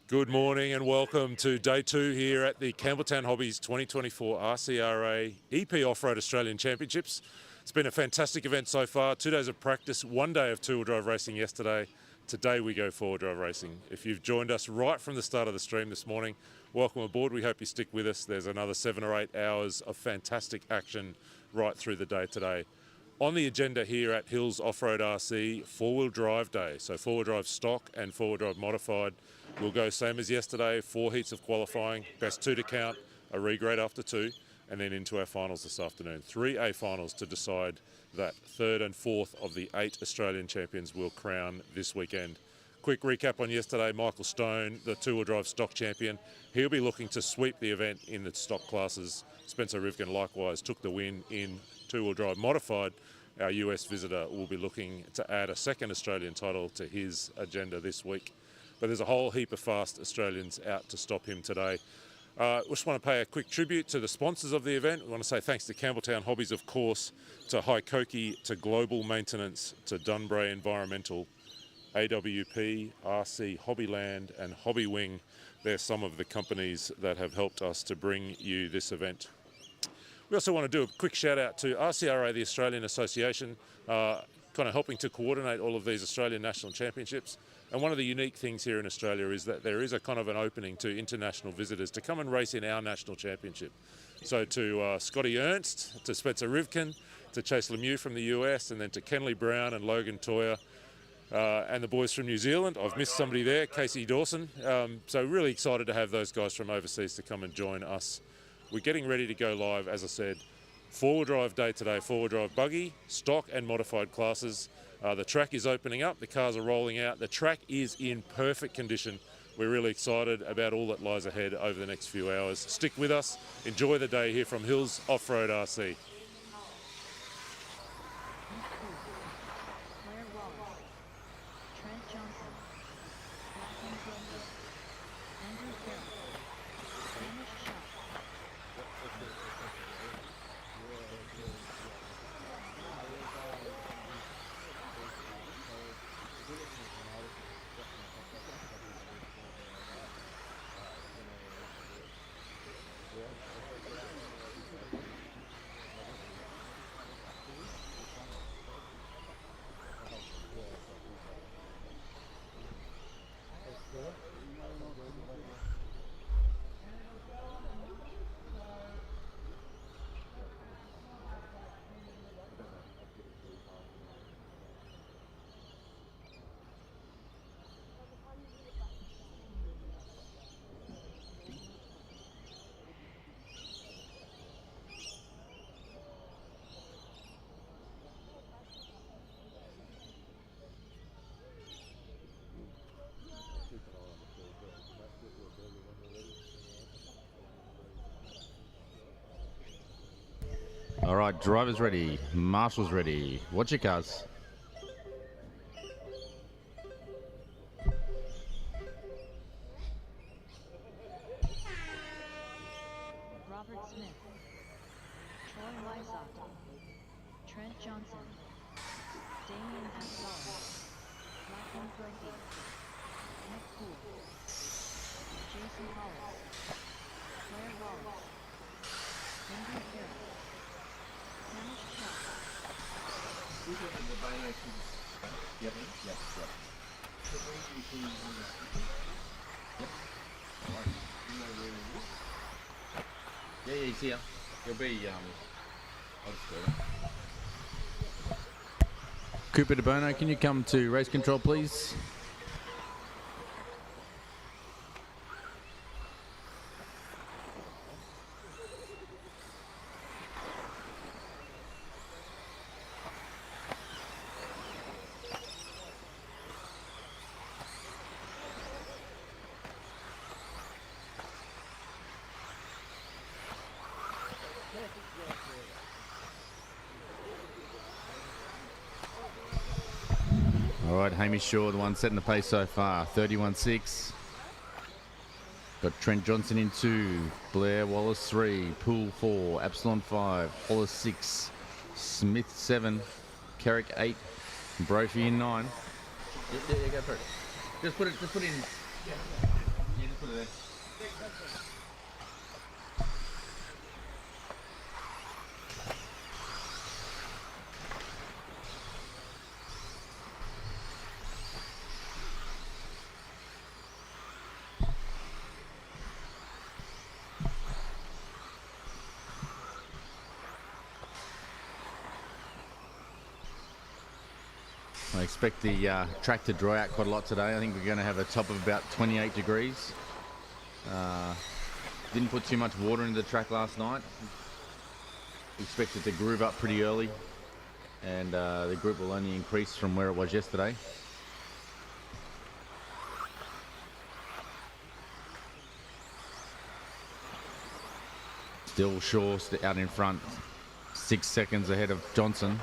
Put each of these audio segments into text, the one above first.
Good morning and welcome to day 2 here at the Campbelltown Hobbies 2024 RCRA EP Off-Road Australian Championships. It's been a fantastic event so far. 2 days of practice, 1 day of two-wheel drive racing yesterday. Today we go four-wheel drive racing. If you've joined us right from the start of the stream this morning, welcome aboard. We hope you stick with us. There's another 7 or 8 hours of fantastic action right through the day today. On the agenda here at Hills Off-Road RC, four-wheel drive day. So four-wheel drive stock and four-wheel drive modified. We'll go same as yesterday, 4 heats of qualifying, best 2 to count, a regrade after 2, and then into our finals this afternoon. 3A finals to decide that 3rd and 4th of the 8 Australian champions will crown this weekend. Quick recap on yesterday, Michael Stone, the two-wheel drive stock champion. He'll be looking to sweep the event in the stock classes. Spencer Rivkin likewise took the win in two-wheel drive modified. Our US visitor will be looking to add a second Australian title to his agenda this week. But there's a whole heap of fast Australians out to stop him today. Just want to pay a quick tribute to the sponsors of the event. We want to say thanks to Campbelltown Hobbies, of course, to Haikoki, to Global Maintenance, to Dunbury Environmental, AWP, RC Hobbyland and Hobby Wing. They're some of the companies that have helped us to bring you this event. We also want to do a quick shout out to RCRA, the Australian Association, kind of helping to coordinate all of these Australian National Championships. And one of the unique things here in Australia is that there is a kind of an opening to international visitors to come and race in our national championship. So to Scotty Ernst, to Spencer Rivkin, to Chase Lemieux from the US, and then to Kenley Brown and Logan Toia, and the boys from New Zealand. I've missed somebody there, Casey Dawson. So really excited to have those guys from overseas to come and join us. We're getting ready to go live, as I said. Four-wheel drive day today, four-wheel drive buggy, stock and modified classes. The track is opening up, the cars are rolling out. The track is in perfect condition. We're really excited about all that lies ahead over the next few hours. Stick with us, enjoy the day here from Hills Off-Road RC. All right, drivers ready, marshals ready. Watch your cars. Robert Smith, Troy Wysott, Trent Johnson, Damien Axel, Lachlan Donnelly, Nick Poole, Jason Hollis, Claire Wallace, Andrew Carroll, Hamish Chuck. Yep. Yeah, he's here. He'll be, I'll just do it. Cooper De Bono, can you come to race control, please? All right, Hamish Shaw, the one setting the pace so far, 31.6. Got Trent Johnson in 2, Blair Wallace 3, Poole 4, Absalon 5, Hollis 6, Smith 7, Carrick 8, Brophy in 9. Yeah, go for it. Just put it in. there. I expect the track to dry out quite a lot today. I think we're going to have a top of about 28 degrees. Didn't put too much water into the track last night. Expect it to groove up pretty early, and the group will only increase from where it was yesterday. Still Shaw out in front, 6 seconds ahead of Johnson.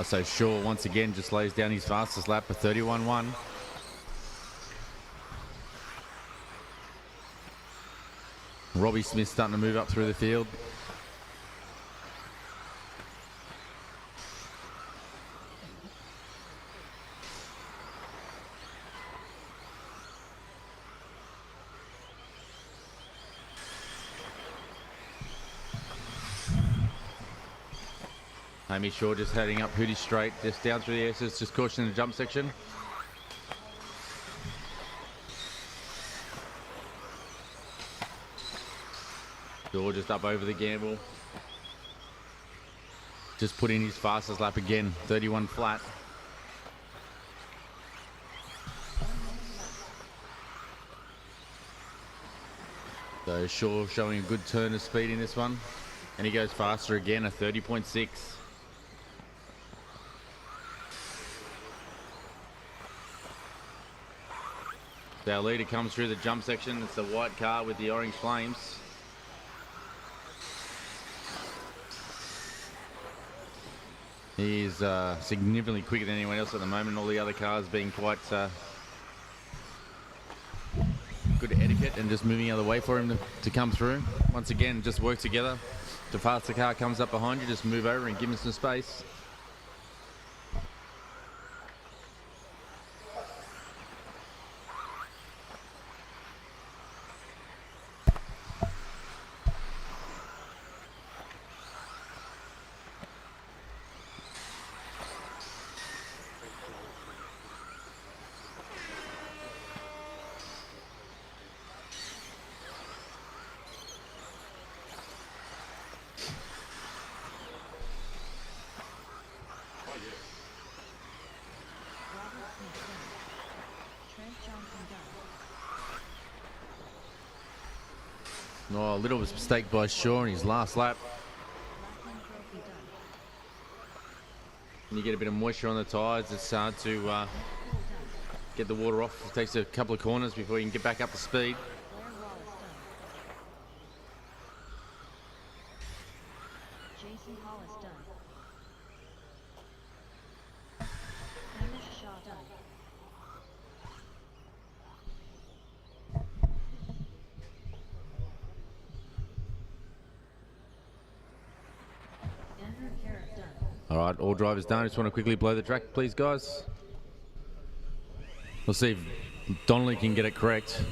So Shaw once again just lays down his fastest lap, a 31.1. Robbie Smith starting to move up through the field. Amy Shaw just heading up Hootie straight, just down through the S's, just caution in the jump section. Shaw just up over the gamble. Just put in his fastest lap again, 31 flat. So Shaw showing a good turn of speed in this one. And he goes faster again, a 30.6. Our leader comes through the jump section. It's the white car with the orange flames. He is significantly quicker than anyone else at the moment. All the other cars being quite good etiquette and just moving out of the way for him to come through. Once again, just work together. The faster car comes up behind you, just move over and give him some space. Oh, a little mistake by Shaw in his last lap. When you get a bit of moisture on the tyres, it's hard to get the water off. It takes a couple of corners before you can get back up to speed. All right, all drivers done. I just want to quickly blow the track, please, guys. We'll see if Donnelly can get it correct.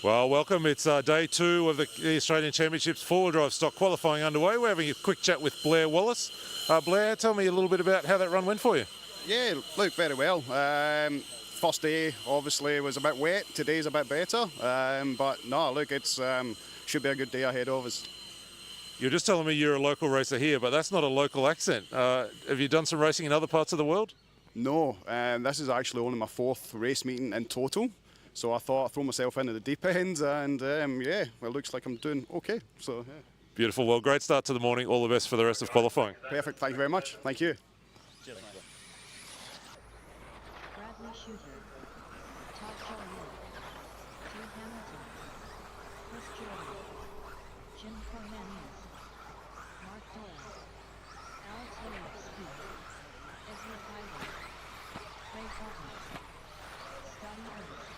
Well, welcome. It's day 2 of the Australian Championships four-wheel drive stock qualifying underway. We're having a quick chat with Blair Wallace. Blair, tell me a little bit about how that run went for you. Yeah, look, very well. First day, obviously, was a bit wet. Today's a bit better. But no, look, it's should be a good day ahead of us. You're just telling me you're a local racer here, but that's not a local accent. Have you done some racing in other parts of the world? No, this is actually only my 4th race meeting in total. So I thought I'd throw myself into the deep end, and yeah, well, it looks like I'm doing okay. So yeah. Beautiful. Well, great start to the morning. All the best for the rest of qualifying. Perfect. Thank you very much. Thank you. Bradley Shooter, Todd Julienne, Drew Hamilton, Chris Jordan, Jim Cornelius, Mark Doyle, Alex Williams, Ezra Tyler, Craig Hawkins, Scotty Ernst.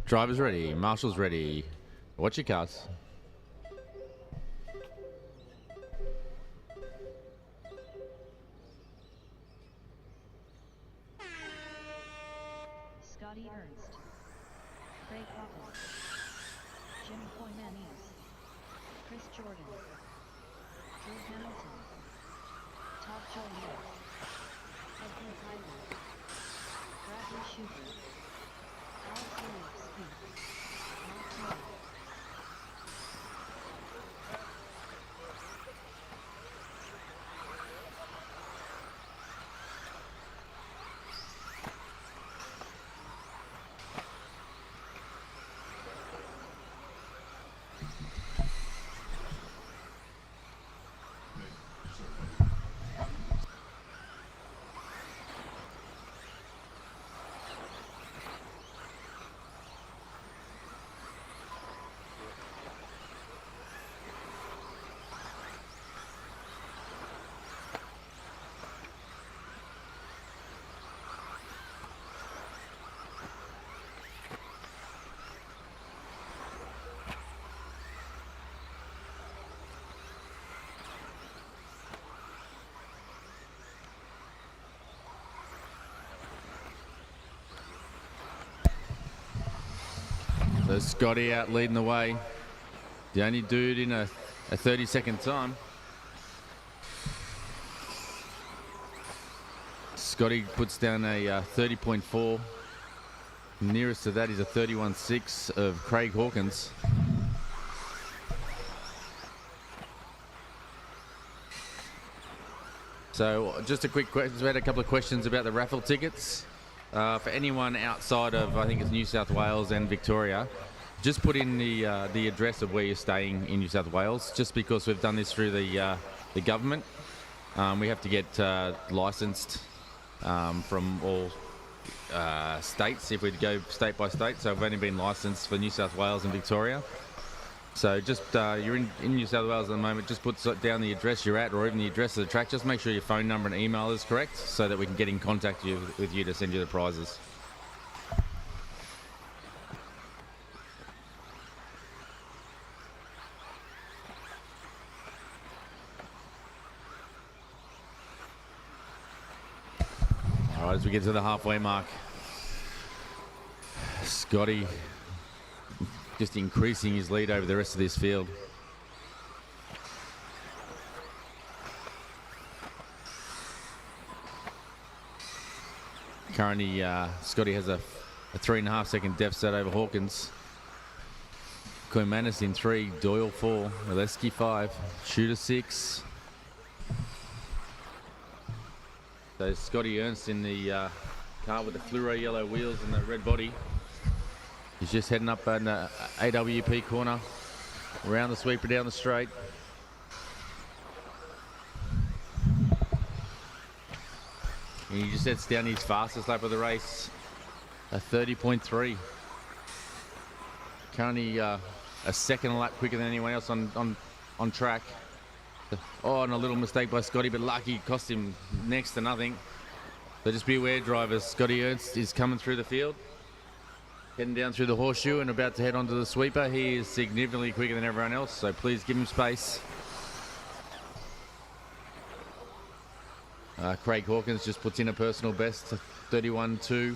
Drivers ready, marshals ready. Watch your cars. Scotty Ernst, Craig Hawkins, Jim Cornelius, Chris Jordan, Drew Hamilton, Todd Julienne, Ezra Tyler, Bradley Shooter, Alex Williams, Mark Doyle. So Scotty out leading the way. The only dude in a 30-second time. Scotty puts down a 30.4. Nearest to that is a 31.6 of Craig Hawkins. So just a quick question. We had a couple of questions about the raffle tickets. For anyone outside of, I think it's New South Wales and Victoria, just put in the address of where you're staying in New South Wales. Just because we've done this through the government, we have to get licensed from all states if we go state by state. So I've only been licensed for New South Wales and Victoria. So just you're in New South Wales at the moment. Just put down the address you're at, or even the address of the track. Just make sure your phone number and email is correct, so that we can get in contact with you to send you the prizes. All right, as we get to the halfway mark, Scotty just increasing his lead over the rest of this field. Currently, Scotty has a 3.5 second deficit over Hawkins. Koimanis in 3, Doyle 4, Mileski 5, Shooter 6. So Scotty Ernst in the car with the fluoro yellow wheels and the red body. He's just heading up an AWP corner, around the sweeper down the straight. And he just sets down his fastest lap of the race, a 30.3. Currently a second lap quicker than anyone else on track. Oh, and a little mistake by Scotty, but lucky cost him next to nothing. So just be aware, drivers. Scotty Ernst is coming through the field, heading down through the horseshoe and about to head onto the sweeper. He is significantly quicker than everyone else, so please give him space. Craig Hawkins just puts in a personal best, 31.2.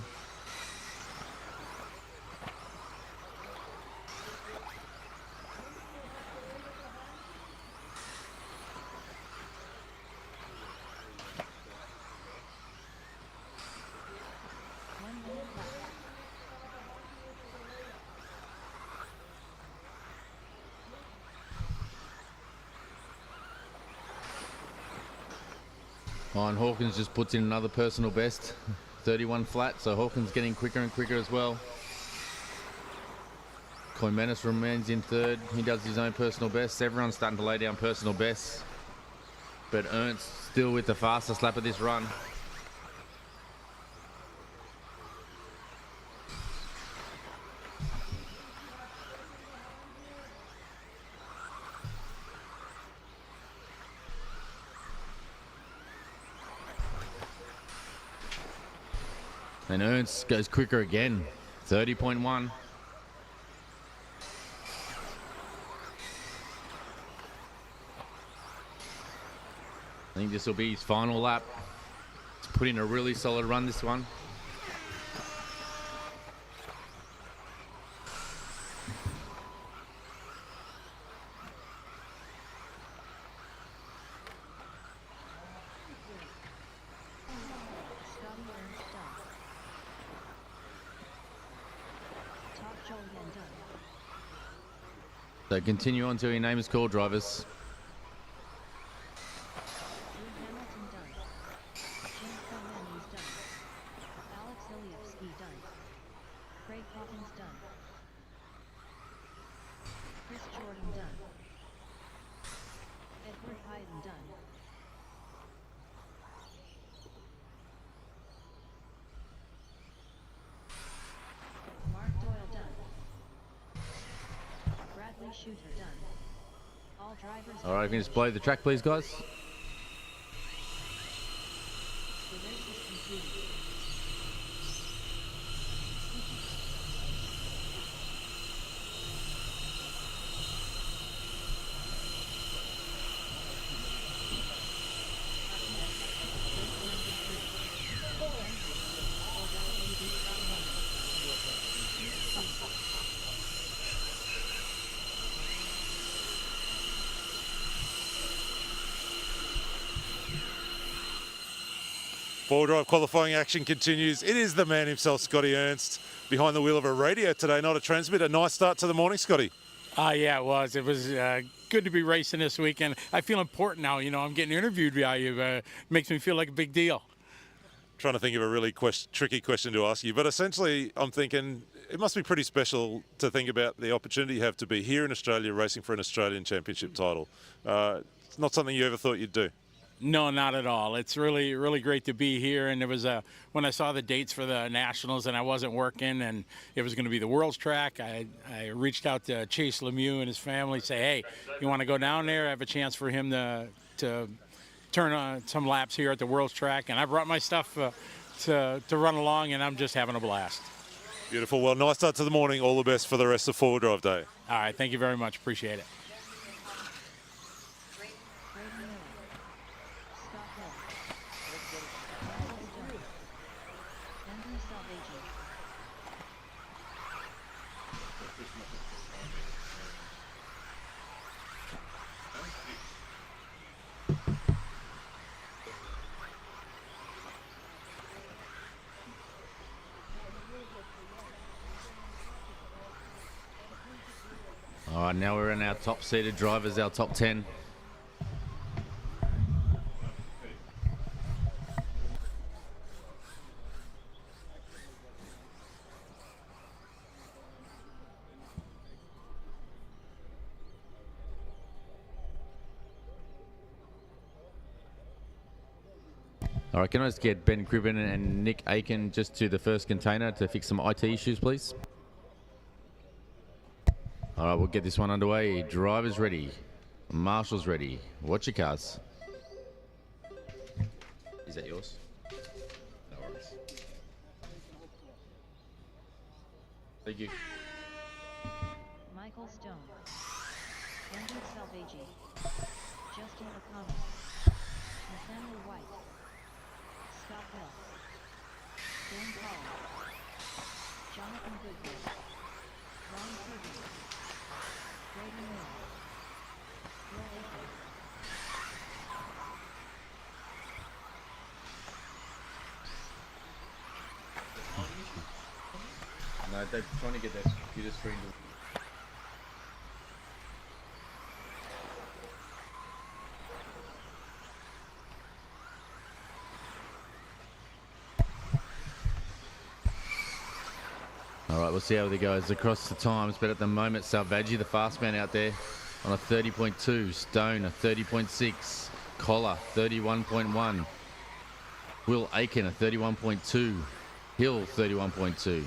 Oh, and Hawkins just puts in another personal best, 31 flat, so Hawkins getting quicker and quicker as well. Koimenis remains in third. He does his own personal best. Everyone's starting to lay down personal bests, but Ernst still with the fastest lap of this run. And Ernst goes quicker again, 30.1. I think this will be his final lap. He's put in a really solid run, this one. Scotty Ernst done. Todd Julienne done. So continue on till your name is called, drivers. Shooter done. All drivers. All right, can you display the track, please, guys? The race is completed. Four drive qualifying action continues. It is the man himself, Scotty Ernst, behind the wheel of a radio today, not a transmitter. Nice start to the morning, Scotty. Yeah, it was. It was good to be racing this weekend. I feel important now. You know, I'm getting interviewed by you. Makes me feel like a big deal. Trying to think of a really tricky question to ask you, but essentially I'm thinking it must be pretty special to think about the opportunity you have to be here in Australia racing for an Australian Championship title. It's not something you ever thought you'd do. No, not at all. It's really, really great to be here. And it was when I saw the dates for the Nationals and I wasn't working and it was going to be the World's Track, I reached out to Chase Lemieux and his family, say, hey, you want to go down there? I have a chance for him to turn on some laps here at the World's Track. And I brought my stuff to run along, and I'm just having a blast. Beautiful. Well, nice start to the morning. All the best for the rest of four drive day. All right. Thank you very much. Appreciate it. All right, now we're in our top-seeded drivers, our top 10. All right, can I just get Ben Cribben and Nick Aiken just to the first container to fix some IT issues, please? All right, we'll get this one underway. Drivers ready. Marshals ready. Watch your cars. Is that yours? No worries. Thank you. Michael Stone, Andrew Selvaggi, Justin O'Connell, Nathaniel White, Scott Hill, Dan Paul, Jonathan Goodwill, Ron Rivkin, Brayden Mill, Will Aiken. No, they're trying to get that computer screen to... All right, we'll see how it goes across the times, but at the moment, Selvaggi, the fast man out there, on a 30.2, Stone a 30.6, Collar 31.1, Will Aiken a 31.2, Hill 31.2.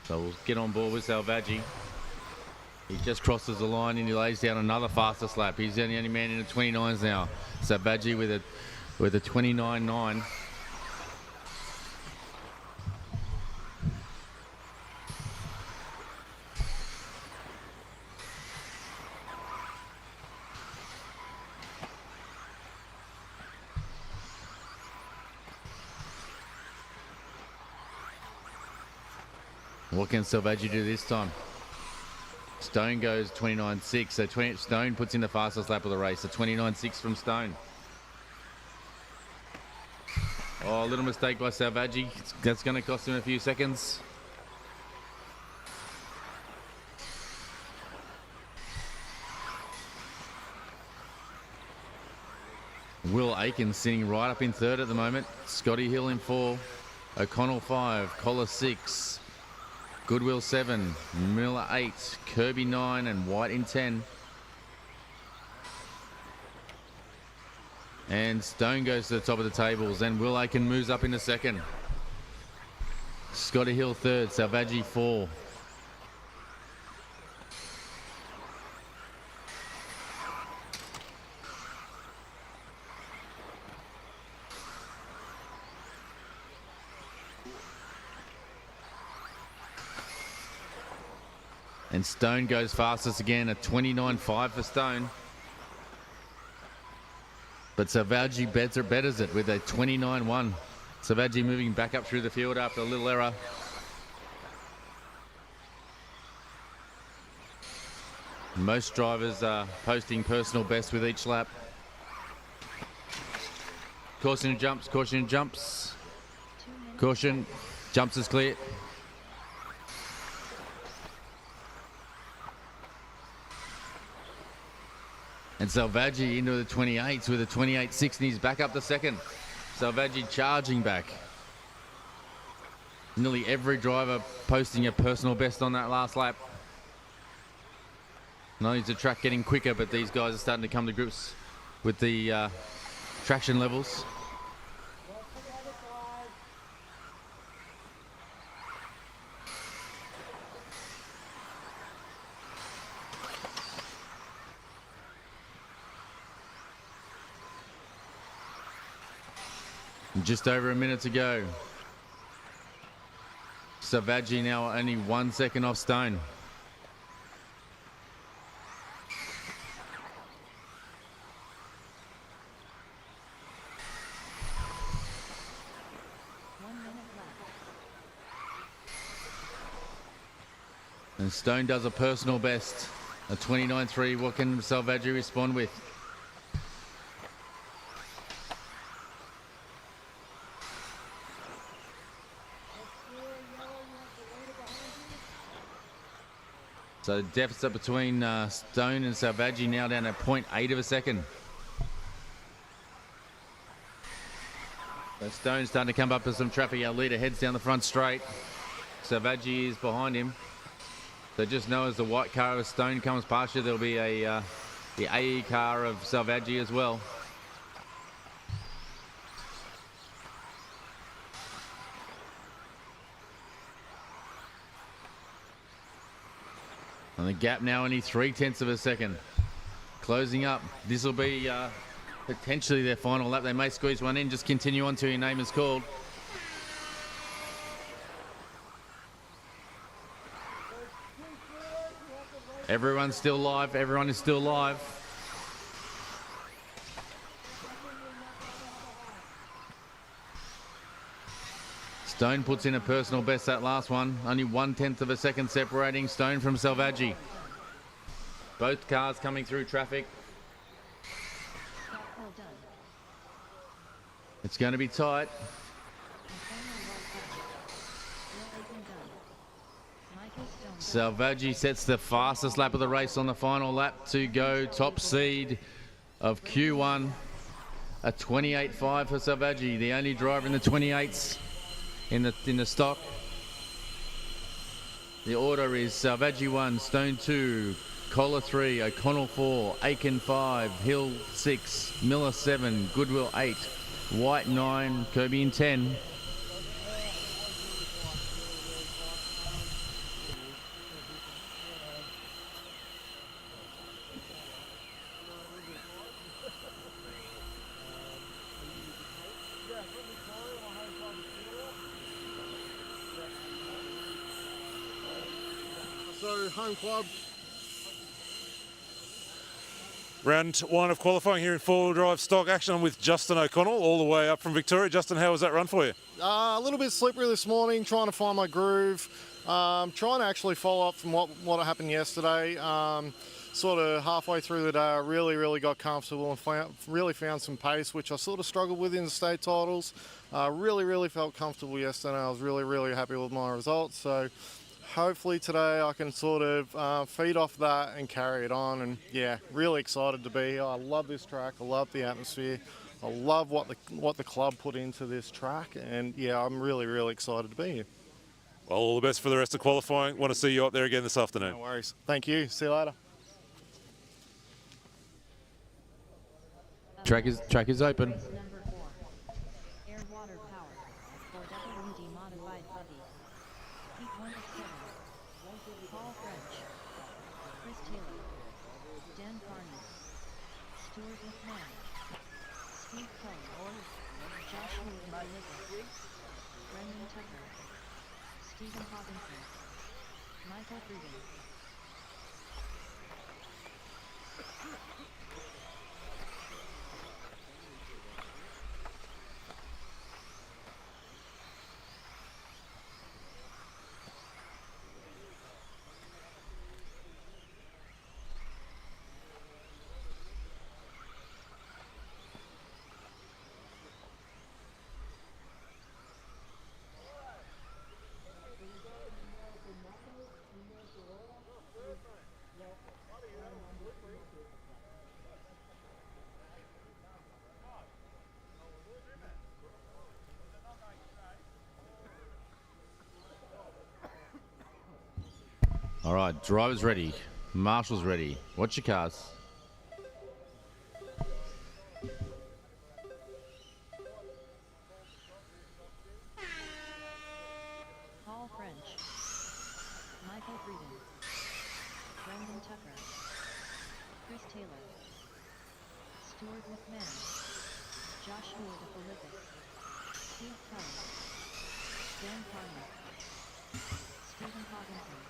So we'll get on board with Selvaggi. He just crosses the line and he lays down another fastest lap. He's the only man in the 29s now. Selvaggi with a 29.9. What can Selvaggi do this time? Stone goes 29.6, so Stone puts in the fastest lap of the race, a 29.6 from Stone. Oh, a little mistake by Selvaggi. That's going to cost him a few seconds. Will Aiken sitting right up in third at the moment. Scotty Hill in 4, O'Connell 5, Collar 6, Goodwill 7, Miller 8, Kirby 9 and White in 10. And Stone goes to the top of the tables and Will Aiken moves up into second. Scotty Hill third, Selvaggi 4. And Stone goes fastest again, a 29.5 for Stone. But Selvaggi betters it with a 29.1. Selvaggi moving back up through the field after a little error. Most drivers are posting personal best with each lap. Caution and jumps, caution and jumps. Caution, jumps is clear. And Selvaggi into the 28s with a 28.6 and he's back up to second. Selvaggi charging back. Nearly every driver posting a personal best on that last lap. Not only is the track getting quicker, but these guys are starting to come to grips with the traction levels. Just over a minute to go. Selvaggi now only 1 second off Stone. And Stone does a personal best, a 29.3. What can Selvaggi respond with? So the deficit between Stone and Selvaggi now down at 0.8 of a second. So Stone's starting to come up with some traffic. Our leader heads down the front straight. Selvaggi is behind him. So just know as the white car of Stone comes past you, there'll be a the AE car of Selvaggi as well. And the gap now only 0.3 of a second. Closing up. This will be potentially their final lap. They may squeeze one in. Just continue on till your name is called. Everyone's still live. Everyone is still live. Stone puts in a personal best that last one. Only 1/10 of a second separating Stone from Selvaggi. Both cars coming through traffic. Well done. It's going to be tight. Selvaggi sets the fastest lap of the race on the final lap to go. Top seed of Q1. A 28.5 for Selvaggi, the only driver in the 28s in the stock. The order is Selvaggi 1, Stone 2, Collar 3, O'Connell 4, Aiken 5, Hill 6, Miller 7, Goodwill 8, White 9, Kirby in 10. So, home club. Round one of qualifying here in four-wheel drive stock action. I'm with Justin O'Connell all the way up from Victoria. Justin, how was that run for you? A little bit slippery this morning, trying to find my groove. Trying to actually follow up from what happened yesterday. Sort of halfway through the day, I really got comfortable and found some pace, which I sort of struggled with in the state titles. Really felt comfortable yesterday. I was really happy with my results. So hopefully today I can sort of feed off that and carry it on. And yeah, really excited to be here. I love this track. I love the atmosphere. I love what the club put into this track. And yeah, I'm really excited to be here. Well, all the best for the rest of qualifying. Want to see you up there again this afternoon. No worries. Thank you. See you later. Track is open. Number 4. Air water power for WD modified buggy. Heat 1 of 7. Paul French. Chris Tilley. Dan Carney. Stuart McMillan. Steve Coe. Joshua Filippis. Brendan Tucker. Stephen Hawkinson. Michael Rivkin. All right, driver's ready. Marshal's ready. Watch your cars. Paul French. Michael Rivkin. Brendan Tucker. Chris Taylor. Stuart McMahon. Joshua Filippis. Steve Coe. Dan Carney. Stephen Hawkinson.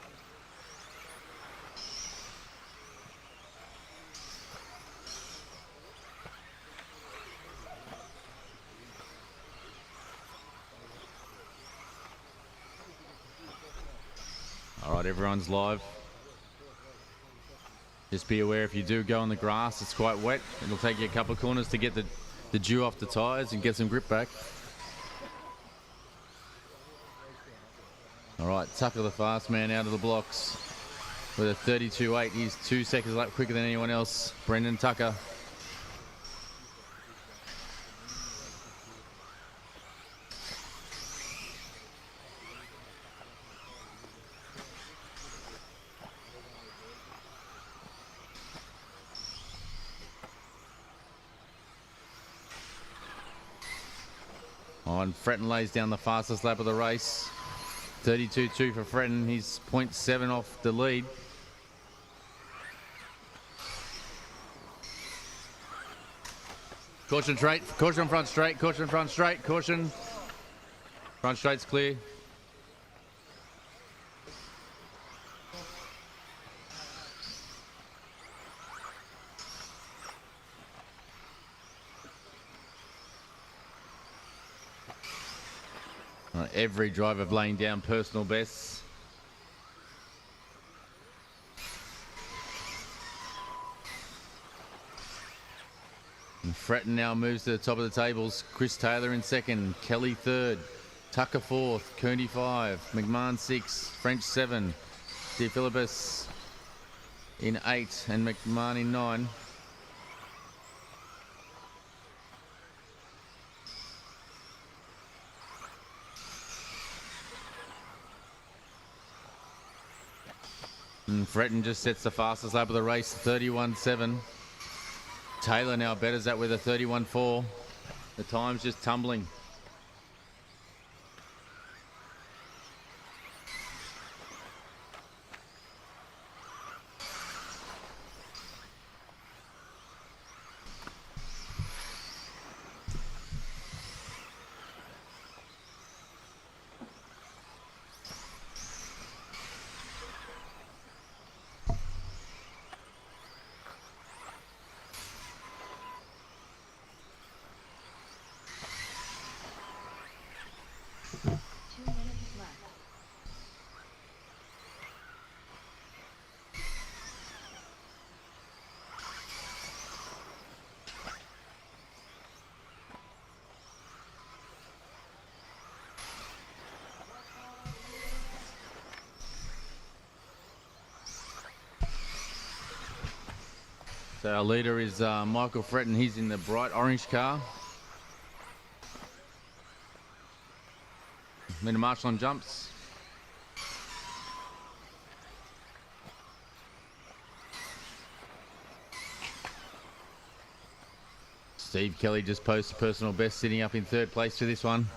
All right, everyone's live. Just be aware if you do go on the grass, it's quite wet. It'll take you a couple of corners to get the dew off the tyres and get some grip back. All right, Tucker, the fast man, out of the blocks with a 32.8. He's 2 seconds lap quicker than anyone else. Brendan Tucker. On Fretton lays down the fastest lap of the race. 32.2 for Fretton. He's 0.7 off the lead. Caution straight, caution front straight, caution front straight, caution. Front straight's clear. Every driver laying down personal bests. And Fretton now moves to the top of the tables. Chris Taylor in second, Kelly third, Tucker fourth, Kearney 5, McMahon 6, French 7, Filippis in 8 and McMahon in 9. And Fretton just sets the fastest lap of the race, 31.7. Taylor now betters that with a 31.4. The time's just tumbling. So our leader is Michael Fretton. He's in the bright orange car. Mina Marshall on jumps. Steve Kelly just posted personal best, sitting up in third place for this one.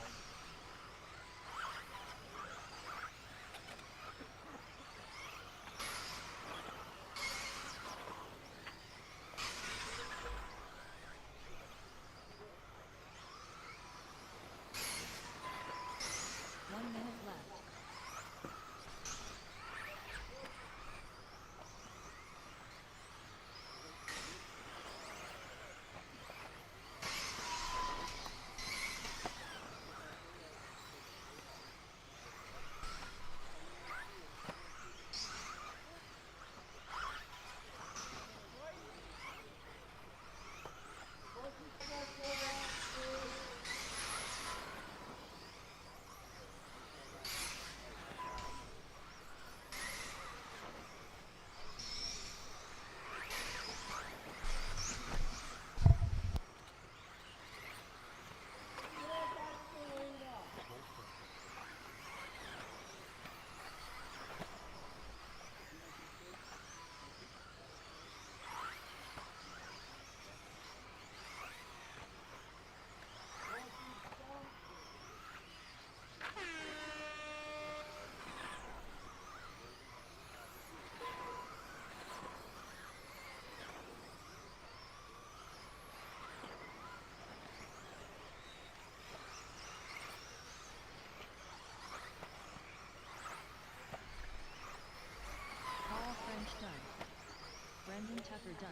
Tucker done.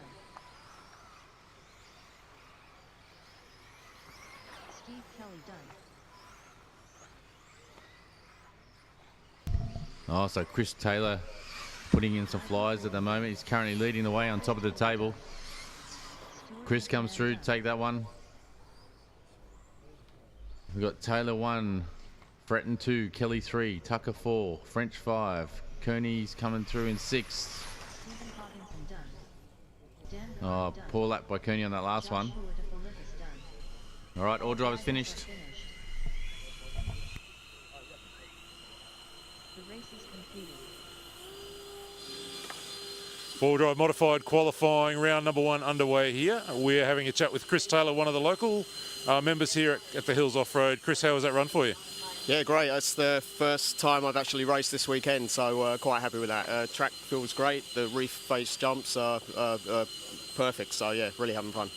Steve Kelly done. Oh, so Chris Taylor putting in some flyers at the moment. He's currently leading the way on top of the table. Chris comes through to take that one. We've got Taylor 1, Fretton 2, Kelly 3, Tucker 4, French 5. Kearney's coming through in 6th. Oh, poor lap by Kearney on that last one. All right, all drivers finished. The race is completed. Four-wheel drive modified qualifying round number 1 underway here. We're having a chat with Chris Taylor, one of the local members here at the Hills Off-Road. Chris, how was that run for you? Yeah, great. It's the first time I've actually raced this weekend, so quite happy with that. Track feels great. The reef face jumps are perfect, so yeah, really having fun.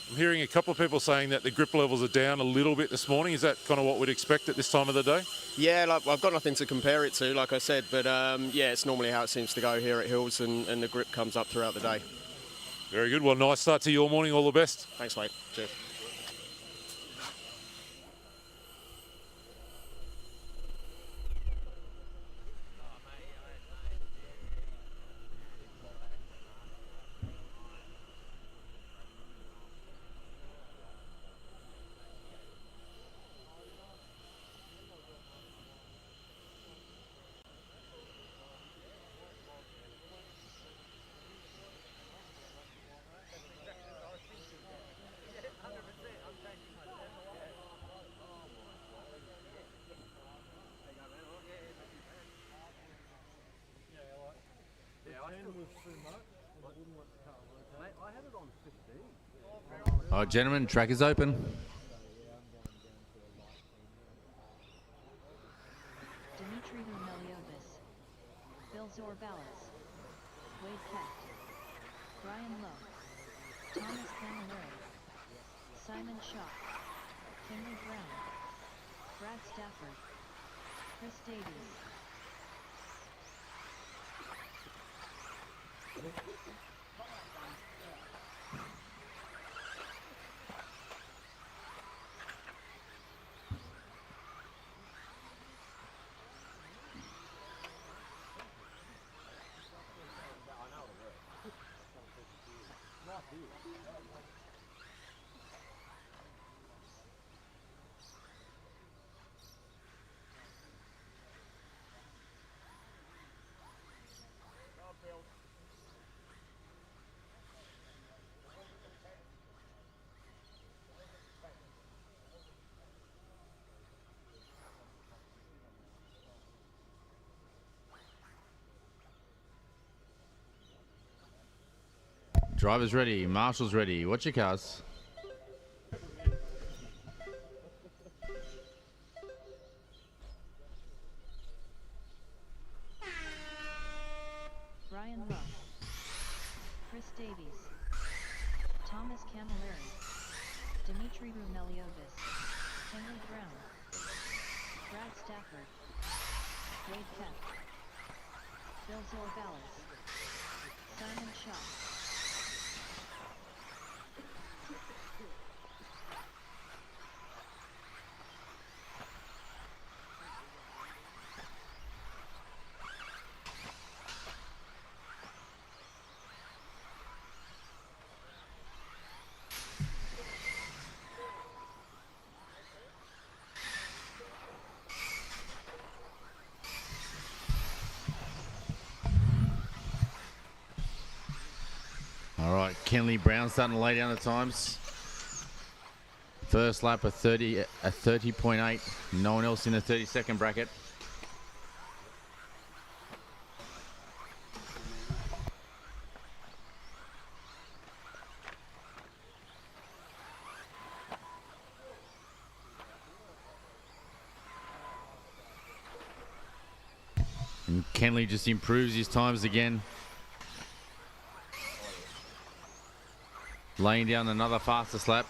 I'm hearing a couple of people saying that the grip levels are down a little bit this morning. Is that kind of what we'd expect at this time of the day? Yeah, like, I've got nothing to compare it to, like I said, but yeah, it's normally how it seems to go here at Hills, and the grip comes up throughout the day. Very good. Well, nice start to your morning. All the best. Thanks, mate. Cheers. All right, gentlemen, track is open. Dimitri Meliodas, Bill Zorbalis, Wade Keck, Brian Lowe, Thomas Camilleri, Simon Shaw, Kinley Brown, Brad Stafford, Chris Davies. Drivers ready, marshals ready. Watch your cars. Brian Lowe, Chris Davies, Thomas Camilleri, Dimitri Meliodas, Kinley Brown, Brad Stafford, Wade Keck, Bill Zorbalis, Simon Shaw. All right, Kenley Brown starting to lay down the times. First lap a 30.8. No one else in the 30-second bracket. And Kenley just improves his times again. Laying down another fastest lap.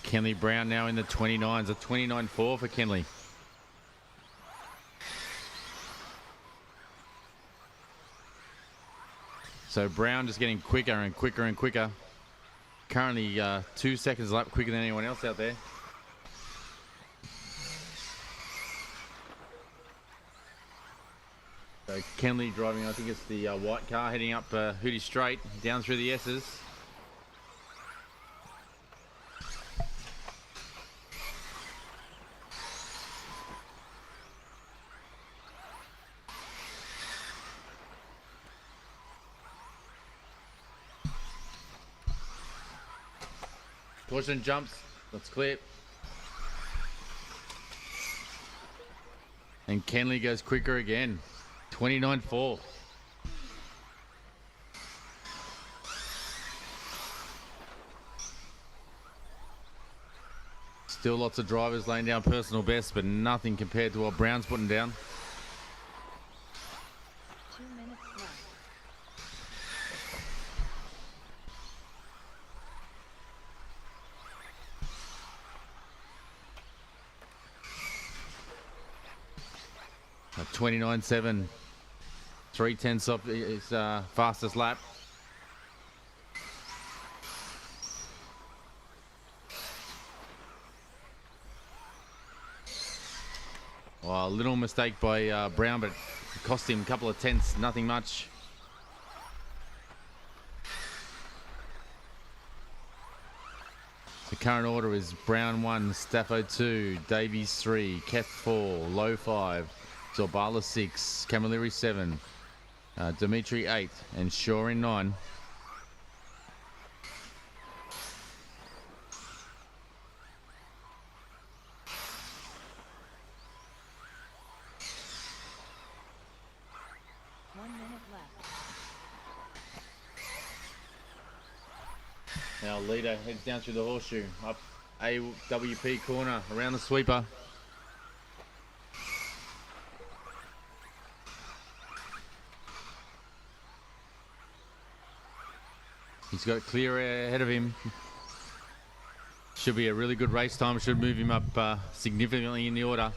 Kenley Brown now in the 29s, a 29.4 for Kenley. So Brown just getting quicker and quicker and quicker. Currently 2 seconds a lap quicker than anyone else out there. So Kenley driving, I think it's the white car, heading up Hootie Straight, down through the S's. Caution jumps, that's clear. And Kenley goes quicker again, 29.4. Still lots of drivers laying down personal bests, but nothing compared to what Brown's putting down. 2 minutes left. A 29.7, 3/10 off his fastest lap. Well, a little mistake by Brown, but it cost him a couple of tenths, nothing much. The current order is Brown 1, Staffo 2, Davies 3, Keth 4, Low 5, Zorbala 6, Camilleri 7, Dimitri 8, and Shaw in 9. Now leader heads down through the horseshoe, up AWP corner, around the sweeper. He's got clear air ahead of him. Should be a really good race time, should move him up significantly in the order.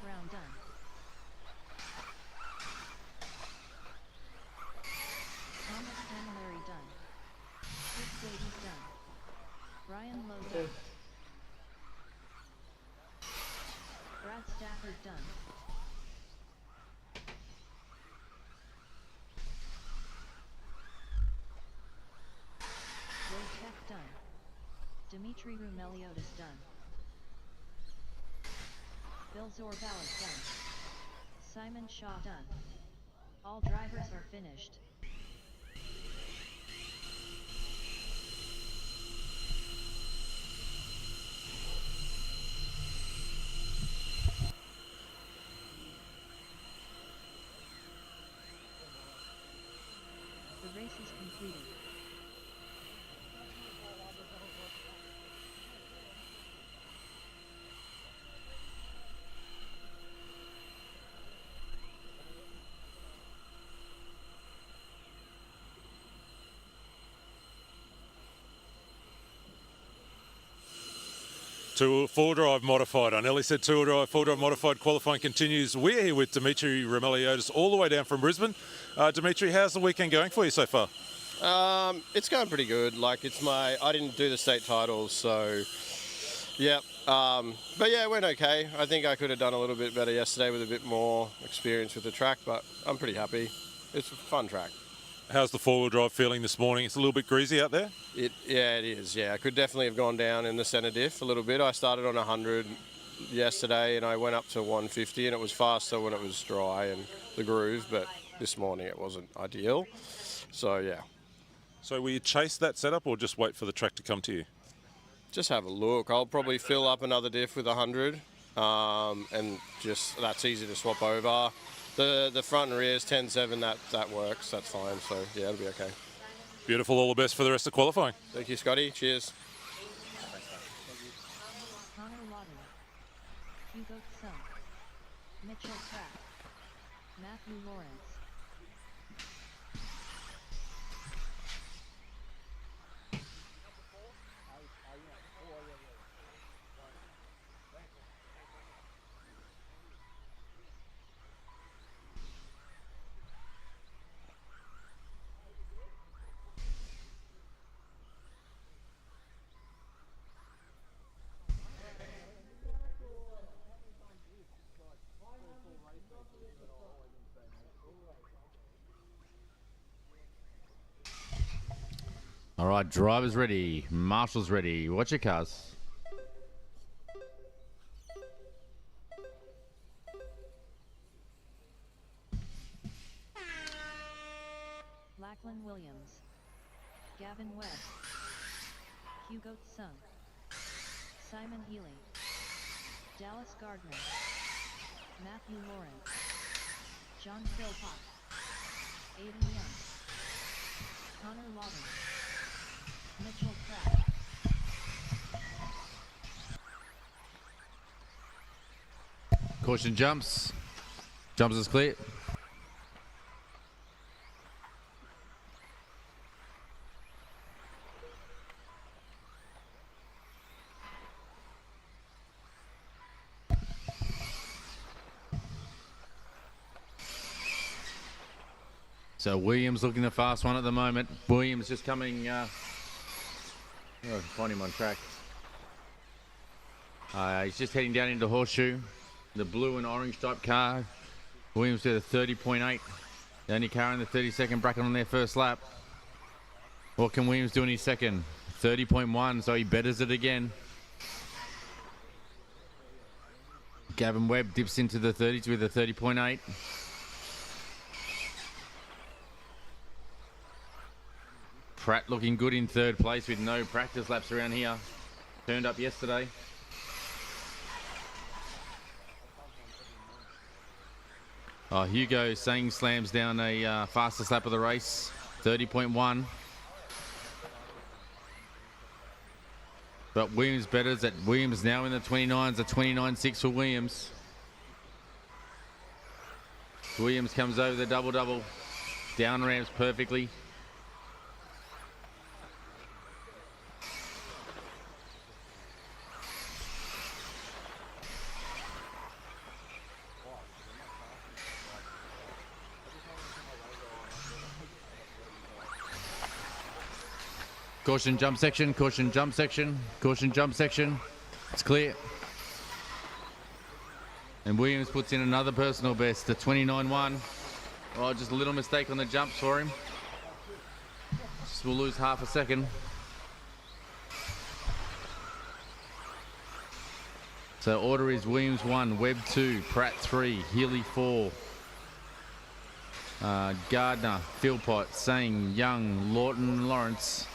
Brown done. Thomas Camilleri done. Chris Davies done. Brian Lowe done. Brad Stafford done. Will Keck done. Dimitri Rumeliotis done. Bill Zorbalis done. Simon Shaw done. All drivers are finished. The race is completed. Four drive modified. I nearly said two-wheel drive, four-drive modified. Qualifying continues. We're here with Dimitri Rumeliotis all the way down from Brisbane. Dimitri, how's the weekend going for you so far? It's going pretty good. Like I didn't do the state titles, so yeah. But yeah, it went okay. I think I could have done a little bit better yesterday with a bit more experience with the track, but I'm pretty happy. It's a fun track. How's the four-wheel drive feeling this morning? It's a little bit greasy out there? Yeah, it is. Yeah, I could definitely have gone down in the centre diff a little bit. I started on 100 yesterday and I went up to 150 and it was faster when it was dry and the groove, but this morning it wasn't ideal. So yeah. So will you chase that setup or just wait for the track to come to you? Just have a look. I'll probably fill up another diff with 100 and just that's easy to swap over. The front and rears 10-7, that works. That's fine. So yeah, it'll be okay. Beautiful. All the best for the rest of qualifying. Thank you, Scotty. Cheers. Connor Laughton, Hugo Sung, Mitchell Pratt, Matthew Lawrence. All right, drivers ready. Marshall's ready. Watch your cars. Lachlan Williams, Gavin Webb, Hugo Sung, Simon Healy, Dallas Gardner, Matthew Lawrence, John Philpott, Aiden Young, Connor Laughton, Mitchell Pratt. Caution jumps. Jumps is clear. So Williams looking the fast one at the moment. Williams just coming, find him on track. He's just heading down into Horseshoe. The blue and orange type car. Williams did a 30.8. The only car in the 32nd bracket on their first lap. What can Williams do in his second? 30.1, so he betters it again. Gavin Webb dips into the 30s with a 30.8. Pratt looking good in third place with no practice laps around here. Turned up yesterday. Hugo Sang slams down a fastest lap of the race, 30.1. But Williams betters at Williams now in the 29s, a 29.6 for Williams. Williams comes over the double-double, down ramps perfectly. Caution jump section, caution jump section, caution jump section. It's clear. And Williams puts in another personal best, a 29.1. Oh, just a little mistake on the jumps for him. Just will lose half a second. So order is Williams 1, Webb 2, Pratt 3, Healy 4. Gardner, Philpott, Sang, Young, Lawton, Lawrence.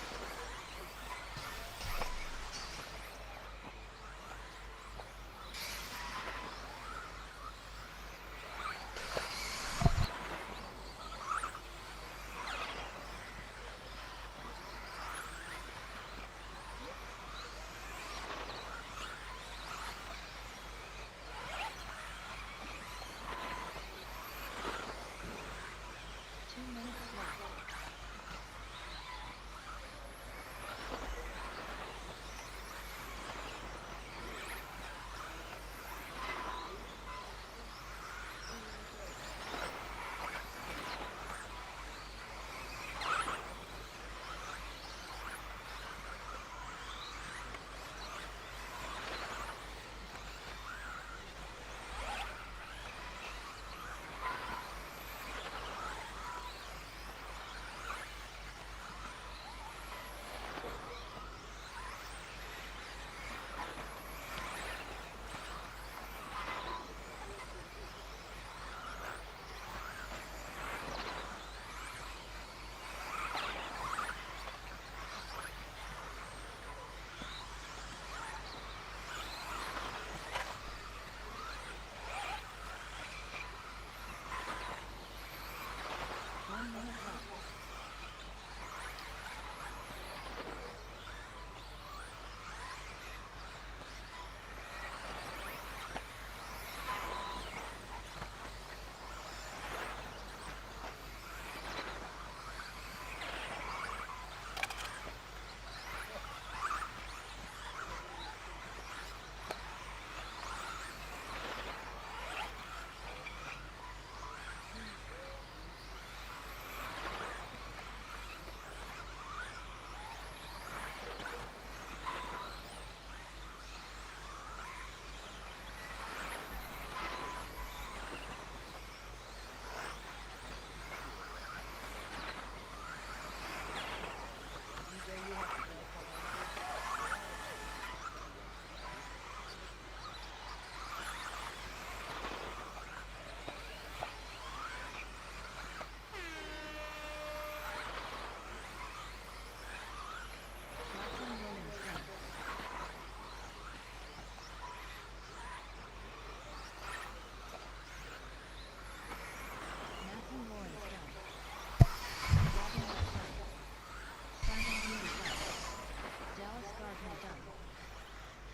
Gardner done.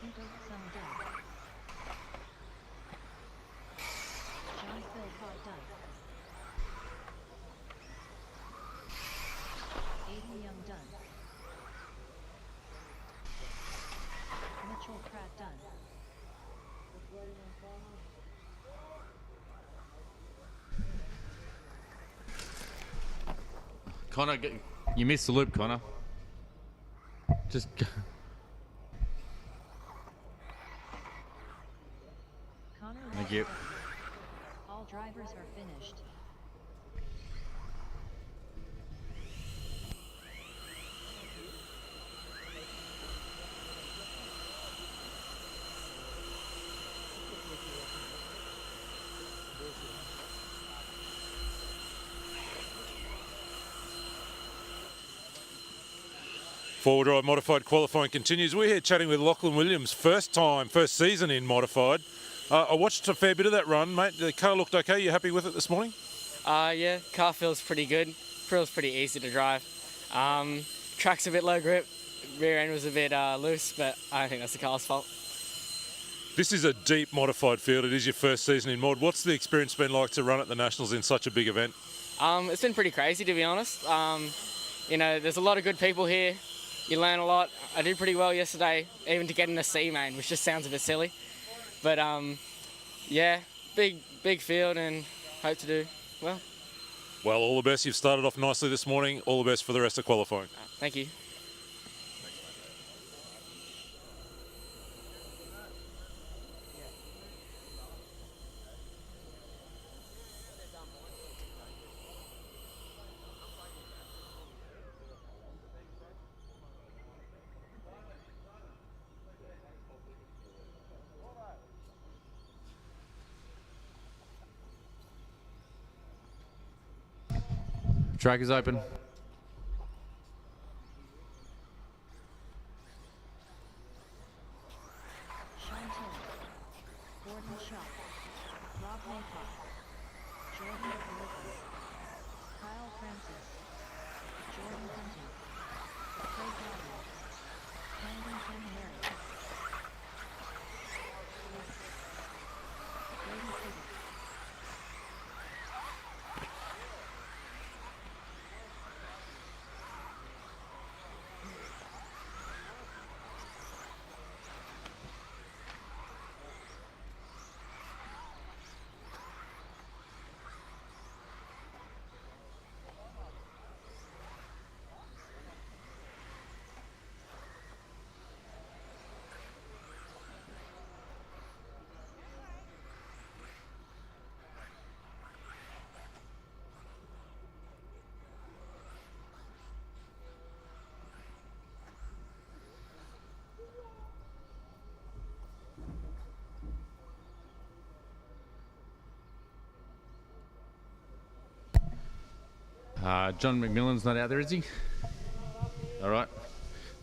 Hugo Sum done. John Philpott done. Aiden Young done. Mitchell Pratt done. Connor, you missed the loop, Connor. Just Connor Thank you. done. All drivers are finished. Four-wheel drive modified qualifying continues. We're here chatting with Lachlan Williams, first season in modified. I watched a fair bit of that run, mate. The car looked okay. You happy with it this morning? Yeah, car feels pretty good. Feels pretty easy to drive. Track's a bit low grip. Rear end was a bit loose, but I don't think that's the car's fault. This is a deep modified field. It is your first season in mod. What's the experience been like to run at the Nationals in such a big event? It's been pretty crazy, to be honest. You know, there's a lot of good people here. You learn a lot. I did pretty well yesterday, even to get in a C main, which just sounds a bit silly. But yeah, big field and hope to do well. Well, all the best. You've started off nicely this morning. All the best for the rest of qualifying. Thank you. track is open. Sean Tilley, Gordon Shaw, Rob Maycock, Jordan Filippis, Kyle Francis, Jordan Hunting, Craig Gallagher, Brandon Camilleri, Brady Piggott. John McMillan's not out there, is he? All right.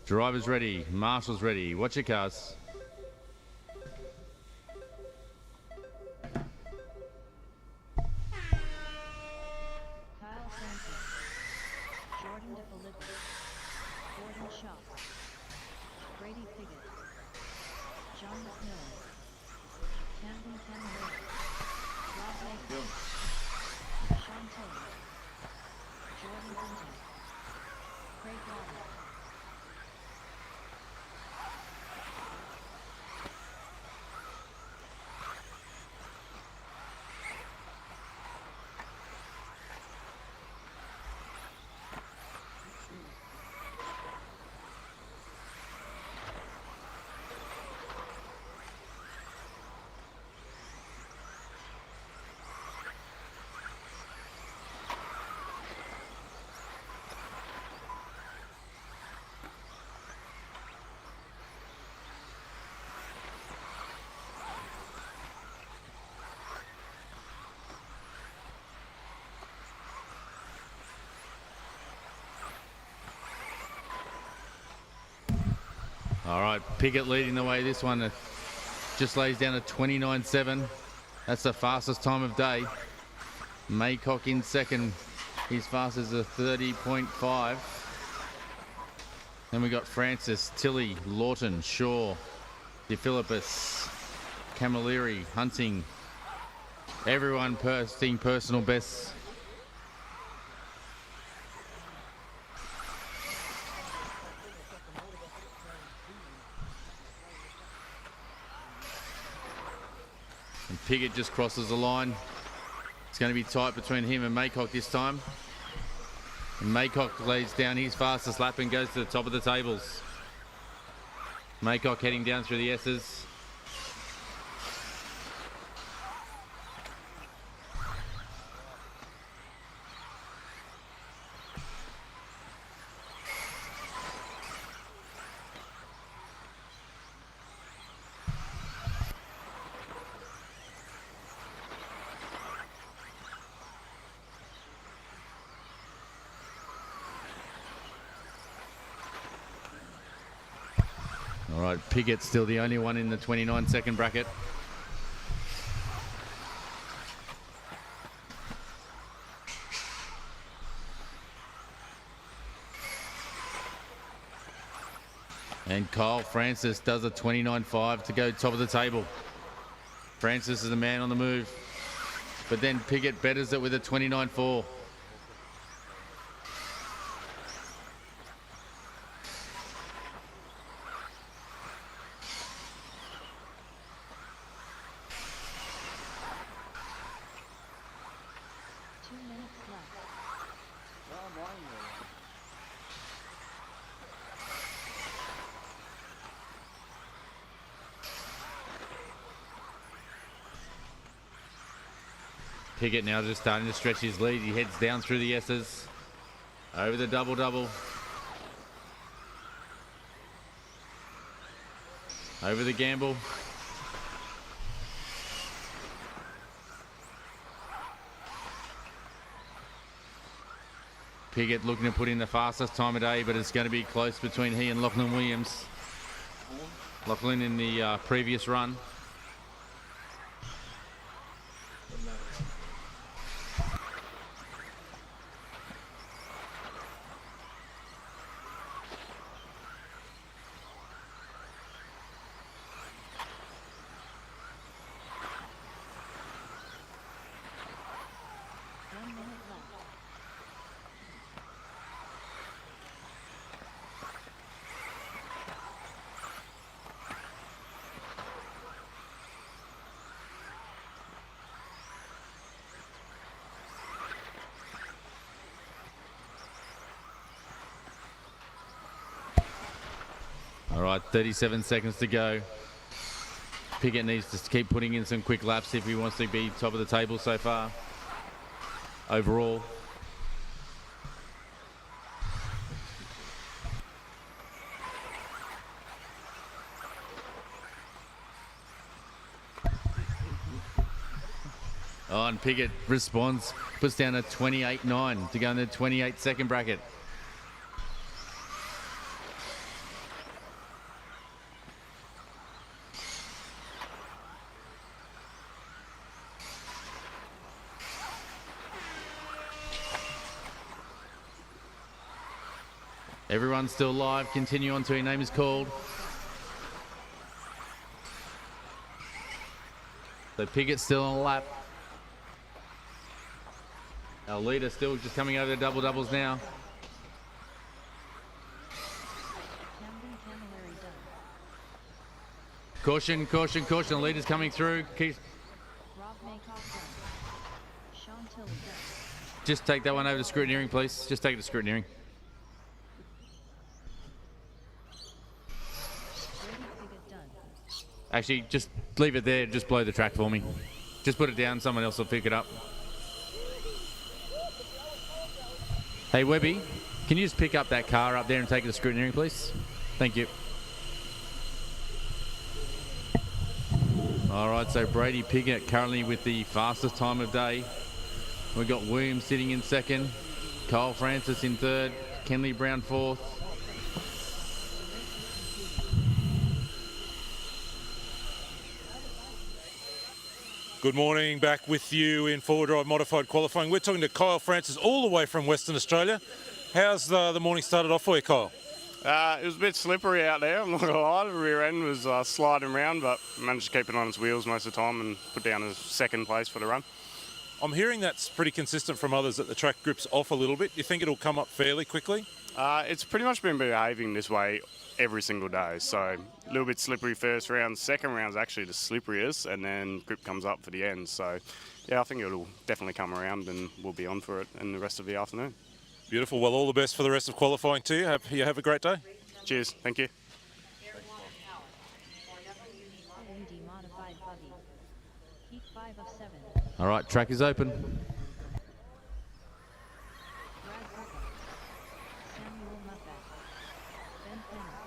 Driver's ready. Marshal's ready. Watch your cars. Kyle Francis, Jordan Filippis, Gordon Shaw, Brady Piggott, John McMillan, Camden Camilleri, Rob Maycock, Sean Tilley, Jordan Hunting, Craig Gallagher. All right, Piggott leading the way. This one just lays down a 29.7. That's the fastest time of day. Maycock in second. His fastest is a 30.5. Then we got Francis, Tilley, Laughton, Shaw, Filippis, Camilleri, Hunting. Everyone posting personal bests. And Piggott just crosses the line. It's going to be tight between him and Maycock this time. And Maycock lays down his fastest lap and goes to the top of the tables. Maycock heading down through the S's. All right, Piggott's still the only one in the 29-second bracket. And Kyle Francis does a 29.5 to go top of the table. Francis is the man on the move. But then Piggott betters it with a 29.4. Piggott now just starting to stretch his lead. He heads down through the S's. Over the double-double. Over the gamble. Piggott looking to put in the fastest time of day, but it's going to be close between he and Lachlan Williams. Lachlan in the previous run. All right, 37 seconds to go. Piggott needs to keep putting in some quick laps if he wants to be top of the table so far. Overall. Oh, and Piggott responds, puts down a 28.9 to go in the 28-second bracket. Everyone's still live. Continue on till your name is called. So Piggott's still on a lap. Our leader still just coming over the double-doubles now. Caution, caution, caution. The leader's coming through. Just take that one over to scrutineering, please. Just take it to scrutineering. Actually, just leave it there. Just blow the track for me. Just put it down. Someone else will pick it up. Hey, Webby, can you just pick up that car up there and take it to scrutineering, please? Thank you. All right, so Brady Piggott currently with the fastest time of day. We've got Williams sitting in second. Kyle Francis in third. Kenley Brown fourth. Good morning, back with you in four-wheel drive modified qualifying. We're talking to Kyle Francis all the way from Western Australia. How's the morning started off for you, Kyle? It was a bit slippery out there, I'm not going to lie. The rear end was sliding around, but managed to keep it on its wheels most of the time and put down a second place for the run. I'm hearing that's pretty consistent from others that the track grips off a little bit. You think it'll come up fairly quickly? It's pretty much been behaving this way every single day. So a little bit slippery first round. Second round's actually the slipperiest, and then grip comes up for the end. So yeah, I think it'll definitely come around and we'll be on for it in the rest of the afternoon. Beautiful. Well, all the best for the rest of qualifying to you. You have a great day. Cheers. Thank you. LED modified buggy. Heat 5 of 7. All right, track is open. Brad Rivkin. Samuel Muffat. Ben Penner.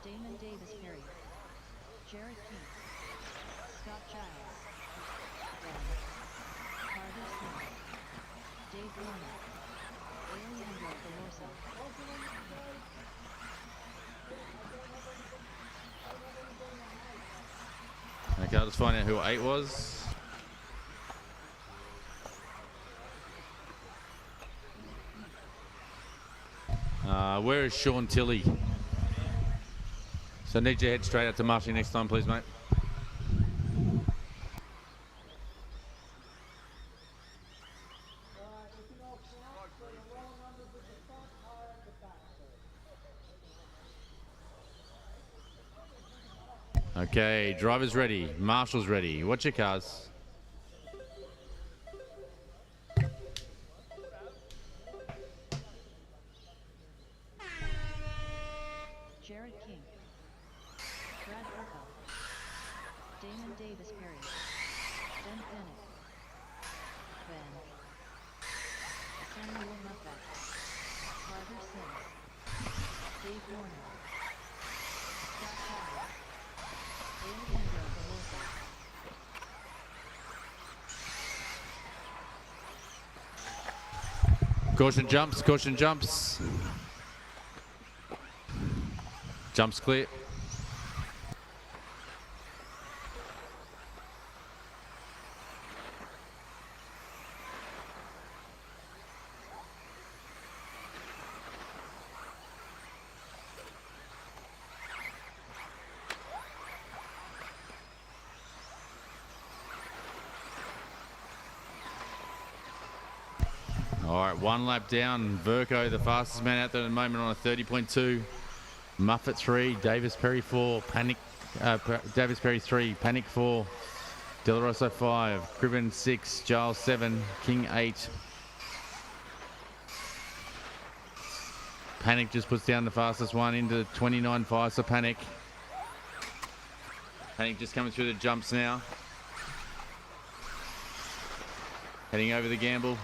Damon Davis Perry. Jared King. Scott Giles. Ben. Carter Smith. Dave Warner. Leandro Galorza. Okay, I'll just find out who 8 was. Where is Sean Tilley? So need you head straight out to Marty next time, please, mate. Okay, driver's ready, marshal's ready. Watch your cars. Jared King. Brad Rivkin. Damon Davis Perry. Ben Pennick. Ben. Samuel Muffat. Carter Sims. Dave Warner. Scott Giles. Leandro Galorza. Caution jumps, caution jumps. Jumps clear. All right, one lap down. Verco, the fastest man out there at the moment on a 30.2. Muffet 3, Davis Perry 4, Davis Perry 3, Panic 4, Del Rosso 5, Cribben 6, Giles 7, King 8. Panic just puts down the fastest one into 29.5, so Panic. Panic just coming through the jumps now. Heading over the gamble.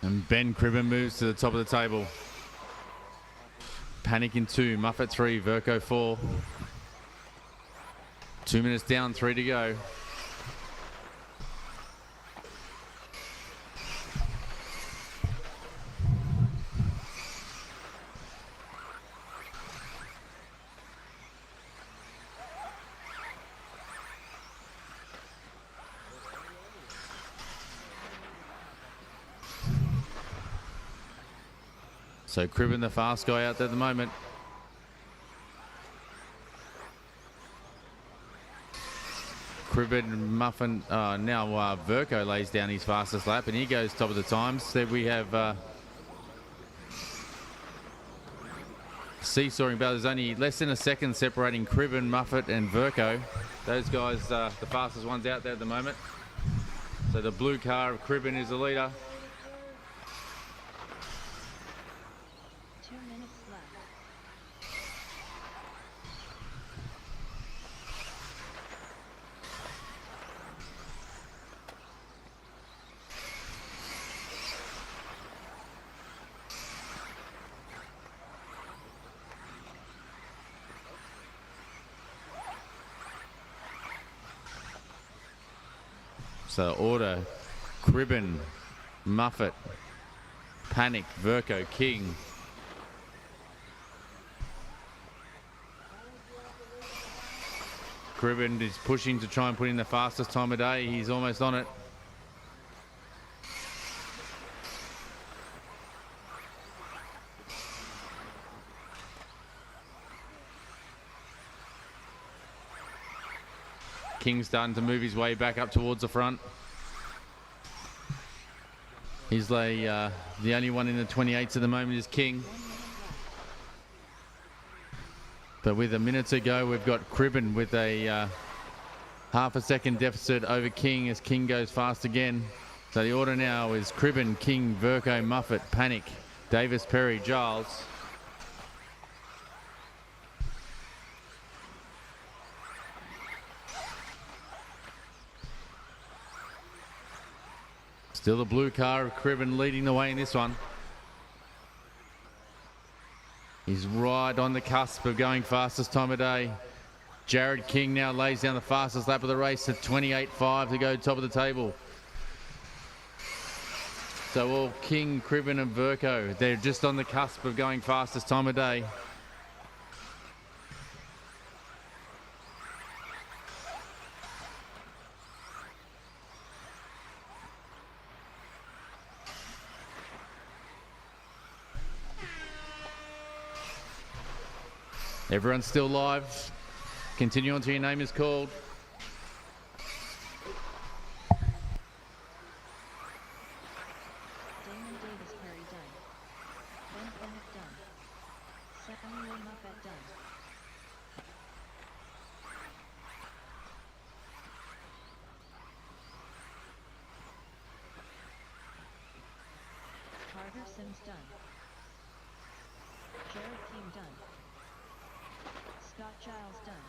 And Ben Cribben moves to the top of the table. Panic in 2, Muffet 3, Verco 4. 2 minutes down, 3 to go. So Cribben, the fast guy out there at the moment. Cribben, Muffin, now Verco lays down his fastest lap and he goes top of the times. There we have seesawing battle. There's only less than a second separating Cribben, Muffet and Verco. Those guys the fastest ones out there at the moment. So the blue car of Cribben is the leader. 2 minutes left. So order, Cribben, Muffet, Panic, Verco, King. Cribben is pushing to try and put in the fastest time of day. He's almost on it. King's starting to move his way back up towards the front. He's the only one in the 28s at the moment is King. But with a minute to go, we've got Cribben with a half a second deficit over King as King goes fast again. So the order now is Cribben, King, Verco, Muffet, Panic, Davis, Perry, Giles. Still the blue car of Cribben leading the way in this one. He's right on the cusp of going fastest time of day. Jared King now lays down the fastest lap of the race at 28.5 to go top of the table. So all King, Cribben and Verco, they're just on the cusp of going fastest time of day. Everyone's still live. Continue until your name is called. Damon Davis Perry done. Ben Bennett done. Samuel Muffet done. Carter Sims done. Jared King done. Scott Giles done.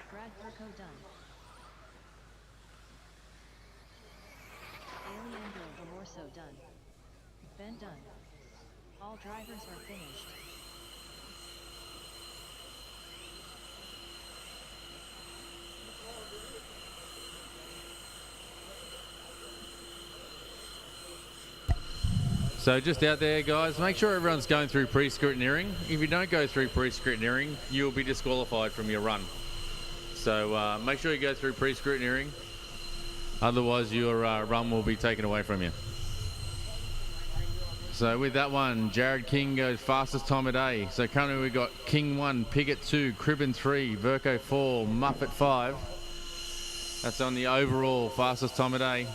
Brad Verco done. Alejandro Valorso done. Ben done. All drivers are finished. So just out there, guys, make sure everyone's going through pre-scrutineering. If you don't go through pre-scrutineering, you'll be disqualified from your run. So make sure you go through pre-scrutineering. Otherwise, your run will be taken away from you. So with that one, Jared King goes fastest time of day. So currently we've got King 1, Piggott 2, Cribben 3, Verco 4, Muffet 5. That's on the overall fastest time of day.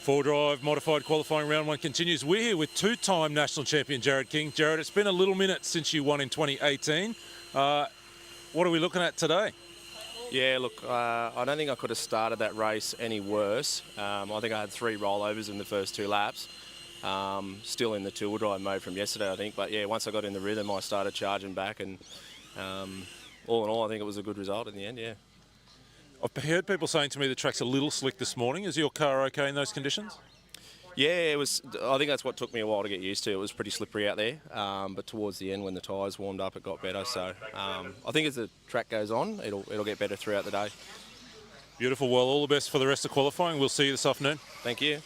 Four drive modified qualifying round one continues. We're here with two-time national champion Jared King. Jared, it's been a little minute since you won in 2018. What are we looking at today? Yeah, look, I don't think I could have started that race any worse. I think I had 3 rollovers in the first 2 laps. Still in the two-wheel drive mode from yesterday, I think. But yeah, once I got in the rhythm, I started charging back, and all in all, I think it was a good result in the end. Yeah. I've heard people saying to me the track's a little slick this morning. Is your car okay in those conditions? Yeah, it was. I think that's what took me a while to get used to. It was pretty slippery out there, but towards the end, when the tyres warmed up, it got better. So I think as the track goes on, it'll get better throughout the day. Beautiful. Well, all the best for the rest of qualifying. We'll see you this afternoon. Thank you.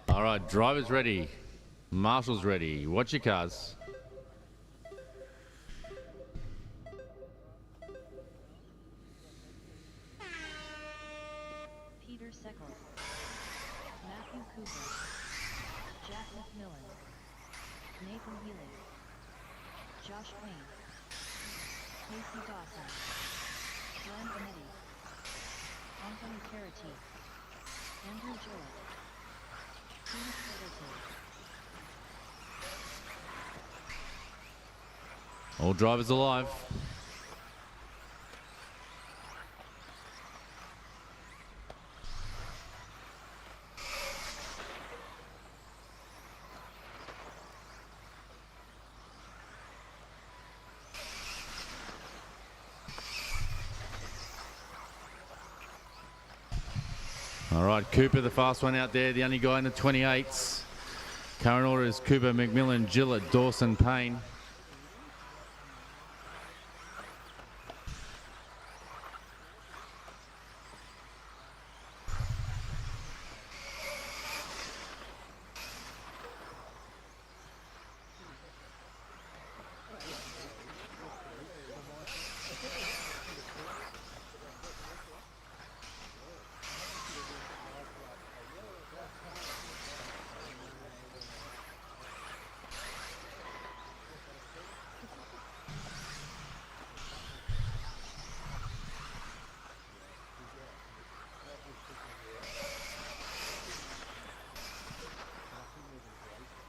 All right, drivers ready. Marshall's ready. Watch your cars. Peter Seckles. Matthew Cooper. Jack McMillan. Nathan Healy. Josh Wayne, Casey Dawson, Glenn Benetti, Anthony Carati, Andrew Gillett, Phoenix Middleton. All drivers alive. All right, Cooper, the fast one out there, the only guy in the 28s. Current order is Cooper, McMillan, Gillett, Dawson, Payne.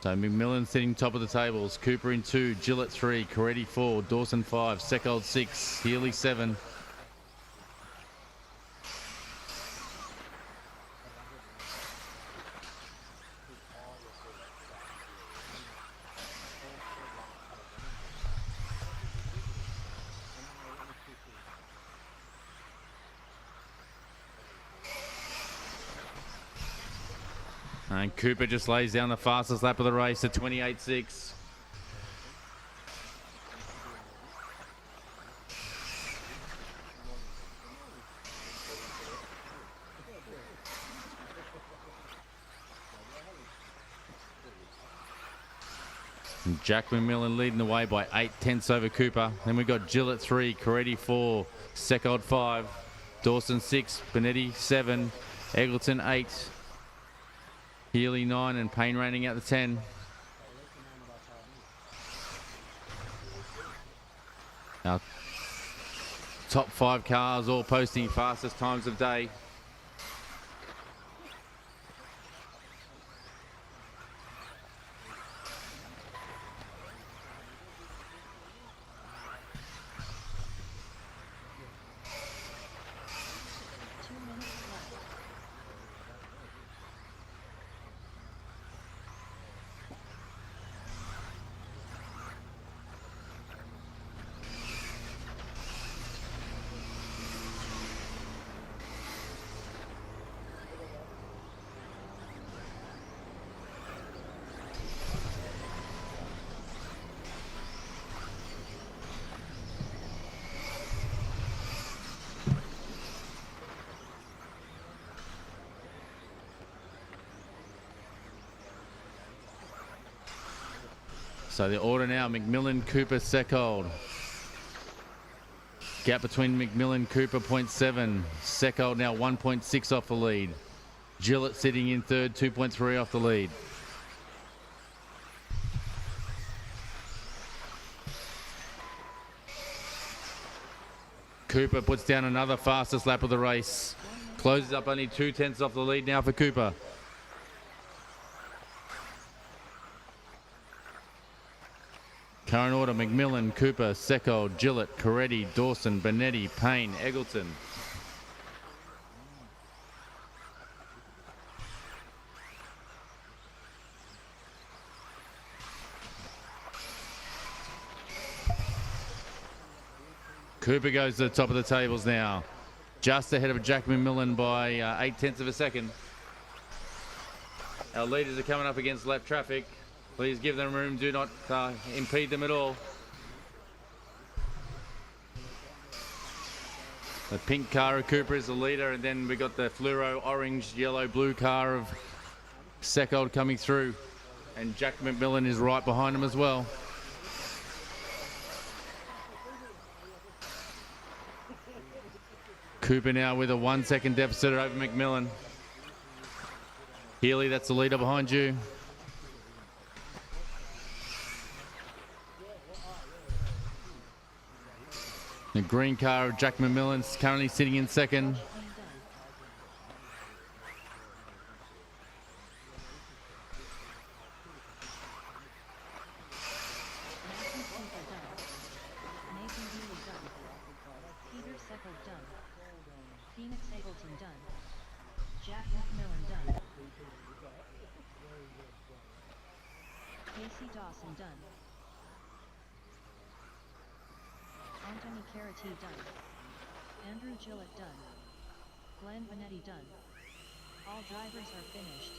So McMillan sitting top of the tables. Cooper in 2, Gillett 3, Carati 4, Dawson 5, Seckold 6, Healy 7. And Cooper just lays down the fastest lap of the race at 28.6. And Jack McMillan leading the way by 0.8 over Cooper. Then we've got Gillett 3, Carati 4, Seckold 5, Dawson 6, Benetti 7, Eggleton 8. Healy 9 and Payne reigning out the 10. Our top 5 cars all posting fastest times of day. So the order now, McMillan, Cooper, Seckold. Gap between McMillan, Cooper, 0.7. Seckold now 1.6 off the lead. Gillett sitting in third, 2.3 off the lead. Cooper puts down another fastest lap of the race. Closes up only 0.2 off the lead now for Cooper. Current order, McMillan, Cooper, Seckold, Gillett, Carati, Dawson, Benetti, Payne, Eggleton. Cooper goes to the top of the tables now. Just ahead of Jack McMillan by 0.8 of a second. Our leaders are coming up against left traffic. Please give them room, do not impede them at all. The pink car of Cooper is the leader, and then we got the fluoro orange, yellow, blue car of Seckold coming through. And Jack McMillan is right behind him as well. Cooper now with a 1 second deficit over McMillan. Healy, that's the leader behind you. The green car of Jack McMillan's currently sitting in second. Done. Andrew Gillett done. Glenn Benetti done. All drivers are finished.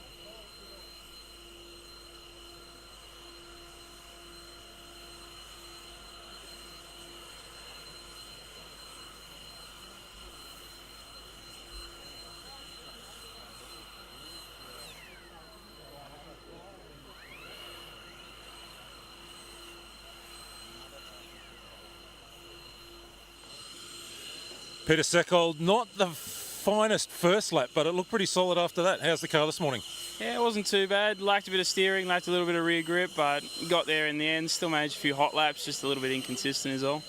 Peter Seckold, not the finest first lap, but it looked pretty solid after that. How's the car this morning? Yeah, it wasn't too bad. Lacked a bit of steering, lacked a little bit of rear grip, but got there in the end. Still managed a few hot laps, just a little bit inconsistent is all.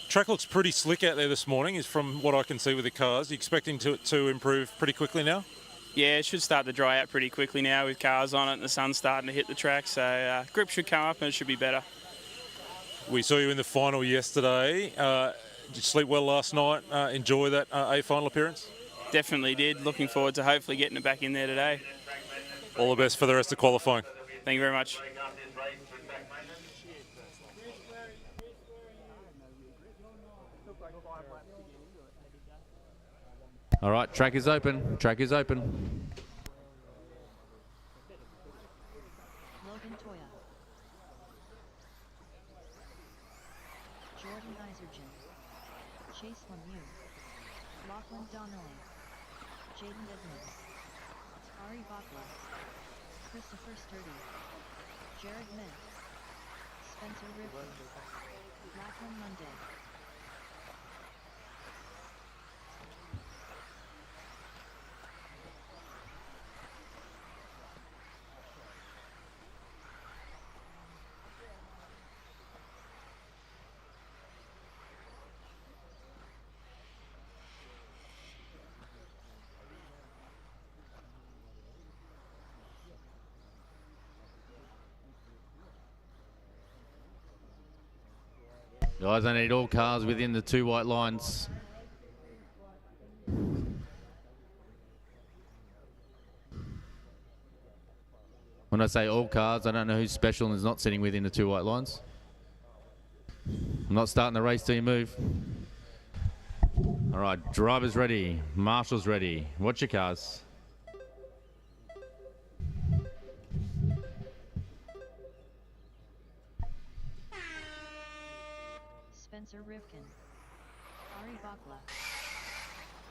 Track looks pretty slick out there this morning, is from what I can see with the cars. You expecting to improve pretty quickly now? Yeah, it should start to dry out pretty quickly now with cars on it and the sun's starting to hit the track, so grip should come up and it should be better. We saw you in the final yesterday. Did you sleep well last night? Enjoy that A final appearance? Definitely did. Looking forward to hopefully getting it back in there today. All the best for the rest of qualifying. Thank you very much. All right, track is open. Track is open. Logan Toia. Jordan Isergen. Chase Lemieux. Lachlan Donnelly. Jaden Edmonds. Ari Bakla. Christopher Sturdy. Jared Mint. Spencer Rivkin. Lachlan Monday. Guys, I need all cars within the 2 white lines. When I say all cars, I don't know who's special and is not sitting within the 2 white lines. I'm not starting the race till you move. All right, drivers ready, marshals ready. Watch your cars. Spencer Rivkin. Ari Bakla.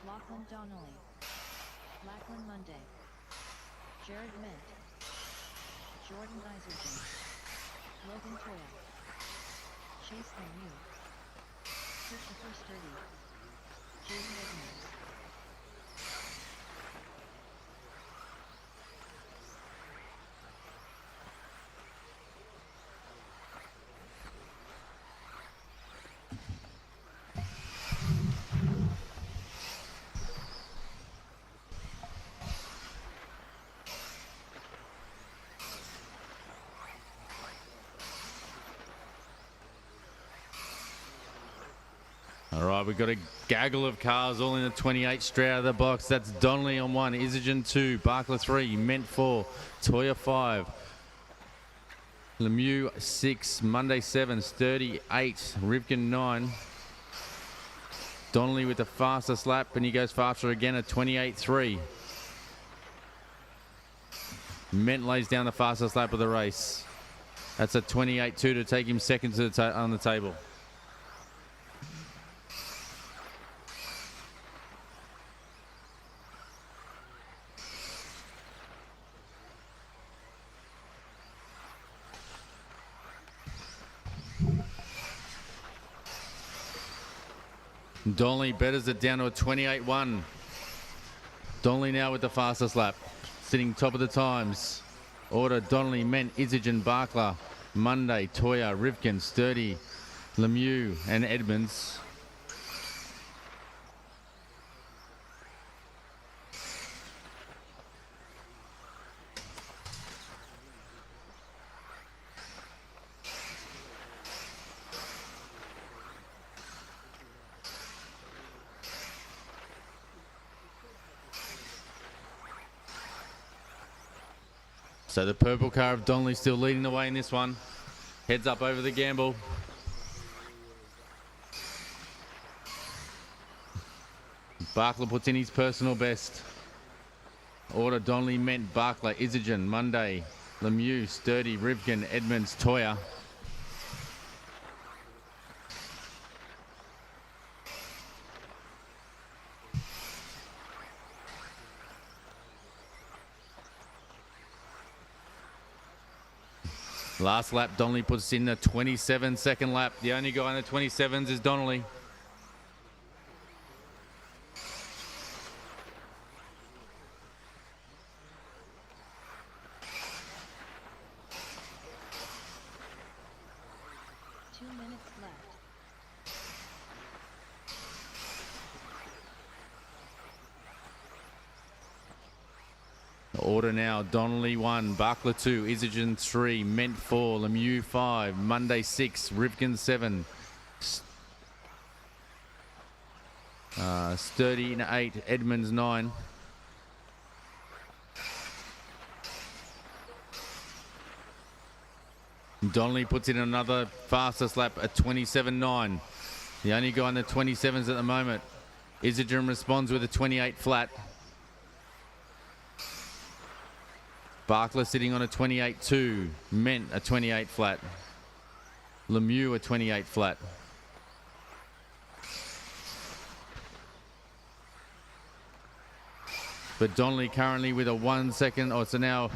Lachlan Donnelly. Lachlan Monday. Jared Mint. Jordan Isergen. Logan Toia. Chase Lemieux. Christopher Sturdy. Jaden Edmonds. All right, we've got a gaggle of cars all in the 28 straight out of the box. That's Donnelly on 1, Isergen 2, Bakla 3, Ment 4, Toia 5, Lemieux 6, Monday 7, Sturdy 8, Rivkin 9. Donnelly with the fastest lap, and he goes faster again at 28.3. Ment lays down the fastest lap of the race. That's a 28.2 to take him second to the on the table. Donnelly betters it down to a 28.1. Donnelly now with the fastest lap, sitting top of the times. Order Donnelly, Ment, Isergen, Bakla, Monday, Toia, Rivkin, Sturdy, Lemieux and Edmonds. So the purple car of Donnelly still leading the way in this one. Heads up over the gamble. Bakla puts in his personal best. Order Donnelly, Ment, Bakla, Isogen, Monday, Lemieux, Sturdy, Rivkin, Edmonds, Toia. Last lap, Donnelly puts in the 27-second lap. The only guy in the 27s is Donnelly. Order now, Donnelly 1, Bakla 2, Isogen 3, Ment 4, Lemieux 5, Monday 6, Rivkin 7, Sturdy in 8, Edmonds 9. Donnelly puts in another fastest lap at 27.9. The only guy in the 27s at the moment. Isogen responds with a 28 flat. Bakla sitting on a 28.2. Ment a 28 flat. Lemieux a 28 flat. But Donnelly currently with a 1 second, or so now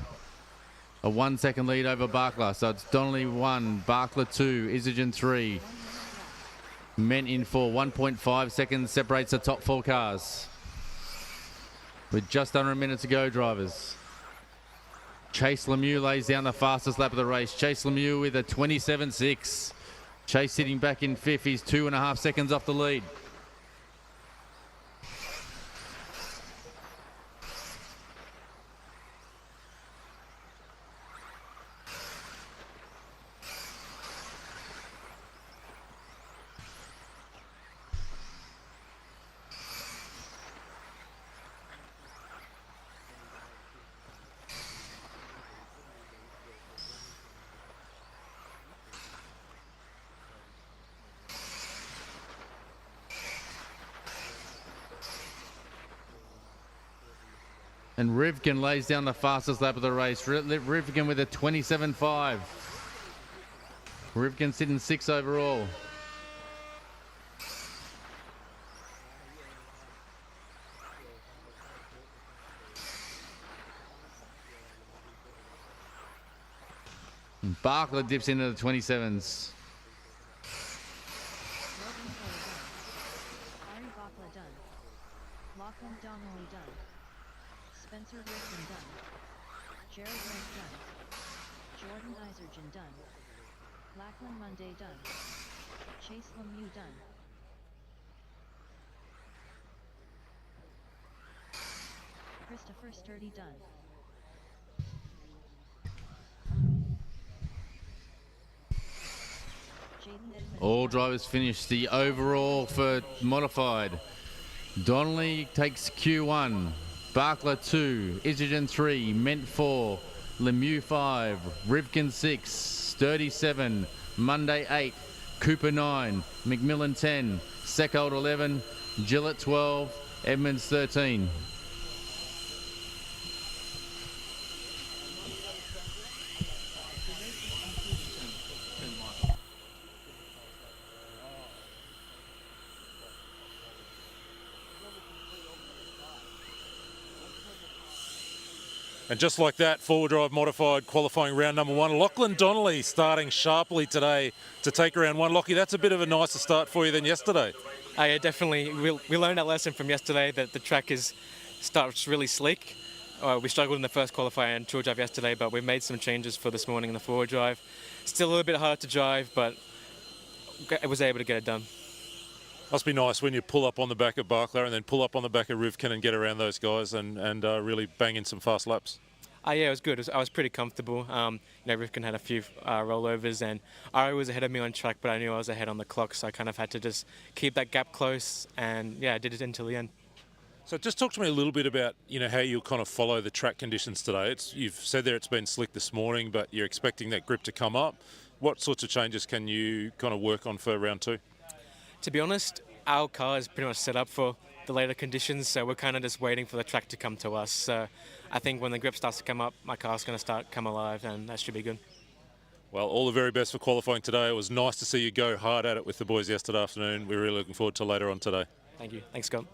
a 1 second lead over Bakla. So it's Donnelly 1, Bakla 2, Isogen 3. Ment in 4. 1.5 seconds separates the top 4 cars. With just under a minute to go, drivers. Chase Lemieux lays down the fastest lap of the race. Chase Lemieux with a 27.6. Chase sitting back in 5th. He's 2.5 seconds off the lead. And Rivkin lays down the fastest lap of the race. Rivkin with a 27.5. Rivkin sitting 6 overall. And Bakla dips into the 27s. Bakla done. Lachlan Donnelly done. Spencer Rivkin done. Jared Wright done. Jordan Isergen done. Lachlan Monday done. Chase Lemieux done. Christopher Sturdy done. All drivers finish the overall for modified. Donnelly takes Q1. Bakla 2, Isogen 3, Ment 4, Lemieux 5, Rivkin 6, Sturdy 7, Monday 8, Cooper 9, McMillan 10, Seckold 11, Gillett 12, Edmonds 13. And just like that, four-wheel drive modified qualifying round number 1. Lachlan Donnelly starting sharply today to take round 1. Lockie, that's a bit of a nicer start for you than yesterday. Yeah, definitely. We learned our lesson from yesterday that the track starts really slick. We struggled in the first qualifier and two-wheel drive yesterday, but we made some changes for this morning in the four-wheel drive. Still a little bit hard to drive, but was able to get it done. Must be nice when you pull up on the back of Bakla and then pull up on the back of Rivkin and get around those guys and really bang in some fast laps. Yeah, it was good. I was pretty comfortable. Rivkin had a few rollovers, and Ari was ahead of me on track, but I knew I was ahead on the clock, so I kind of had to just keep that gap close, and yeah, I did it until the end. So just talk to me a little bit about how you kind of follow the track conditions today. You've said there it's been slick this morning, but you're expecting that grip to come up. What sorts of changes can you kind of work on for round 2? To be honest, our car is pretty much set up for the later conditions, so we're kind of just waiting for the track to come to us. So I think when the grip starts to come up, my car's going to come alive, and that should be good. Well, all the very best for qualifying today. It was nice to see you go hard at it with the boys yesterday afternoon. We're really looking forward to later on today. Thank you. Thanks, Scott.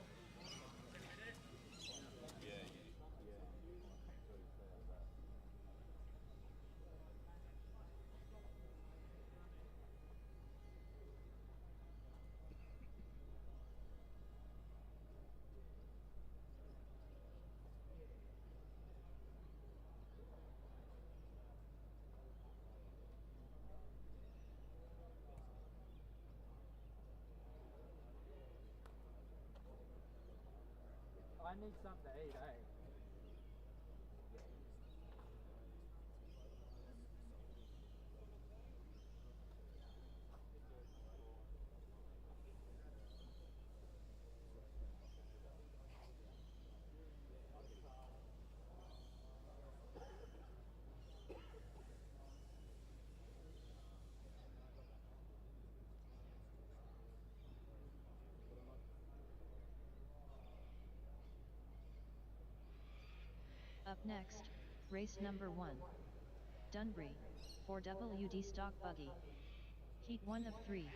I need something to eat, eh? Up next, race number 1. Dunbury, 4WD stock buggy. Heat 1 of 3.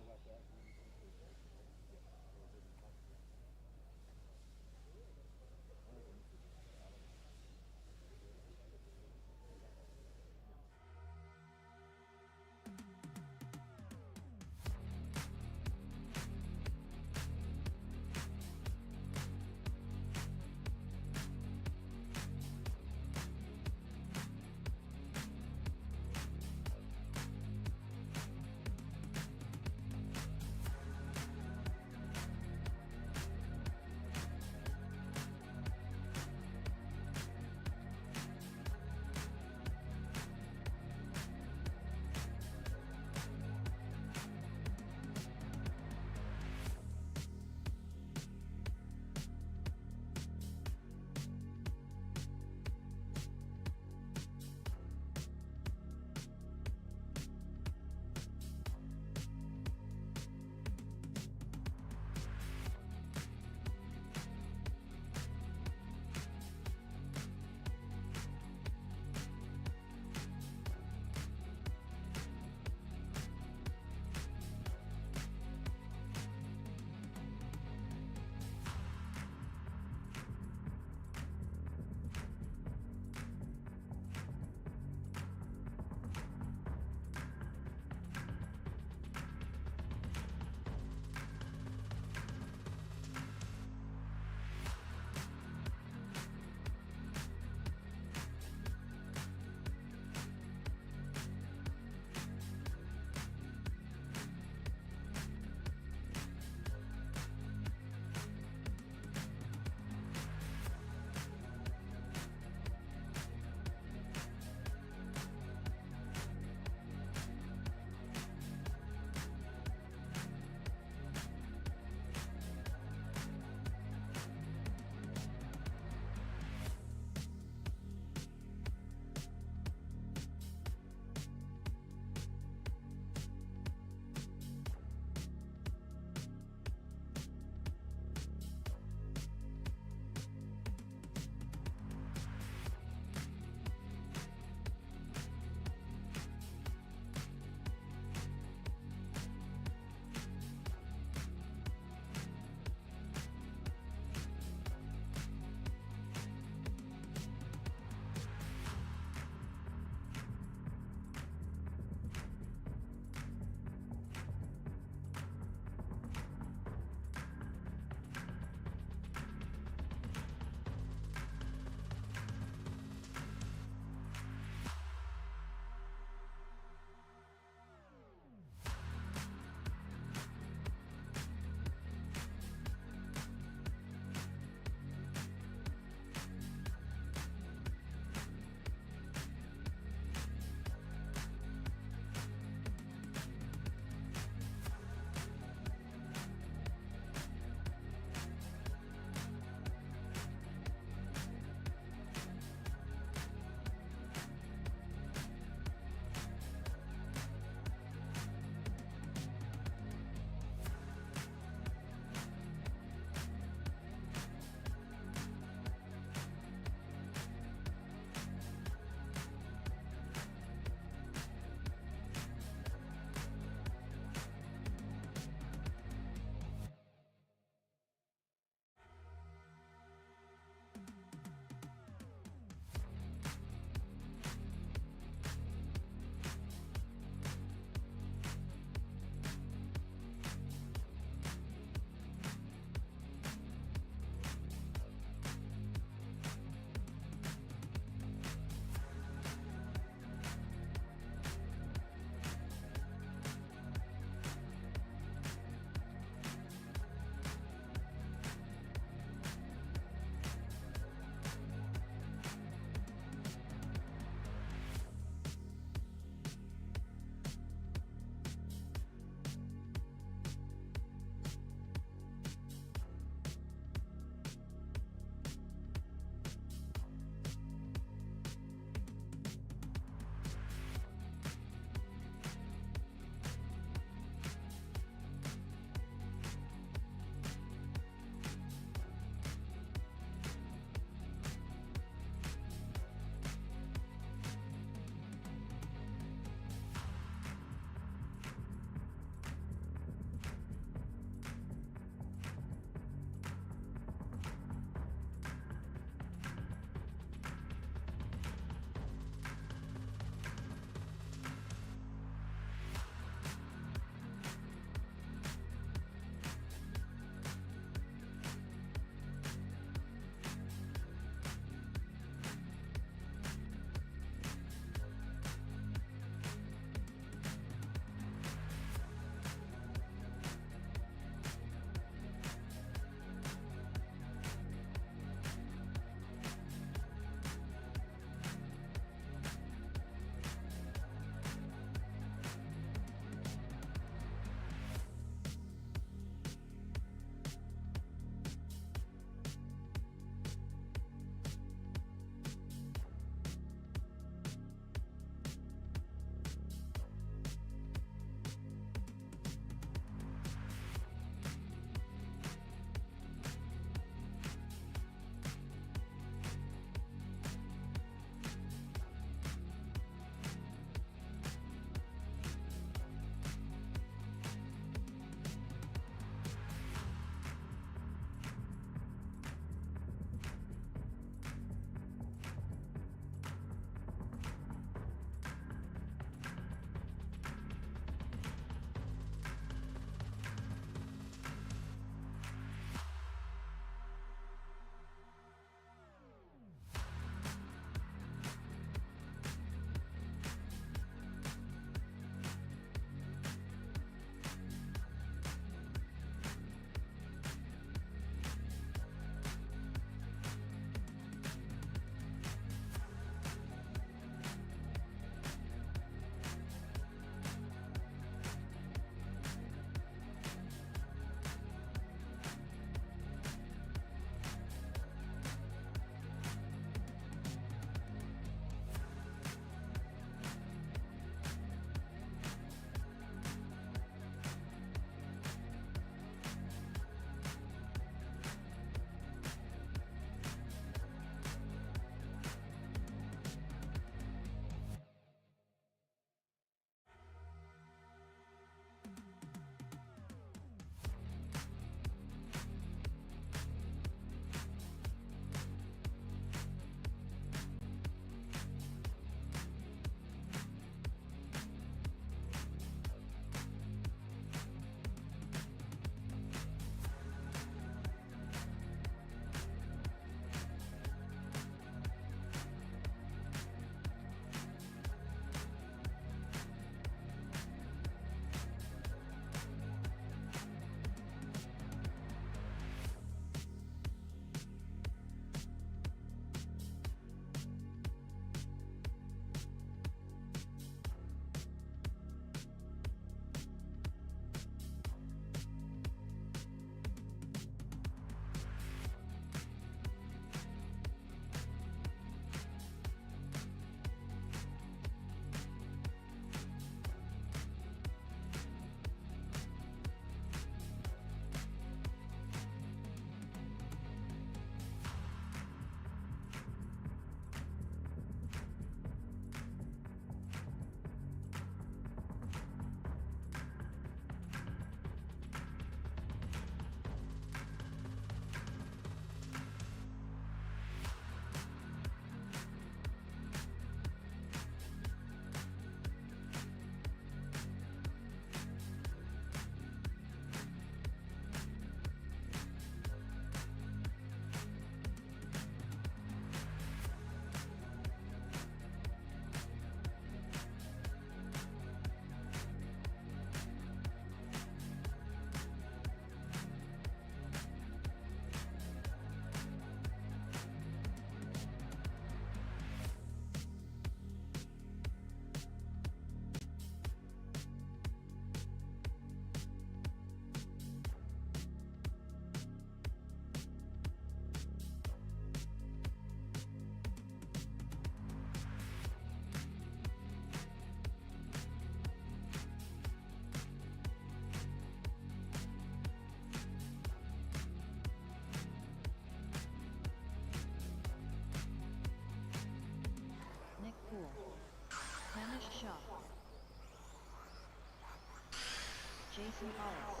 Jason Hollis,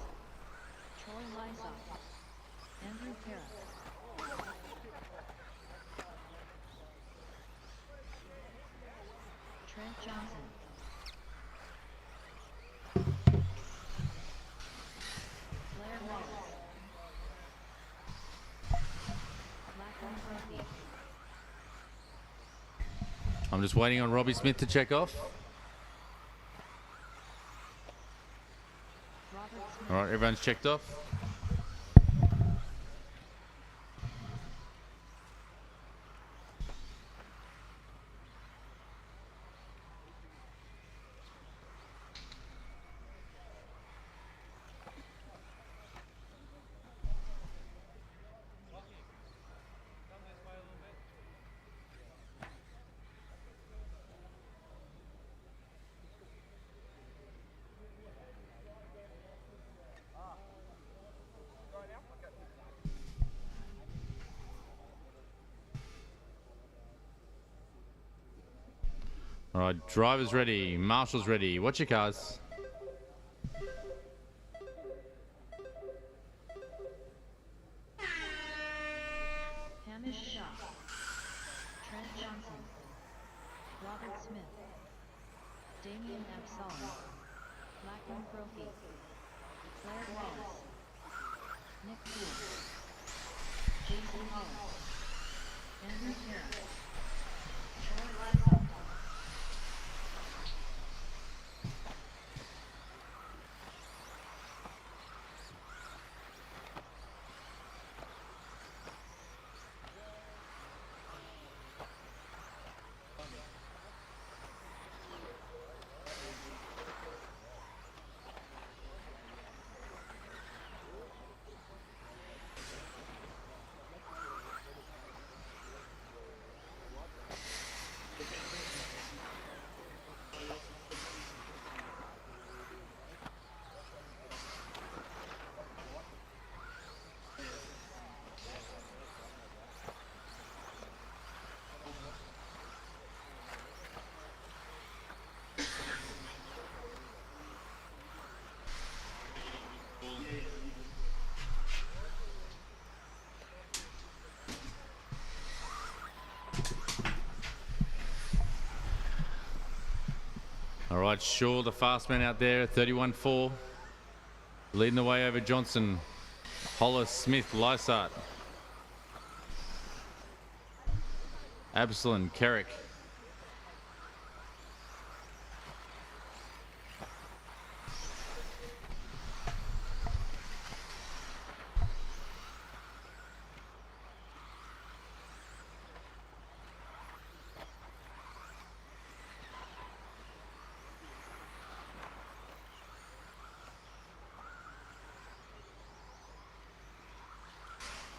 Troy Lysop, Andrew Parra, Trent Johnson, Blair Wallace, Lachlan Donnelly, I'm just waiting on Robbie Smith to check off. Robert Smith, All right, everyone's checked off. All right, driver's ready, marshal's ready. Watch your cars. Hamish Shaw, Trent Johnson, Robert Smith, Damian Absalom, Lachlan Brophy, Blair Wallace, Nick Poole, Jason Hollis, Andrew Parra, Troy Lysop, All right, Shaw, the fast man out there at 31.4. Leading the way over Johnson. Hollis, Smith, Lysart. Absalom, Kerrick.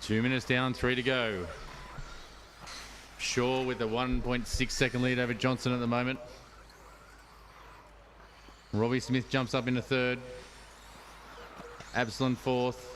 Two minutes down, 3 to go. Shaw with the 1.6 second lead over Johnson at the moment. Robbie Smith jumps up into third. Absalom fourth.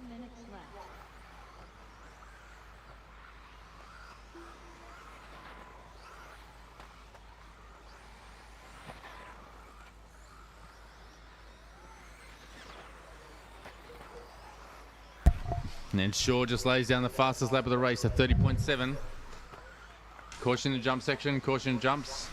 Minutes left. And then Shaw just lays down the fastest lap of the race at 30.7. Caution in the jump section, caution jumps.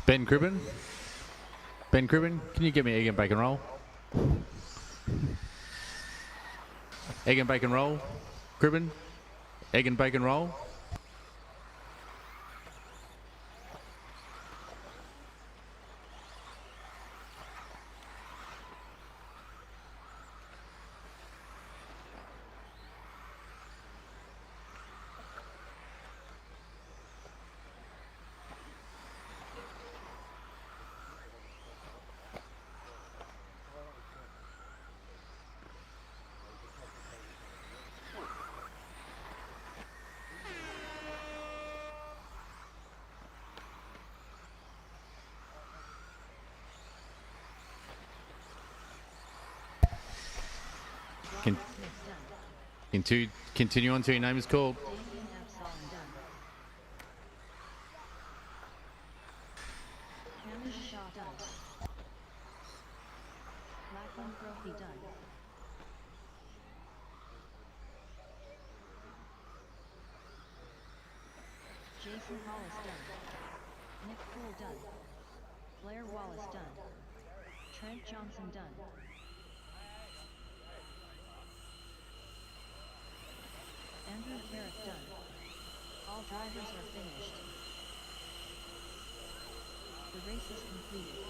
Ben Cribben. Ben Cribben, can you give me egg and bacon roll? Egg and bacon roll. Cribben, egg and bacon roll. Continue on till your name is called. Lachlan done. Jason Hollis done. Nick Poole done. Blair Wallace done. Trent Johnson done. Andrew Carrick done. All drivers are finished. The race is completed.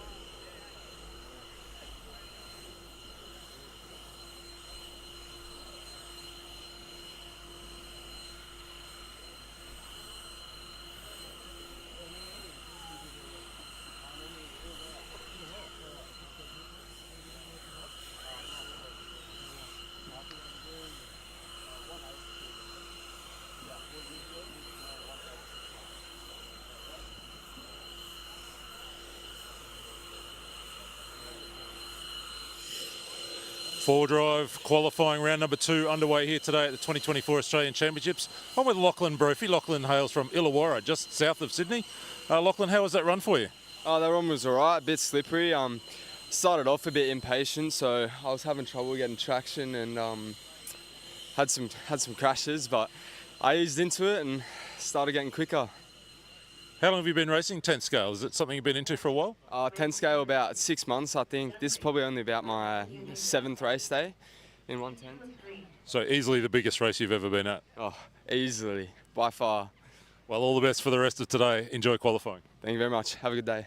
Four drive qualifying round number 2 underway here today at the 2024 Australian Championships. I'm with Lachlan Brophy. Lachlan hails from Illawarra, just south of Sydney. Lachlan, how was that run for you? Oh, that run was alright, a bit slippery. Started off a bit impatient, so I was having trouble getting traction and had some crashes, but I eased into it and started getting quicker. How long have you been racing 10 scale? Is it something you've been into for a while? 10 scale about 6 months, I think. This is probably only about my 7th race day in 110. So easily the biggest race you've ever been at? Oh, easily, by far. Well, all the best for the rest of today. Enjoy qualifying. Thank you very much. Have a good day.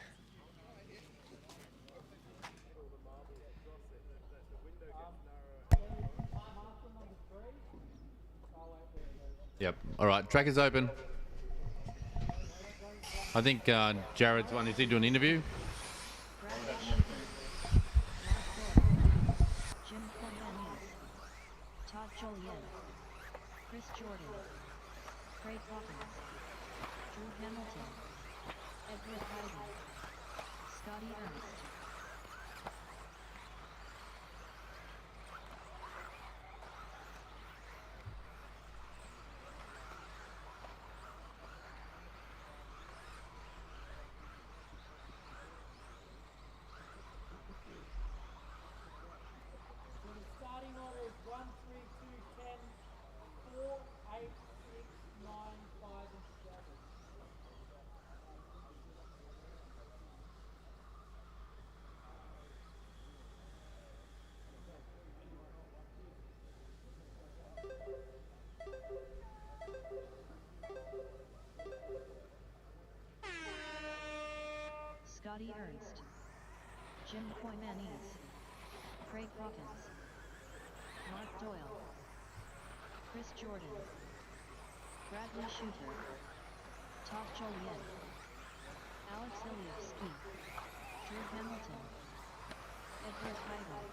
Yep. All right, track is open. I think Jared's one. Is he doing an interview? Todd Julienne, Chris Jordan, Craig Hawkins, Drew Hamilton, Edward Heiden, Scotty Ernst. Starting order is 1, 3, 2, 10, 4, 8, 6, 9, 5, and 7. Scotty Ernst, Jim Koymanese, Craig Hawkins, Mark Doyle, Chris Jordan, Bradley Shooter, Todd Julienne, Alex Ilievsky, Drew Hamilton, Edward Heiden.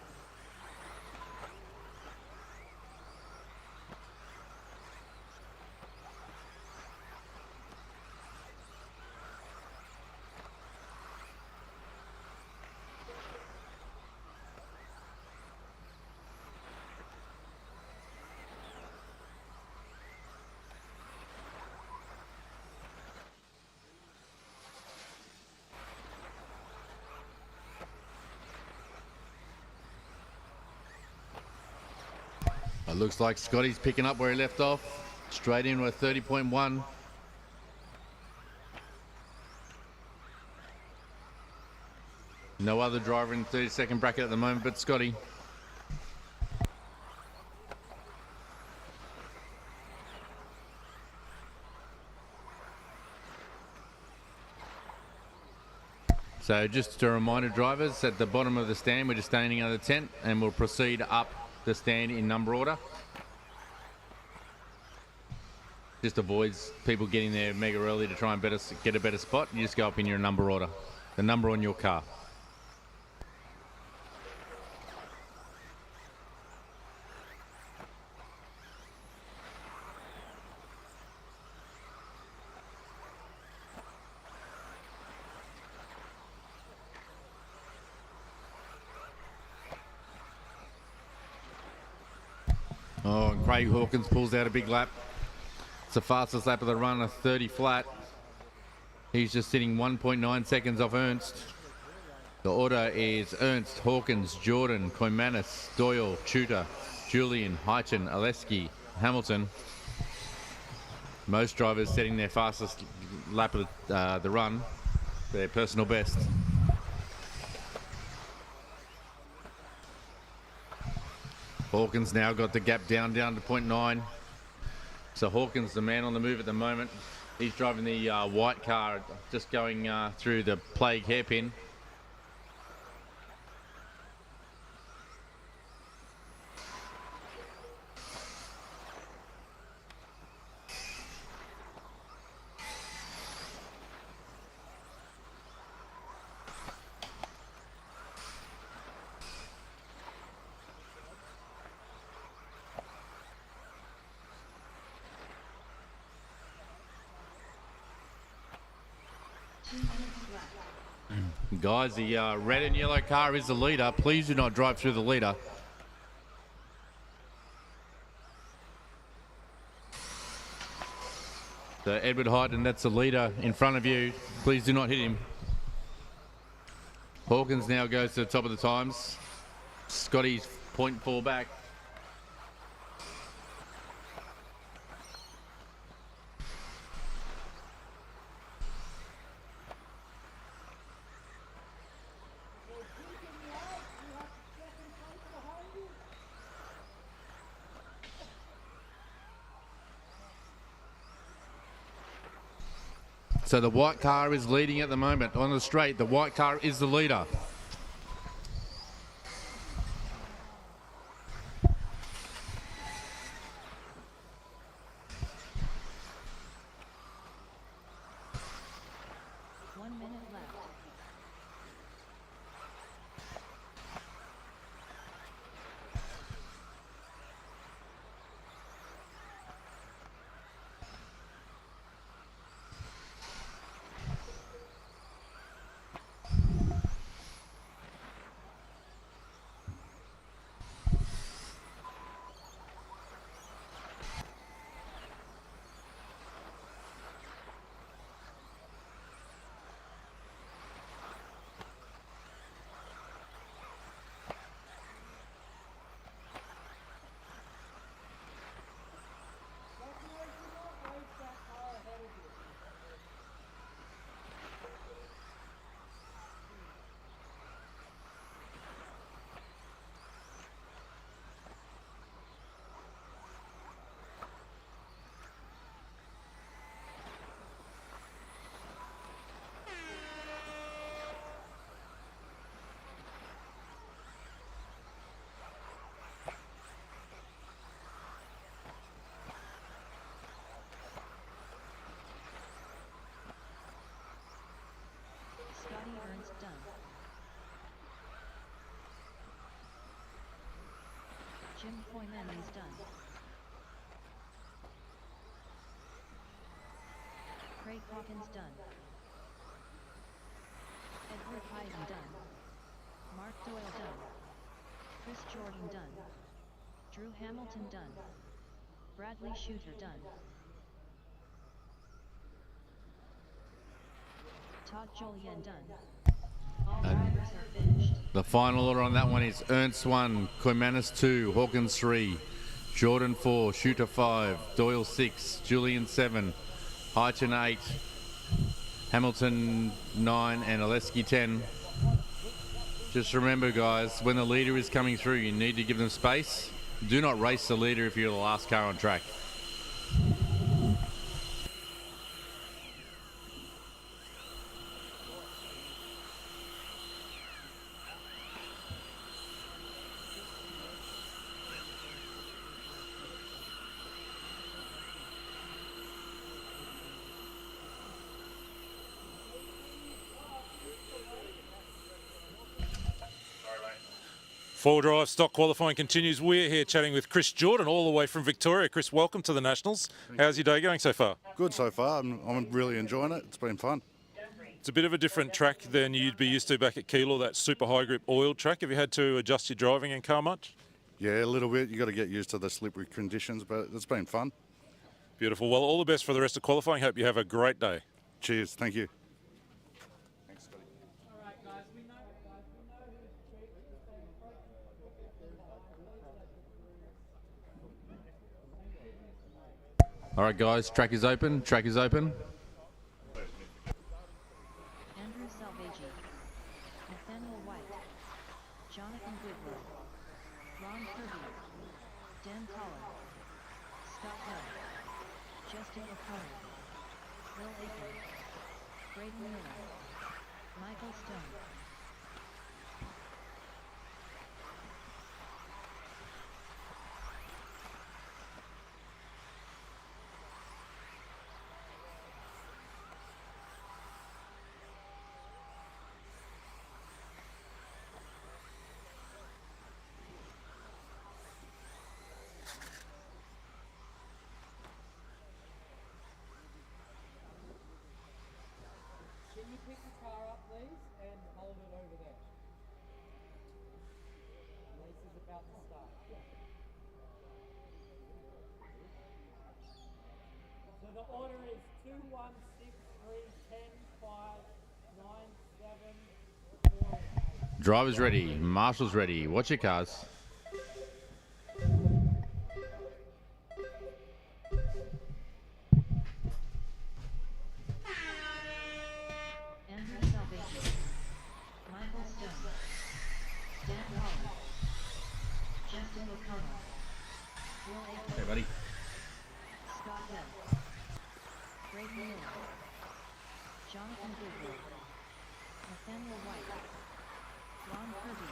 It looks like Scotty's picking up where he left off. Straight in with 30.1. No other driver in the 32nd bracket at the moment but Scotty. So just a reminder, drivers, at the bottom of the stand, we're just standing under the tent and we'll proceed up the stand in number order. Just avoids people getting there mega early to try and get a better spot. You just go up in your number order, the number on your car. Oh, and Craig Hawkins pulls out a big lap. It's the fastest lap of the run, a 30 flat. He's just sitting 1.9 seconds off Ernst. The order is Ernst, Hawkins, Jordan, Koimanis, Doyle, Chuter, Julian, Heichen, Oleski, Hamilton. Most drivers setting their fastest lap of the run, their personal best. Hawkins now got the gap down to 0.9. So Hawkins, the man on the move at the moment. He's driving the white car, just going through the plague hairpin. Guys, the red and yellow car is the leader. Please do not drive through the leader. So Edward Hyden, that's the leader in front of you. Please do not hit him. Hawkins now goes to the top of the times. Scotty's 0.4 back. So the white car is leading at the moment on the straight. The white car is the leader. Jim Foyman is done. Craig Hawkins done. Edward Hyden done. Mark Doyle done. Chris Jordan done. Drew Hamilton done. Bradley Shooter done. Todd Julienne done. All drivers are finished. The final order on that one is Ernst 1, Koimanis 2, Hawkins 3, Jordan 4, Shooter 5, Doyle 6, Julian 7, Heichen 8, Hamilton 9 and Oleski 10. Just remember, guys, when the leader is coming through, you need to give them space. Do not race the leader if you're the last car on track. Four drive stock qualifying continues. We're here chatting with Chris Jordan all the way from Victoria. Chris, welcome to the Nationals. How's your day going so far? Good so far. I'm really enjoying it. It's been fun. It's a bit of a different track than you'd be used to back at Keilor, that super high grip oil track. Have you had to adjust your driving and car much? Yeah, a little bit. You got to get used to the slippery conditions, but it's been fun. Beautiful. Well, all the best for the rest of qualifying. Hope you have a great day. Cheers. Thank you. All right, guys, track is open. Track is open. Andrew Selvaggi, Nathaniel White, Jonathan Goodwill, Ron Kirby, Dan Collar, Scott Hill, Justin O'Connor, Will Aiken, Braden Miller, Michael Stone. Can you pick the car up, please, and hold it over there? Race is about to start. So the order is 2, 1, 6, 3, 10, 5, 9, 7, 4. Driver's ready. Marshal's ready. Watch your cars. Andrew Selvaggi, Michael Stone, Dan Collar, Justin O'Connor, Will Aiken, Hey, buddy. Scott Hill, Braden Miller, Jonathan Goodwill, Nathaniel White, Ron Kirby.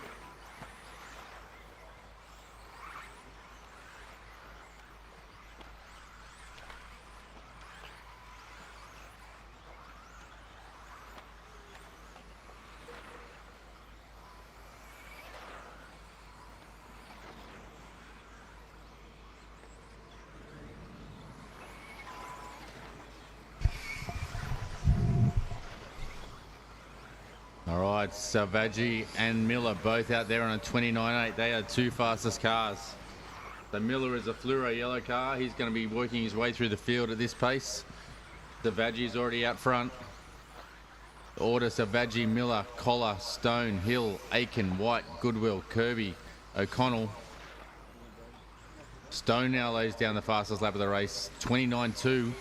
All right, Selvaggi and Miller both out there on a 29.8. They are two fastest cars. The Miller is a fluoro yellow car. He's going to be working his way through the field at this pace. Selvaggi's already out front. Order Selvaggi, Miller, Collar, Stone, Hill, Aiken, White, Goodwill, Kirby, O'Connell. Stone now lays down the fastest lap of the race, 29.2.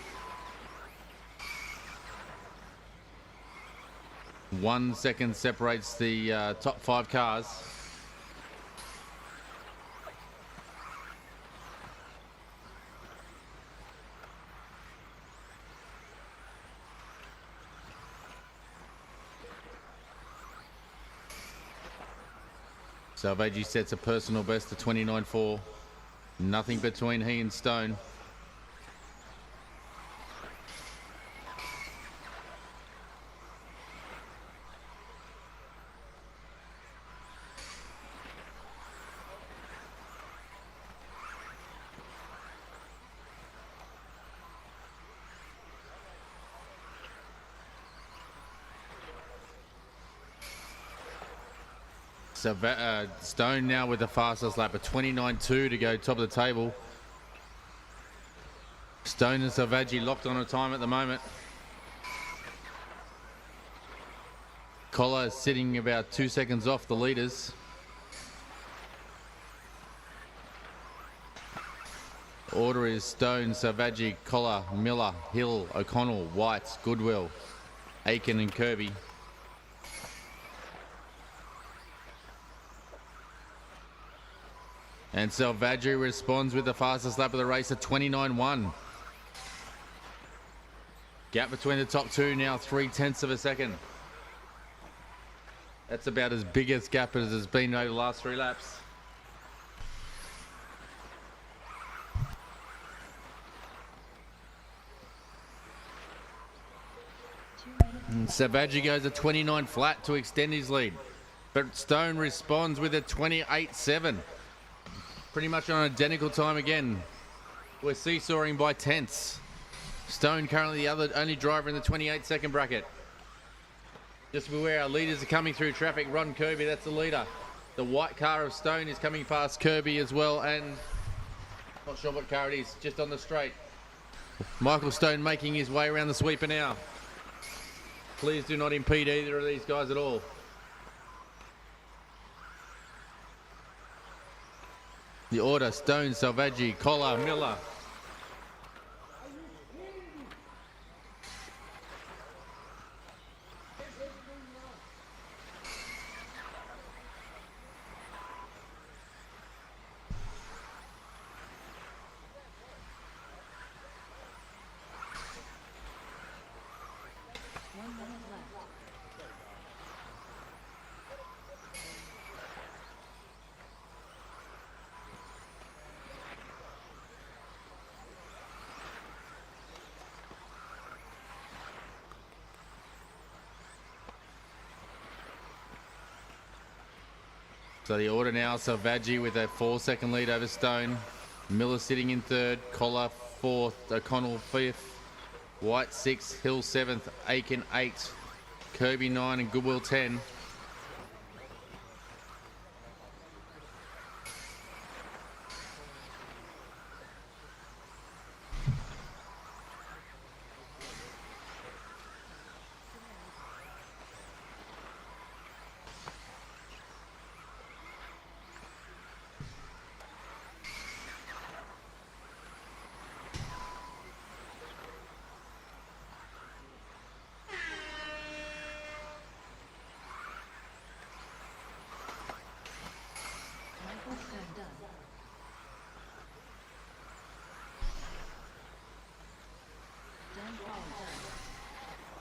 1 second separates the top 5 cars. Selvaggi sets a personal best of 29.4. Nothing between he and Stone. Stone now with the fastest lap of 29.2 to go top of the table. Stone and Selvaggi locked on a time at the moment. Collar sitting about 2 seconds off the leaders. Order is Stone, Selvaggi, Collar, Miller, Hill, O'Connell, White, Goodwill, Aiken and Kirby. And Selvaggi responds with the fastest lap of the race at 29.1. Gap between the top two now 0.3 of a second. That's about as big a gap as has been over the last 3 laps. And Selvaggi goes a 29 flat to extend his lead. But Stone responds with a 28.7. Pretty much on identical time again. We're seesawing by tenths. Stone currently the only driver in the 28-second bracket. Just beware, our leaders are coming through traffic. Ron Kirby, that's the leader. The white car of Stone is coming past Kirby as well, and not sure what car it is, just on the straight. Michael Stone making his way around the sweeper now. Please do not impede either of these guys at all. The order: Stone, Selvaggi, Collar, Miller. So the order now: Selvaggi with a 4-second lead over Stone. Miller sitting in 3rd, Collar 4th, O'Connell 5th, White 6th, Hill 7th, Aiken 8th, Kirby 9 and Goodwill 10.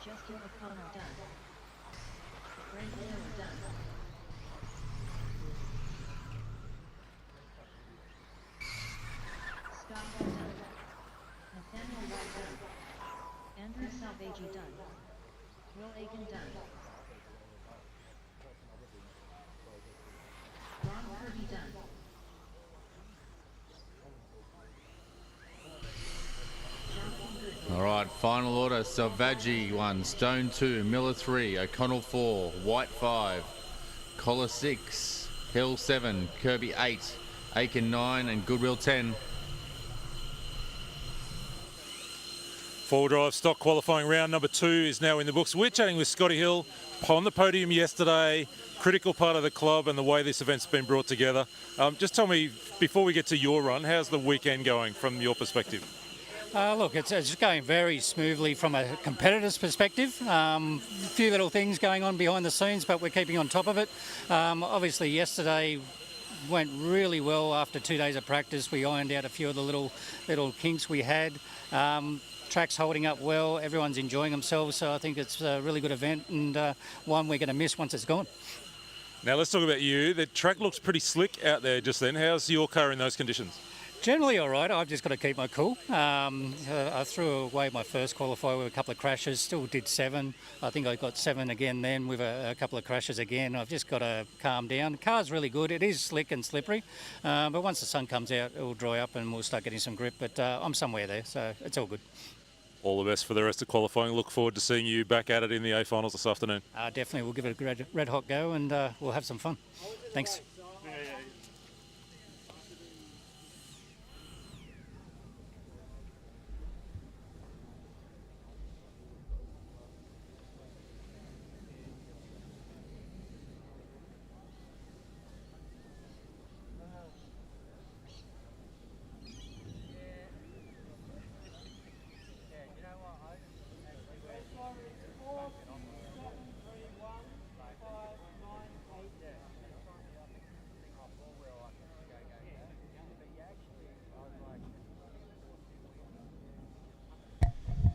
Justin O'Connor done. Brent Taylor done. Scott Hall done. Nathaniel White done. Andrew Selvaggi done. Will Aiken done. Ron Kirby done. All right, final order: Selvaggi 1, Stone 2, Miller 3, O'Connell 4, White 5, Collar 6, Hill 7, Kirby 8, Aiken 9 and Goodwill 10. Four-wheel drive stock qualifying round number 2 is now in the books. We're chatting with Scotty Hill on the podium yesterday, critical part of the club and the way this event's been brought together. Just tell me, before we get to your run, how's the weekend going from your perspective? Look, it's going very smoothly from a competitor's perspective. A few little things going on behind the scenes, but we're keeping on top of it. Obviously, yesterday went really well after 2 days of practice. We ironed out a few of the little kinks we had. Track's holding up well. Everyone's enjoying themselves, so I think it's a really good event and one we're going to miss once it's gone. Now let's talk about you. The track looks pretty slick out there just then. How's your car in those conditions? Generally all right. I've just got to keep my cool. I threw away my first qualifier with a couple of crashes, still did 7. I think I got 7 again then with a couple of crashes again. I've just got to calm down. The car's really good. It is slick and slippery, but once the sun comes out, it'll dry up and we'll start getting some grip, but I'm somewhere there, so it's all good. All the best for the rest of qualifying. Look forward to seeing you back at it in the A finals this afternoon. Definitely. We'll give it a red hot go and we'll have some fun. Thanks.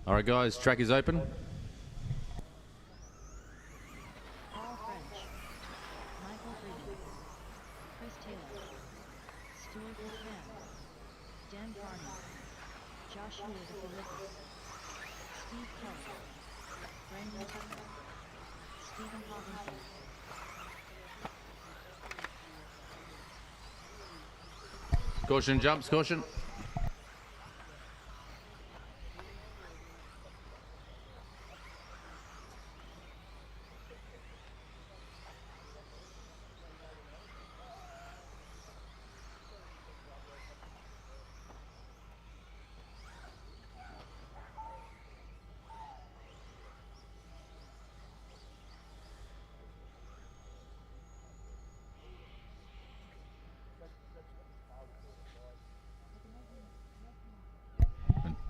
All right, guys, track is open. Paul French, Michael Breeden, Chris Taylor, Stuart McMahon, Dan Carney, Joshua de Filippis, Steve Kelly, Brendan Tucker, Stephen Hawkinson. Caution jumps, caution.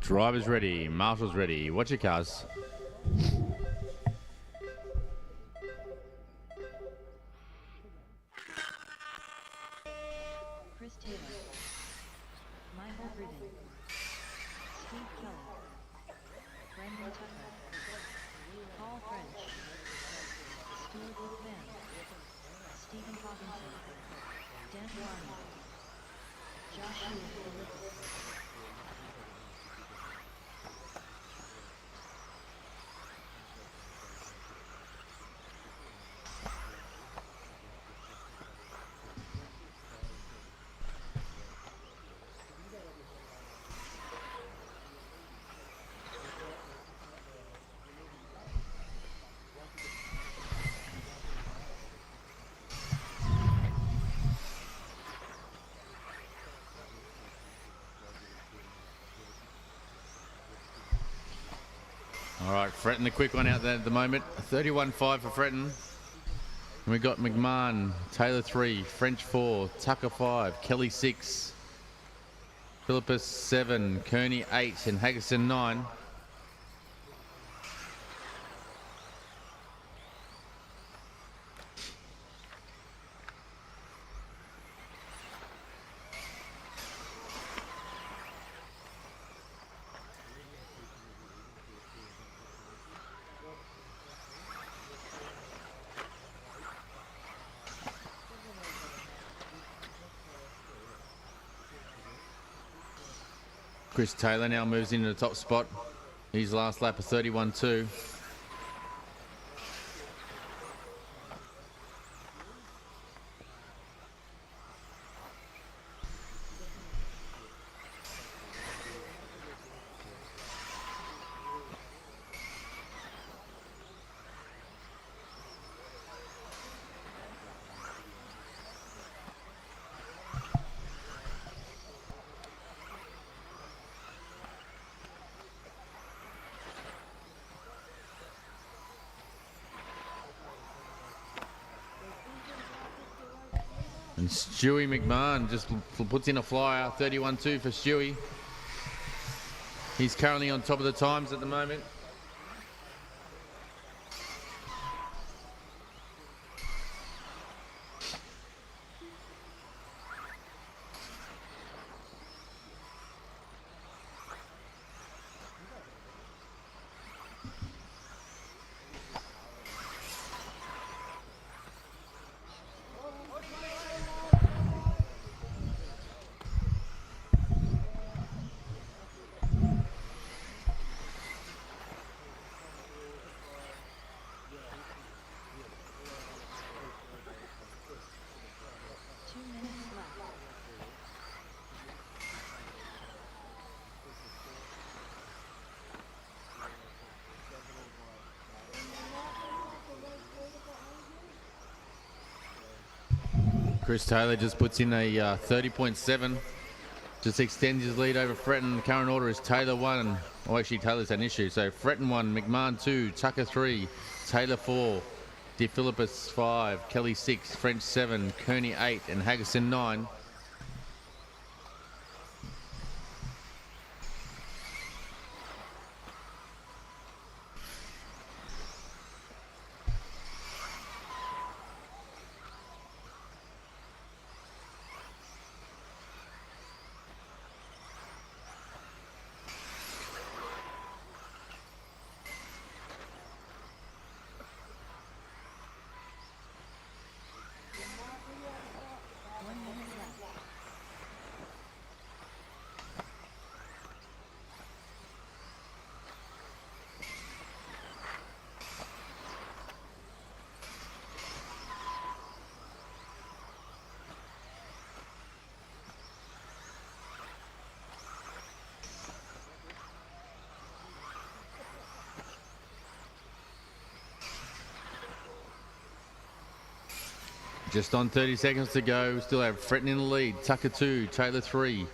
Driver's ready, marshal's ready. Watch your cars. Chris Taylor, Michael Breeden, Steve Kelly, Brendan Tucker, Paul French, Stuart McMahon, Stephen Hawkinson, Dan Carney, Joshua Filippis. All right, Fretton, the quick one out there at the moment. 31.5 for Fretton. And we've got McMahon, Taylor 3, French 4, Tucker 5, Kelly 6, Filippis 7, Kearney 8, and Haggerson 9. Chris Taylor now moves into the top spot. His last lap of 31.2. And Stewie McMahon just puts in a flyer, 31.2 for Stewie. He's currently on top of the times at the moment. Chris Taylor just puts in a 30.7. Just extends his lead over Fretton. The current order is Taylor 1. Oh, actually, Taylor's had an issue. So Fretton 1, McMahon 2, Tucker 3, Taylor 4, De Filippis 5, Kelly 6, French 7, Kearney 8, and Haggerson 9. Just on 30 seconds to go. We still have Fretton in the lead. Tucker 2, Taylor 3.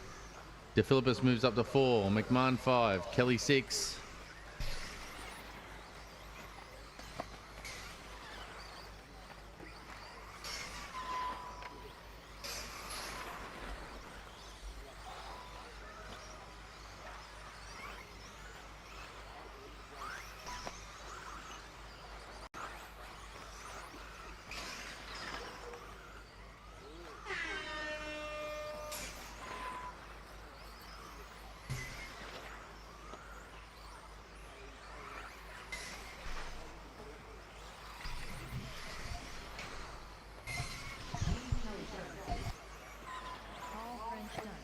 De Filippis moves up to 4. McMillan 5. Kelly 6. Paul French done.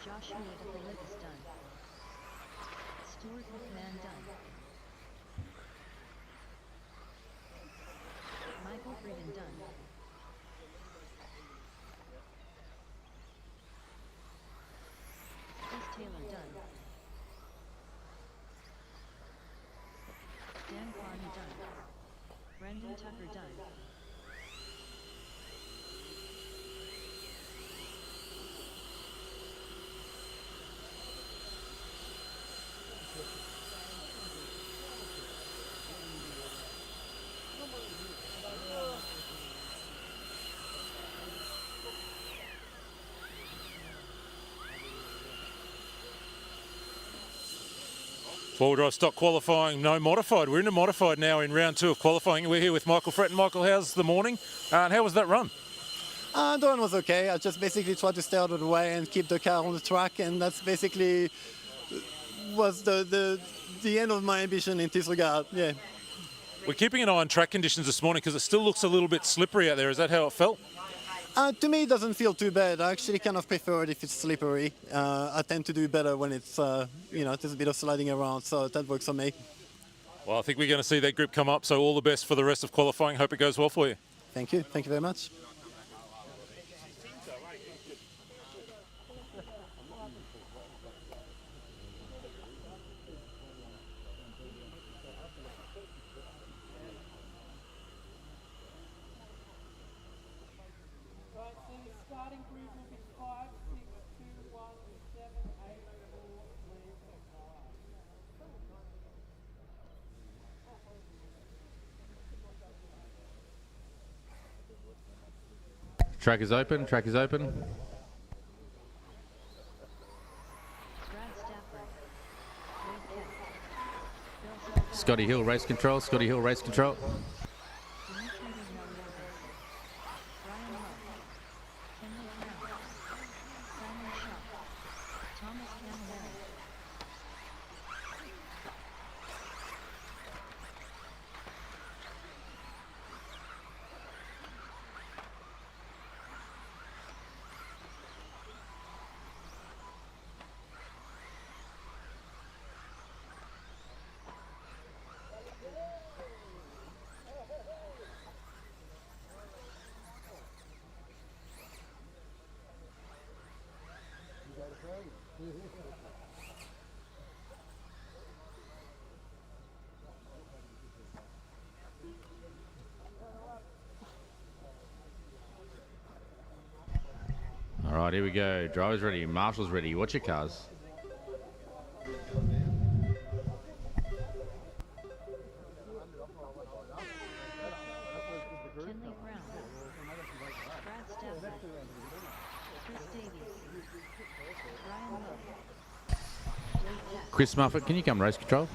Joshua de Filippis done. Stuart McMahon done. Michael Frieden done. Chris Taylor done. Dan Carney done. Brendan Tucker done. Four-wheel drive stock qualifying, no modified. We're into modified now in round 2 of qualifying. We're here with Michael Fretton. Michael, how's the morning? And how was that run? The run was okay. I just basically tried to stay out of the way and keep the car on the track, and that's basically was the end of my ambition in this regard. Yeah. We're keeping an eye on track conditions this morning because it still looks a little bit slippery out there. Is that how it felt? To me, it doesn't feel too bad. I actually kind of prefer it if it's slippery. I tend to do better when it's, there's a bit of sliding around, so that works for me. Well, I think we're going to see that group come up, so all the best for the rest of qualifying. Hope it goes well for you. Thank you. Thank you very much. Right, so the starting group will be 5, 6, 2, 1, 7, 8, 4, 3, Track is open. Track is open. Scotty Hill race control. Scotty Hill race control. All right, here we go. Drivers ready. Marshall's ready. Watch your cars. Chris Muffet, can you come race control?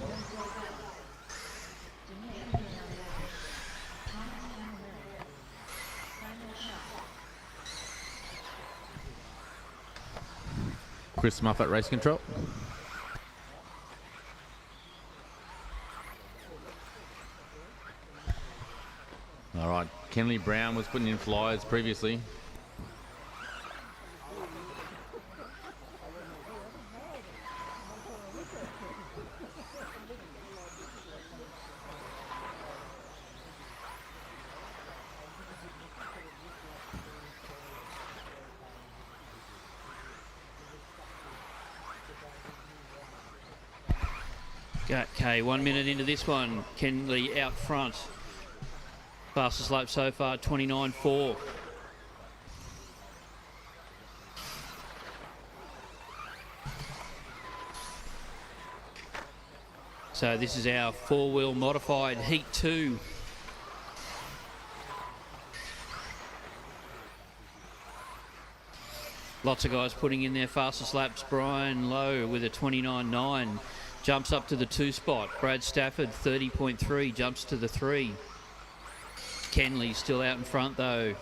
Chris Muffet race control. All right, Kenley Brown was putting in flyers previously. Okay, 1 minute into this one. Kenley out front. Fastest lap so far, 29.4. So this is our four-wheel modified Heat 2. Lots of guys putting in their fastest laps. Brian Lowe with a 29.9 jumps up to the 2 spot. Brad Stafford 30.3 jumps to the 3. Kenley still out in front though.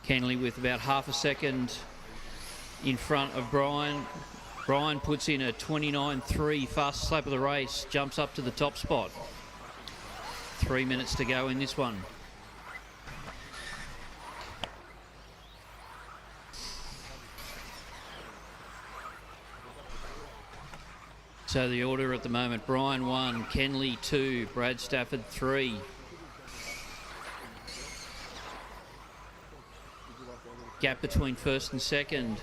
Kenley with about half a second in front of Brian. Brian puts in a 29.3, fastest lap of the race, jumps up to the top spot. 3 minutes to go in this one. So the order at the moment, Brian 1, Kenley 2, Brad Stafford 3. Gap between first and second,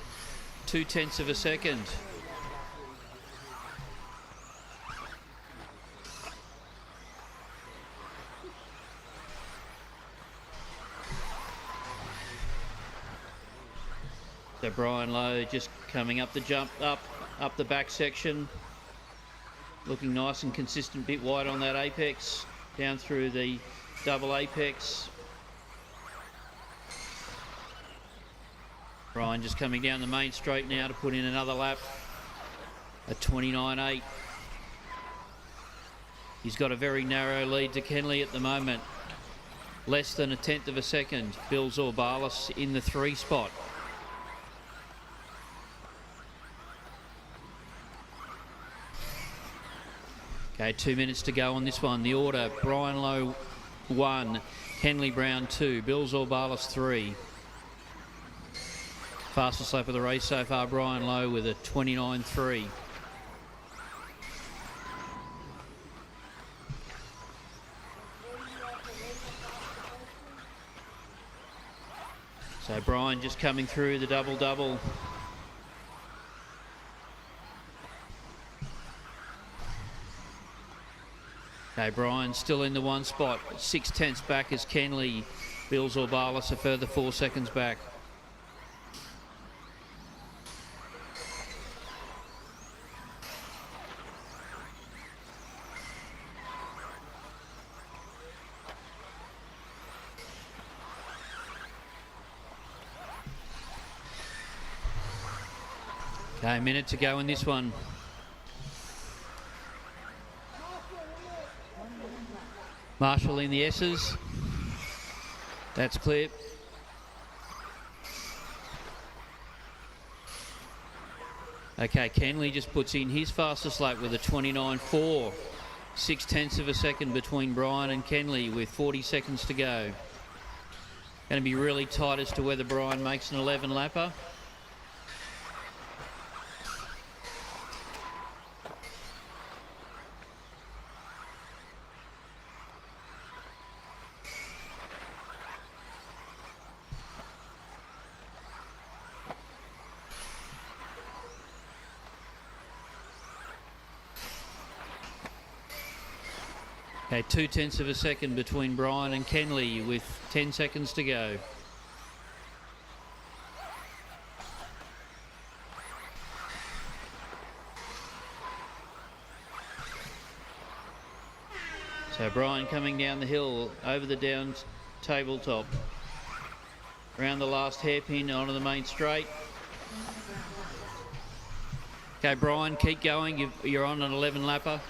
0.2 of a second. So Brian Lowe just coming up the jump, up the back section. Looking nice and consistent, bit wide on that apex, down through the double apex. Brian just coming down the main straight now to put in another lap, a 29.8. He's got a very narrow lead to Kenley at the moment, less than 1/10 of a second. Bill Zorbalis in the 3 spot. Okay, 2 minutes to go on this one. The order, Brian Lowe 1, Kenley Brown 2, Bill Zorbalis 3. Fastest lap of the race so far, Brian Lowe with a 29.3. So Brian just coming through the double-double. Okay, Brian still in the 1 spot, 0.6 back as Kenley. Bill Zorbalis a further 4 seconds back. Okay, a minute to go in this one. Marshall in the S's. That's clear. Okay, Kenley just puts in his fastest lap with a 29.4. 0.6 of a second between Brian and Kenley with 40 seconds to go. Going to be really tight as to whether Brian makes an 11 lapper. Okay, 0.2 of a second between Brian and Kenley with 10 seconds to go. So Brian coming down the hill over the down tabletop. Around the last hairpin onto the main straight. Okay, Brian, keep going. You're on an 11 lapper.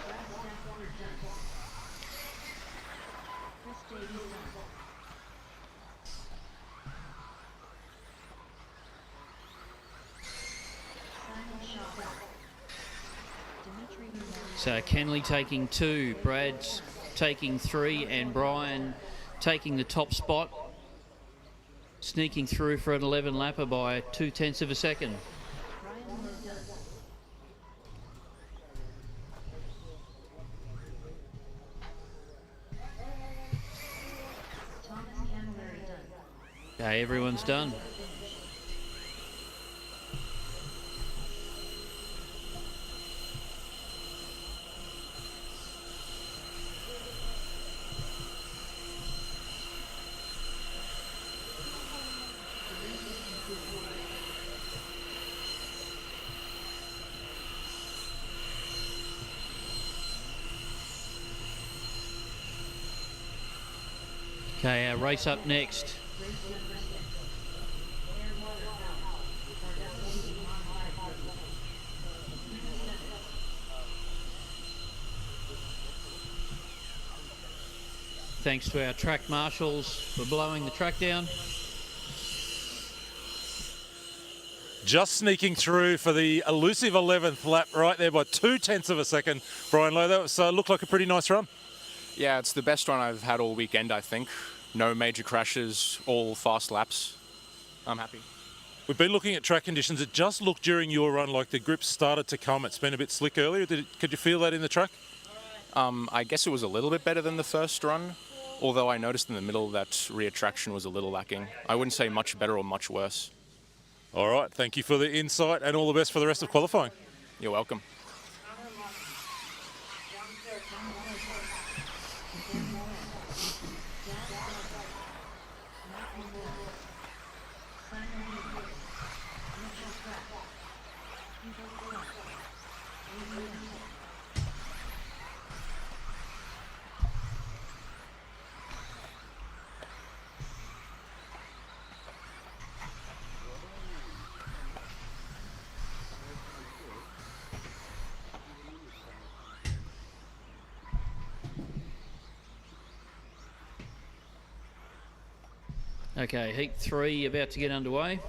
So Kenley taking 2, Brad's taking 3, and Brian taking the top spot, sneaking through for an 11 lapper by 0.2 of a second. Okay, everyone's done. Okay, our race up next. Thanks to our track marshals for blowing the track down. Just sneaking through for the elusive 11th lap right there by 0.2 of a second. Brian Lowe, that looked like a pretty nice run. Yeah, it's the best run I've had all weekend, I think. No major crashes, all fast laps. I'm happy. We've been looking at track conditions. It just looked during your run like the grip started to come. It's been a bit slick earlier. Could you feel that in the track? I guess it was a little bit better than the first run, although I noticed in the middle that rear traction was a little lacking. I wouldn't say much better or much worse. All right, thank you for the insight and all the best for the rest of qualifying. You're welcome. Okay, heat 3 about to get underway.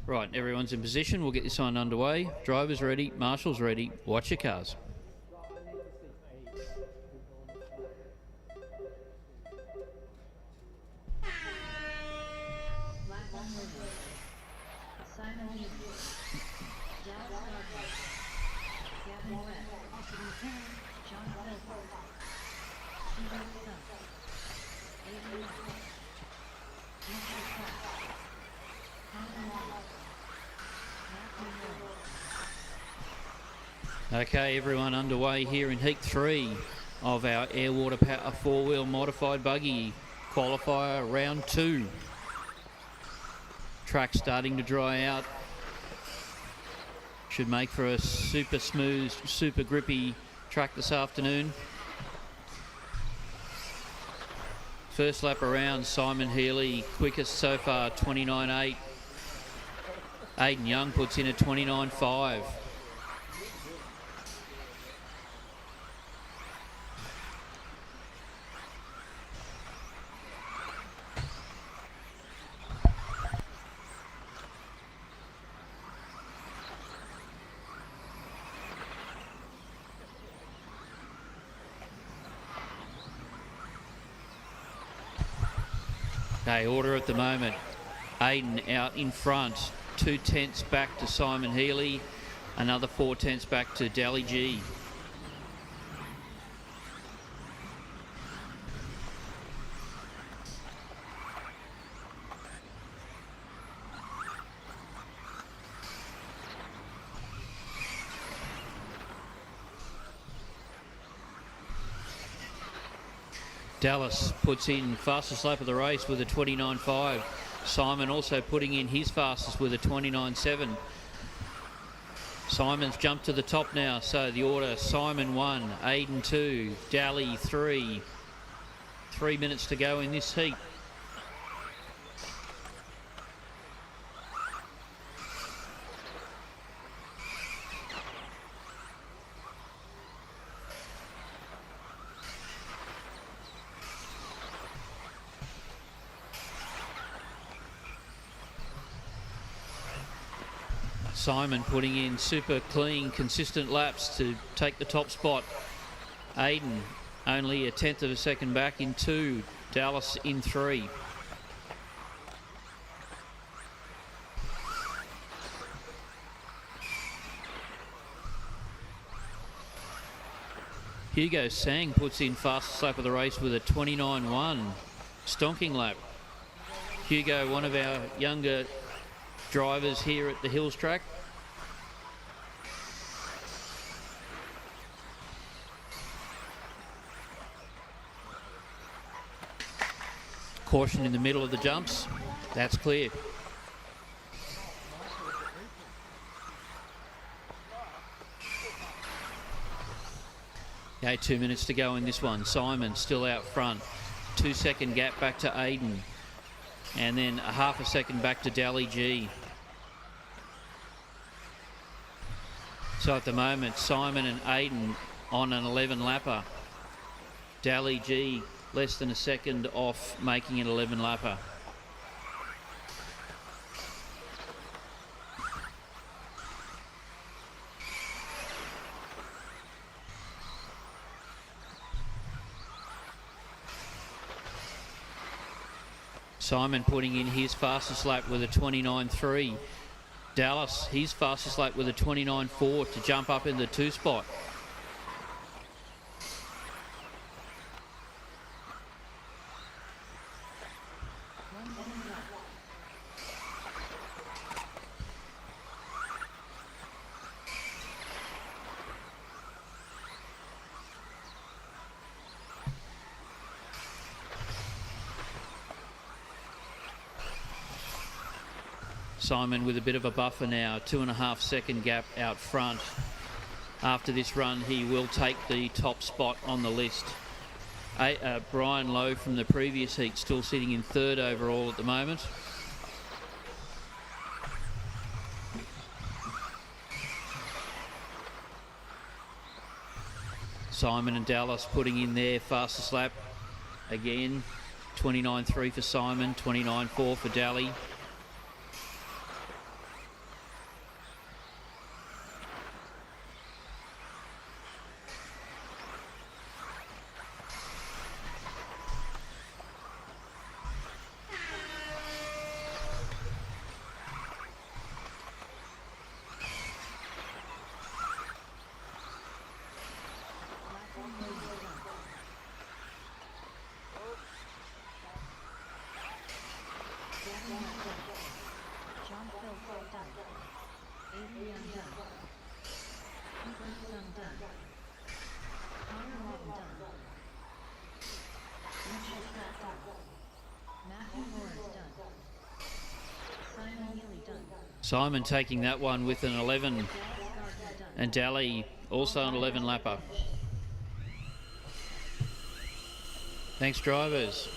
Right, everyone's in position. We'll get this one underway. Drivers ready, marshals ready. Watch your cars. Okay, everyone underway here in Heat 3 of our Air Water Power 4-wheel modified buggy qualifier round 2. Track starting to dry out. Should make for a super smooth, super grippy track this afternoon. First lap around, Simon Healy, quickest so far, 29.8. Aidan Young puts in a 29.5. Okay, order at the moment. Aidan out in front, 2/10 back to Simon Healy, another 4/10 back to Dally G. Dallas puts in fastest lap of the race with a 29.5. Simon also putting in his fastest with a 29.7. Simon's jumped to the top now, so the order: Simon 1, Aidan 2, Dally 3. 3 minutes to go in this heat. Simon putting in super clean, consistent laps to take the top spot. Aidan only 1/10 of a second back in 2. Dallas in 3. Hugo Sang puts in fastest lap of the race with a 29.1. Stonking lap. Hugo, one of our younger drivers here at the Hills track. Caution in the middle of the jumps. That's clear. Okay, 2 minutes to go in this one. Simon still out front. 2 second gap back to Aiden. And then a half a second back to Dally G. So at the moment, Simon and Aiden on an 11 lapper. Dally G less than a second off making an 11 lapper. Simon putting in his fastest lap with a 29.3. Dallas, his fastest lap with a 29.4 to jump up in the 2 spot. Simon with a bit of a buffer now, 2.5 second gap out front. After this run, he will take the top spot on the list. Brian Lowe from the previous heat still sitting in 3rd overall at the moment. Simon and Dallas putting in their fastest lap. Again, 29.3 for Simon, 29.4 for Dally. Simon taking that one with an 11, and Dally also an 11 lapper. Thanks, drivers.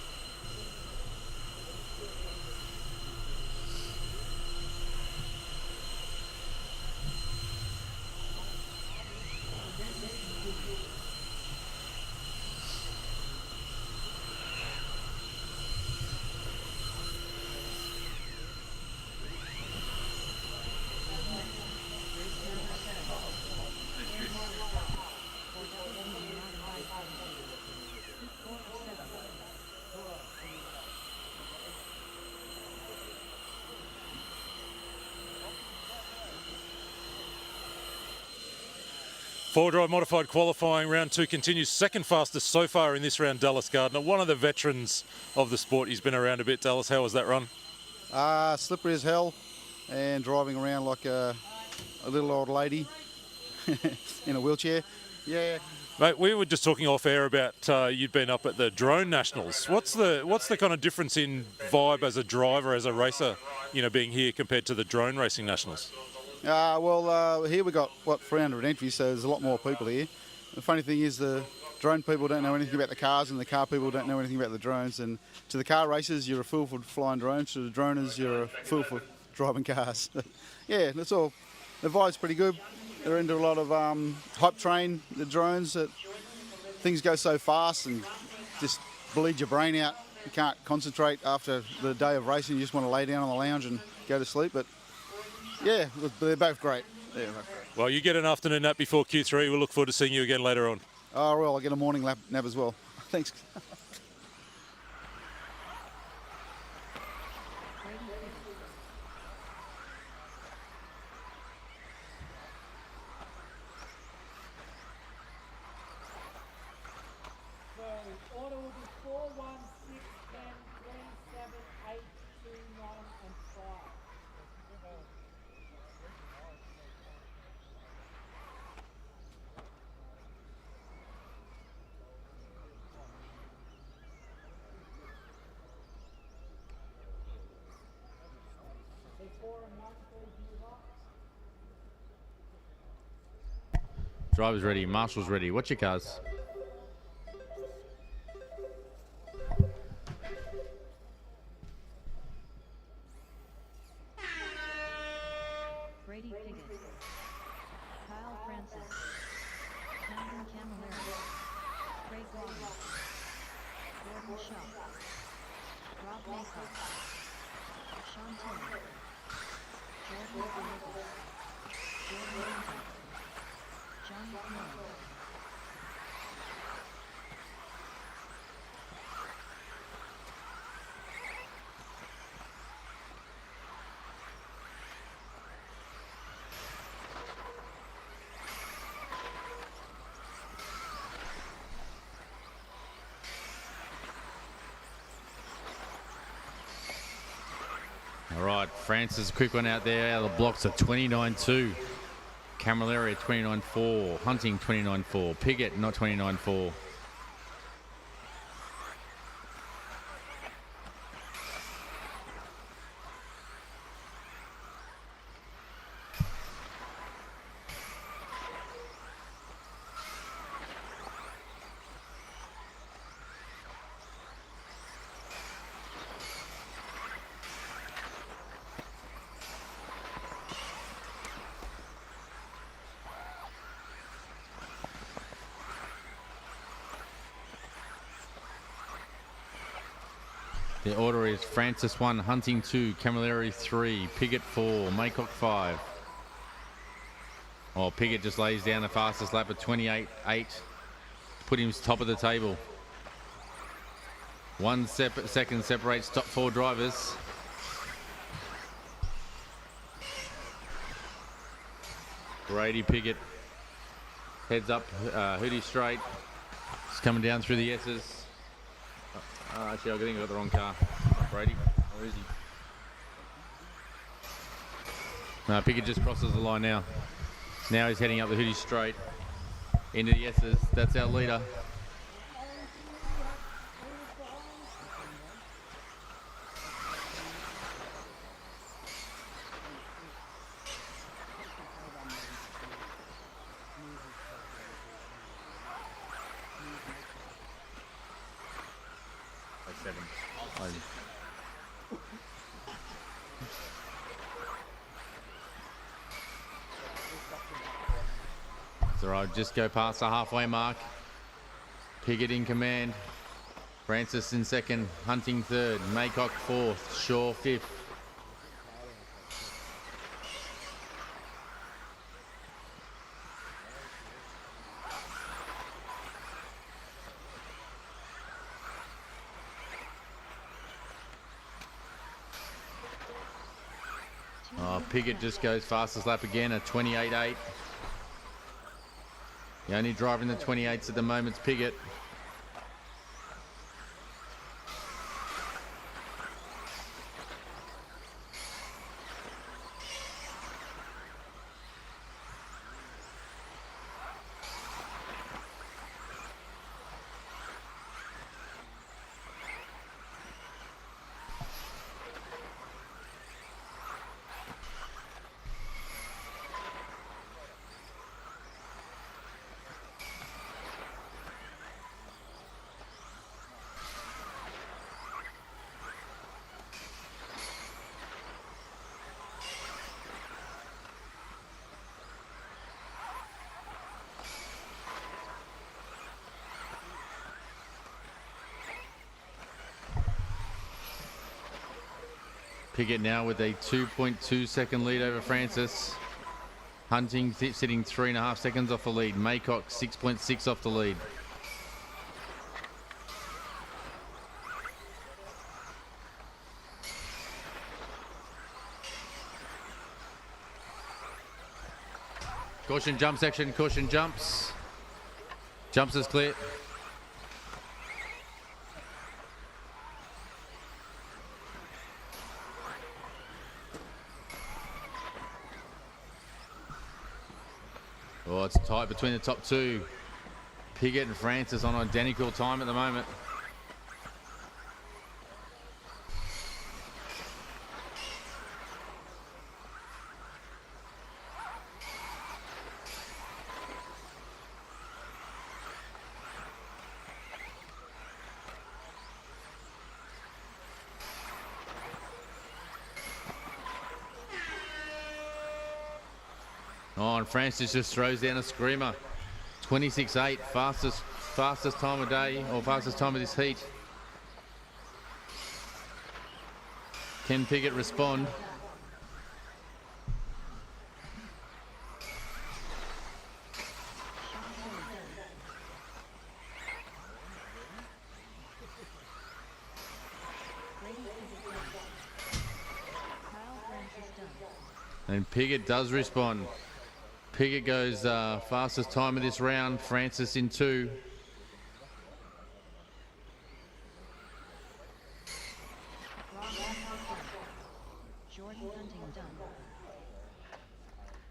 Four-drive modified qualifying, round 2 continues. Second fastest so far in this round, Dallas Gardner. One of the veterans of the sport. He's been around a bit. Dallas, how was that run? Slippery as hell and driving around like a little old lady in a wheelchair. Yeah. Mate, we were just talking off air about you'd been up at the Drone Nationals. What's the kind of difference in vibe as a driver, as a racer, being here compared to the Drone Racing Nationals? Here we got, 300 entries, so there's a lot more people here. The funny thing is the drone people don't know anything about the cars and the car people don't know anything about the drones. And to the car racers, you're a fool for flying drones. To the droners, you're a fool for driving cars. Yeah, that's all. The vibe's pretty good. They're into a lot of hype train, the drones. That things go so fast and just bleed your brain out. You can't concentrate after the day of racing. You just want to lay down on the lounge and go to sleep. But yeah, they're both great. Yeah, well, you get an afternoon nap before Q3. We'll look forward to seeing you again later on. Oh, well, I'll get a morning nap as well. Thanks. So order will be 4, 1, 6, 10, 3, 7, 8, 2, 9, and 5. Driver's ready, marshal's ready. What's your cars? Sean Tilley, Jordan Filippis, Jordan Duncan, John McMillan. All right, Francis, quick one out there. Out of the blocks at 29.2. Camilleri 29.4. Hunting 29.4. Piggott not 29.4. The order is Francis 1, Hunting 2, Camilleri 3, Piggott 4, Maycock 5. Oh, Piggott just lays down the fastest lap at 28.8. Put him top of the table. 1 second separates top 4 drivers. Brady Piggott heads up Hootie straight. He's coming down through the S's. Actually, I think I got the wrong car. Brady, where is he? No, Piggott just crosses the line now. Now he's heading up the Hootie straight into the S's. That's our leader. So I'll just go past the halfway mark. Piggott in command. Francis in second. Hunting third. Maycock fourth. Shaw fifth. Oh, Piggott just goes fastest lap again at 28.8. The only driver in the 28s at the moment is Piggott. Piggott now with a 2.2 second lead over Francis. Hunting sitting 3.5 seconds off the lead. Maycock 6.6 off the lead. Caution jump section, caution jumps. Jumps is clear. Oh, it's tight between the top two. Piggott and Francis on identical time at the moment. Oh, and Francis just throws down a screamer. 26.8, fastest time of day, or fastest time of this heat. Can Piggott respond? And Piggott does respond. Piggott goes fastest time of this round. Francis in 2.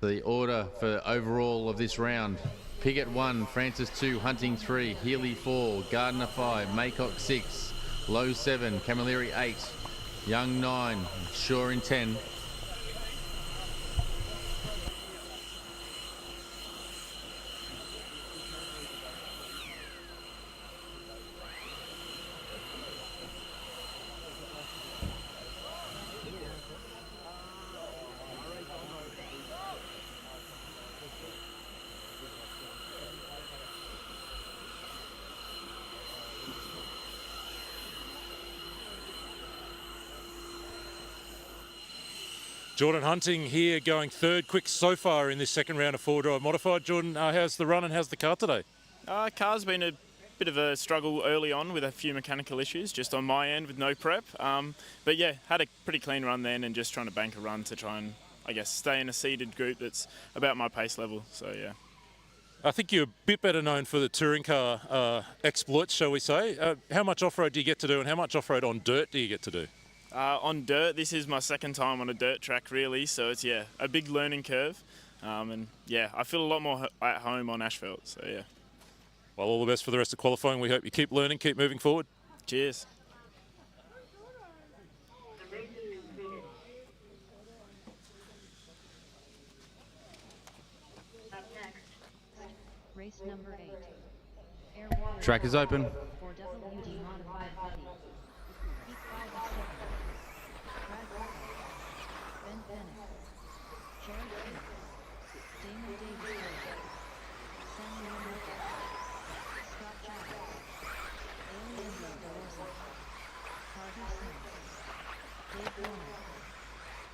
The order for overall of this round: Piggott 1, Francis 2, Hunting 3, Healy 4, Gardner 5, Maycock 6, Lowe 7, Camilleri 8, Young 9, Shaw in 10. Jordan Hunting here going third quick so far in this second round of 4-drive modified. Jordan, how's the run and how's the car today? Car's been a bit of a struggle early on with a few mechanical issues just on my end with no prep. But yeah, had a pretty clean run then and just trying to bank a run to try and, I guess, stay in a seeded group that's about my pace level. So yeah. I think you're a bit better known for the touring car exploits, shall we say. How much off-road do you get to do and how much off-road on dirt do you get to do? On dirt, this is my second time on a dirt track really, so it's a big learning curve. And yeah, I feel a lot more at home on asphalt, so yeah. Well, all the best for the rest of qualifying. We hope you keep learning, keep moving forward. Cheers. Race number 8. Track is open. For WD modified Buggy. Heat 5 of 7. Brad Walker. Ben Pennick. Jared King. Damon Davis. Samuel Murphy. Scott Giles. Alejandro Dorosa. Carter Sims. Dave Warner.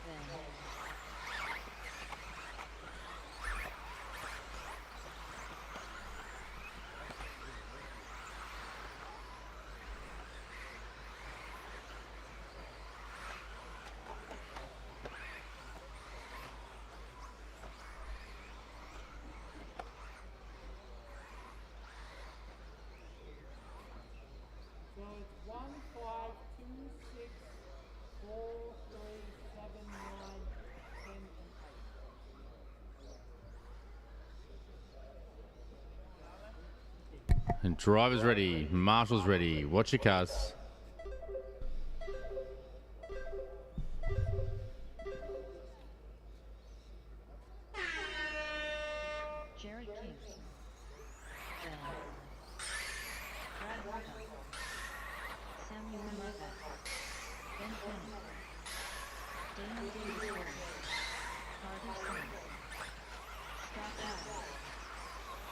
Ben. So it's 1, 5, 2, 6, 4, 3, 7, 9, 10, and 8. And driver's ready, marshal's ready. Watch your cars. Jared King. Ben. Brad Walker. Samuel Murphy. Ben Pennick. Damon Davis. Carter Sims. Scott Giles.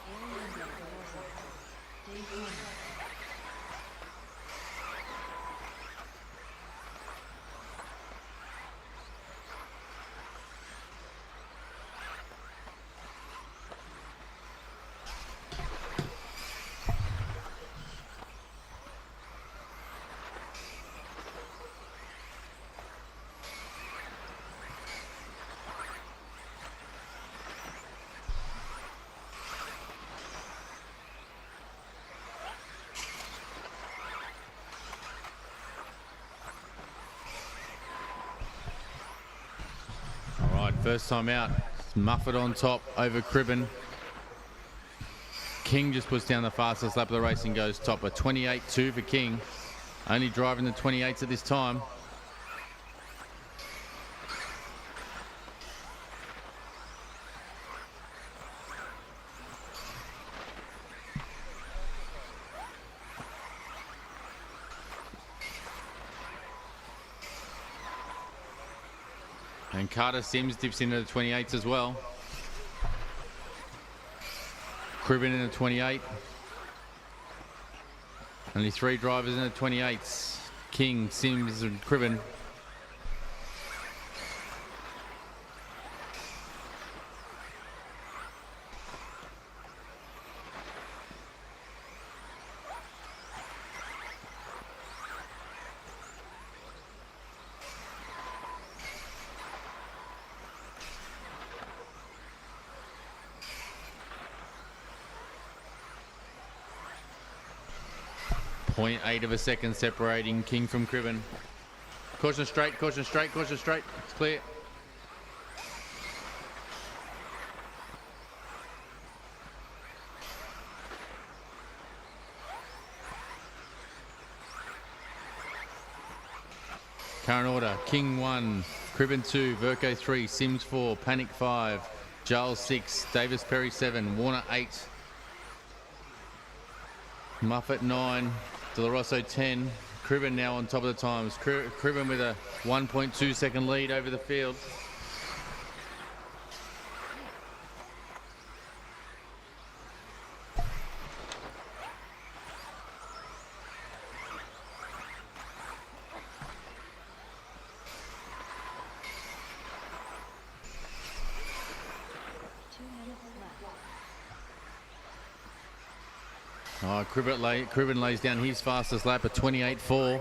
Alejandro Dorosa. Dave Warner. All right, first time out. Muffet on top over Cribben. King just puts down the fastest lap of the race and goes top. A 28.2 for King. Only driving the 28s at this time. And Carter Sims dips into the 28s as well. Cribben in the 28. Only 3 drivers in the 28s. King, Sims and Cribben. 0.8 of a second separating King from Cribben. Caution straight, caution straight, caution straight. It's clear. Current order, King 1, Cribben 2, Verco 3, Sims 4, Panic 5, Giles 6, Davis Perry 7, Warner 8, Muffet 9, De La Rosso 10, Cribben now on top of the times. Cribben with a 1.2 second lead over the field. Oh, Cribben lays down his fastest lap at 28.4.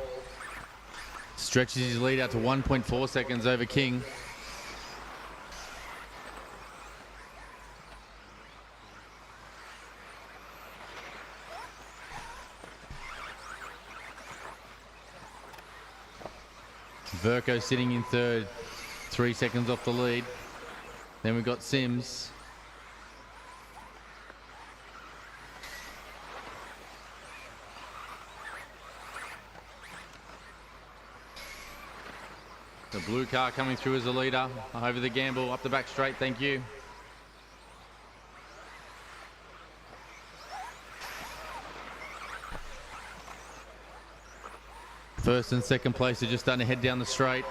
Stretches his lead out to 1.4 seconds over King. Verco sitting in third, 3 seconds off the lead. Then we've got Sims. The blue car coming through as the leader. Over the gamble, up the back straight, thank you. First and second place are just starting to head down the straight.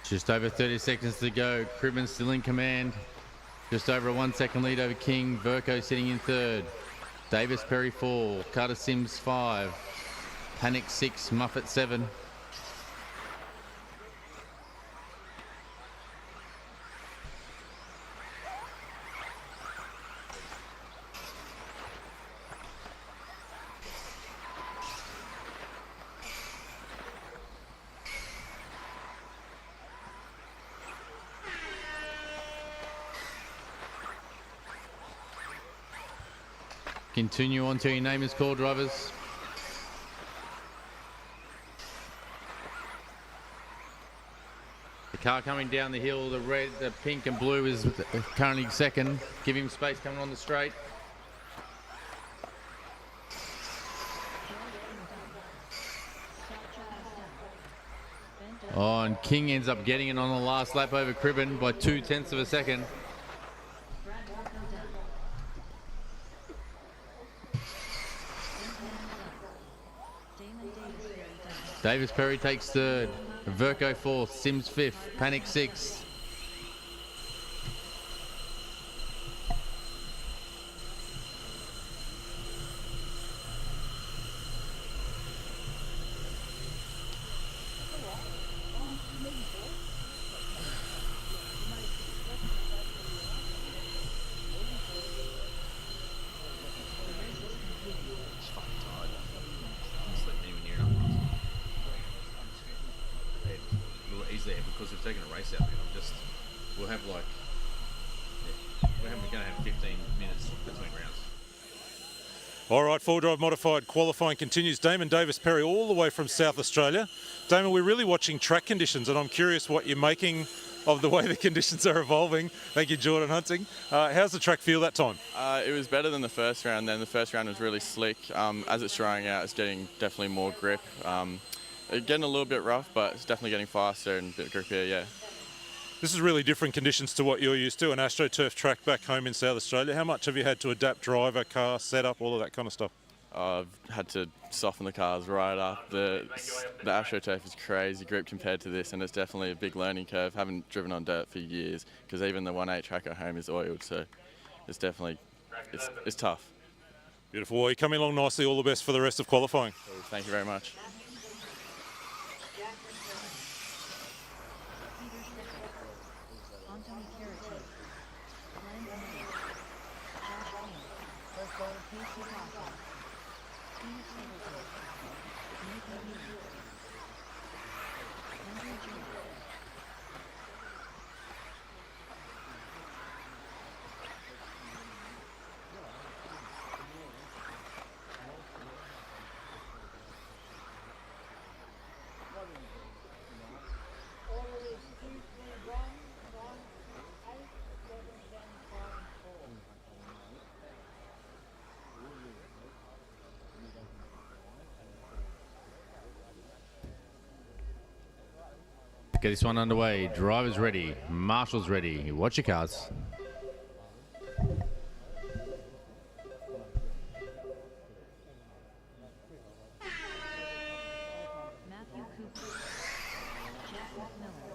Just over 30 seconds to go. Cribben still in command. Just over a 1 second lead over King. Verco sitting in third. Davis Perry 4. Carter Sims 5. Panic 6. Muffet 7. Continue on till your name is called, drivers. The car coming down the hill, the red, the pink and blue is currently second. Give him space coming on the straight. Oh, and King ends up getting it on the last lap over Cribben by 0.2 of a second. Davis Perry takes third, Verco fourth, Sims fifth, Panic sixth. Because we've taken a race out, we'll have like, we're going to have 15 minutes between rounds. All right, four-drive modified qualifying continues. Damon Davis Perry all the way from South Australia. Damon, we're really watching track conditions, and I'm curious what you're making of the way the conditions are evolving. Thank you, Jordan Hunting. How's the track feel that time? It was better than the first round. Then the first round was really slick. As it's drying out, it's getting definitely more grip. Getting a little bit rough, but it's definitely getting faster and a bit grippier, yeah. This is really different conditions to what you're used to, an AstroTurf track back home in South Australia. How much have you had to adapt driver, car, setup, all of that kind of stuff? I've had to soften the cars right up. The AstroTurf is crazy grip compared to this, and it's definitely a big learning curve. Haven't driven on dirt for years, because even the 1.8 track at home is oiled, so it's definitely, it's tough. Beautiful. Well, you're coming along nicely. All the best for the rest of qualifying. Thank you very much. Get this one underway. Drivers ready. Marshals ready. Watch your cars. Matthew Cooper, Jack McMillan,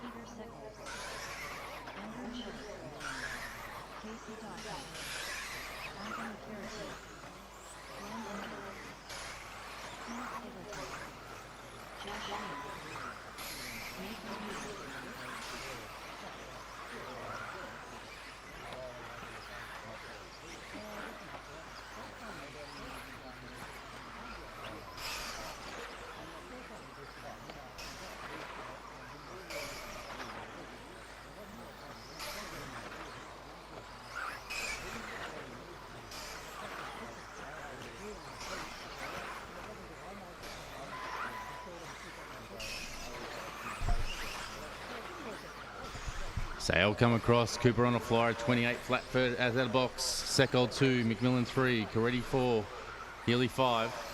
Peter Seckles, Andrew Schiff, Casey Dawson, Anthony Carity, Glenn Andrew, Keith Singleton, Josh Sheen, Nathan Hughes. Sale come across. Cooper on a flyer. 28 Flatford as out of box. Seckle 2. McMillan 3. Caretti 4. Healy 5.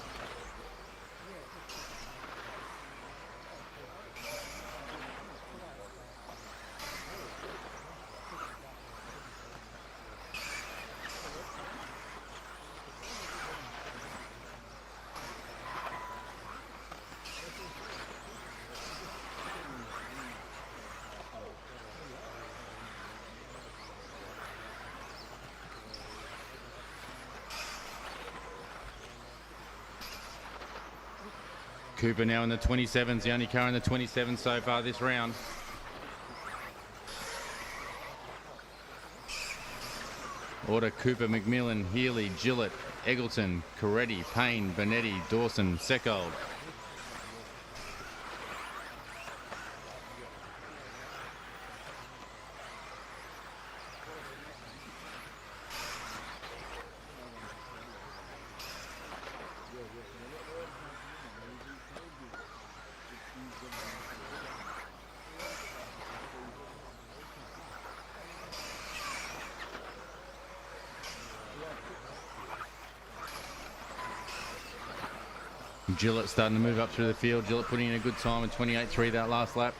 Cooper now in the 27s, the only car in the 27 so far this round. Order Cooper, McMillan, Healy, Gillett, Eggleton, Caretti, Payne, Bonetti, Dawson, Seckold. Gillett starting to move up through the field. Gillett putting in a good time in 28.3 that last lap.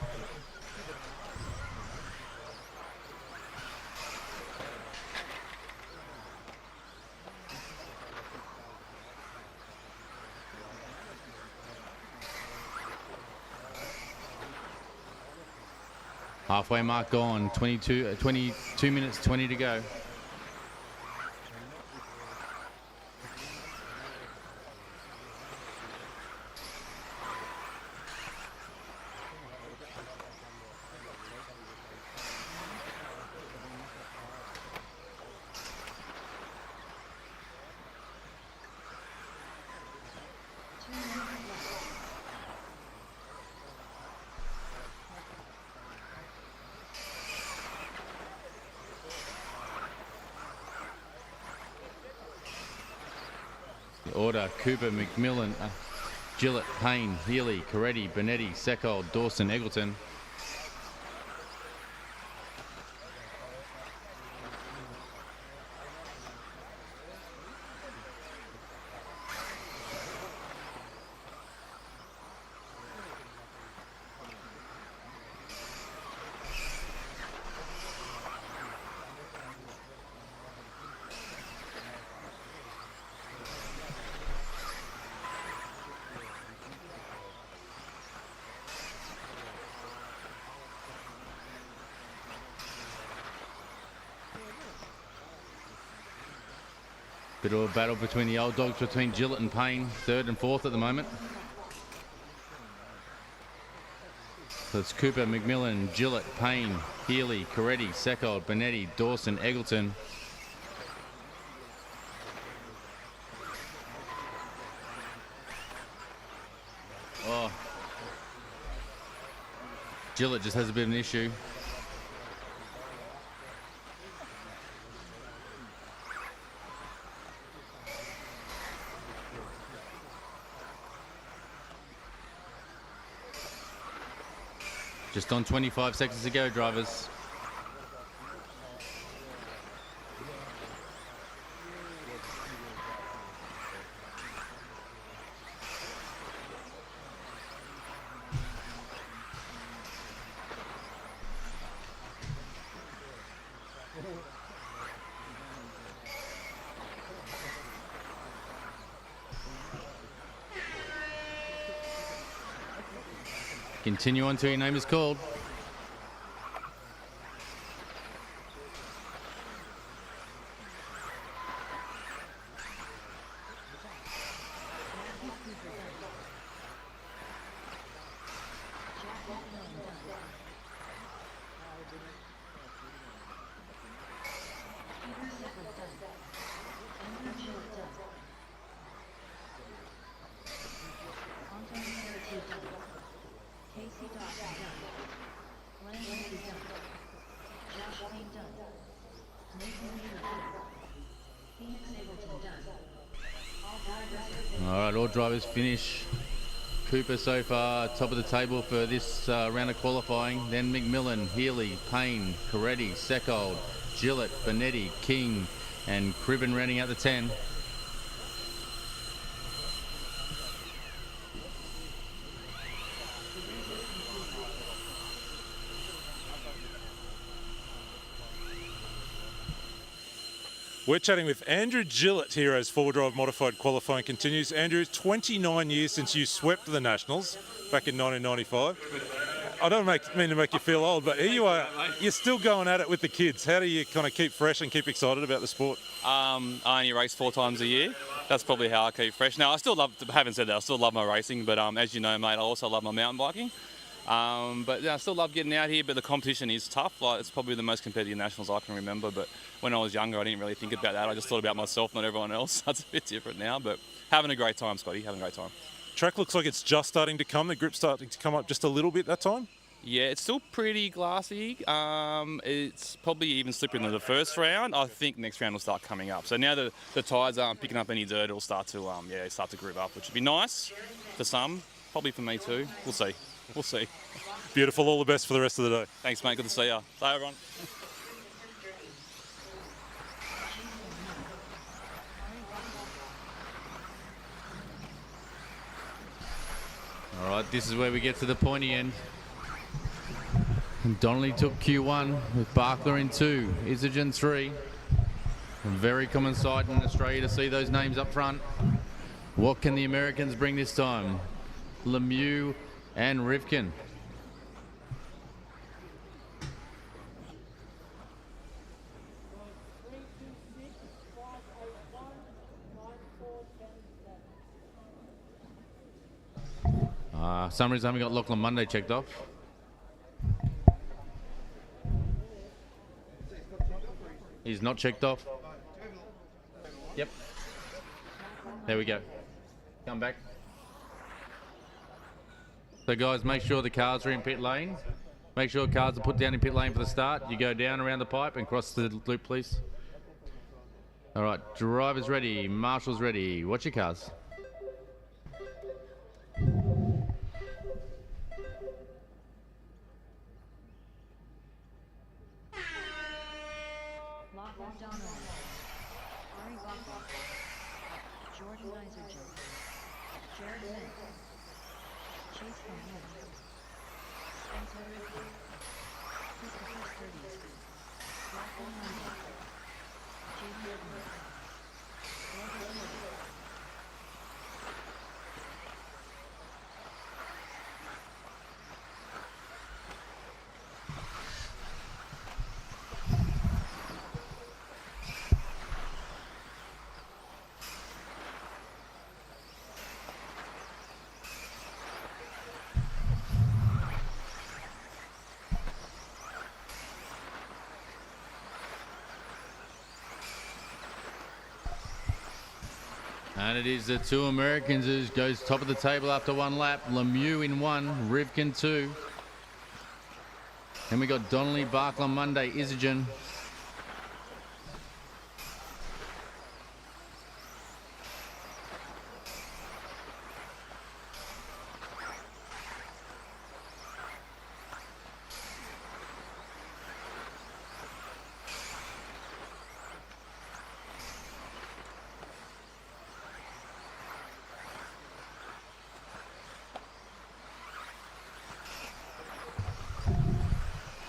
Halfway mark gone. 22 minutes 20 to go. Order Cooper, McMillan, Gillett, Payne, Healy, Caretti, Bonetti, Seckold, Dawson, Eggleton. Bit of a battle between the old dogs, between Gillett and Payne, third and fourth at the moment. So it's Cooper, McMillan, Gillett, Payne, Healy, Coretti, Seckold, Benetti, Dawson, Eggleton. Oh. Gillett just has a bit of an issue. Just on 25 seconds to go, drivers. Continue on till your name is called. All drivers finish. Cooper so far top of the table for this round of qualifying. Then McMillan, Healy, Payne, Coretti, Seckold, Gillett, Benetti, King, and Cribben rounding out the 10. We're chatting with Andrew Gillett here as four-wheel drive modified qualifying continues. Andrew, 29 years since you swept the Nationals back in 1995. I don't mean to make you feel old, but here you are. You're still going at it with the kids. How do you kind of keep fresh and keep excited about the sport? I only race 4 times a year. That's probably how I keep fresh. Now, I still love, having said that, I still love my racing, but as you know, mate, I also love my mountain biking. But yeah, I still love getting out here, but the competition is tough. Like, it's probably the most competitive Nationals I can remember, but when I was younger, I didn't really think about that. I just thought about myself, not everyone else. That's a bit different now, but having a great time, Scotty, having a great time. Track looks like it's just starting to come. The grip's starting to come up just a little bit that time? Yeah, it's still pretty glassy. It's probably even slipperier than the first round. I think next round will start coming up. So now the tyres aren't picking up any dirt, it'll start to start to groove up, which would be nice for some, probably for me too. We'll see. We'll see. Beautiful. All the best for the rest of the day. Thanks, mate. Good to see you. Bye, everyone. All right, this is where we get to the pointy end. Donnelly took Q1 with Bakla in 2, Isogen 3. A very common sight in Australia to see those names up front. What can the Americans bring this time? Lemieux and Rivkin. Some reason I haven't got Lachlan Monday checked off. He's not checked off. Yep. There we go. Come back. So guys, make sure the cars are in pit lane. Make sure cars are put down in pit lane for the start. You go down around the pipe and cross the loop, please. All right, drivers ready, marshals ready. Watch your cars. Lachlan Donnelly, Bakla, Jordan Isergen, Jared Mint, Chase from Home, Spencer Rivkin, Christopher Sturdy, Lachlan Monday, J.D. Edmonds, Logan Toia. And it is the two Americans who goes top of the table after one lap. Lemieux in 1, Rivkin 2. Then we got Donnelly, Bakla, Monday, Isogen.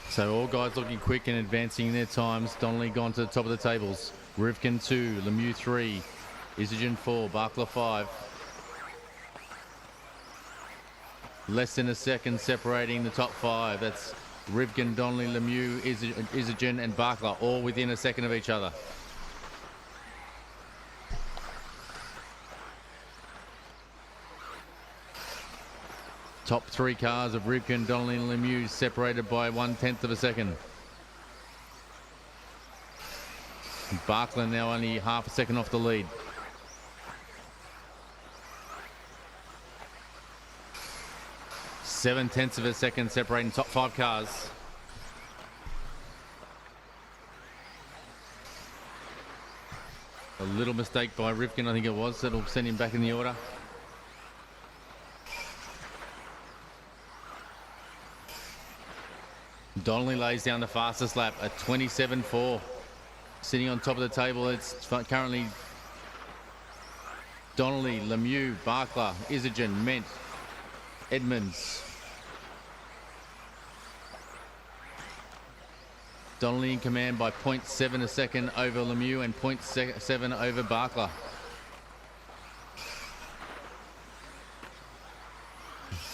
So all guys looking quick and advancing in their times. Donnelly gone to the top of the tables. Rivkin 2, Lemieux 3, Isogen 4, Bakla 5. Less than a second separating the top 5. That's Rivkin, Donnelly, Lemieux, Isogen and Bakla, all within a second of each other. Top 3 cars of Rivkin, Donnelly and Lemieux separated by 1/10 of a second. Bakla now only half a second off the lead. Seven-tenths of a second separating top 5 cars. A little mistake by Rivkin, I think it was, that'll send him back in the order. Donnelly lays down the fastest lap at 27.4. Sitting on top of the table, it's currently Donnelly, Lemieux, Bakla, Isogen, Ment, Edmonds. Donnelly in command by 0.7 a second over Lemieux and 0.7 over Bakla.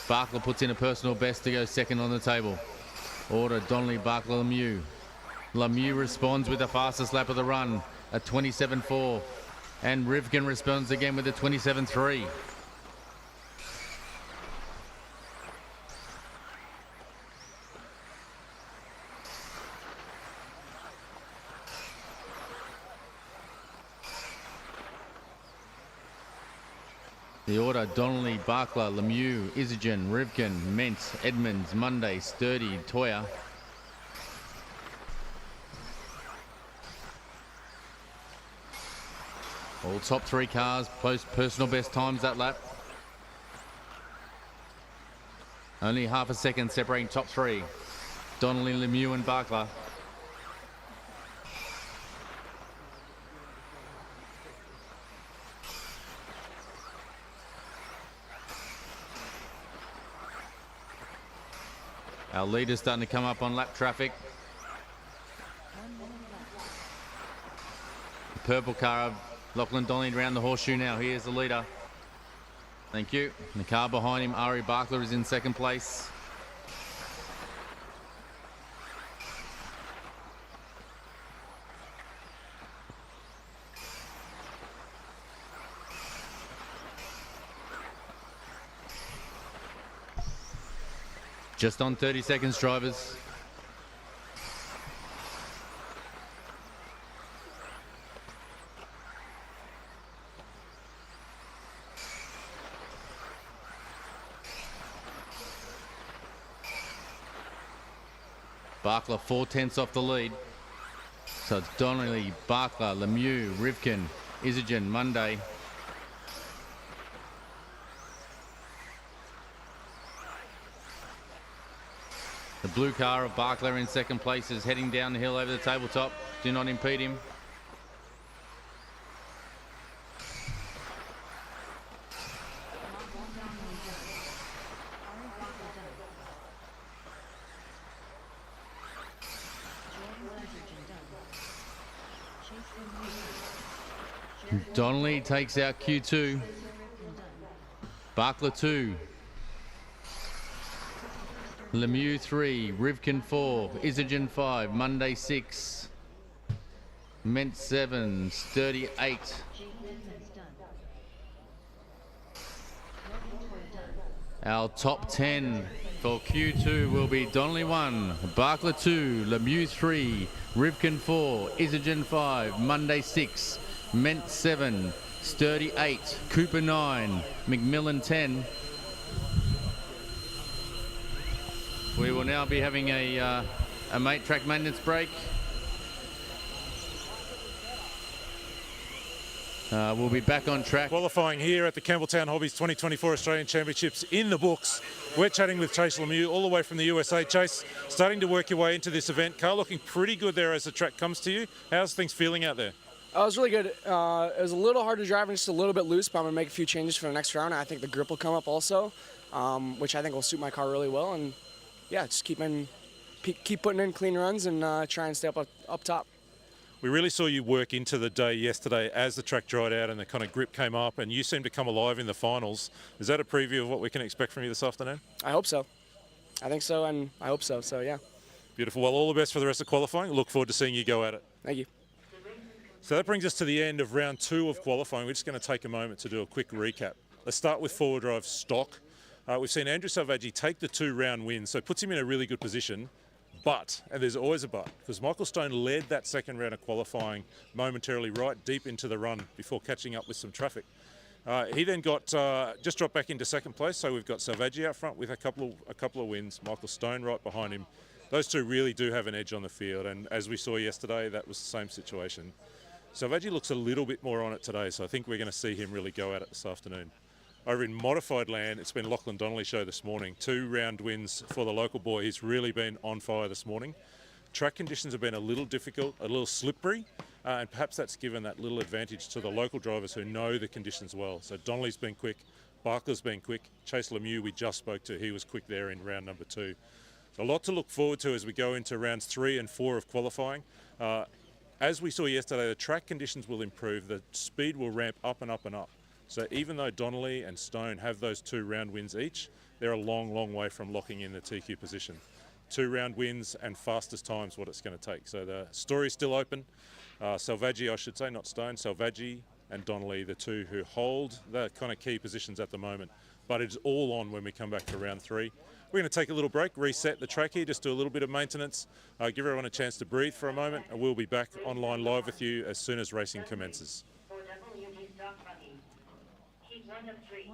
Bakla puts in a personal best to go second on the table. Order Donnelly, Bakla, Lemieux. Lemieux responds with the fastest lap of the run at 27.4. And Rivkin responds again with a 27.3. The order: Donnelly, Bakla, Lemieux, Isogen, Rivkin, Ment, Edmonds, Monday, Sturdy, Toia. All top 3 cars post personal best times that lap. Only half a second separating top 3. Donnelly, Lemieux and Bakla. Our leader's starting to come up on lap traffic. The purple car of Lachlan Donnelly around the horseshoe now. Here's the leader. Thank you. And the car behind him, Ari Bakla, is in second place. Just on 30 seconds, drivers. Bakla 4/10 off the lead. So it's Donnelly, Bakla, Lemieux, Rivkin, Isogen, Monday. The blue car of Bakla in second place is heading down the hill over the tabletop. Do not impede him. Donnelly takes out Q2. Bakla 2. Lemieux 3, Rivkin 4, Isogen 5, Monday 6, Ment 7, Sturdy 8. Our top 10 for Q2 will be Donnelly 1, Bakla 2, Lemieux 3, Rivkin 4, Isogen 5, Monday 6, Ment 7, Sturdy 8, Cooper 9, McMillan 10. We will now be having a mate track maintenance break. We'll be back on track. Qualifying here at the Campbelltown Hobbies 2024 Australian Championships in the books. We're chatting with Chase Lemieux all the way from the USA. Chase, starting to work your way into this event. Car looking pretty good there as the track comes to you. How's things feeling out there? It was really good. It was a little hard to drive and just a little bit loose, but I'm going to make a few changes for the next round. I think the grip will come up also, which I think will suit my car really well. And yeah, just keep putting in clean runs and try and stay up top. We really saw you work into the day yesterday as the track dried out and the kind of grip came up, and you seemed to come alive in the finals. Is that a preview of what we can expect from you this afternoon? I hope so. I think so, and I hope so. So, yeah. Beautiful. Well, all the best for the rest of qualifying. Look forward to seeing you go at it. Thank you. So that brings us to the end of round 2 of qualifying. We're just going to take a moment to do a quick recap. Let's start with four-wheel drive stock. We've seen Andrew Selvaggi take the 2-round win, so it puts him in a really good position. But, and there's always a but, because Michael Stone led that second round of qualifying momentarily right deep into the run before catching up with some traffic. He then got just dropped back into second place, so we've got Selvaggi out front with a couple of wins. Michael Stone right behind him. Those two really do have an edge on the field, and as we saw yesterday, that was the same situation. Selvaggi looks a little bit more on it today, so I think we're going to see him really go at it this afternoon. Over in modified land, it's been Lachlan Donnelly show this morning. 2-round wins for the local boy. He's really been on fire this morning. Track conditions have been a little difficult, a little slippery, and perhaps that's given that little advantage to the local drivers who know the conditions well. So Donnelly's been quick, Bakla's been quick, Chase Lemieux we just spoke to, he was quick there in round number 2. So a lot to look forward to as we go into rounds 3 and 4 of qualifying. As we saw yesterday, the track conditions will improve, the speed will ramp up and up and up. So even though Donnelly and Stone have those 2-round wins each, they're a long, long way from locking in the TQ position. 2-round wins and fastest times what it's going to take. So the story's still open. Selvaggi, I should say, not Stone, Selvaggi and Donnelly, the two who hold the kind of key positions at the moment. But it's all on when we come back to round 3. We're going to take a little break, reset the track here, just do a little bit of maintenance, give everyone a chance to breathe for a moment, and we'll be back online live with you as soon as racing commences. One of three.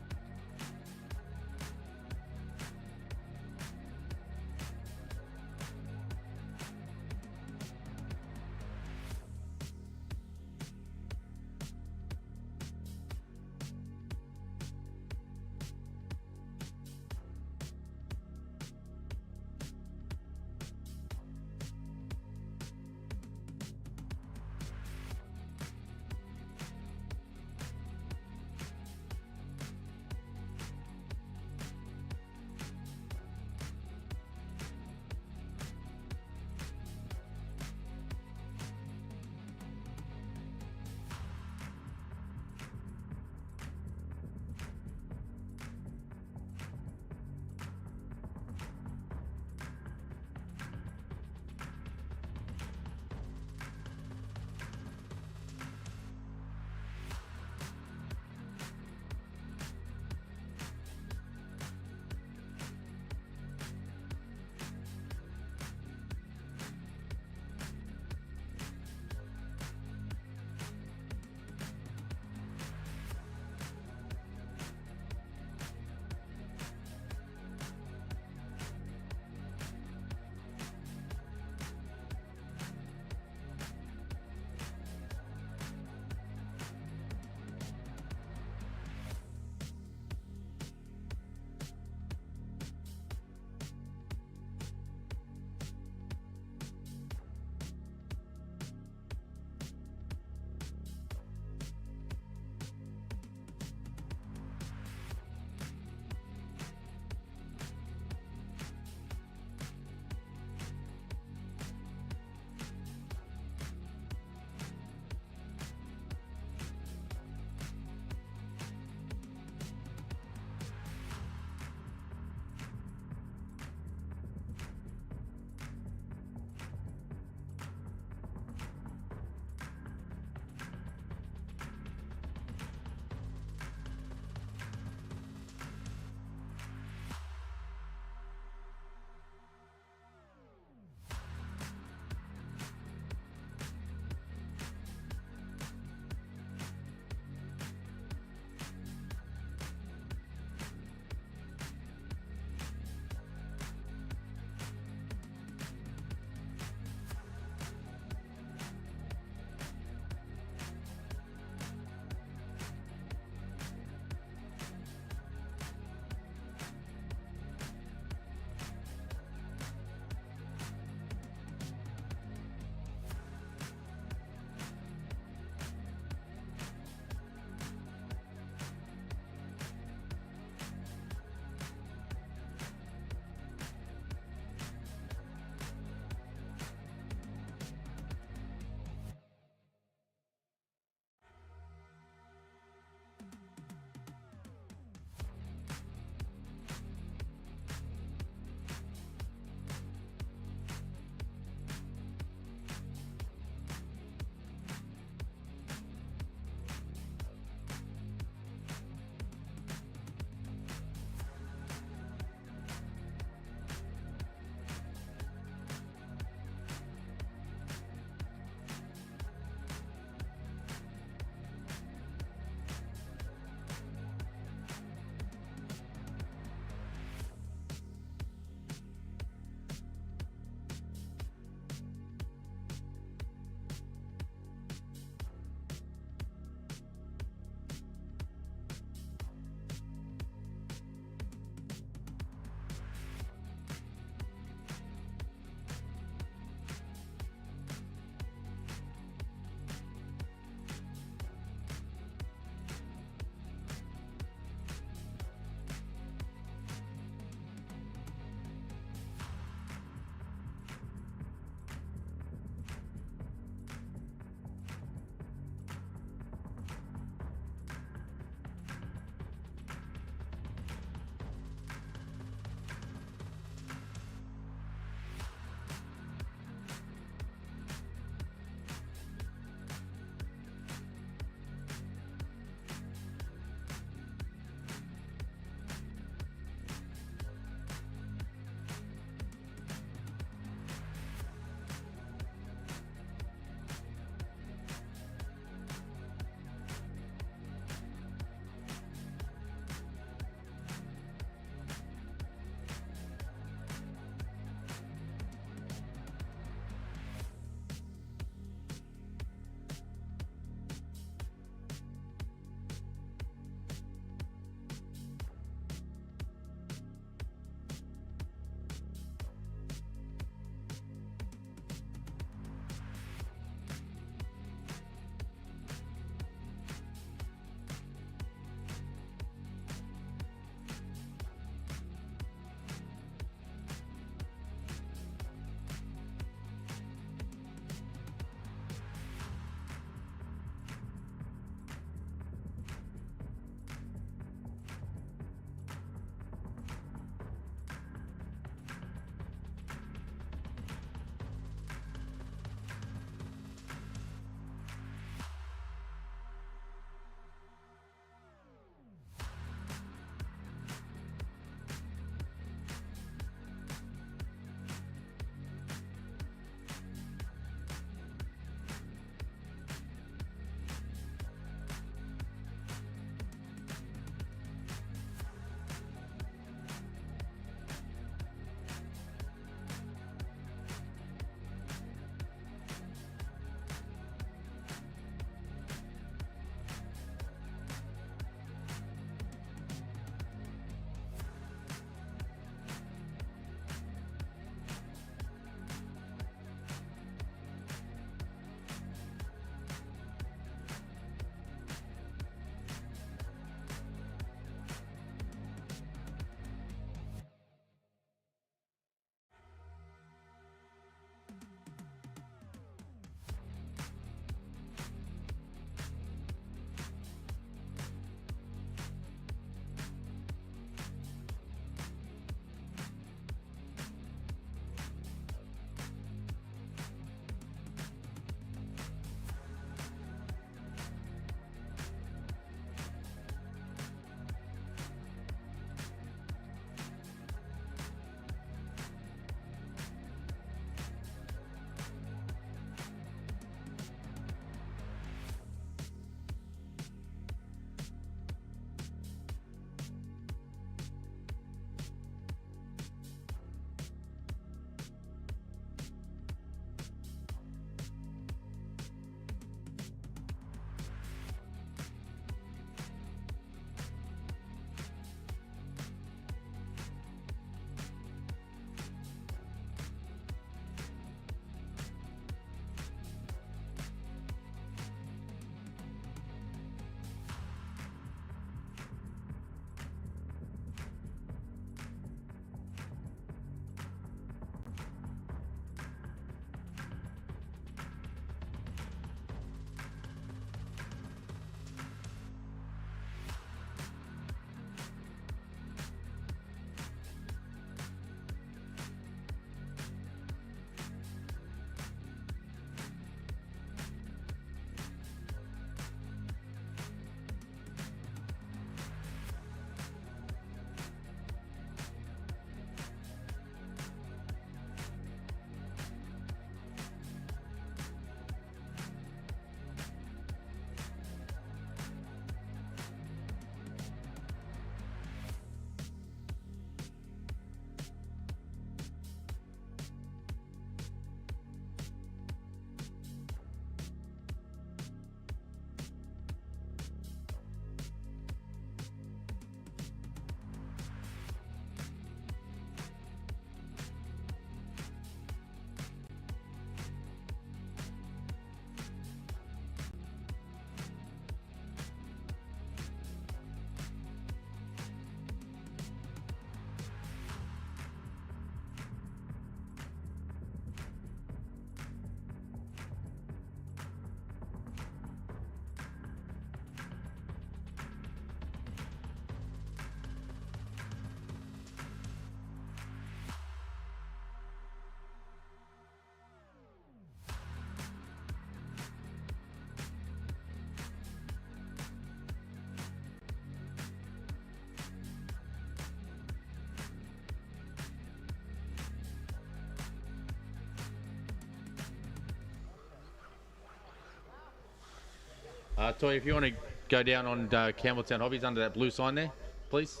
Toy, if you want to go down on Campbelltown Hobbies under that blue sign there, please.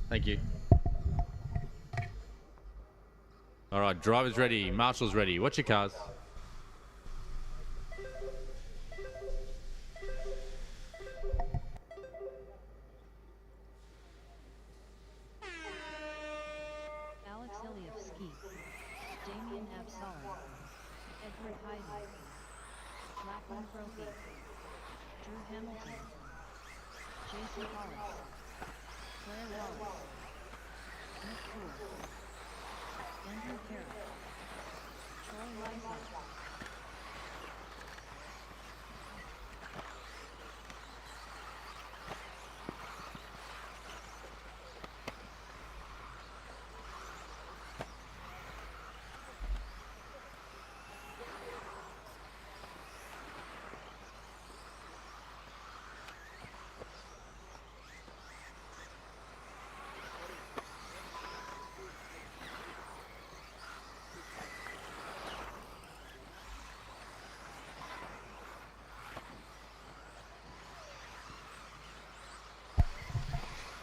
Thank you. All right, driver's ready, marshal's ready. Watch your cars. Alex Ilievsky, Damian Absalom, Edward Hyden, Lachlan Donnelly, Drew Hamilton, Jason Hollis, Claire Wallace, Nick Poole, Andrew Carroll, Troy Lysak.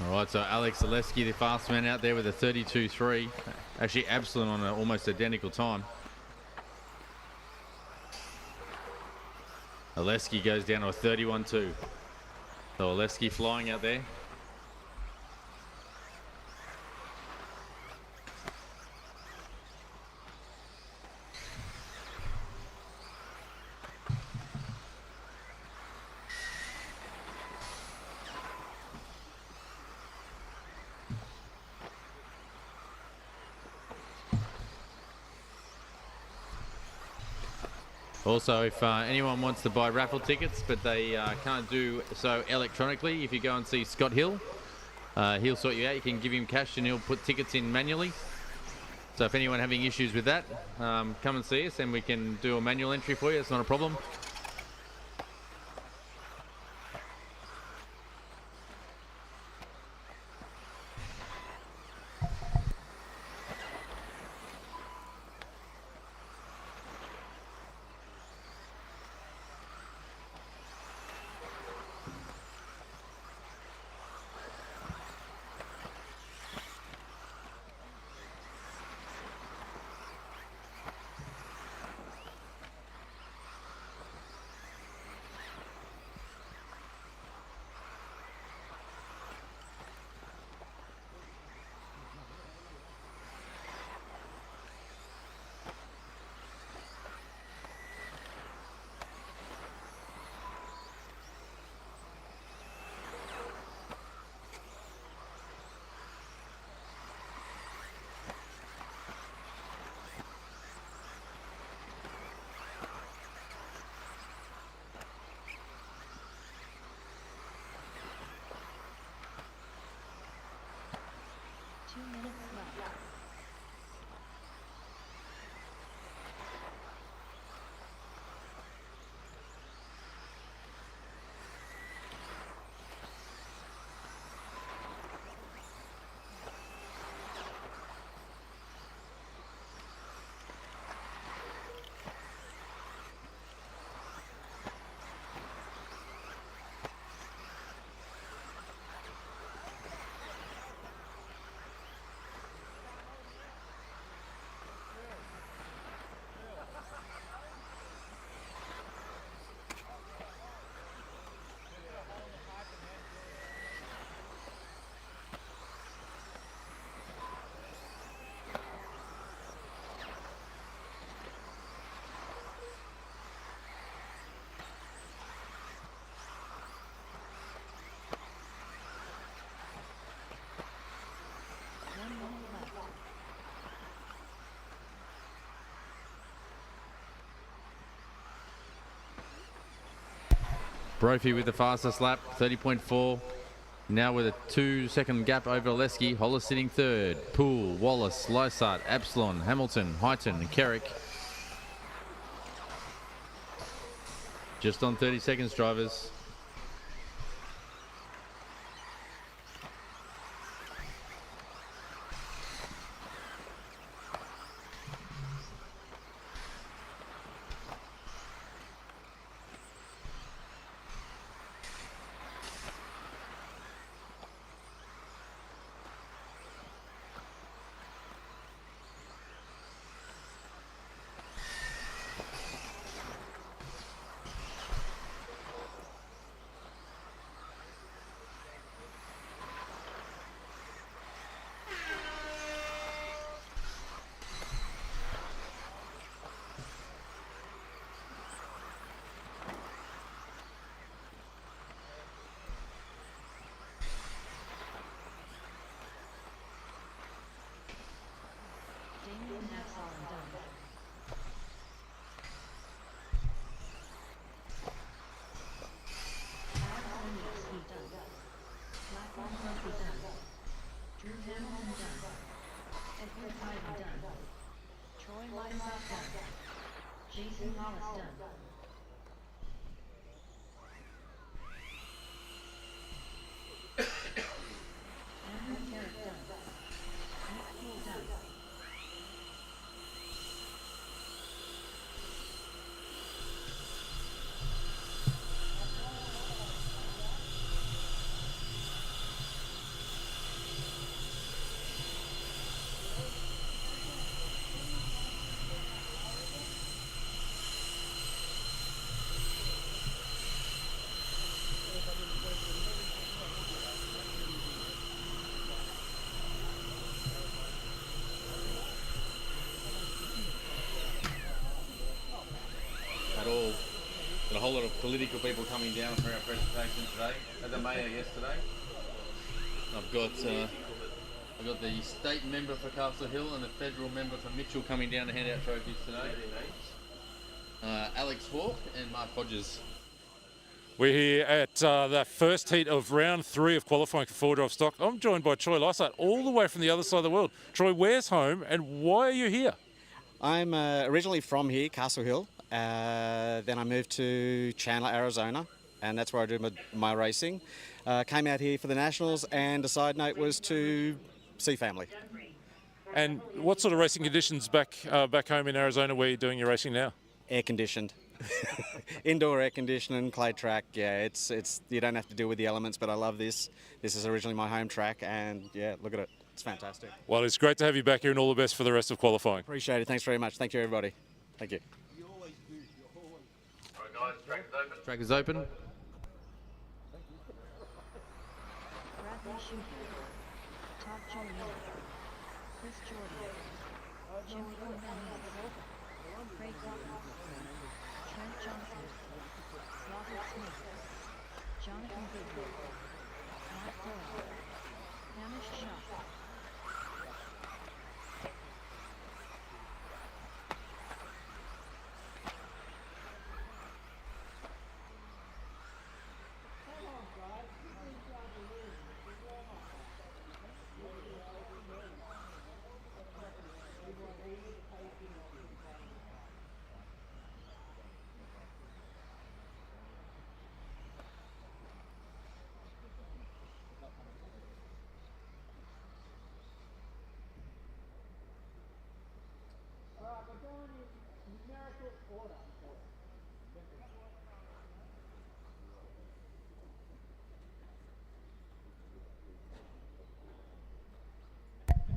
All right, so Alex Zaleski, the fast man out there with a 32.3. Actually, Absalom on an almost identical time. Oleski goes down to a 31.2. So Oleski flying out there. Also, if anyone wants to buy raffle tickets, but they can't do so electronically, if you go and see Scott Hill, he'll sort you out. You can give him cash and he'll put tickets in manually. So if anyone having issues with that, come and see us and we can do a manual entry for you. It's not a problem. Brophy with the fastest lap, 30.4. Now with a 2-second gap over Oleski. Hollis sitting third. Poole, Wallace, Lysart, Absalon, Hamilton, Highton, and Kerrick. Just on 30 seconds, drivers. of political people coming down for our presentation today. Had the mayor yesterday. I've got the state member for Castle Hill and the federal member for Mitchell coming down to hand out trophies today. Alex Hawke and Mark Hodges. We're here at the first heat of round 3 of qualifying for four-drive stock. I'm joined by Troy Lysart, all the way from the other side of the world. Troy, where's home and why are you here? I'm originally from here, Castle Hill. Then I moved to Chandler, Arizona, and that's where I do my racing. Came out here for the Nationals, and the side note was to see family. And what sort of racing conditions back home in Arizona where you're doing your racing now? Air conditioned. Indoor air conditioning, clay track. Yeah, it's you don't have to deal with the elements, but I love this. This is originally my home track, and yeah, look at it. It's fantastic. Well, it's great to have you back here, and all the best for the rest of qualifying. Appreciate it. Thanks very much. Thank you, everybody. Thank you. Track is open. Bradley Shooter, Todd Julienne, Chris Jordan, Jim Fernandez, Craig Robbins, Trent Johnson, Robert Smith, Jonathan Goodwill, Mark Doyle, Hamish Shaw.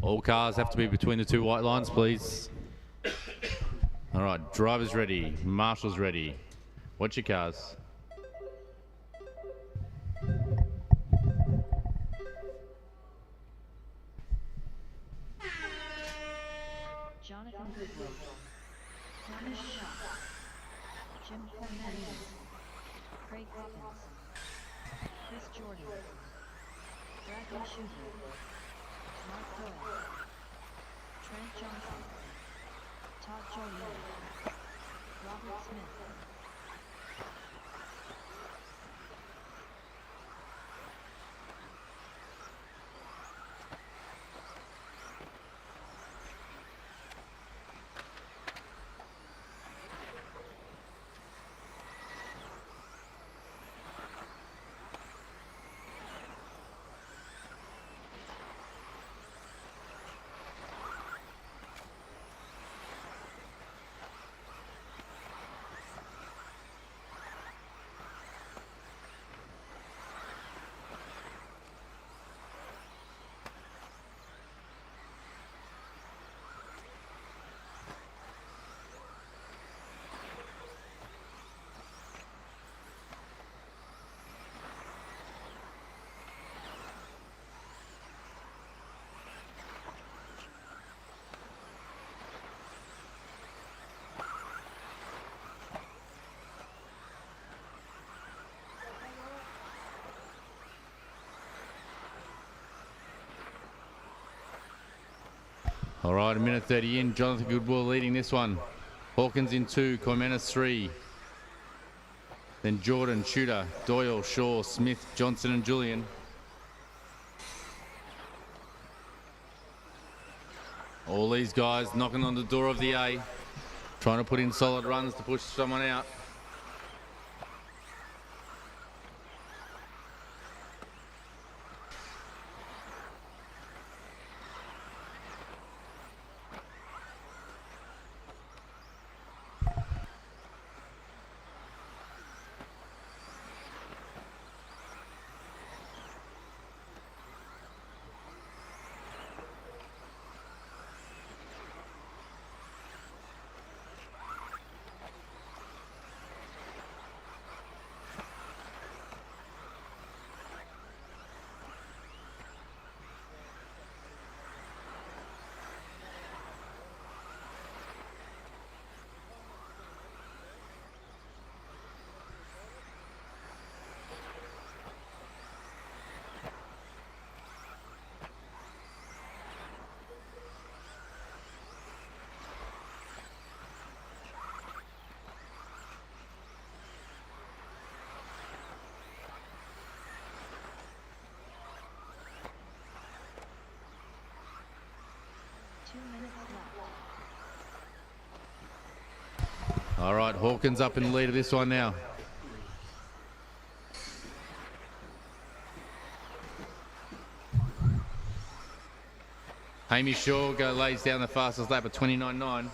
All cars have to be between the two white lines, please. All right, drivers ready, marshals ready. Watch your cars. Jonathan Goodwill, Hamish Shaw, Jim Fernandez, Craig Robbins, Chris Jordan, Bradley Shooter, Mark Doyle, Trent Johnson, Todd Julienne, Robert Smith. All right, a minute 30 in. Jonathan Goodwill leading this one. Hawkins in 2, Koimenis 3. Then Jordan, Shooter, Doyle, Shaw, Smith, Johnson and Julian. All these guys knocking on the door of the A, trying to put in solid runs to push someone out. 2 minutes left. All right, Hawkins up in the lead of this one now. Hamish Shaw lays down the fastest lap at 29.9.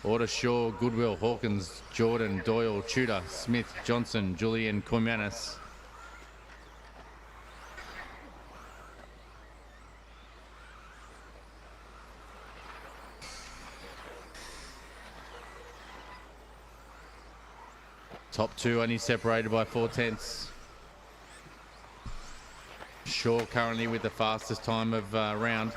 Order Shaw, Goodwill, Hawkins, Jordan, Doyle, Tudor, Smith, Johnson, Julienne, Koymanis. Top two only separated by 4/10. Shaw currently with the fastest time of round.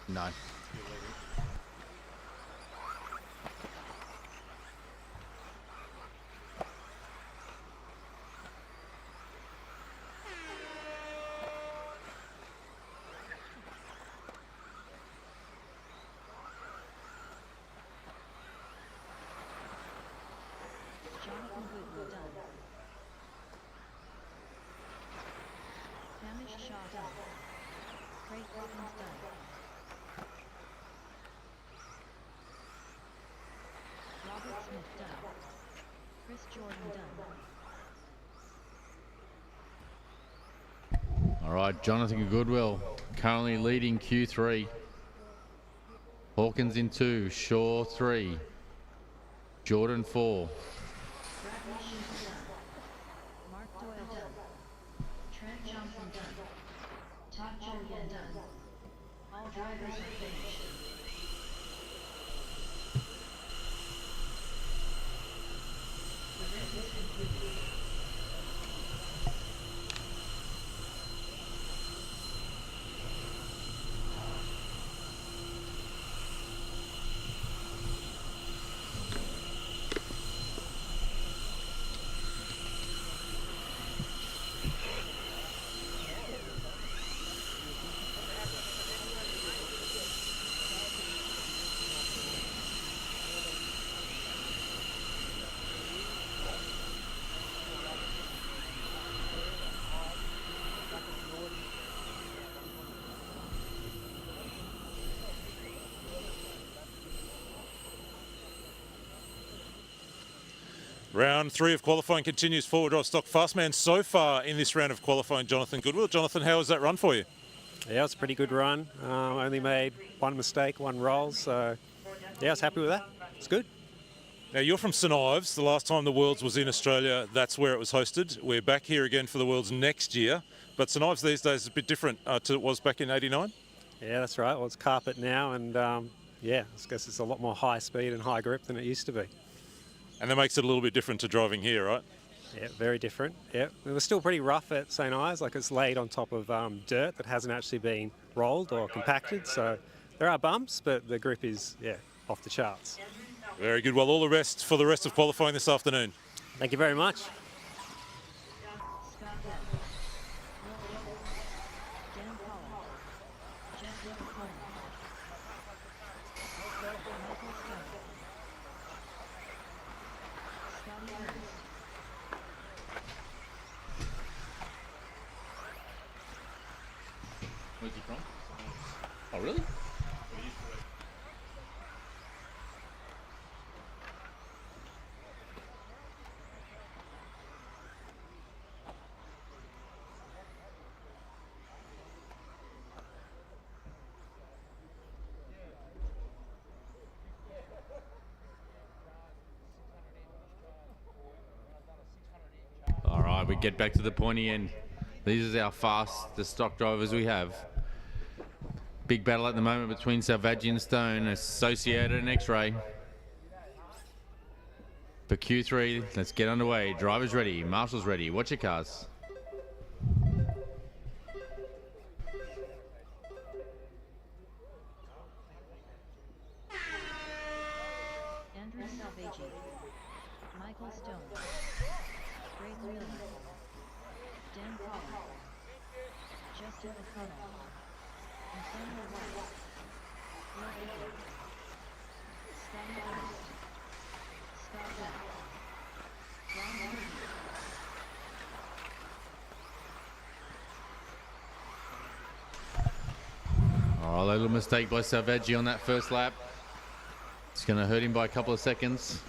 No. Jonathan Goodwill done. Hamish Shaw done. Craig Robbins done. Robert Smith done. Chris Jordan done. All right, Jonathan Goodwill currently leading Q3. Hawkins in 2, Shaw 3, Jordan 4. Bradley Shooter done. Mark Doyle done. Trent Johnson done. Todd Julienne done. All drivers are finished. The race is concluded. Round 3 of qualifying continues. Forward drive stock. Fast man so far in this round of qualifying, Jonathan Goodwill. Jonathan, how was that run for you? Yeah, it's a pretty good run. Only made one mistake, one roll. So, yeah, I was happy with that. It's good. Now, you're from St Ives. The last time the Worlds was in Australia, that's where it was hosted. We're back here again for the Worlds next year. But St Ives these days is a bit different to it was back in '89. Yeah, that's right. Well, it's carpet now. And, yeah, I guess it's a lot more high speed and high grip than it used to be. And that makes it a little bit different to driving here, right? Yeah, very different. Yeah, it was still pretty rough at St Ives. Like, it's laid on top of dirt that hasn't actually been rolled or compacted. So there are bumps, but the grip is, yeah, off the charts. Very good. Well, all the best for the rest of qualifying this afternoon. Thank you very much. Where's he from? Oh, really? right, we get back to the pointy end. These are our fastest stock drivers we have. Big battle at the moment between Selvaggi and Stone, Associated and X-Ray. For Q3, let's get underway. Drivers ready, marshals ready. Watch your cars. Andrew Selvaggi, Michael Stone, Greg Miller, Dan Pollard, Justin O'Connell, Antonio White, Logan, Scott Ernst, Scott Beck, Ron Kirby. Oh, a little mistake by Selvaggi on that first lap. It's going to hurt him by a couple of seconds.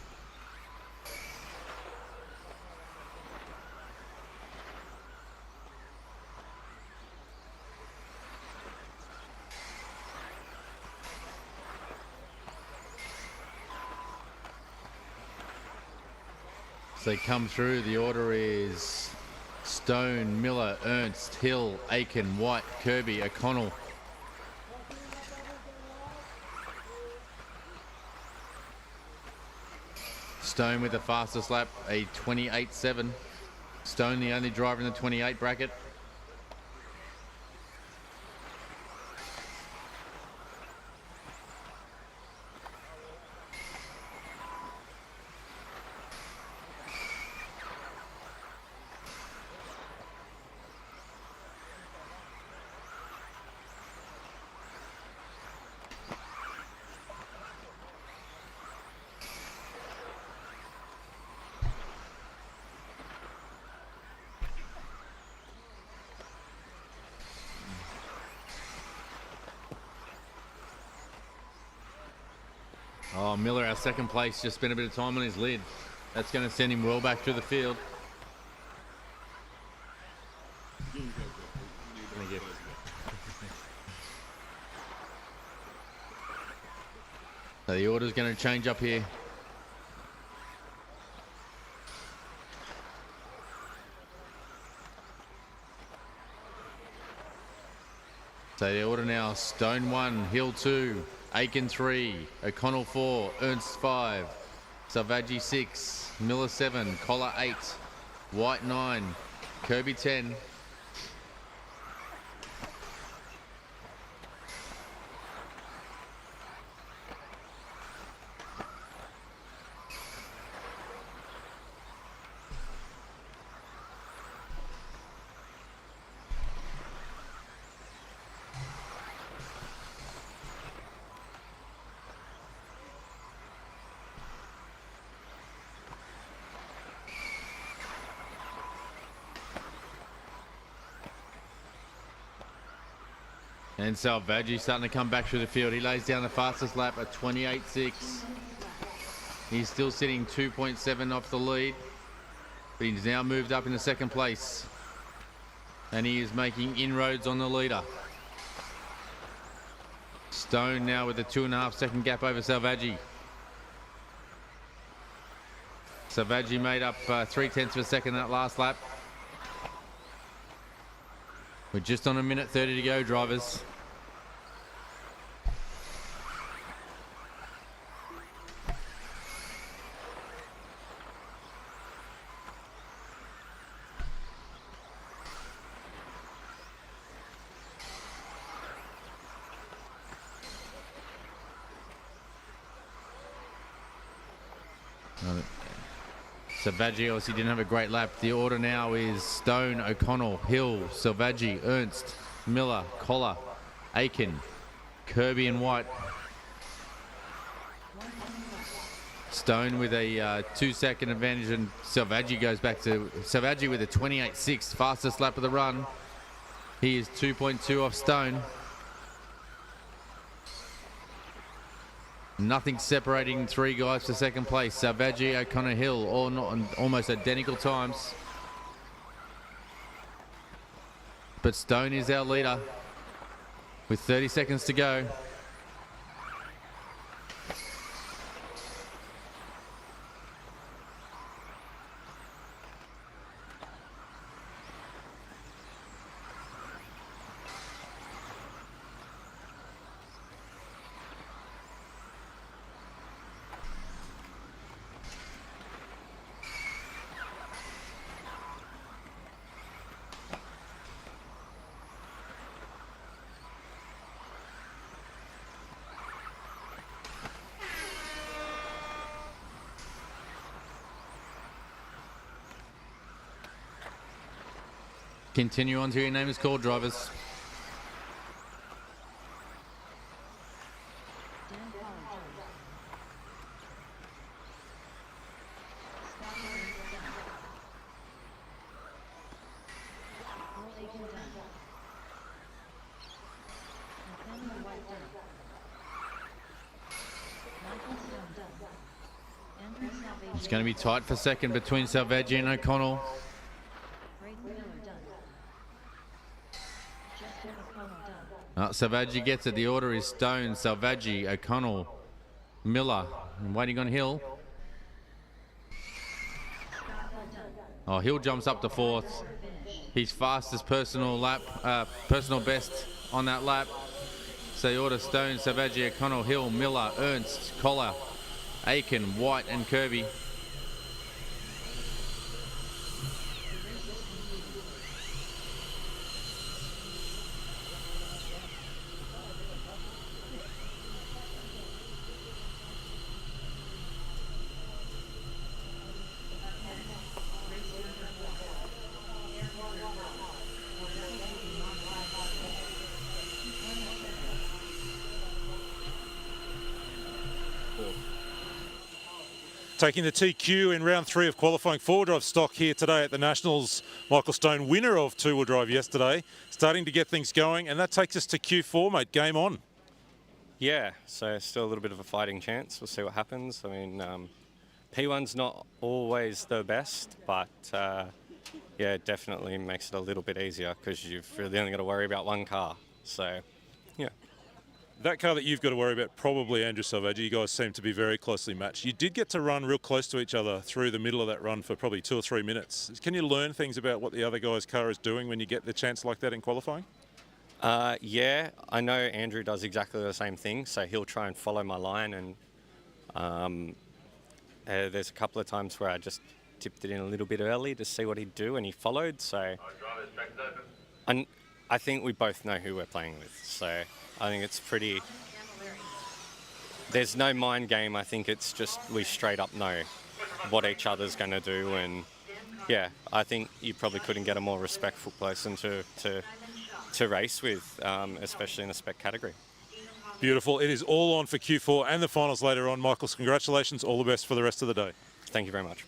So they come through. The order is Stone, Miller, Ernst, Hill, Aiken, White, Kirby, O'Connell. Stone with the fastest lap, a 28.7. Stone the only driver in the 28 bracket. Oh, Miller, our second place, just spent a bit of time on his lid. That's going to send him well back through the field. Thank you. So the order's going to change up here. So the order now, Stone 1, Hill 2, Aiken 3, O'Connell 4, Ernst 5, Selvaggi 6, Miller 7, Collar 8, White 9, Kirby 10. And Selvaggi starting to come back through the field. He lays down the fastest lap at 28.6. He's still sitting 2.7 off the lead, but he's now moved up into second place. And he is making inroads on the leader. Stone now with a 2.5 second gap over Selvaggi. Selvaggi made up 0.3 of a second that last lap. We're just on a minute 30 to go, drivers. Selvaggi obviously didn't have a great lap. The order now is Stone, O'Connell, Hill, Selvaggi, Ernst, Miller, Collar, Aiken, Kirby and White. Stone with a 2 second advantage, and Selvaggi goes back to Selvaggi with a 28.6, fastest lap of the run. He is 2.2 off Stone. Nothing separating three guys for second place. Selvaggi, O'Connor, Hill, all not almost identical times. But Stone is our leader with 30 seconds to go. Continue on to your name is called, drivers. It's going to be tight for second between Selvaggi and O'Connell. Selvaggi gets it. The order is Stone, Selvaggi, O'Connell, Miller, and waiting on Hill. Oh, Hill jumps up to fourth. His fastest personal best on that lap. So the order Stone, Selvaggi, O'Connell, Hill, Miller, Ernst, Collar, Aiken, White, and Kirby. Taking the TQ in round 3 of qualifying four-wheel drive stock here today at the Nationals. Michael Stone, winner of two-wheel drive yesterday, starting to get things going, and that takes us to Q4, mate. Game on. Yeah, so still a little bit of a fighting chance. We'll see what happens. I mean, P1's not always the best, but yeah, it definitely makes it a little bit easier because you've really only got to worry about one car. So, yeah. That car that you've got to worry about, probably Andrew Selvaggi, you guys seem to be very closely matched. You did get to run real close to each other through the middle of that run for probably 2 or 3 minutes. Can you learn things about what the other guy's car is doing when you get the chance like that in qualifying? Yeah, I know Andrew does exactly the same thing, so he'll try and follow my line, and there's a couple of times where I just tipped it in a little bit early to see what he'd do, and he followed, so... And I think we both know who we're playing with, so... I think it's pretty... There's no mind game. I think it's just we straight up know what each other's going to do. And, yeah, I think you probably couldn't get a more respectful person to race with, especially in the spec category. Beautiful. It is all on for Q4 and the finals later on. Michaels, congratulations. All the best for the rest of the day. Thank you very much.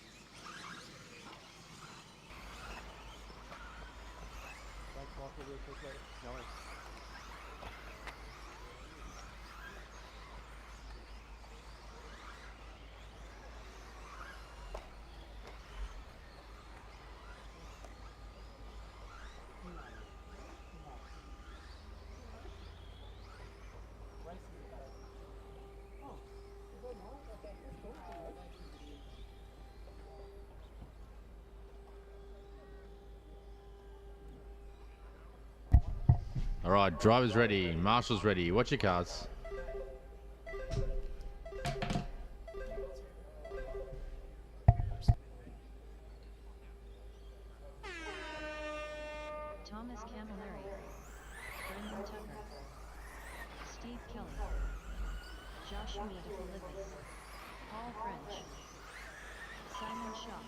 All right, drivers ready, marshals ready. Watch your cars. Thomas Camilleri, Brendan Tucker, Steve Kelly, Joshua de Filippis, Paul French, Simon Shaw,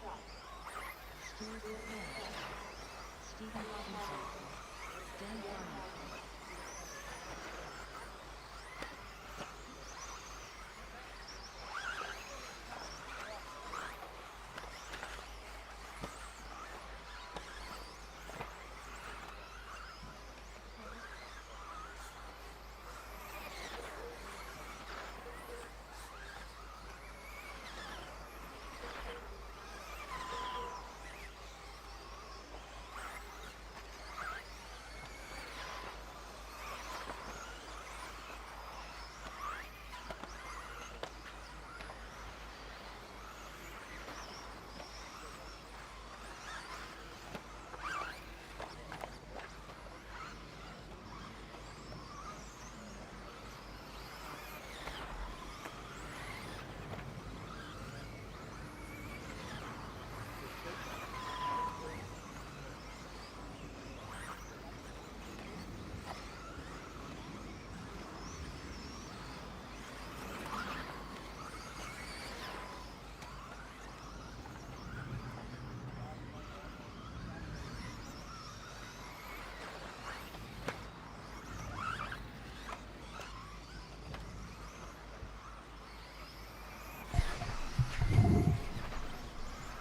Stuart McMillan, Stephen Robinson, Dan Garner.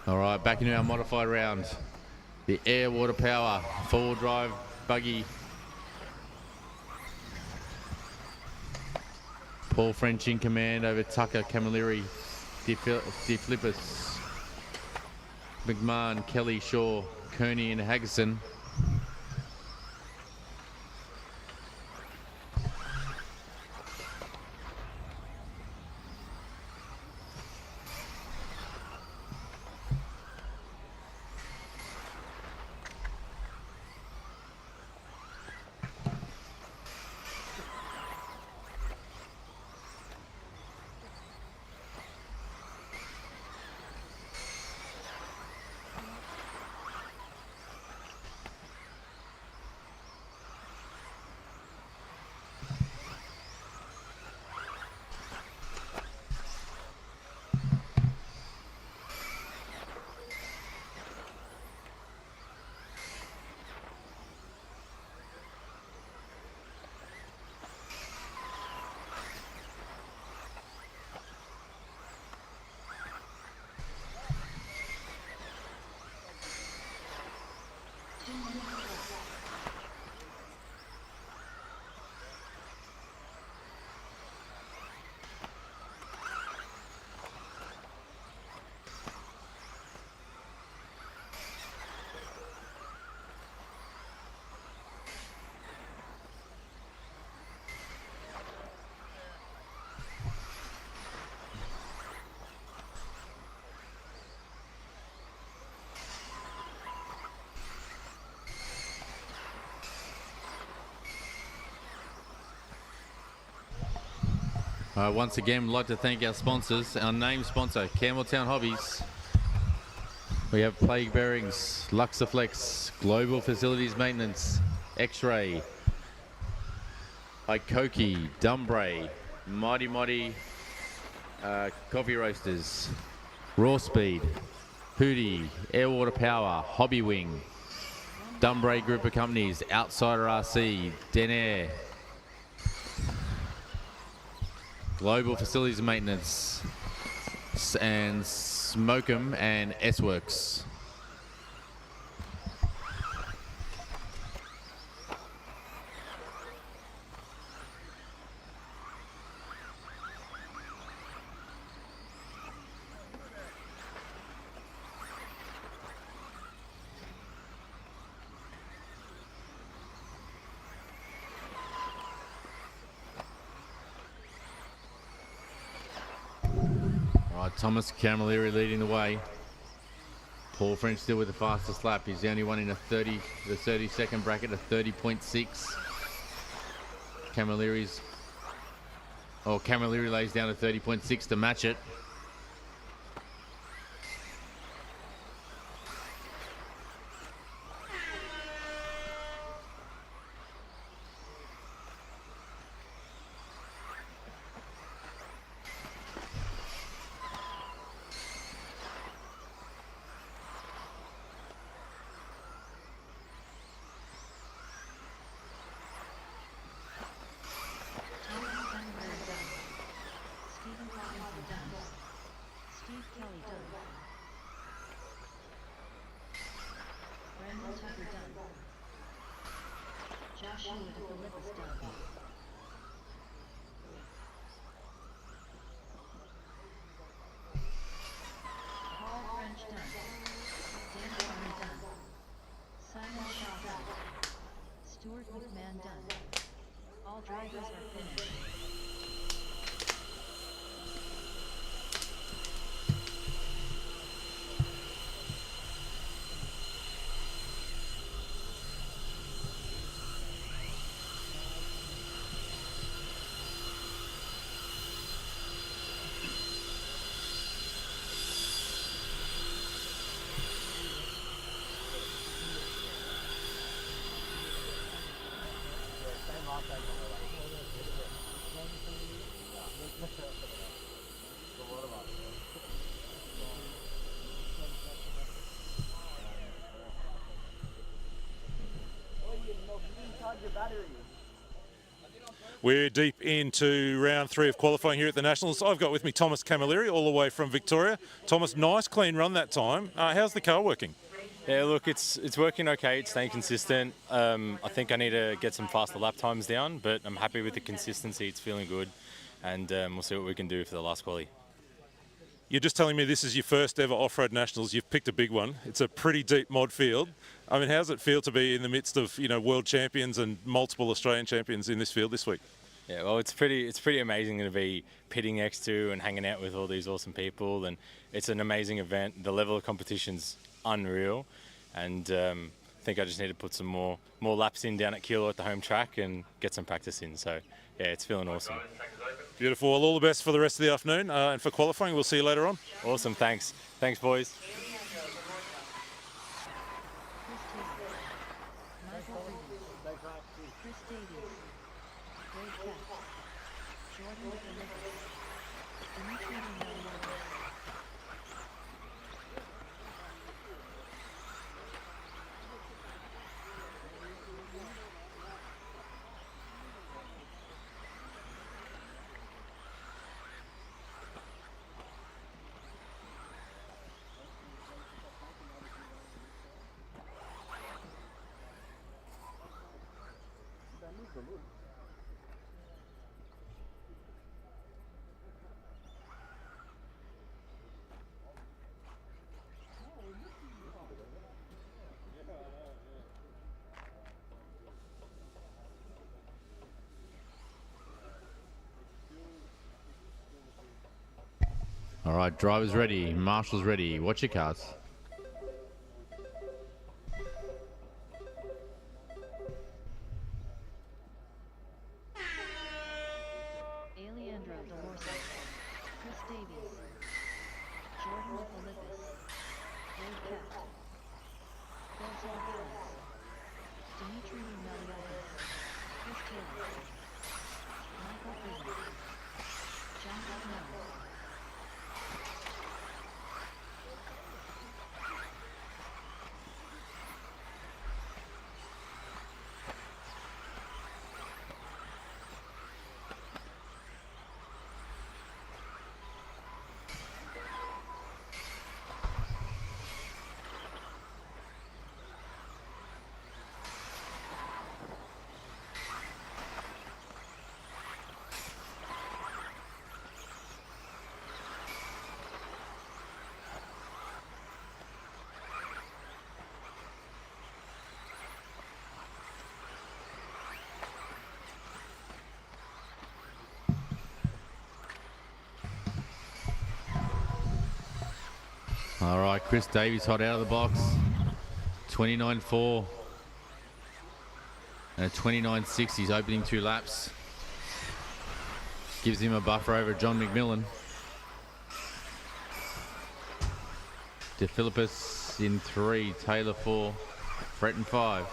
All right, back into our modified round. The air, water, power, four-wheel drive, buggy. Paul French in command over Tucker, Camilleri, Filippis, McMillan, Kelly, Shaw, Kearney and Haggerson. Once again, we'd like to thank our sponsors. Our name sponsor, Campbelltown Hobbies. We have Plague Bearings, Luxaflex, Global Facilities Maintenance, X-Ray, Ikoki, Dumbray, Mighty Coffee Roasters, Raw Speed, Hootie, Air Water Power, Hobby Wing, Dumbray Group of Companies, Outsider RC, Denair, Global Facilities Maintenance, and Smokem and S-Works. Thomas Camilleri leading the way. Paul French still with the fastest lap. He's the only one in the 30-second bracket, a 30.6. Camilleri lays down a 30.6 to match it. We're deep into round 3 of qualifying here at the Nationals. I've got with me Thomas Camilleri, all the way from Victoria. Thomas, nice clean run that time. How's the car working? Yeah, look, it's working okay. It's staying consistent. I think I need to get some faster lap times down, but I'm happy with the consistency. It's feeling good, and we'll see what we can do for the last quali. You're just telling me this is your first ever off-road nationals. You've picked a big one. It's a pretty deep mod field. I mean, how does it feel to be in the midst of, you know, world champions and multiple Australian champions in this field this week? Yeah, well, it's pretty amazing to be pitting next to and hanging out with all these awesome people, and it's an amazing event. The level of competition's unreal, and I think I just need to put some more laps in down at Kilo at the home track and get some practice in. So yeah, it's feeling awesome. Beautiful. Well, all the best for the rest of the afternoon, and for qualifying. We'll see you later on. Awesome. Thanks, boys. All right, drivers ready, marshals ready. Watch your cars. Alejandro Delorsa, Chris Davies, Jordan Filippis, Dave Kept, Phil Selvaggi, Dimitri Meliadis, Chris Tilley, Michael Freeman, John McMillan. All right, Chris Davies hot out of the box. 29.4 and a 29.6. He's opening 2 laps. Gives him a buffer over John McMillan. De Filippis in 3, Taylor 4, Fretton 5.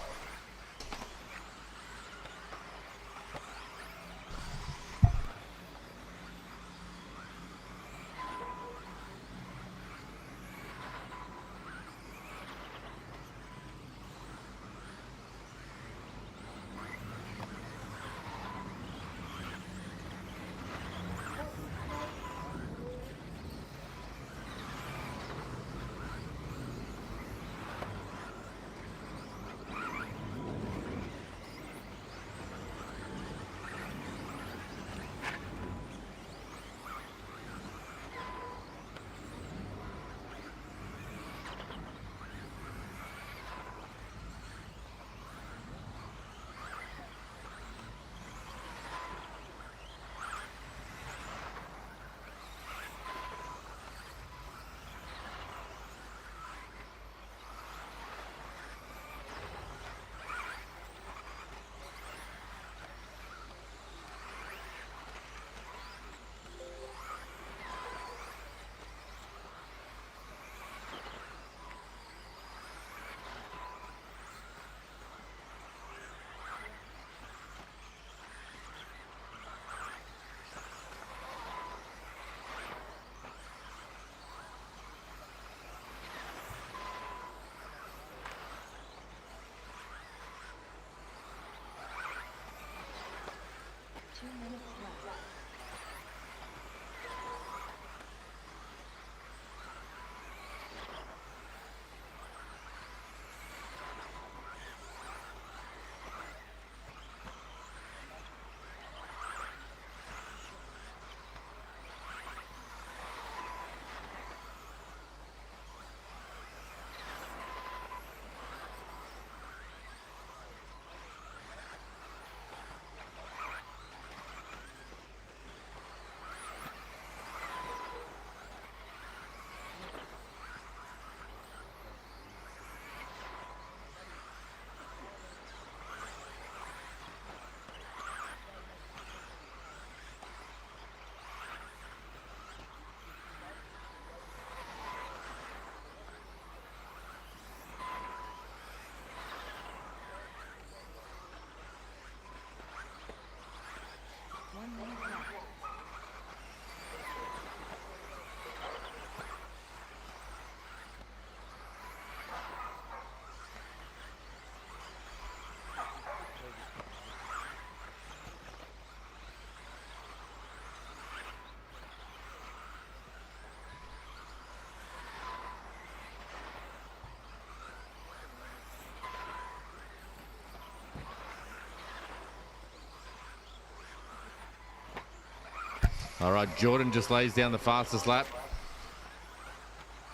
All right, Jordan just lays down the fastest lap.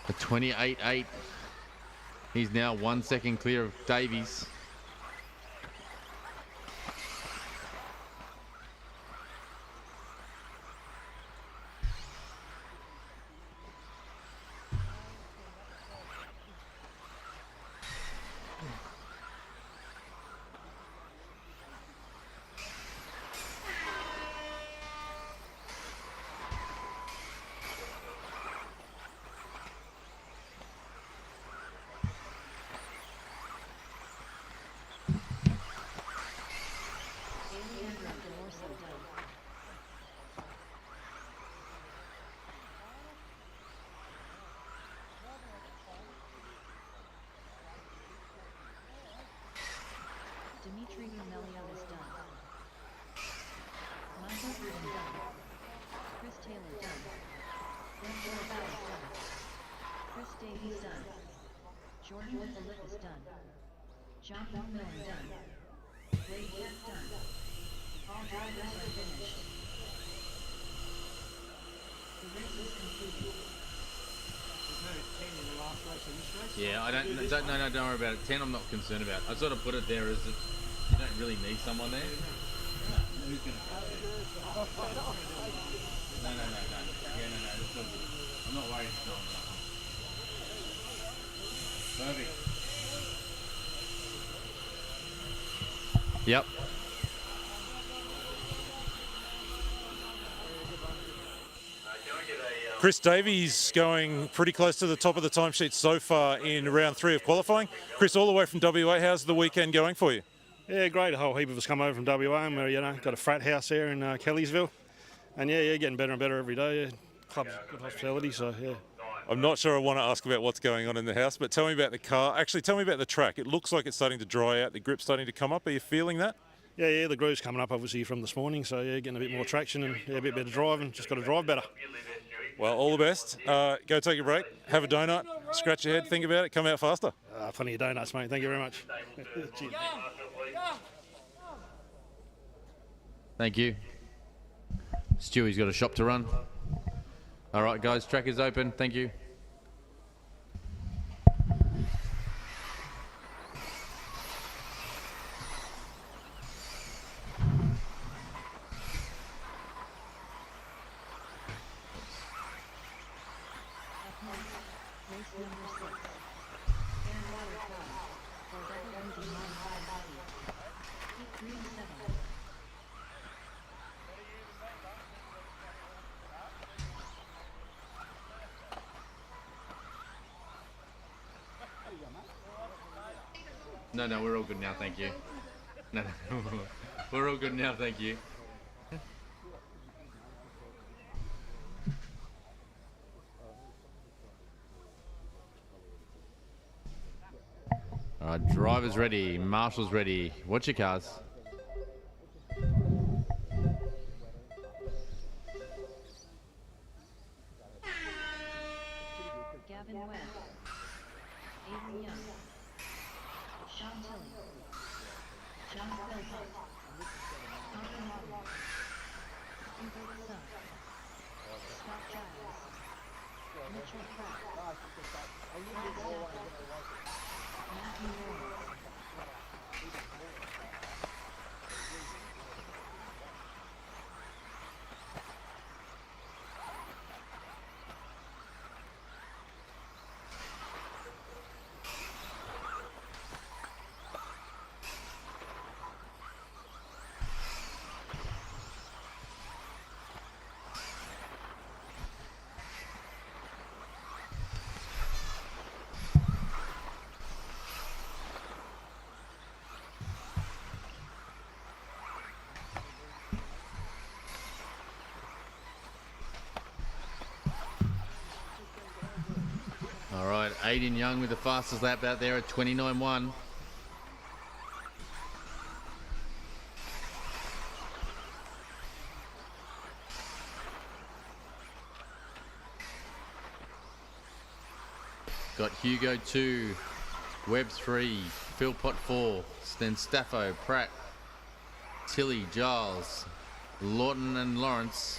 A 28.8. He's now 1 second clear of Davies. Dimitri Melio is done. Michael Green done. Chris Taylor done. Andrew Bell is done. Chris Davies done. Jordan Filippis done. John McMillan done. Wade Kemp done. All drivers are finished. The race is completed. Yeah, don't worry about it. 10 I'm not concerned about. I sort of put it there as if you don't really need someone there. Who's going to No. Yeah, no, that's all good. I'm not worried if no one. Perfect. Yep. Chris Davies going pretty close to the top of the timesheet so far in round 3 of qualifying. Chris, all the way from WA, how's the weekend going for you? Yeah, great. A whole heap of us come over from WA, and we're, got a frat house there in Kelleysville. And getting better and better every day. Yeah. Club's good hospitality, so yeah. I'm not sure I want to ask about what's going on in the house, but tell me about the car. Actually, tell me about the track. It looks like it's starting to dry out. The grip's starting to come up. Are you feeling that? Yeah, the groove's coming up obviously from this morning, so getting a bit more traction and a bit better driving. Just got to drive better. Well, all the best. Go take a break, have a donut, scratch your head, think about it, come out faster. Plenty of donuts, mate. Thank you very much. Cheers. Thank you. Stewie's got a shop to run. All right, guys, track is open. Thank you. No, we're all good now, thank you. No, we're all good now, thank you. All right, driver's ready, marshal's ready. Watch your cars. Gavin Webb. Avery Young. Sean Tilley. John Selvaggi. Connor Martin. Hubert Sun. Scott Giles. Mitchell Pratt. Matt Stafford. Matthew Lawrence. All right, Aiden Young with the fastest lap out there at 29.1. Got Hugo 2, Webb 3, Philpott 4, then Staffo, Pratt, Tilley, Giles, Lawton and Lawrence,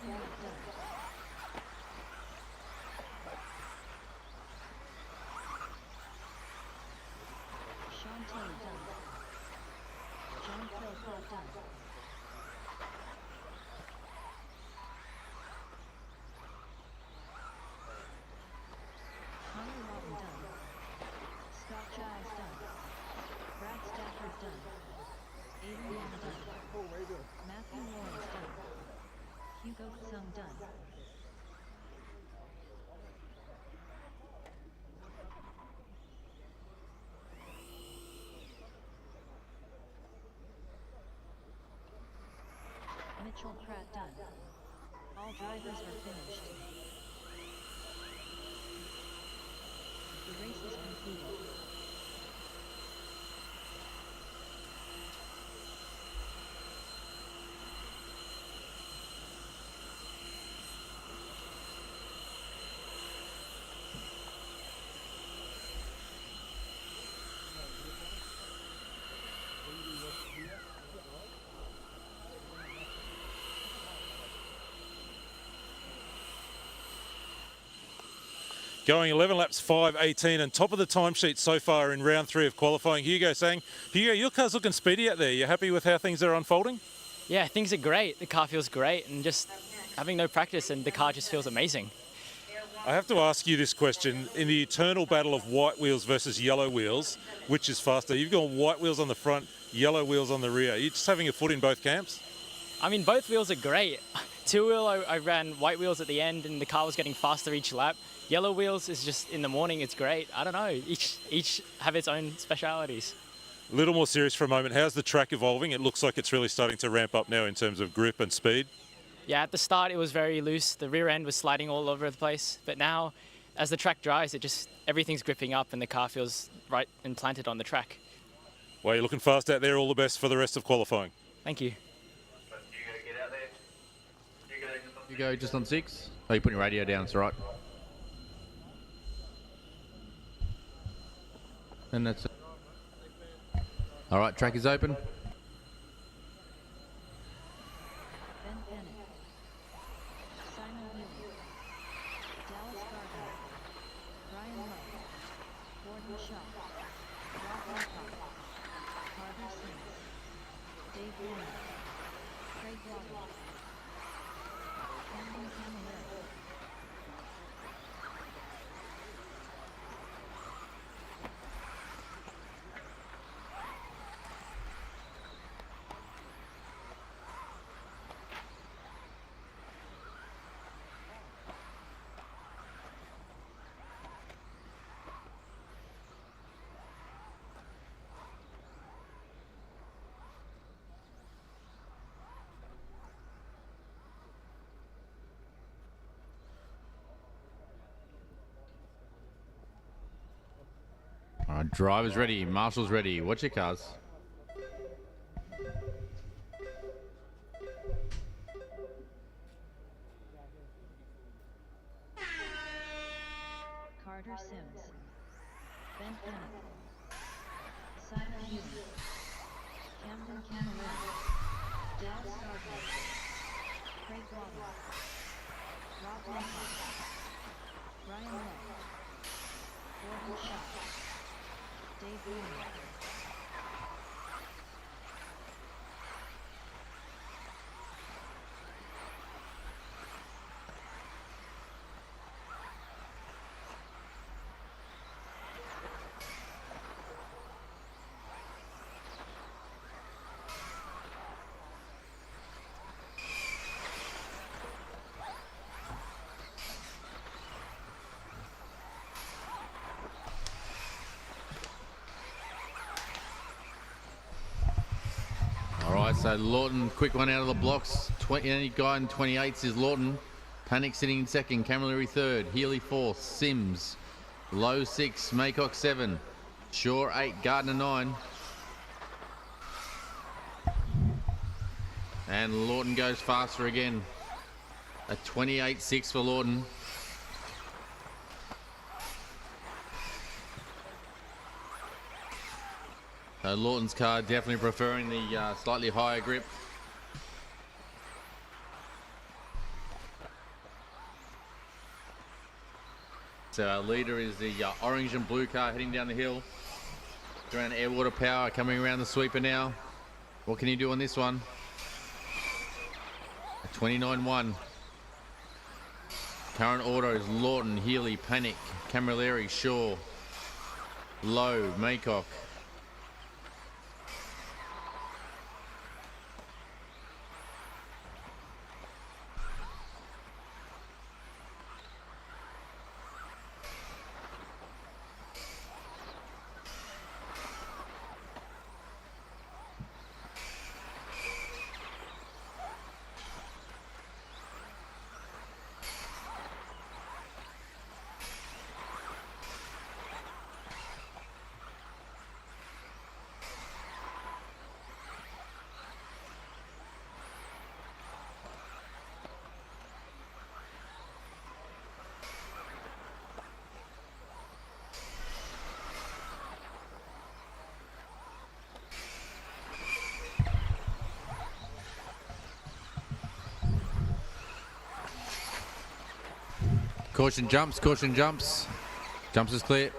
White done. Sean Tilley done. John Philippi done. Connor Laughton done. Scott Giles done. Brad Stafford done. Aiden Young done. Matthew Lawrence done. Hugo Tsung done. Mitchell Pratt done. All drivers are finished. The race is completed. Going 11 laps, 5:18, and top of the timesheet so far in round 3 of qualifying. Hugo saying, Hugo, your car's looking speedy out there. You happy with how things are unfolding? Yeah, things are great. The car feels great, and just having no practice, and the car just feels amazing. I have to ask you this question. In the eternal battle of white wheels versus yellow wheels, which is faster? You've got white wheels on the front, yellow wheels on the rear. You're just having a foot in both camps? I mean, both wheels are great. Two-wheel, I ran white wheels at the end, and the car was getting faster each lap. Yellow wheels is just in the morning, it's great. I don't know, each have its own specialities. A little more serious for a moment. How's the track evolving? It looks like it's really starting to ramp up now in terms of grip and speed. Yeah, at the start it was very loose. The rear end was sliding all over the place. But now, as the track dries, everything's gripping up and the car feels right and planted on the track. Well, you're looking fast out there. All the best for the rest of qualifying. Thank you. You go just on 6. Oh, you're putting your radio down, it's all right. And that's it. All right, track is open. Ben Bennett. Simon Wheeler. Dallas Gardner. Brian Lowe. Gordon Shaw. Rob Wilcox. Carter Sims. Dave Warner. Craig Waddle. Camden Camilleri. All right, driver's ready, marshal's ready. Watch your cars. Carter Sims. Ben Bennett. Simon Wheeler. Camden Camilleri. Dallas Gardner. Craig Waddle. Rob Wilcox. Brian Lowe. Gordon Shaw. Dave Warner. All right, so Laughton, quick one out of the blocks. Any guy in 28s is Laughton. Panic sitting in second, Camilleri third, Healy fourth, Sims, Low 6, Maycock 7, Shaw 8, Gardner 9. And Laughton goes faster again. A 28.6 for Laughton. So Laughton's car definitely preferring the slightly higher grip. So our leader is the orange and blue car heading down the hill. Around air water power coming around the sweeper now. What can he do on this one? A 29-1. Current autos: Laughton, Healy, Panic, Camilleri, Shaw, Lowe, Maycock. Caution jumps, caution jumps. Jumps is clear.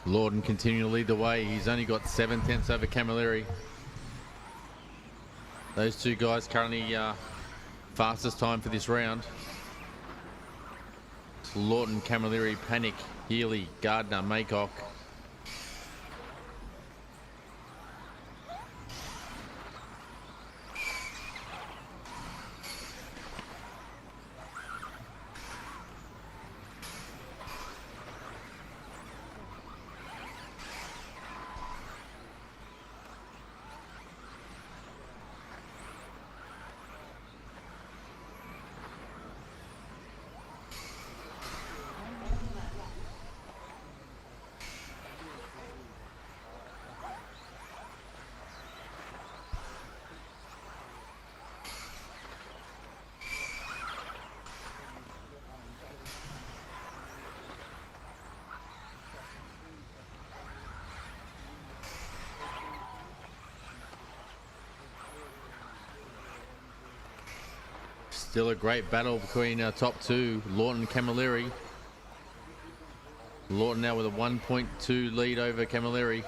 Laughton continuing to lead the way. He's only got 7/10 over Camilleri. Those two guys currently fastest time for this round. It's Laughton, Camilleri, Panic, Healy, Gardner, Maycock. Still a great battle between our top two, Laughton and Camilleri. Laughton now with a 1.2 lead over Camilleri.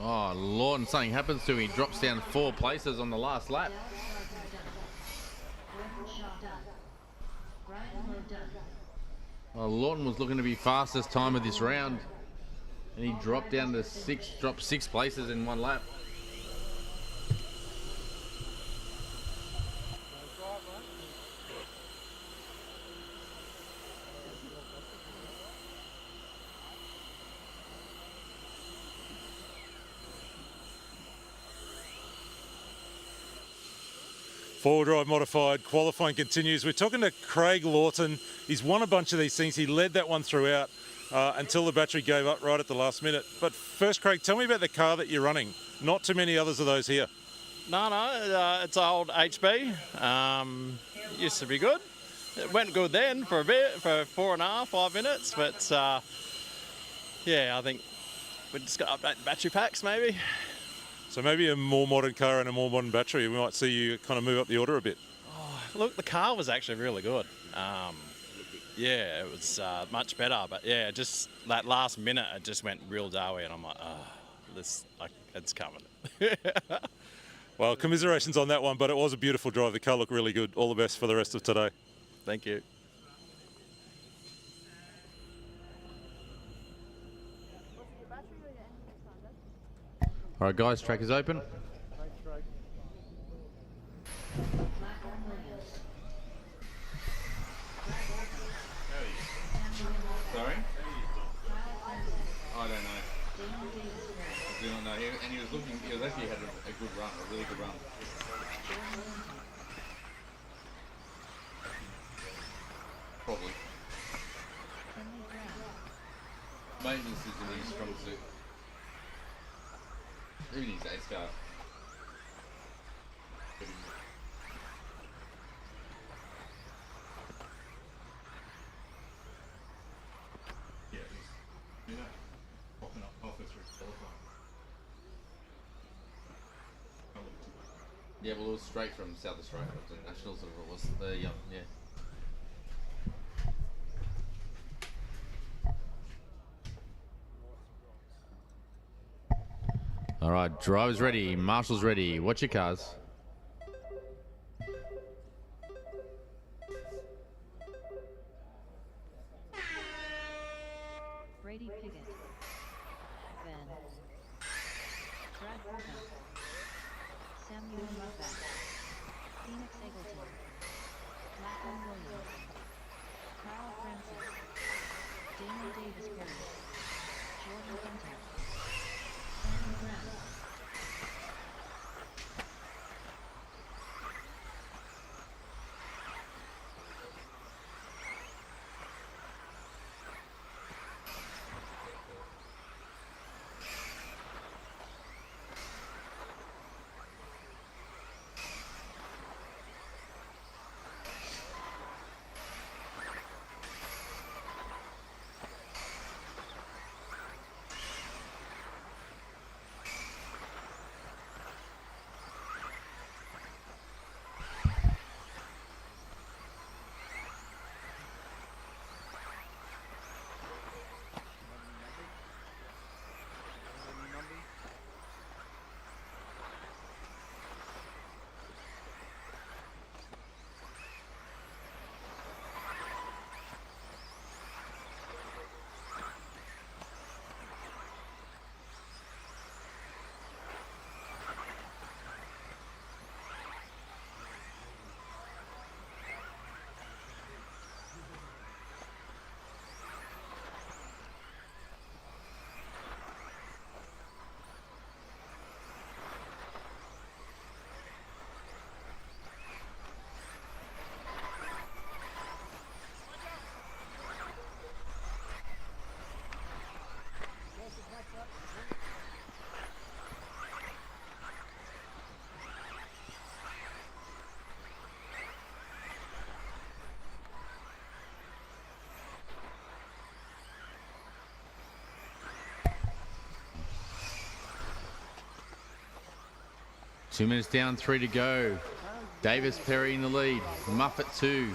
Oh, Lord, something happens to him. He drops down 4 places on the last lap. Oh, Laughton was looking to be fastest time of this round, and he dropped down to 6 places in 1 lap. Four-wheel drive modified qualifying continues. We're talking to Craig Laughton. He's won a bunch of these things. He led that one throughout until the battery gave up right at the last minute. But first, Craig, tell me about the car that you're running. Not too many others of those here. No, it's an old HB. Used to be good. it went good then for a bit, for 4.5, 5 minutes, but yeah, I think we just got to update the battery packs maybe. So maybe a more modern car and a more modern battery, we might see you kind of move up the order a bit. Oh, look, the car was actually really good. Yeah, it was much better, but yeah, just that last minute it just went real doughy, and I'm like, it's coming. Well, commiserations on that one, but it was a beautiful drive. The car looked really good. All the best for the rest of today. Thank you. All right, guys, track is open. Sorry? I don't know. I do not know. And he was looking, he was actually had a good run, a really good run. Probably. Maintenance is in his strong suit. Who needs ace car? Popping up halfway through qualifying. Yeah, well, it was straight from South Australia, the Nationals, or it was the yeah. All right, drivers ready, marshals ready. Watch your cars. Brady Piggott, Ben, Brad Burka, Samuel Ruffett, Phoenix Eagleton, Lachlan Williams, Carl Francis, Damon Davis Berry, Jordan Hunter, Brandon Brown. Two minutes down, 3 to go. Davis Perry in the lead. Muffet 2.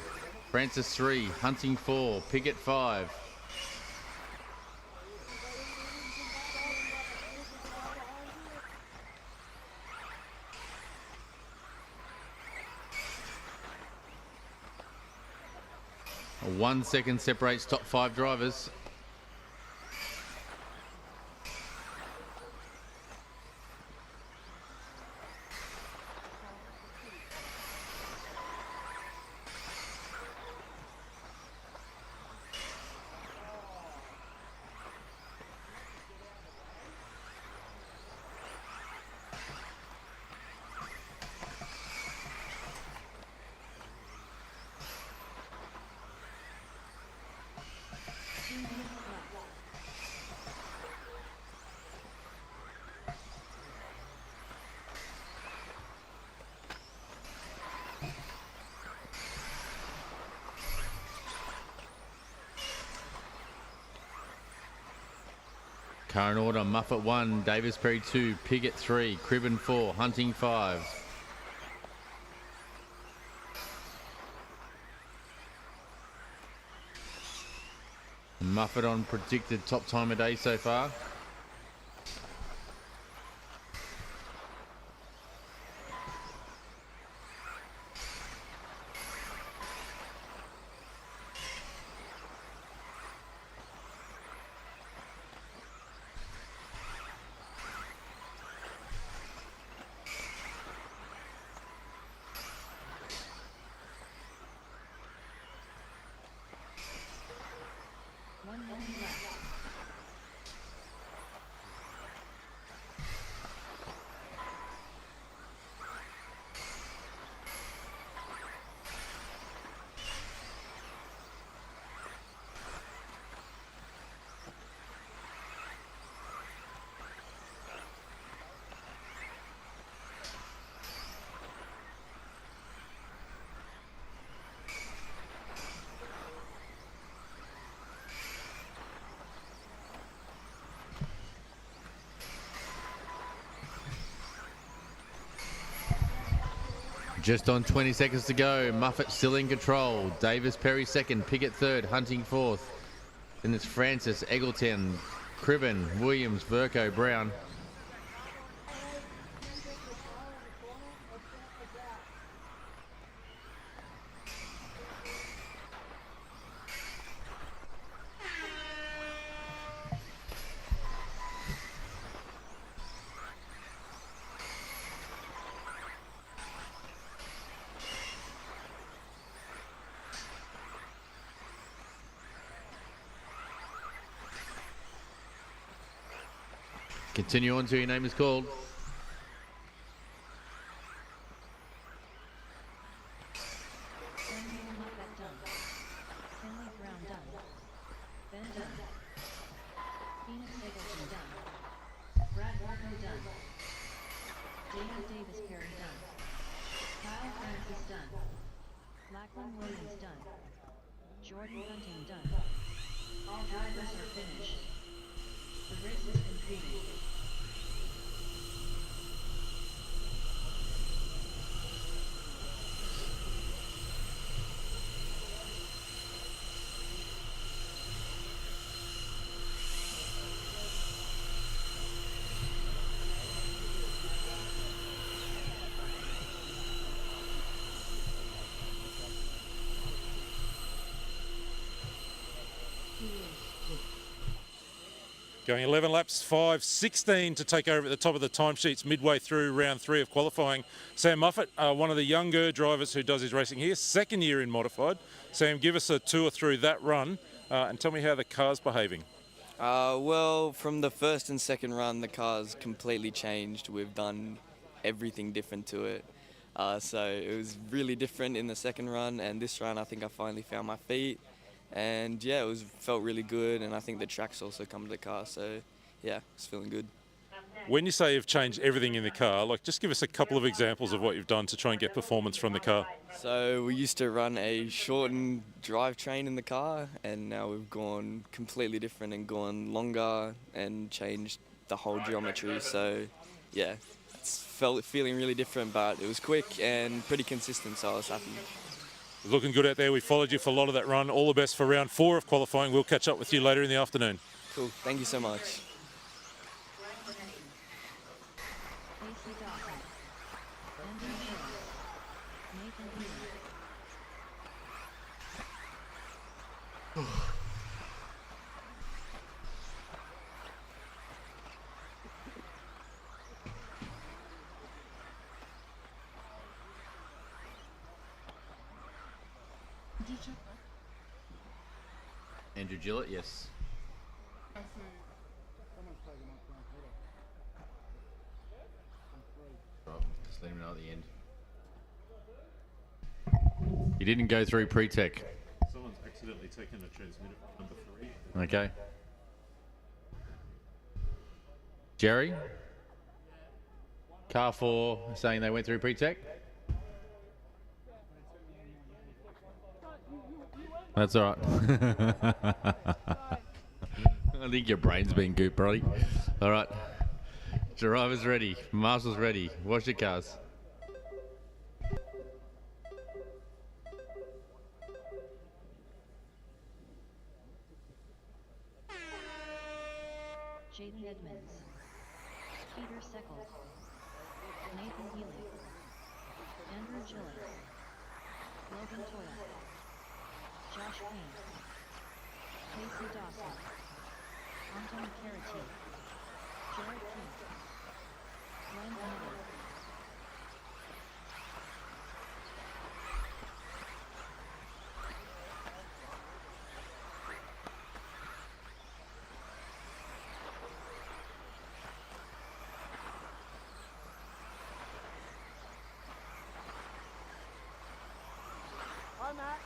Francis 3. Hunting 4. Piggott 5. A 1 second separates top 5 drivers. Car in order, Muffet 1, Davis Perry 2, Piggott 3, Cribben 4, Hunting 5. Muffet on predicted top time of day so far. Just on 20 seconds to go. Muffet still in control. Davis Perry second. Piggott third. Hunting fourth. Then it's Francis, Eggleton, Cribben, Williams, Verco, Brown. Continue on till your name is called. Lachlan Williams done. Jordan Hunting done. All drivers are finished. The race is completed. Going 11 laps, 5:16 to take over at the top of the timesheets midway through round 3 of qualifying. Sam Muffet, one of the younger drivers who does his racing here, second year in modified. Sam, give us a tour through that run and tell me how the car's behaving. Well, from the first and second run, the car's completely changed. We've done everything different to it. So it was really different in the second run, and this run I think I finally found my feet. And yeah, it felt really good, and I think the track's also come to the car, so yeah, it's feeling good. When you say you've changed everything in the car, just give us a couple of examples of what you've done to try and get performance from the car. So we used to run a shortened drivetrain in the car, and now we've gone completely different and gone longer and changed the whole geometry. So yeah, it's feeling really different, but it was quick and pretty consistent, so I was happy. Looking good out there. We followed you for a lot of that run. All the best for round 4 of qualifying. We'll catch up with you later in the afternoon. Cool. Thank you so much. Andrew Gillett, yes. Right, just let him know at the end. You didn't go through pre-tech. Someone's accidentally taken the transmitter from number 3. Okay. Jerry? Car 4 saying they went through pre-tech? That's all right. I think your brain's been gooped, Brody. All right. Driver's ready. Marshal's ready. Wash your cars. Jaden Edmonds, Peter Seckles, Nathan Healy, Andrew Gillett, Logan Toia, Josh Payne, Casey Dawson, Anton Carati, Jared Keith, Glenn Miller. Hi, Matt.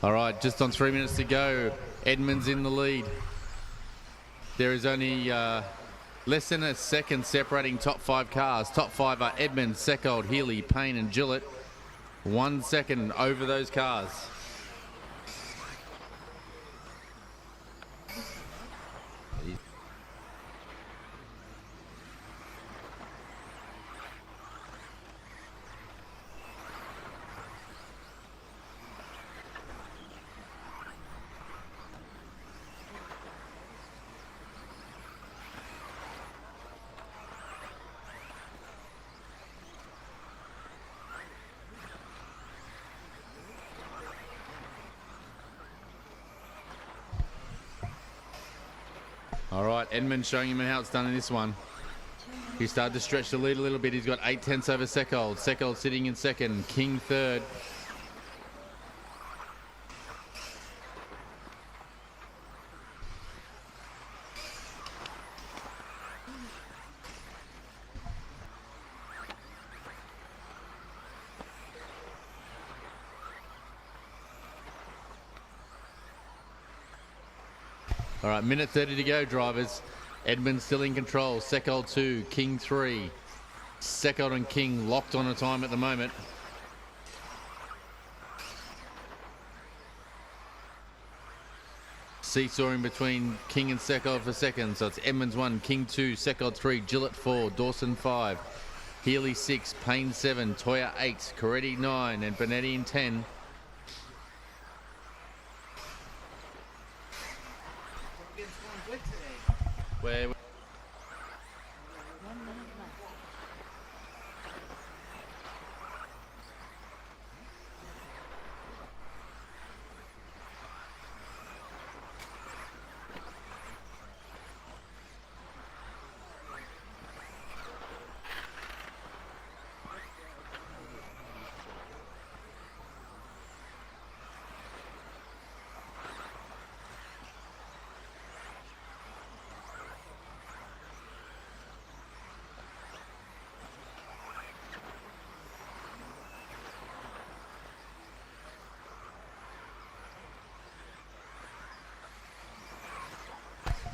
All right, just on 3 minutes to go. Edmonds in the lead. There is only less than a second separating top 5 cars. Top 5 are Edmonds, Seckold, Healy, Payne and Gillett. 1 second over those cars. All right, Edmonds showing him how it's done in this one. He started to stretch the lead a little bit. He's got 8/10 over Seckold. Seckold sitting in second. King third. All right, minute 30 to go, drivers. Edmonds still in control. Seckold 2, King 3. Seckold and King locked on a time at the moment. Seesawing between King and Seckold for second. So it's Edmonds 1, King 2, Seckold 3, Gillett 4, Dawson 5, Healy 6, Payne 7, Toia 8, Coretti 9, and Benetti in 10. Where 1 minute left.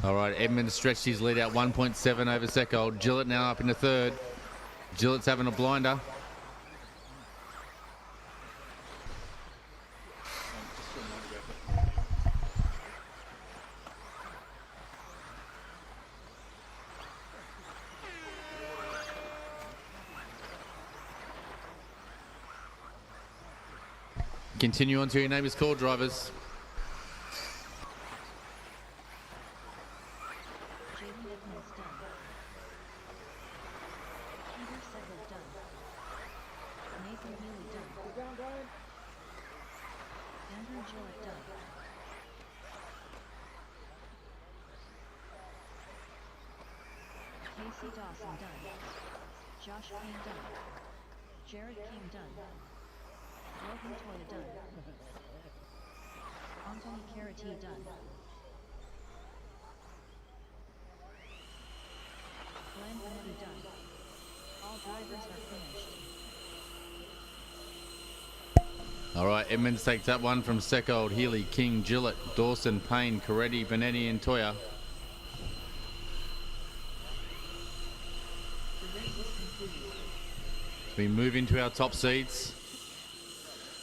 All right, Edmund stretched his lead out 1.7 over Seckold. Gillett now up in the third. Gillett's having a blinder. Continue on to your neighbour's call, drivers. Casey Dawson done. Josh King done. Jared King done. Logan Toia done. Anthony Carati done. Glenn Benetti done. All drivers are finished. All right, Edmonds takes that one from Seckold, Healy, King, Gillett, Dawson, Payne, Coretti, Benetti and Toia. We move into our top seeds.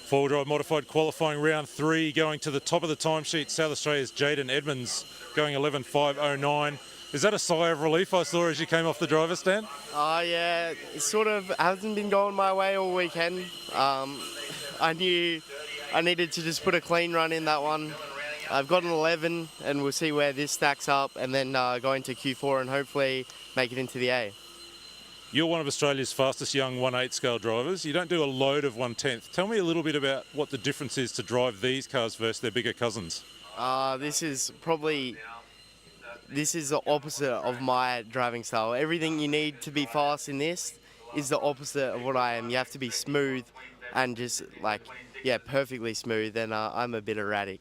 Four-wheel drive modified qualifying round 3, going to the top of the timesheet. South Australia's Jaden Edmonds going 11.509. Is that a sigh of relief I saw as you came off the driver's stand? Yeah, it sort of hasn't been going my way all weekend. I knew I needed to just put a clean run in that one. I've got an 11 and we'll see where this stacks up, and then go into Q4 and hopefully make it into the A. You're one of Australia's fastest young 1/8 scale drivers. You don't do a load of 1/10. Tell me a little bit about what the difference is to drive these cars versus their bigger cousins. This is the opposite of my driving style. Everything you need to be fast in this is the opposite of what I am. You have to be smooth and just perfectly smooth, and I'm a bit erratic.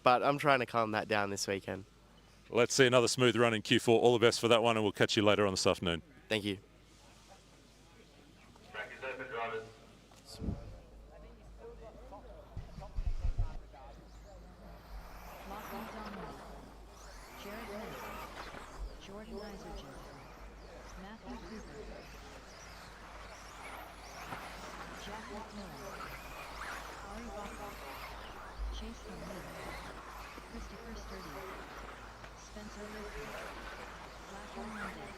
But I'm trying to calm that down this weekend. Let's see another smooth run in Q4. All the best for that one, and we'll catch you later on this afternoon. Thank you. Lachlan Donnelly. Jared Smith. Jordan Isergen. Matthew Cooper. Jack McMillan. Ari Bakla. Chase Lee. Christopher Sturdy. Spencer Rivkin. Lachlan Donnelly.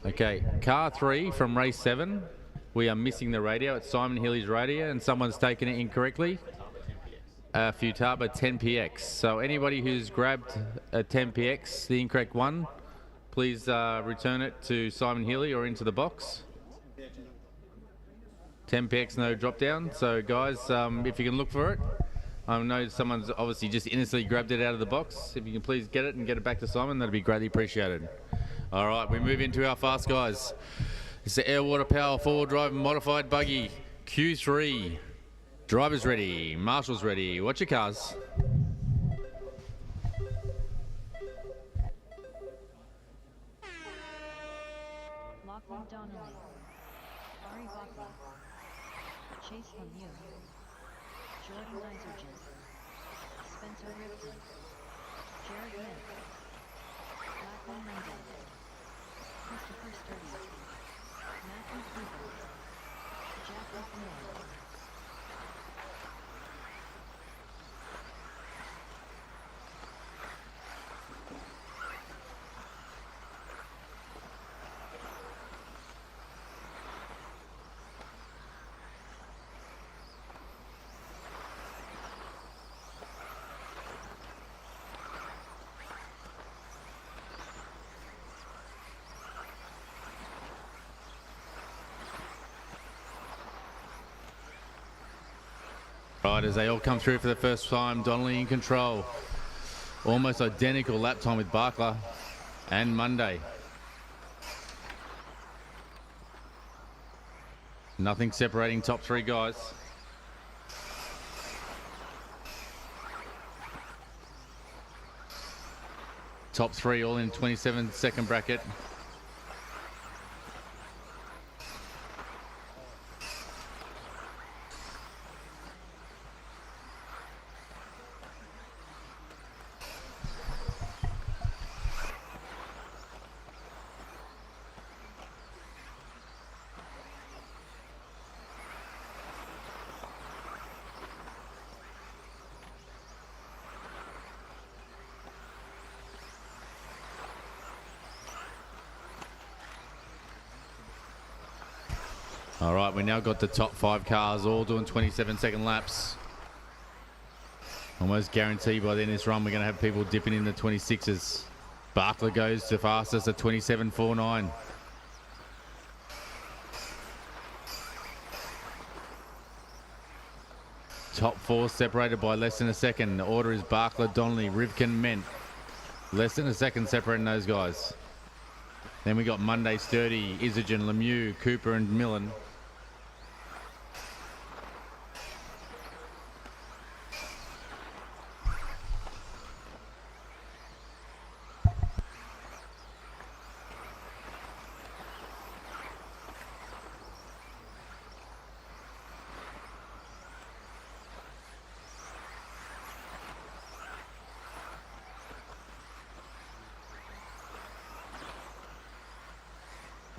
Okay, car 3 from race 7. We are missing the radio. It's Simon Healy's radio, and someone's taken it incorrectly. Futaba 10PX. So anybody who's grabbed a 10PX, the incorrect one, please return it to Simon Healy or into the box. 10PX, no drop down. So guys, if you can look for it. I know someone's obviously just innocently grabbed it out of the box. If you can please get it and get it back to Simon, that'd be greatly appreciated. All right, we move into our fast guys. It's the Air Water Power 4-wheel drive modified buggy. Q3. Drivers ready. Marshals ready. Watch your cars. Lachlan Donnelly. Ari Bakla. Chase Lee. Jordan Isergen. Spencer Rivkin. Jared Smith. Lachlan Donnelly. Christopher Sturdy. Matthew Cooper. Jack McMillan. Right, as they all come through for the first time, Donnelly in control. Almost identical lap time with Bakla and Monday. Nothing separating top three guys. Top three all in 27-second bracket. All right, we now got the top 5 cars all doing 27-second laps. Almost guaranteed by the end of this run, we're going to have people dipping in the 26s. Bakla goes to fastest at 27.49. Top 4 separated by less than a second. The order is Bakla, Donnelly, Rivkin, Ment. Less than a second separating those guys. Then we got Monday, Sturdy, Isogen, Lemieux, Cooper and McMillan.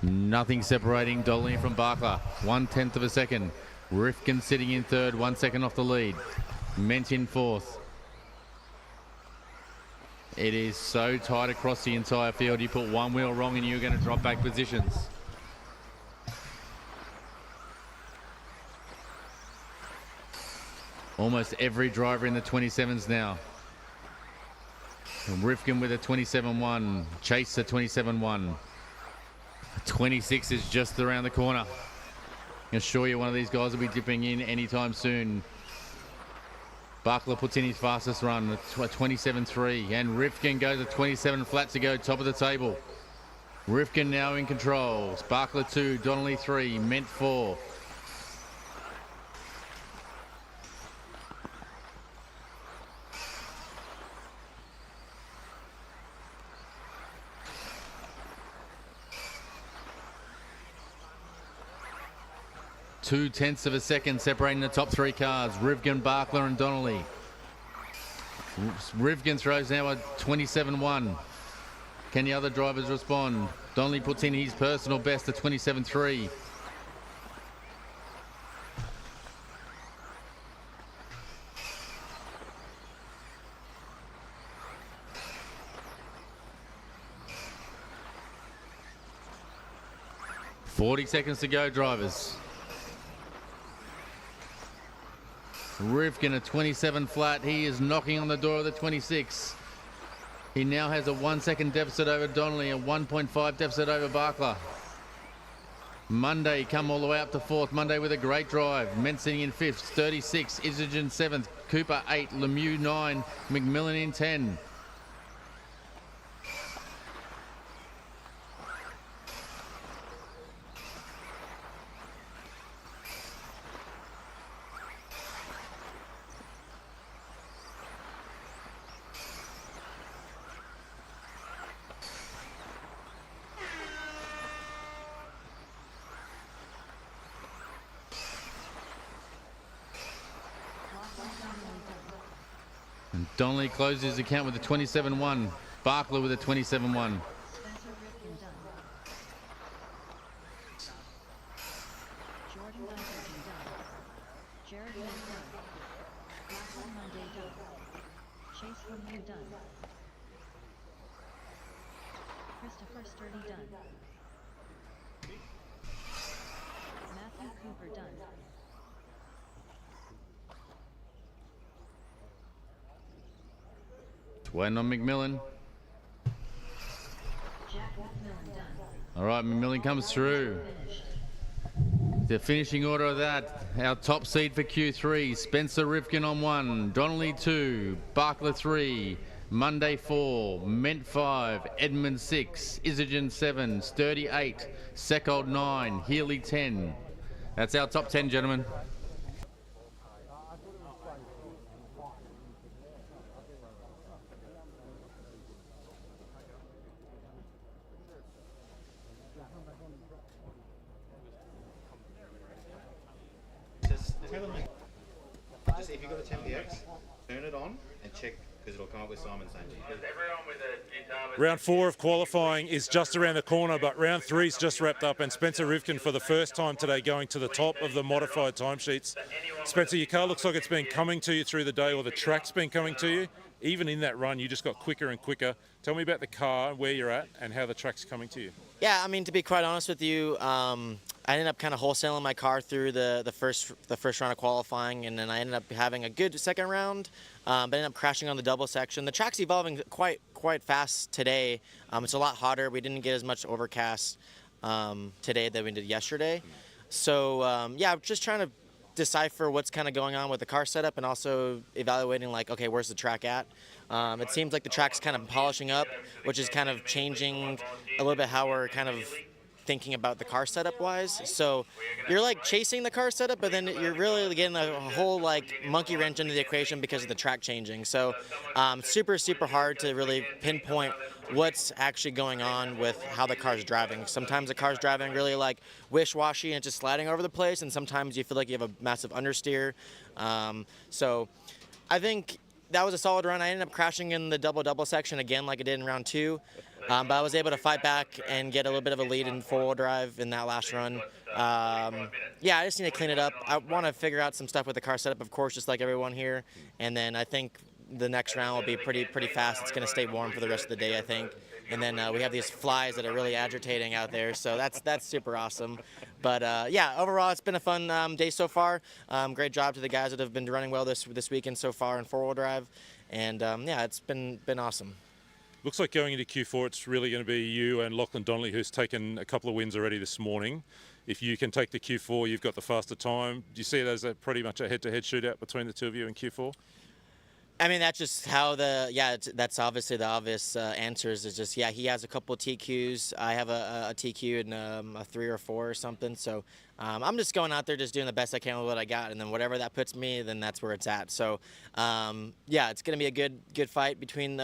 Nothing separating Donnelly from Bakla. 1/10 of a second. Rivkin sitting in third, 1 second off the lead. Ment in fourth. It is so tight across the entire field. You put one wheel wrong and you're going to drop back positions. Almost every driver in the 27s now. And Rivkin with a 27.1. Chase a 27.1. 26 is just around the corner. I can assure you one of these guys will be dipping in anytime soon. Bakla puts in his fastest run at 27.3 and Rivkin goes at 27 flat to go top of the table. Rivkin now in control. Bakla 2, Donnelly 3, Ment 4. Two-tenths of a second separating the top 3 cars. Rivkin, Bakla and Donnelly. Rivkin throws now at 27.1. Can the other drivers respond? Donnelly puts in his personal best at 27.3. .40 seconds to go, drivers. Rivkin at 27 flat. He is knocking on the door of the 26. He now has a 1 second deficit over Donnelly, a 1.5 deficit over Bakla. Monday come all the way up to 4th. Monday with a great drive. Ment sitting in 5th, 36. Isogen 7th. Cooper 8. Lemieux 9. McMillan in 10. And Donnelly closes his account with a 27.1. Bakla with a 27.1. Christopher Sturdy done. Matthew Cooper done. Waiting on McMillan. All right, McMillan comes through. The finishing order of that, our top seed for Q3, Spencer Rivkin on 1, Donnelly 2, Bakla 3, Monday 4, Ment 5, Edmund 6, Isogen 7, Sturdy 8, Seckold 9, Healy 10. That's our top 10, gentlemen. Just if you've got a 10PX, turn it on and check because it'll come up with Simon's name. Round 4 of qualifying is just around the corner, but round 3's just wrapped up, and Spencer Rivkin for the first time today going to the top of the modified timesheets. Spencer, your car looks like it's been coming to you through the day, or the track's been coming to you. Even in that run, you just got quicker and quicker. Tell me about the car, where you're at, and how the track's coming to you. Yeah, I mean, to be quite honest with you, I ended up kind of wholesaling my car through the first round of qualifying, and then I ended up having a good second round, but ended up crashing on the double section. The track's evolving quite fast today. It's a lot hotter. We didn't get as much overcast today that we did yesterday. So yeah, just trying to decipher what's kind of going on with the car setup, and also evaluating like, okay, where's the track at? It seems like the track's kind of polishing up, which is kind of changing a little bit how we're kind of thinking about the car setup wise. So you're like chasing the car setup, but then you're really getting a whole like monkey wrench into the equation because of the track changing. So super hard to really pinpoint what's actually going on with how the car's driving. Sometimes the car's driving really like wish-washy and just sliding over the place, and sometimes you feel like you have a massive understeer. So I think that was a solid run. I ended up crashing in the double section again like I did in round 2. But I was able to fight back and get a little bit of a lead in four-wheel drive in that last run. Yeah, I just need to clean it up. I want to figure out some stuff with the car setup, of course, just like everyone here. And then I think the next round will be pretty fast. It's going to stay warm for the rest of the day, I think. And then we have these flies that are really agitating out there, so that's super awesome. But yeah, overall, it's been a fun day so far. Great job to the guys that have been running well this weekend so far in four-wheel drive. And yeah, it's been awesome. Looks like going into Q4, it's really going to be you and Lachlan Donnelly, who's taken a couple of wins already this morning. If you can take the Q4, you've got the faster time. Do you see it as pretty much a head-to-head shootout between the two of you in Q4? I mean, that's just how that's obviously the obvious answers is just, yeah, he has a couple of TQs. I have a TQ and a 3 or 4 or something. So I'm just going out there just doing the best I can with what I got. And then whatever that puts me, then that's where it's at. So, yeah, it's going to be a good fight between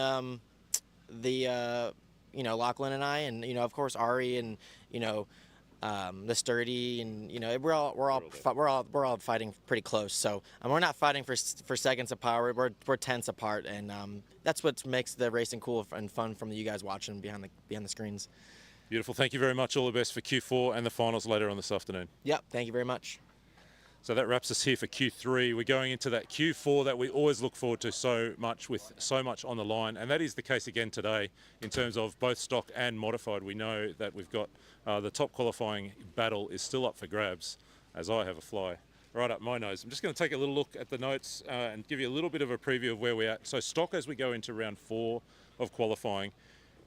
Lachlan and I, and of course Ari, and the Sturdy, and we're all fighting pretty close. So we're not fighting for seconds of power. We're tenths apart, and that's what makes the racing cool and fun from you guys watching behind the screens. Beautiful. Thank you very much. All the best for Q4 and the finals later on this afternoon. Yep. Thank you very much. So that wraps us here for Q3. We're going into that Q4 that we always look forward to so much, with so much on the line. And that is the case again today in terms of both stock and modified. We know that we've got the top qualifying battle is still up for grabs, as I have a fly right up my nose. I'm just going to take a little look at the notes and give you a little bit of a preview of where we're at. So stock, as we go into round 4 of qualifying,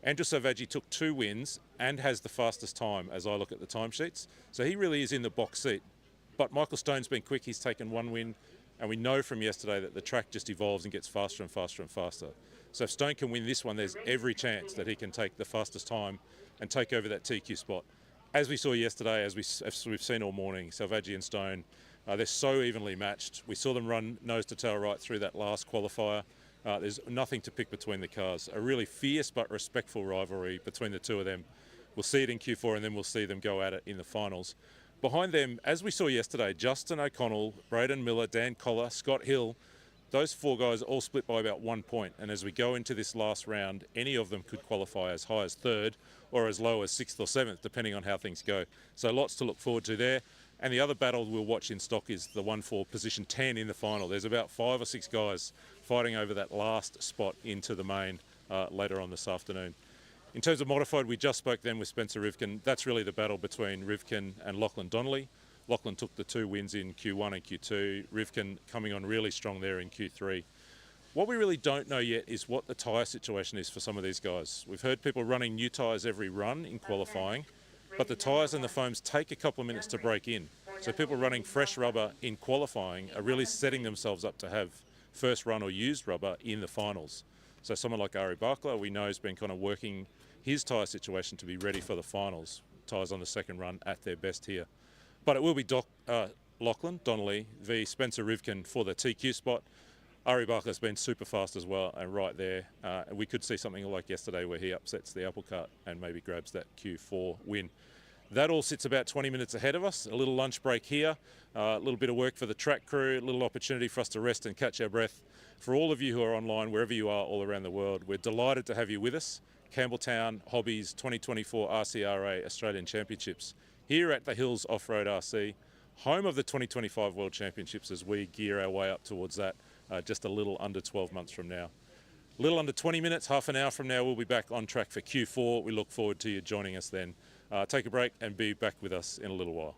Andrew Selvaggi took 2 wins and has the fastest time as I look at the timesheets. So he really is in the box seat. But Michael Stone's been quick. He's taken 1 win, and we know from yesterday that the track just evolves and gets faster and faster and faster. So if Stone can win this one, there's every chance that he can take the fastest time and take over that TQ spot. As we saw yesterday, as we've seen all morning, Selvaggi and Stone, they're so evenly matched. We saw them run nose to tail right through that last qualifier. There's nothing to pick between the cars. A really fierce but respectful rivalry between the two of them. We'll see it in Q4, and then we'll see them go at it in the finals. Behind them, as we saw yesterday, Justin O'Connell, Braden Miller, Dan Collar, Scott Hill, those 4 guys all split by about 1 point. And as we go into this last round, any of them could qualify as high as 3rd or as low as 6th or 7th, depending on how things go. So lots to look forward to there. And the other battle we'll watch in stock is the one for position 10 in the final. There's about 5 or 6 guys fighting over that last spot into the main later on this afternoon. In terms of modified, we just spoke then with Spencer Rivkin. That's really the battle between Rivkin and Lachlan Donnelly. Lachlan took the 2 wins in Q1 and Q2. Rivkin coming on really strong there in Q3. What we really don't know yet is what the tyre situation is for some of these guys. We've heard people running new tyres every run in qualifying, but the tyres and the foams take a couple of minutes to break in. So people running fresh rubber in qualifying are really setting themselves up to have first run or used rubber in the finals. So someone like Ari Bakla, we know, has been kind of working his tyre situation to be ready for the finals. Tyres on the second run at their best here. But it will be Lachlan Donnelly v Spencer Rivkin for the TQ spot. Ari Bakla's been super fast as well and right there. We could see something like yesterday where he upsets the apple cart and maybe grabs that Q4 win. That all sits about 20 minutes ahead of us. A little lunch break here, a little bit of work for the track crew, a little opportunity for us to rest and catch our breath. For all of you who are online, wherever you are all around the world, we're delighted to have you with us. Campbelltown Hobbies 2024 RCRA Australian Championships here at the Hills Off-Road RC, home of the 2025 World Championships as we gear our way up towards that just a little under 12 months from now. A little under 20 minutes, half an hour from now, we'll be back on track for Q4. We look forward to you joining us then. Take a break and be back with us in a little while.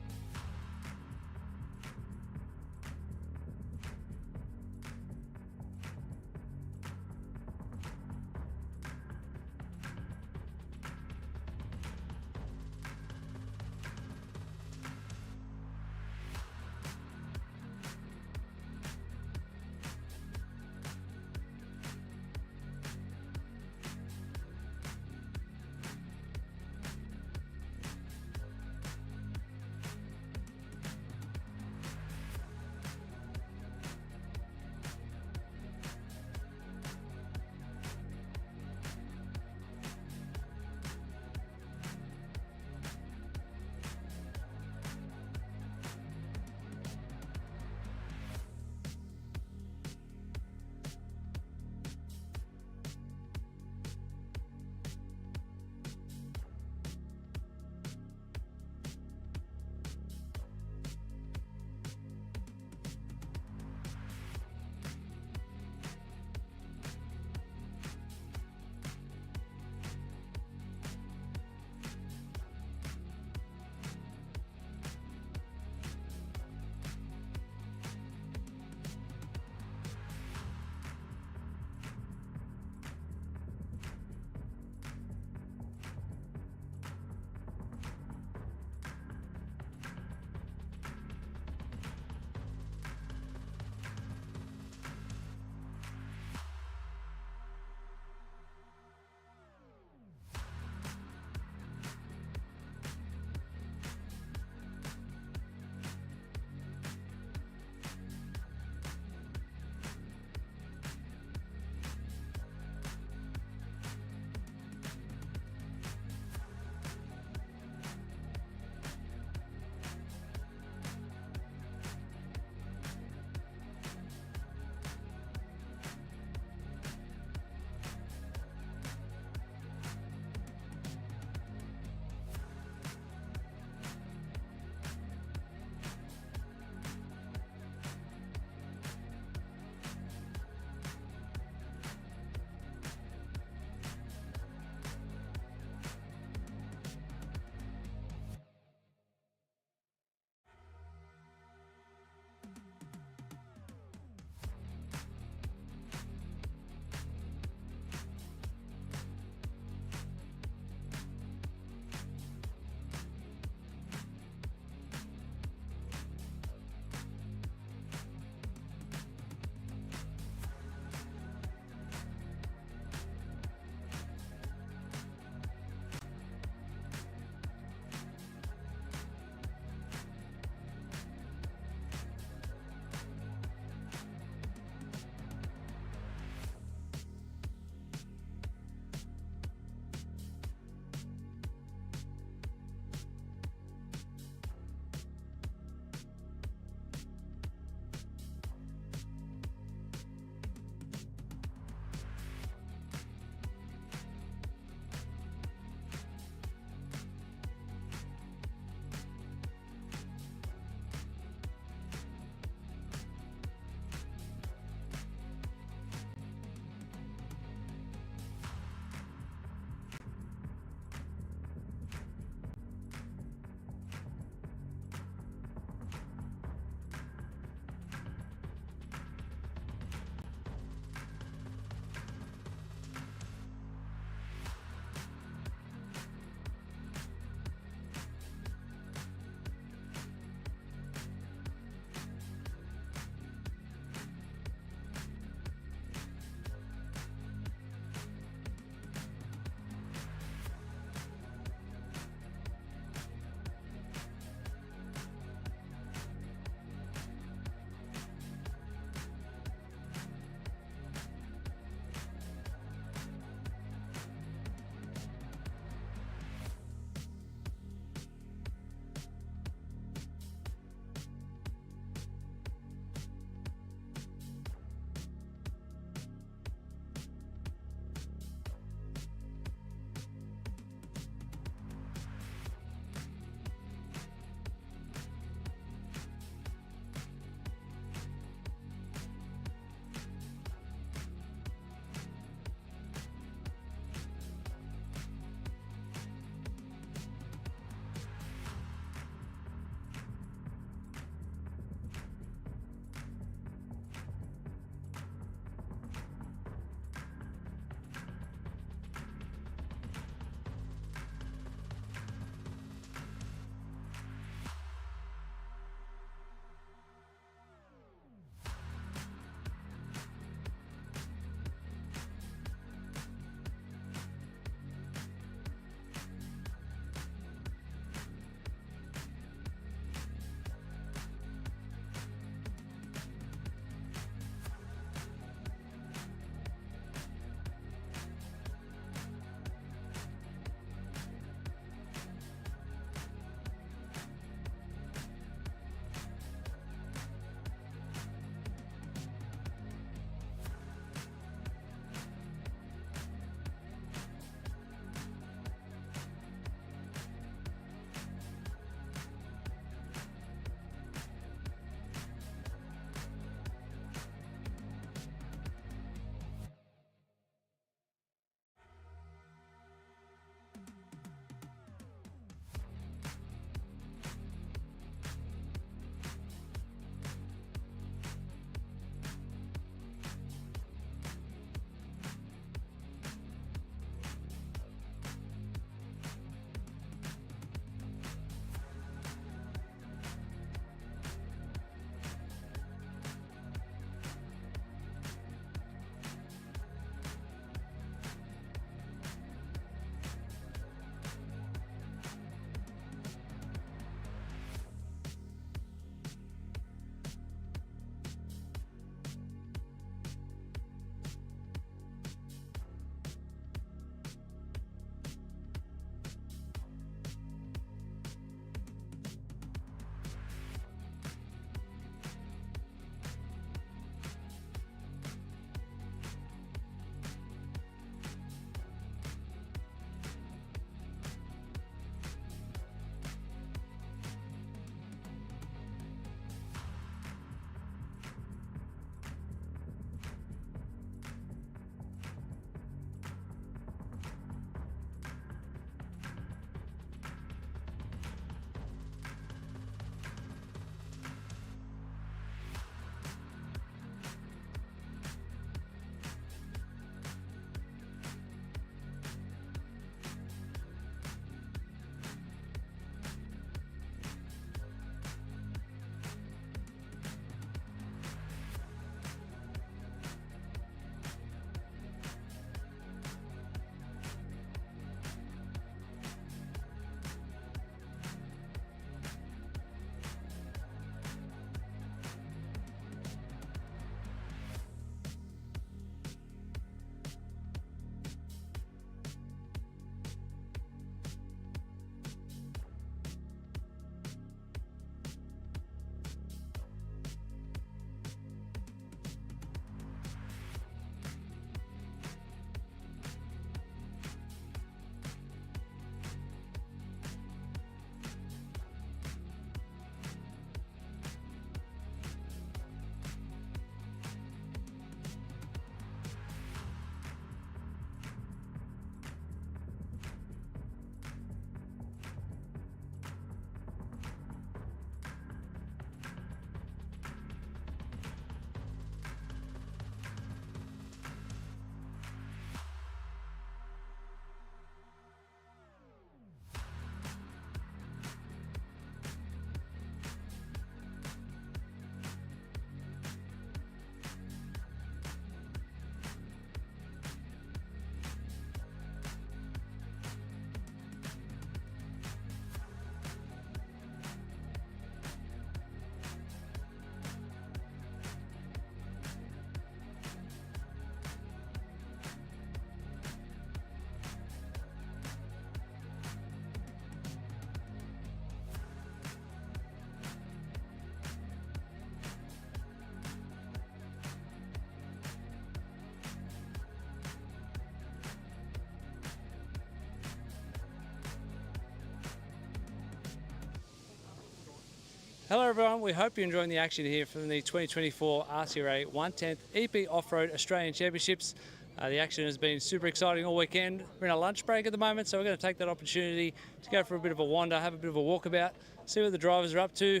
Hello everyone, we hope you're enjoying the action here from the 2024 RCRA 110th EP Off-Road Australian Championships. The action has been super exciting all weekend. We're in a lunch break at the moment, so we're going to take that opportunity to go for a bit of a wander, have a bit of a walkabout, see what the drivers are up to,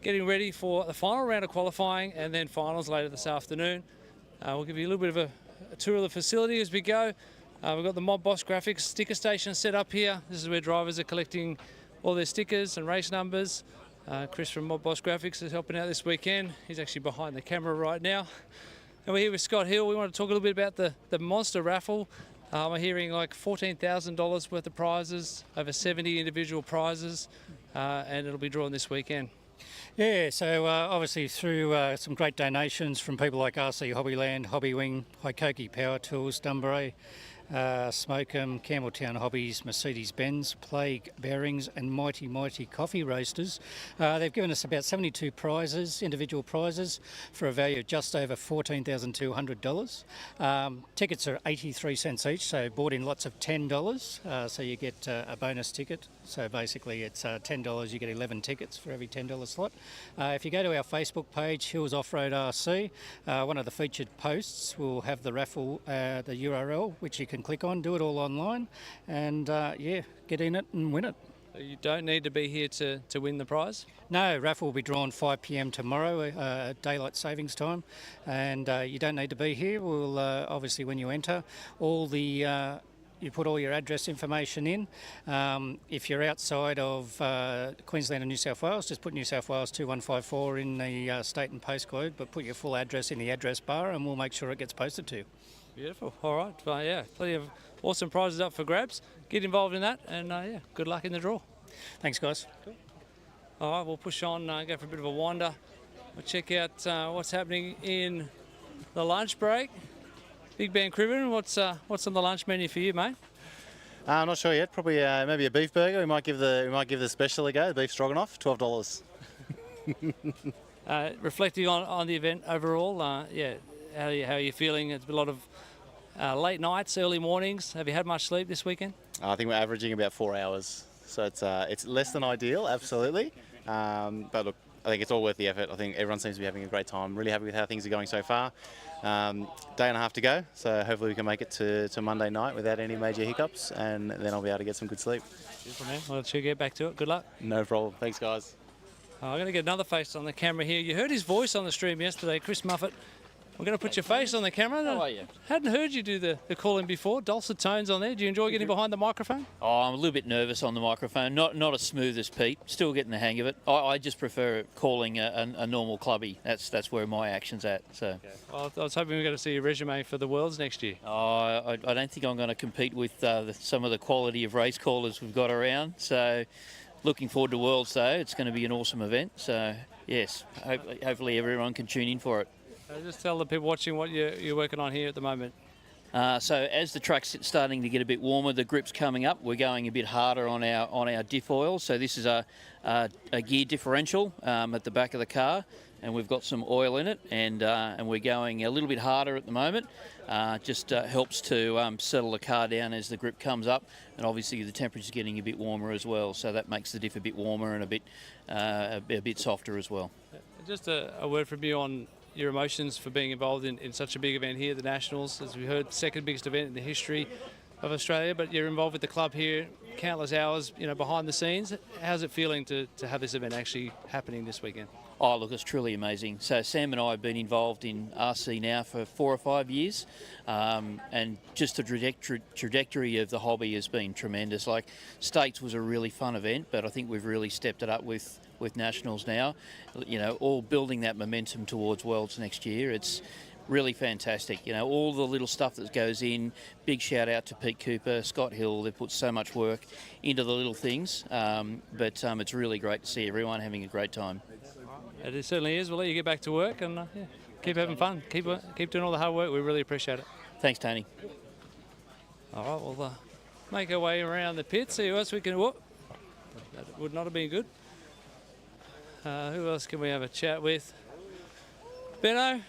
getting ready for the final round of qualifying and then finals later this afternoon. We'll give you a little bit of a tour of the facility as we go. We've got the Mob Boss Graphics sticker station set up here. This is where drivers are collecting all their stickers and race numbers. Chris from Mob Boss Graphics is helping out this weekend. He's actually behind the camera right now. And we're here with Scott Hill. We want to talk a little bit about the monster raffle. We're hearing like $14,000 worth of prizes, over 70 individual prizes, and it'll be drawn this weekend. Yeah, so obviously through some great donations from people like RC Hobbyland, Hobbywing, Hikoki Power Tools, Dunbarray, Smokem, Campbelltown Hobbies, Mercedes-Benz, Plague Bearings and Mighty Mighty Coffee Roasters. They've given us about 72 prizes, individual prizes, for a value of just over $14,200. Tickets are 83 cents each, so bought in lots of $10, so you get a bonus ticket. So basically it's $10, you get 11 tickets for every $10 slot. If you go to our Facebook page, Hills Off-Road RC, one of the featured posts will have the raffle, the URL, which you can click on, do it all online, and yeah, get in it and win it. You don't need to be here to win the prize? No, raffle will be drawn 5 p.m. tomorrow, daylight savings time, and you don't need to be here. We'll obviously, when you enter, you put all your address information in. If you're outside of Queensland and New South Wales, just put New South Wales 2154 in the state and postcode, but put your full address in the address bar and we'll make sure it gets posted to you. Beautiful. All right. Well, yeah, plenty of awesome prizes up for grabs. Get involved in that, and yeah, good luck in the draw. Thanks, guys. Cool. All right, we'll push on, go for a bit of a wander. We'll check out what's happening in the lunch break. Big Ben Cribben, what's on the lunch menu for you, mate? I'm not sure yet. Probably maybe a beef burger. We might give the special a go. The beef stroganoff, $12. Reflecting on the event overall, yeah, how are you feeling? It's been a lot of late nights, early mornings. Have you had much sleep this weekend? I think we're averaging about 4 hours, so it's less than ideal, absolutely. But look, I think it's all worth the effort. I think everyone seems to be having a great time. Really happy with how things are going so far. Day and a half to go, so hopefully we can make it to Monday night without any major hiccups, and then I'll be able to get some good sleep. Beautiful, man. Well, let's get back to it. Good luck. No problem. Thanks, guys. I'm going to get another face on the camera here. You heard his voice on the stream yesterday, Chris Muffett. We're going to put your face on the camera. How are you? Hadn't heard you do the calling before. Dulcet tones on there. Do you enjoy getting behind the microphone? Oh, I'm a little bit nervous on the microphone. Not as smooth as Pete. Still getting the hang of it. I just prefer calling a normal clubby. That's where my action's at. So. Okay. Well, I was hoping we were going to see your resume for the Worlds next year. Oh, I don't think I'm going to compete with some of the quality of race callers we've got around. So, looking forward to Worlds though. It's going to be an awesome event. So, yes, hopefully everyone can tune in for it. Just tell the people watching what you're working on here at the moment. So as the track's starting to get a bit warmer, the grip's coming up. We're going a bit harder on our diff oil. So this is a gear differential at the back of the car, and we've got some oil in it, and we're going a little bit harder at the moment. Just helps to settle the car down as the grip comes up, and obviously the temperature's getting a bit warmer as well. So that makes the diff a bit warmer and a bit softer as well. Just a word from you on your emotions for being involved in such a big event here, the Nationals, as we heard, second biggest event in the history of Australia, but you're involved with the club here, countless hours, behind the scenes. How's it feeling to have this event actually happening this weekend? Oh, look, it's truly amazing. So Sam and I have been involved in RC now for 4 or 5 years, and just the trajectory of the hobby has been tremendous. Like, States was a really fun event, but I think we've really stepped it up with Nationals now, all building that momentum towards Worlds next year. It's really fantastic. All the little stuff that goes in. Big shout out to Pete Cooper, Scott Hill. They've put so much work into the little things, but it's really great to see everyone having a great time. It certainly is. We'll let you get back to work and keep having fun. Keep doing all the hard work. We really appreciate it. Thanks, Tony. All right, we'll make our way around the pit, see who else we can... Whoop. That would not have been good. Who else can we have a chat with? Benno,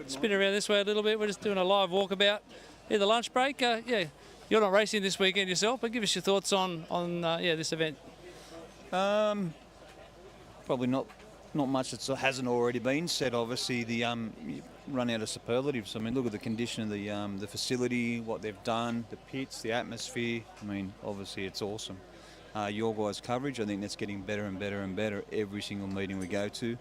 spin around this way a little bit. We're just doing a live walkabout. The lunch break. Yeah, you're not racing this weekend yourself, but give us your thoughts on this event. probably not much that hasn't already been said. Obviously, you run out of superlatives. I mean, look at the condition of the facility, what they've done, the pits, the atmosphere. I mean, obviously, it's awesome. Your guys' coverage, I think that's getting better and better and better every single meeting we go to.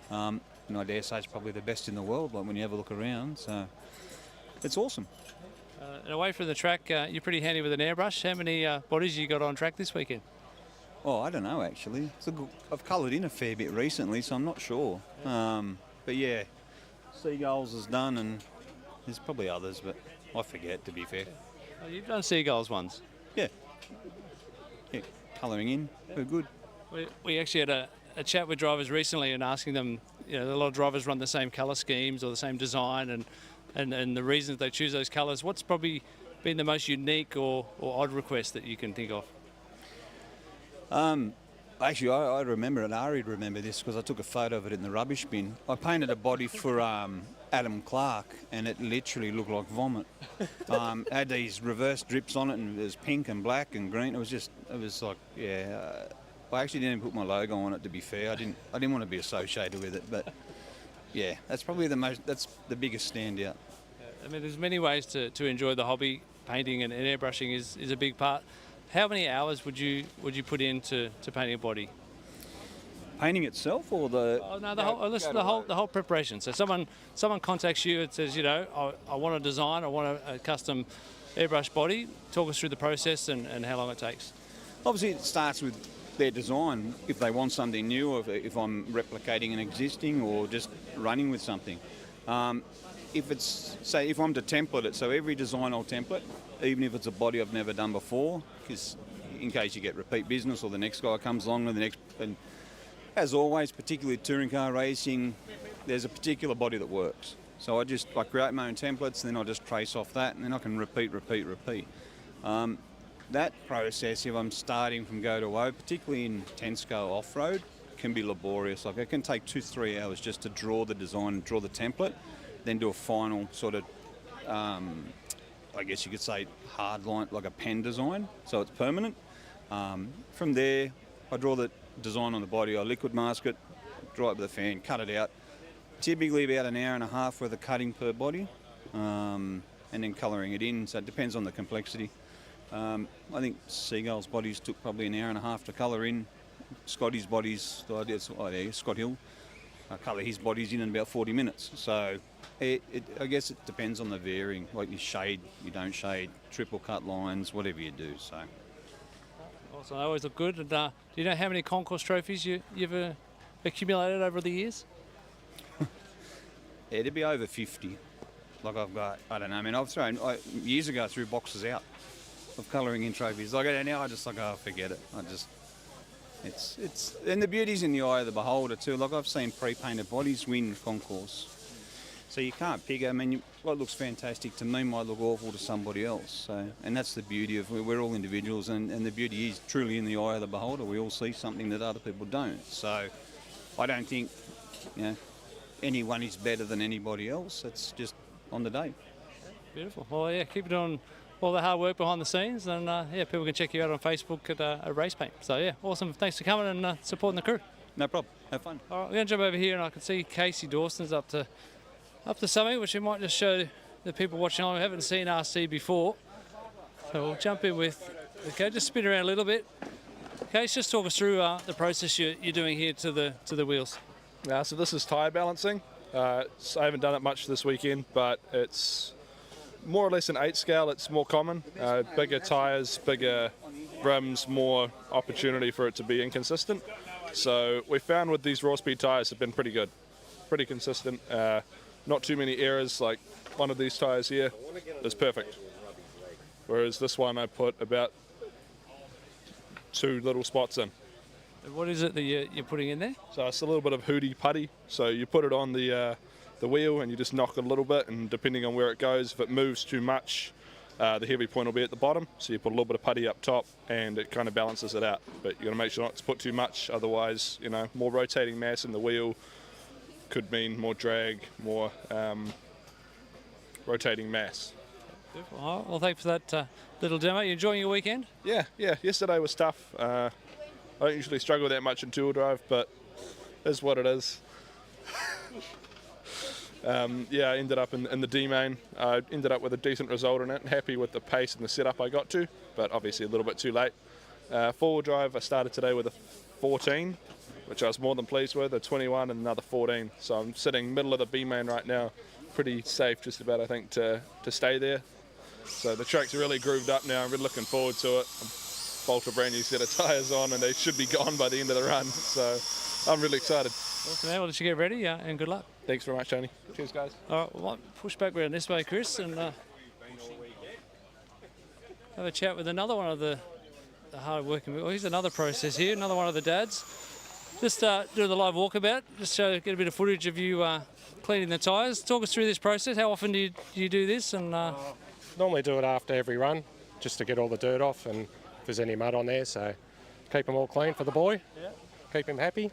And I dare say it's probably the best in the world, like when you have a look around. So it's awesome. And away from the track, you're pretty handy with an airbrush. How many bodies you got on track this weekend? Oh, I don't know actually. I've coloured in a fair bit recently, so I'm not sure. But yeah, Seagulls is done, and there's probably others, but I forget, to be fair. Oh, you've done Seagulls ones? Yeah. Yeah, colouring in, we're good. We actually had a chat with drivers recently and asking them, a lot of drivers run the same colour schemes or the same design, and the reasons they choose those colours. What's probably been the most unique or odd request that you can think of? Actually, I remember it. Ari'd remember this because I took a photo of it in the rubbish bin. I painted a body for Adam Clark, and it literally looked like vomit. It had these reverse drips on it, and it was pink and black and green. It was like, yeah. I actually didn't put my logo on it, to be fair. I didn't want to be associated with it, but yeah, that's probably that's the biggest standout. I mean, there's many ways to enjoy the hobby. Painting and airbrushing is a big part. How many hours would you put into painting a body? Painting itself, or the? Oh, no, the whole preparation. So someone contacts you and says, I want a design, I want a custom airbrush body. Talk us through the process and how long it takes. Obviously, it starts with their design. If they want something new, or if I'm replicating an existing, or just running with something. If I'm to template it, so every design I'll template, even if it's a body I've never done before, because in case you get repeat business or the next guy comes along with the next. And as always, particularly touring car racing, there's a particular body that works. So I create my own templates, and then I just trace off that, and then I can repeat. That process, if I'm starting from go to woe, particularly in 10-scale off-road, can be laborious. Like it can take 2-3 hours just to draw the design, draw the template, then do a final sort of, I guess you could say, hard line, like a pen design, so it's permanent. From there, I draw the design on the body, I liquid mask it, dry it with a fan, cut it out. Typically about an hour and a half worth of cutting per body, and then colouring it in, so it depends on the complexity. I think Seagull's bodies took probably an hour and a half to colour in. Scotty's bodies, Scott Hill, colour his bodies in about 40 minutes. So I guess it depends on the varying, like you shade, you don't shade, triple cut lines, whatever you do. So. Awesome, they always look good. And do you know how many concourse trophies you've accumulated over the years? Yeah, it'd be over 50. Like I've got, I don't know, I mean, years ago I threw boxes out of colouring in trophies. Like now I just forget it. And the beauty's in the eye of the beholder too. Like I've seen pre-painted bodies win concourse. So you can't pick. I mean, what looks fantastic to me might look awful to somebody else. So, and that's the beauty of we're all individuals, and the beauty is truly in the eye of the beholder. We all see something that other people don't. So I don't think anyone is better than anybody else. It's just on the day. Beautiful. Well, yeah, keep it on. All the hard work behind the scenes, and people can check you out on Facebook at Race Paint. So yeah, awesome. Thanks for coming and supporting the crew. No problem. Have fun. All right, we're going to jump over here, and I can see Casey Dawson's up to something, which we might just show the people watching on who haven't seen RC before. So we'll jump in with. Okay, just spin around a little bit. Case, just talk us through the process you're doing here to the wheels. So this is tyre balancing. I haven't done it much this weekend, but it's more or less an 8 scale. It's more common. Bigger tyres, bigger rims, more opportunity for it to be inconsistent. So we found with these raw speed tyres have been pretty good, pretty consistent. Not too many errors. Like one of these tyres here is perfect, whereas this one I put about 2 little spots in. What is it that you're putting in there? So it's a little bit of hooty putty. So you put it on the wheel and you just knock it a little bit, and depending on where it goes, if it moves too much, the heavy point will be at the bottom. So you put a little bit of putty up top and it kind of balances it out. But you got to make sure not to put too much, otherwise, more rotating mass in the wheel could mean more drag, more rotating mass. Beautiful. All right, well, thanks for that little demo. You enjoying your weekend? Yeah. Yesterday was tough. I don't usually struggle that much in two-wheel drive, but is what it is. Yeah, I ended up in the D main. I ended up with a decent result in it. Happy with the pace and the setup I got to, but obviously a little bit too late. Four-wheel drive, I started today with a 14, which I was more than pleased with, a 21 and another 14. So I'm sitting middle of the B main right now. Pretty safe just about, I think, to stay there. So the track's really grooved up now. I'm really looking forward to it. I'm bolt a brand new set of tyres on and they should be gone by the end of the run. So I'm really excited. Awesome, well, let you get ready and good luck. Thanks very much, Tony. Cheers, guys. All right, we'll push back around this way, Chris, and have a chat with another one of the hard-working. Well, here's another process here, another one of the dads. Just doing the live walkabout, just get a bit of footage of you cleaning the tyres. Talk us through this process. How often do you do this? And normally do it after every run, just to get all the dirt off and if there's any mud on there. So keep them all clean for the boy, keep him happy,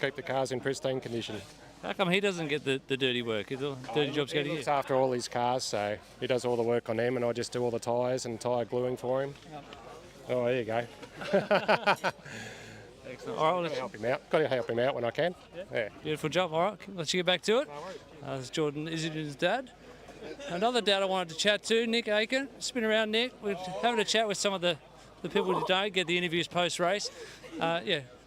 keep the cars in pristine condition. How come he doesn't get the dirty work? The dirty jobs go to you? He looks after all his cars, so he does all the work on them and I just do all the tyres and tyre gluing for him. Yep. Oh, there you go. Excellent. All right, got to help him out. Got to help him out when I can. Yeah. Beautiful job. All right, let's get back to it. This is Jordan Isidor's dad. Another dad I wanted to chat to, Nick Aiken. Spin around, Nick. We're having a chat with some of the people who don't get the interviews post-race.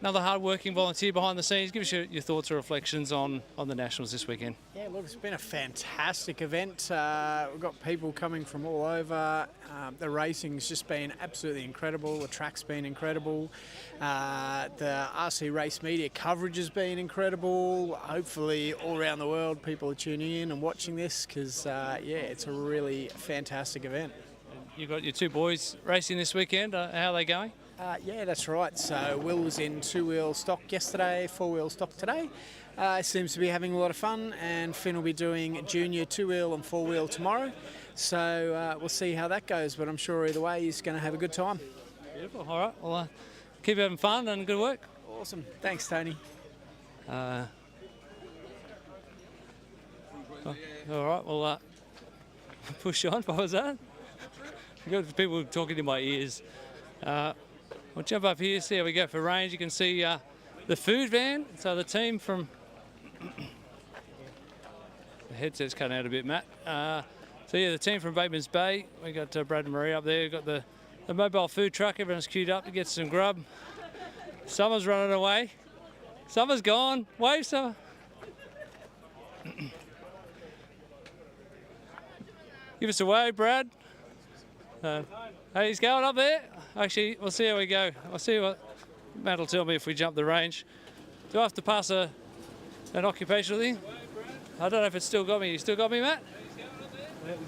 Another hard-working volunteer behind the scenes. Give us your thoughts or reflections on the Nationals this weekend. Yeah, look, it's been a fantastic event. We've got people coming from all over. The racing's just been absolutely incredible. The track's been incredible. The RC race media coverage has been incredible. Hopefully all around the world people are tuning in and watching this because, it's a really fantastic event. You've got your two boys racing this weekend. How are they going? Yeah, that's right. So Will was in two-wheel stock yesterday, four-wheel stock today. Seems to be having a lot of fun, and Finn will be doing junior two-wheel and four-wheel tomorrow. So we'll see how that goes, but I'm sure either way he's going to have a good time. Beautiful. All right. Well, keep having fun and good work. Awesome. Thanks, Tony. All right. Well, push on. What was that? I've got people talking in my ears. We'll jump up here, see how we go for range. You can see the food van. So the team from... the headset's cutting out a bit, Matt. The team from Bateman's Bay. We got Brad and Marie up there. We've got the mobile food truck. Everyone's queued up to get some grub. Summer's running away. Summer's gone. Wave, Summer. Give us a wave, Brad. Hey, he's going up there. Actually, we'll see how we go. I'll see what Matt will tell me if we jump the range. Do I have to pass an occupational thing? I don't know if it's still got me. You still got me, Matt?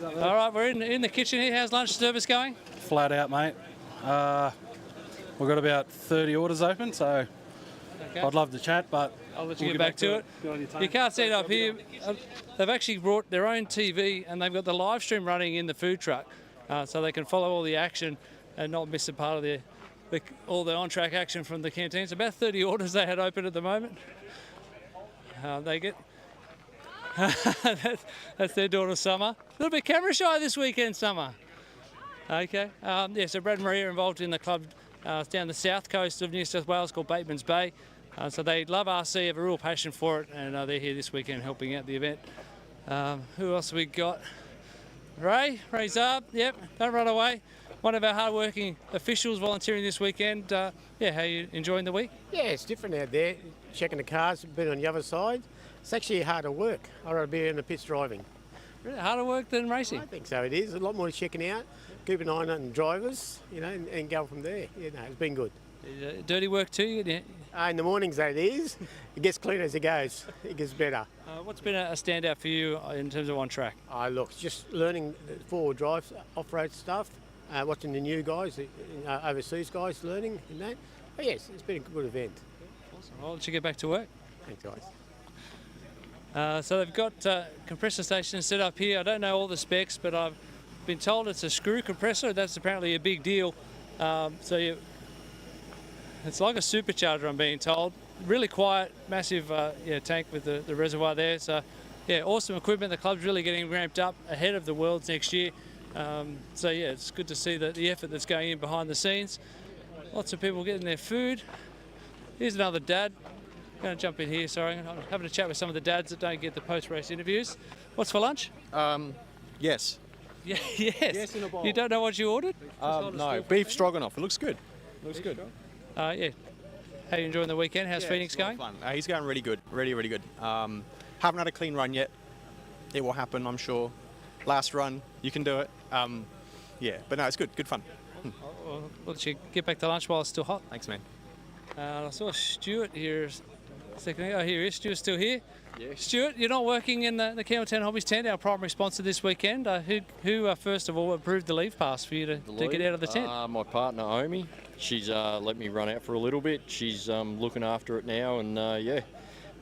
All right, we're in the kitchen here. How's lunch service going? Flat out, mate. We've got about 30 orders open, so okay. I'd love to chat, but I'll let you get back to it. You can't see it up here. They've actually brought their own TV and they've got the live stream running in the food truck, so they can follow all the action and not miss a part of all the on-track action from the canteens. About 30 orders they had open at the moment. They get... that's their daughter, Summer. A little bit camera shy this weekend, Summer. Okay. So Brad and Maria are involved in the club down the south coast of New South Wales called Bateman's Bay. So they love RC, have a real passion for it, and they're here this weekend helping out the event. Who else have we got? Ray's up. Yep, don't run away. One of our hard-working officials volunteering this weekend. How are you enjoying the week? Yeah, it's different out there. Checking the cars, been on the other side. It's actually harder work. I'd rather be in the pits driving. Really harder work than racing? I think so. It is a lot more checking out, keep an eye on drivers, and go from there. It's been good. Dirty work too? In the mornings, though, it is. It gets cleaner as it goes. It gets better. What's been a standout for you in terms of on track? Look, just learning four-wheel drive, off-road stuff. Watching the new guys, overseas guys learning in that. But yes, it's been a good event. Awesome. I'll let you get back to work. Thanks, guys. So they've got compressor stations set up here. I don't know all the specs, but I've been told it's a screw compressor. That's apparently a big deal. It's like a supercharger, I'm being told. Really quiet, massive tank with the reservoir there. So, awesome equipment. The club's really getting ramped up ahead of the Worlds next year. It's good to see the effort that's going in behind the scenes. Lots of people getting their food. Here's another dad. Going to jump in here, sorry. I'm having a chat with some of the dads that don't get the post-race interviews. What's for lunch? Yes. Yeah, yes. in a bowl. You don't know what you ordered? No, beef stroganoff. It looks good. Looks good. Yeah. How are you enjoying the weekend? How's Phoenix going? Fun. He's going really good. Really good. Haven't had a clean run yet. It will happen, I'm sure. Last run, you can do it. Yeah, but no, it's good. Good fun. We'll let you get back to lunch while it's still hot. Thanks, man. I saw Stuart here a second ago. Oh, here he is. Stuart's still here. Yeah. Stuart, you're not working in the Campbelltown Hobbies tent, our primary sponsor this weekend. Who first of all, approved the leave pass for you to get out of the tent? My partner, Omi. She's let me run out for a little bit. She's looking after it now, and yeah,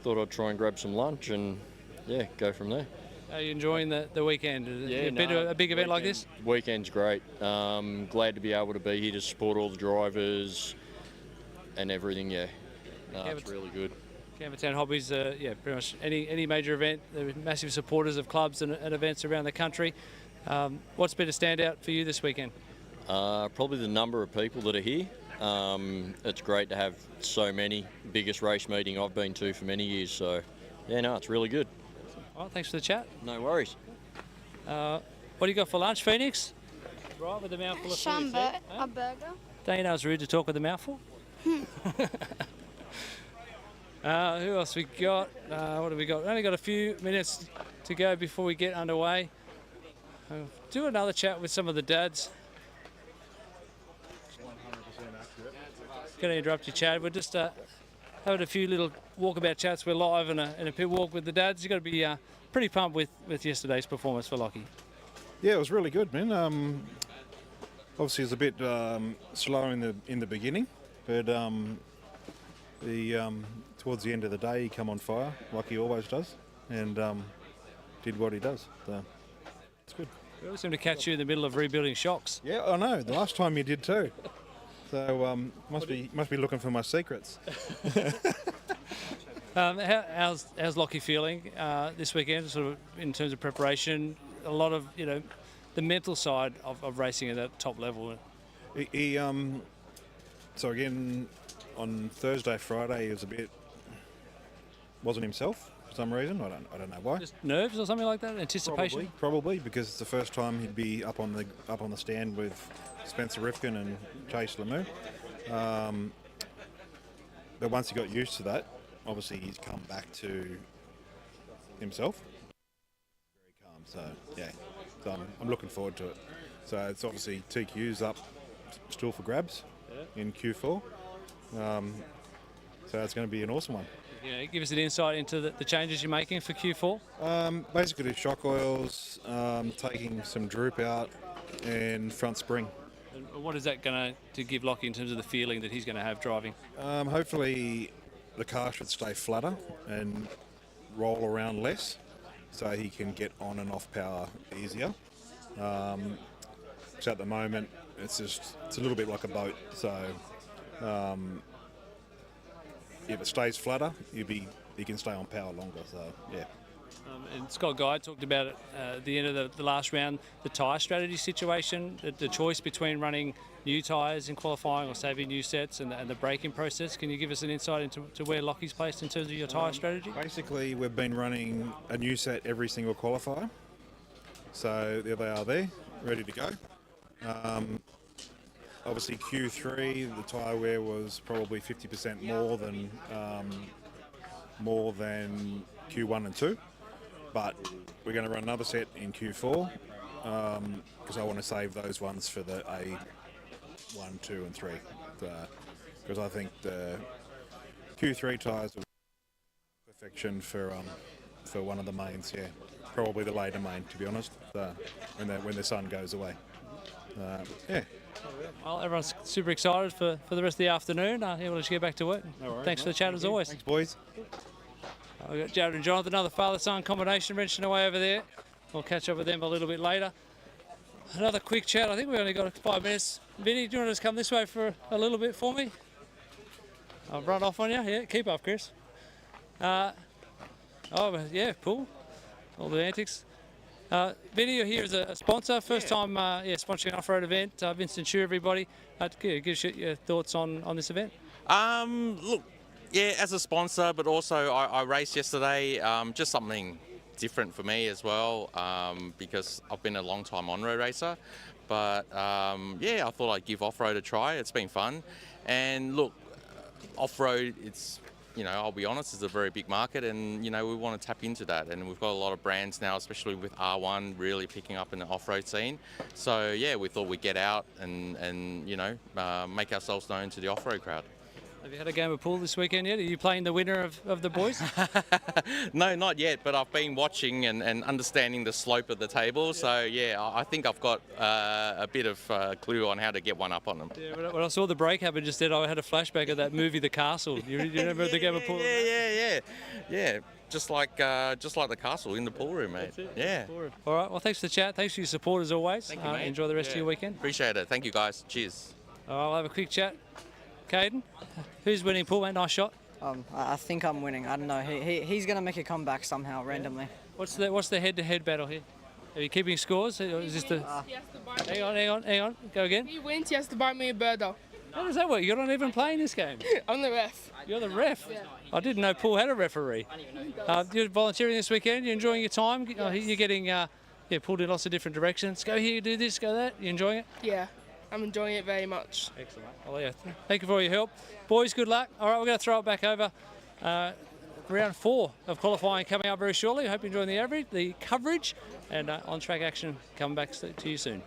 thought I'd try and grab some lunch and, yeah, go from there. Are you enjoying the weekend? Yeah, been to a big event like this? Weekend's great. Glad to be able to be here to support all the drivers and everything, yeah. No, it's really good. Campbelltown Hobbies, yeah, pretty much any major event. They're massive supporters of clubs and events around the country. What's been a standout for you this weekend? Probably the number of people that are here. It's great to have so many. Biggest race meeting I've been to for many years, so yeah, no, it's really good. Well, thanks for the chat. No worries. What do you got for lunch, Phoenix? Right, with a mouthful of food. A burger. Don't you know it's rude to talk with a mouthful? Who else we got? What have we got? Only got a few minutes to go before we get underway. Do another chat with some of the dads. Going to interrupt you, Chad. We're just having a few little walkabout chats. We're live in a pit walk with the dads. You've got to be pretty pumped with yesterday's performance for Lockie. Yeah, it was really good, man. Obviously, it was a bit slow in the beginning, but towards the end of the day, he come on fire, like he always does, and did what he does. So it's good. We always seem to catch you in the middle of rebuilding shocks. Yeah, I know. The last time you did too. So must be looking for my secrets. How's Lockie feeling this weekend, sort of in terms of preparation? A lot of the mental side of racing at that top level. He so again on Thursday, Friday, he was wasn't himself for some reason. I don't know why. Just nerves or something like that. Anticipation. Probably because it's the first time he'd be up on the stand with Spencer Rivkin and Chase Lemieux. But once he got used to that, obviously he's come back to himself. Very calm. So yeah, so I'm looking forward to it. So it's obviously TQ's up still for grabs in Q4. So it's going to be an awesome one. Yeah, give us an insight into the changes you're making for Q4. Basically shock oils, taking some droop out, and front spring. And what is that going to give Lockie in terms of the feeling that he's going to have driving? Hopefully the car should stay flatter and roll around less, so he can get on and off power easier. So at the moment it's a little bit like a boat. So if it stays flatter, he can stay on power longer. So yeah. And Scott Guy talked about it at the end of the last round, the tyre strategy situation, the choice between running new tyres in qualifying or saving new sets and the braking process. Can you give us an insight into where Lockie's placed in terms of your tyre strategy? Basically, we've been running a new set every single qualifier. So there they are there, ready to go. Obviously Q3, the tyre wear was probably 50% more than Q1 and 2. But we're going to run another set in Q4 because I want to save those ones for the A1, 2 and 3. Because I think the Q3 tyres are perfection for one of the mains, yeah. Probably the later main, to be honest, when the sun goes away. Yeah. Well, everyone's super excited for the rest of the afternoon. We'll just get back to work. Thanks for the chat as always. Thanks, boys. We've got Jared and Jonathan, another father-son combination wrenching away over there. We'll catch up with them a little bit later. Another quick chat. I think we've only got 5 minutes. Vinny, do you want to just come this way for a little bit for me? I'll run off on you. Yeah, keep up, Chris. Yeah, cool. All the antics. Vinny, you're here as a sponsor. First time sponsoring an off-road event. Vincent Chu, everybody. Give us your thoughts on this event. Look, Yeah, as a sponsor, but also I raced yesterday, just something different for me as well, because I've been a long time on-road racer. But yeah, I thought I'd give off-road a try. It's been fun. And look, off-road, it's, I'll be honest, it's a very big market, and, we want to tap into that. And we've got a lot of brands now, especially with R1 really picking up in the off-road scene. So yeah, we thought we'd get out and make ourselves known to the off-road crowd. Have you had a game of pool this weekend yet? Are you playing the winner of the boys? No, not yet, but I've been watching and understanding the slope of the table. So, yeah, I think I've got a bit of clue on how to get one up on them. Yeah, when I saw the break happen just then, I had a flashback of that movie, The Castle. You remember the game of pool? Yeah. Just like the castle in the pool room, mate. Yeah. All right, well, thanks for the chat. Thanks for your support as always. Thank you, mate. Enjoy the rest of your weekend. Appreciate it. Thank you, guys. Cheers. All right, I'll have a quick chat. Caden, who's winning pool, mate? Nice shot. I think I'm winning. I don't know. He's going to make a comeback somehow, randomly. What's the head-to-head battle here? Are you keeping scores? Or is this the... Hang on. Go again. He wins, he has to buy me a burger. How does that work? You're not even playing this game. I'm the ref. You're the ref? Yeah. I didn't know Paul had a referee. You're volunteering this weekend? You're enjoying your time? You're getting pulled in lots of different directions. Go here, do this, go that. You enjoying it? Yeah, I'm enjoying it very much. Excellent. Well, yeah, thank you for all your help. Boys, good luck. All right, we're going to throw it back over. Round 4 of qualifying coming up very shortly. I hope you're enjoying the coverage, and on-track action coming back to you soon.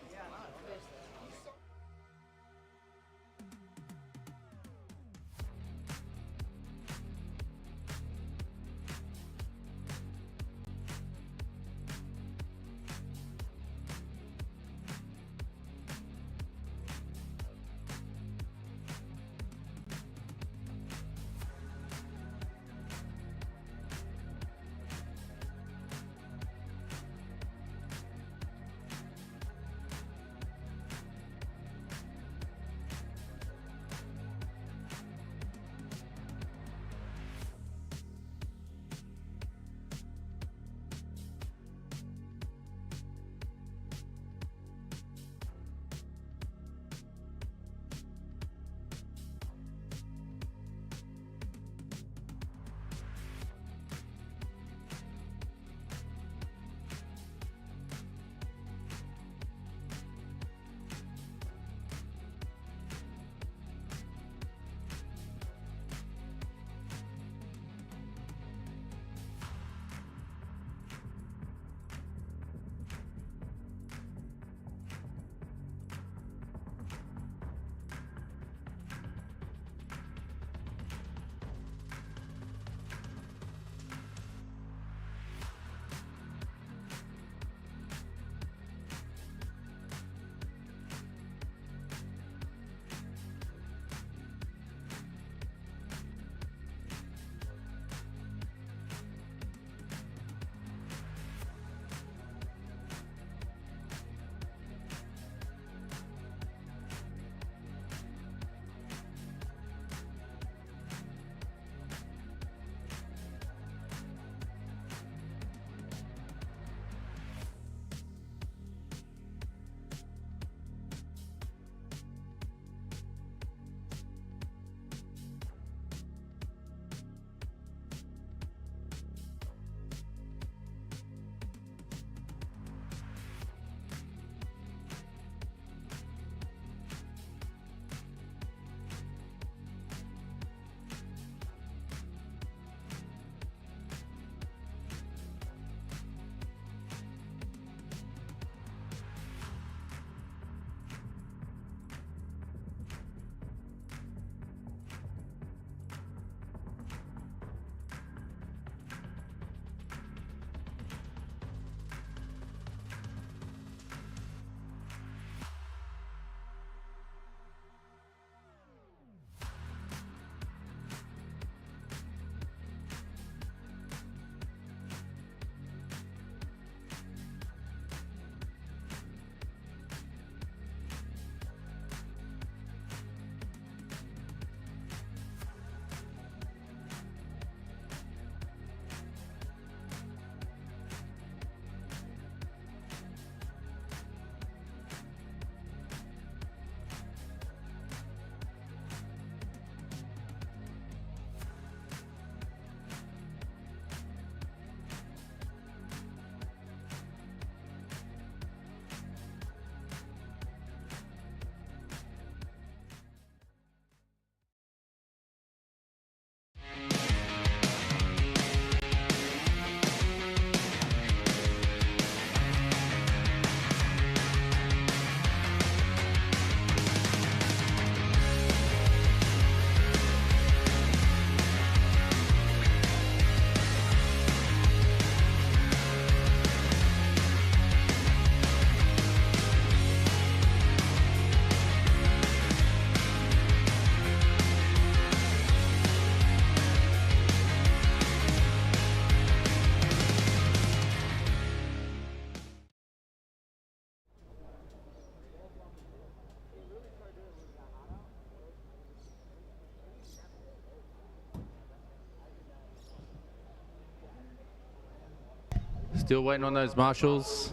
Still waiting on those marshals.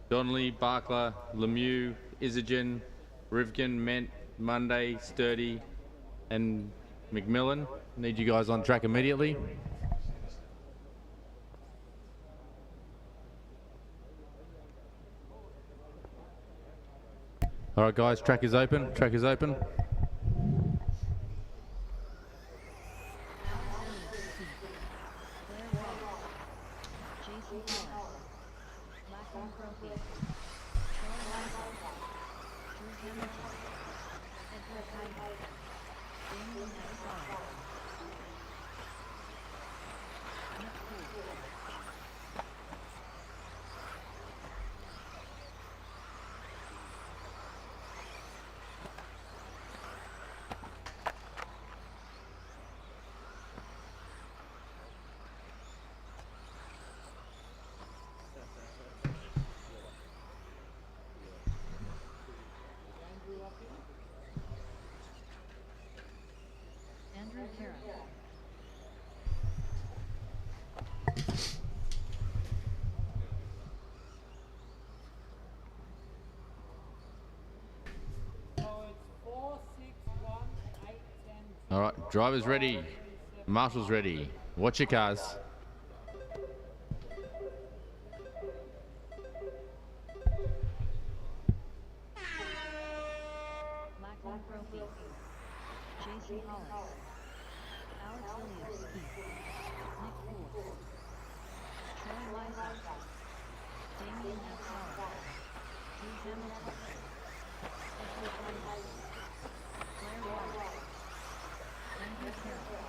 Donnelly, Bakla, Lemieux, Isogen, Rivkin, Ment, Monday, Sturdy, and McMillan. Need you guys on track immediately. All right, guys, track is open. Track is open. All right, drivers ready, marshals ready. Watch your cars. Lachlan Donnelly, Jason Hollis, Alex Williams, Nick Ford, Troy Weiser, Damien Absala, Drew Hamilton, Edward Price, Claire Wallace, Andrew Carroll.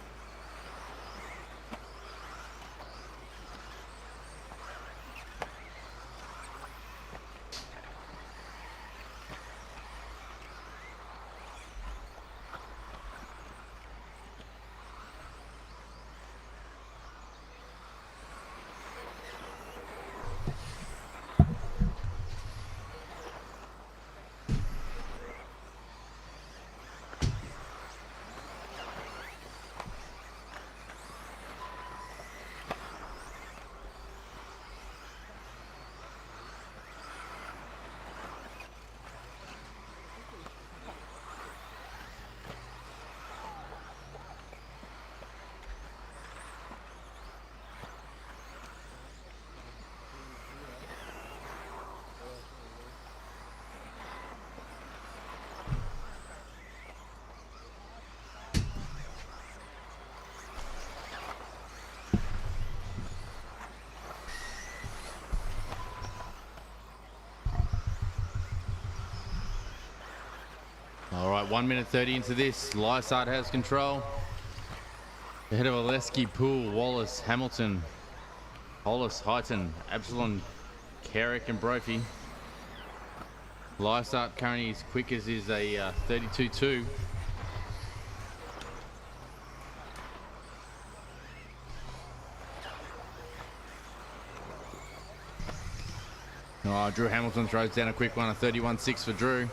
All right, 1 minute 30 into this. Lysart has control. Ahead of Oleski, Poole, Wallace, Hamilton, Hollis, Highton, Absalom, Carrick and Brophy. Lysart currently as quick as is a 32.2. Oh, Drew Hamilton throws down a quick one, a 31.6 for Drew.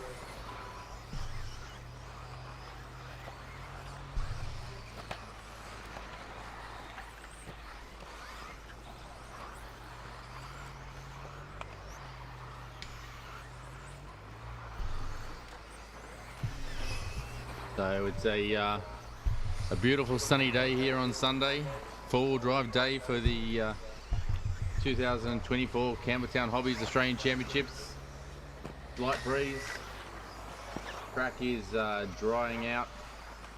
So it's a beautiful sunny day here on Sunday. Four-wheel drive day for the 2024 Campbelltown Hobbies Australian Championships. Light breeze. Track is drying out.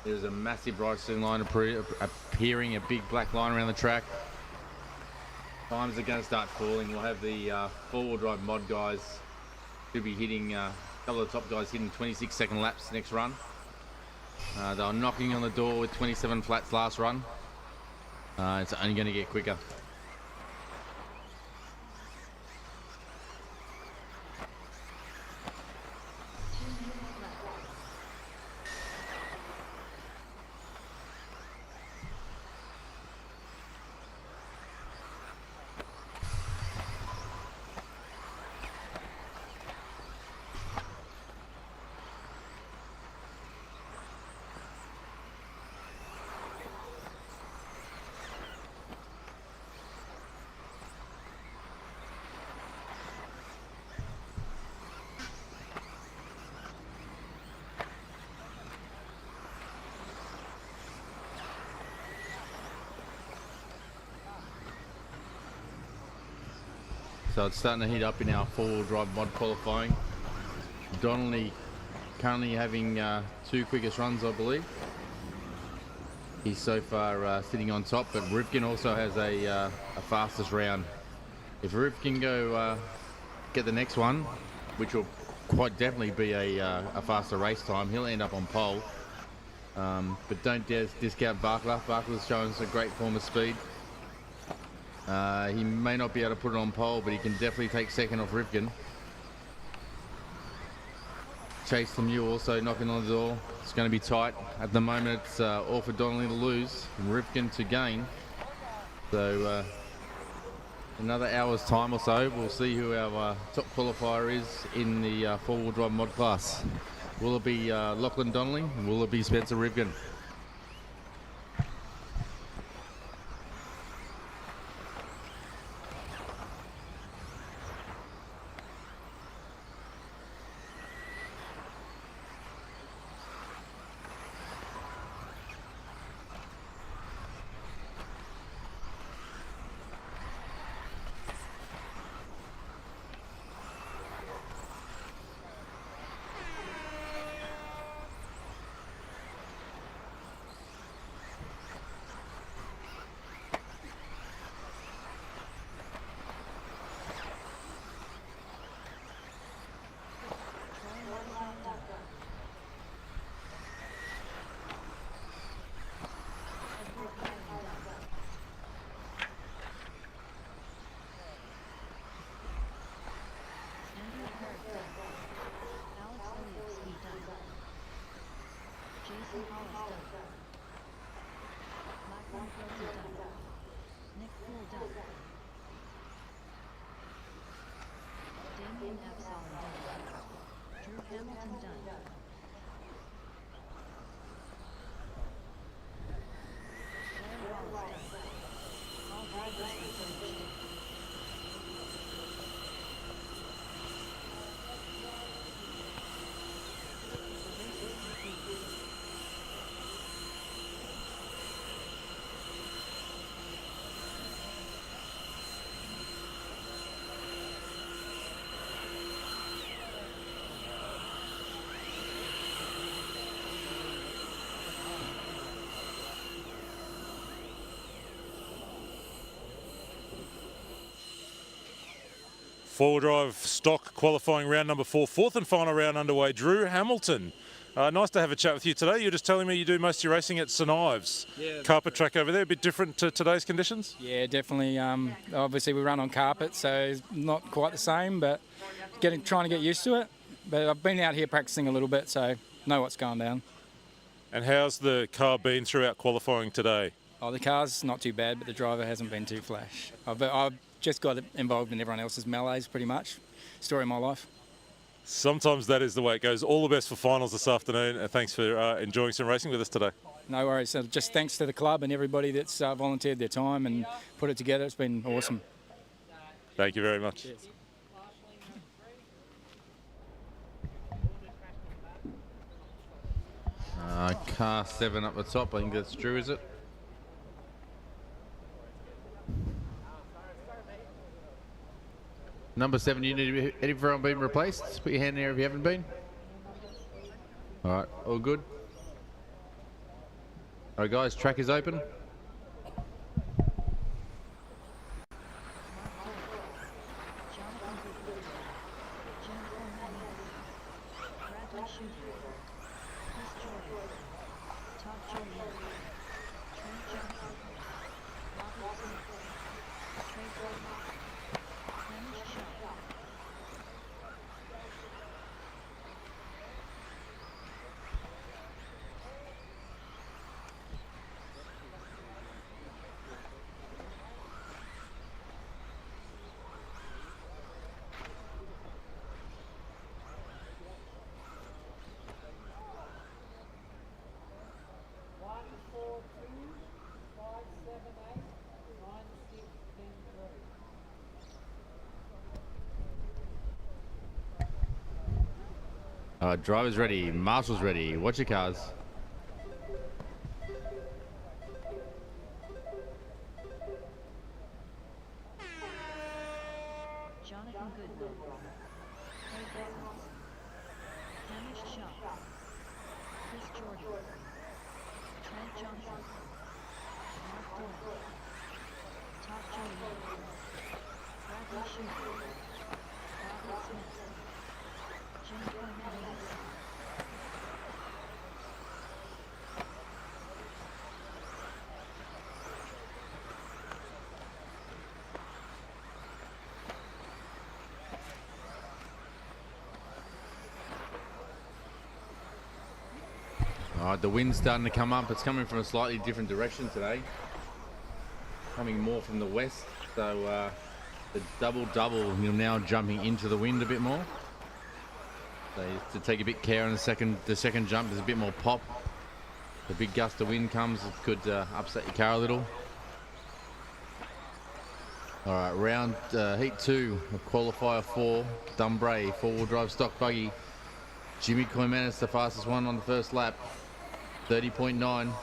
There's a massive ricing line appearing, a big black line around the track. Times are going to start falling. We'll have the four-wheel drive mod guys who'll be hitting, a couple of the top guys hitting 26-second laps next run. They were knocking on the door with 27 flats last run. It's only going to get quicker. So it's starting to heat up in our four-wheel drive mod qualifying. Donnelly currently having 2 quickest runs, I believe. He's so far sitting on top, but Rivkin also has a fastest round. If Rivkin go get the next one, which will quite definitely be a faster race time, he'll end up on pole. But don't discount Bakla. Bakla's showing some great form of speed. He may not be able to put it on pole, but he can definitely take second off Rivkin. Chase Lemieux also knocking on the door. It's going to be tight. At the moment, it's all for Donnelly to lose and Rivkin to gain. So another hour's time or so, we'll see who our top qualifier is in the four-wheel drive mod class. Will it be Lachlan Donnelly? Will it be Spencer Rivkin? Four-wheel drive stock qualifying round number 4, fourth and final round underway. Drew Hamilton, nice to have a chat with you today. You're just telling me you do most of your racing at St Ives. Yeah. Carpet track over there, a bit different to today's conditions? Yeah, definitely. Obviously, we run on carpet, so it's not quite the same, but trying to get used to it. But I've been out here practicing a little bit, so know what's going down. And how's the car been throughout qualifying today? Oh, the car's not too bad, but the driver hasn't been too flash. I've just got involved in everyone else's melees, pretty much. Story of my life. Sometimes that is the way it goes. All the best for finals this afternoon, and thanks for enjoying some racing with us today. No worries. So just thanks to the club and everybody that's volunteered their time and put it together. It's been awesome. Thank you very much. Cheers. Car 7 up the top. I think that's Drew, is it? Number 7, you need to be heading for being replaced. Put your hand in there if you haven't been. All right, all good. All right, guys, track is open. Todd Julienne, Driver's ready, marshal's ready. Watch your cars. Jonathan Goodwill. Hamish Shaw. Chris Jordan. Trent Johnson. Mark Doyle. Todd Julienne. Bradley Schuster. Robert Smith. Jim Cornelius. All right, the wind's starting to come up. It's coming from a slightly different direction today. Coming more from the west. So the double-double, you're now jumping into the wind a bit more. So you have to take a bit care on the second jump. There's a bit more pop. The big gust of wind comes. It could upset your car a little. All right, round heat 2 of qualifier 4. Dumbray, 4-wheel drive stock buggy. Jimmy Koimanis, the fastest one on the first lap. 30.9.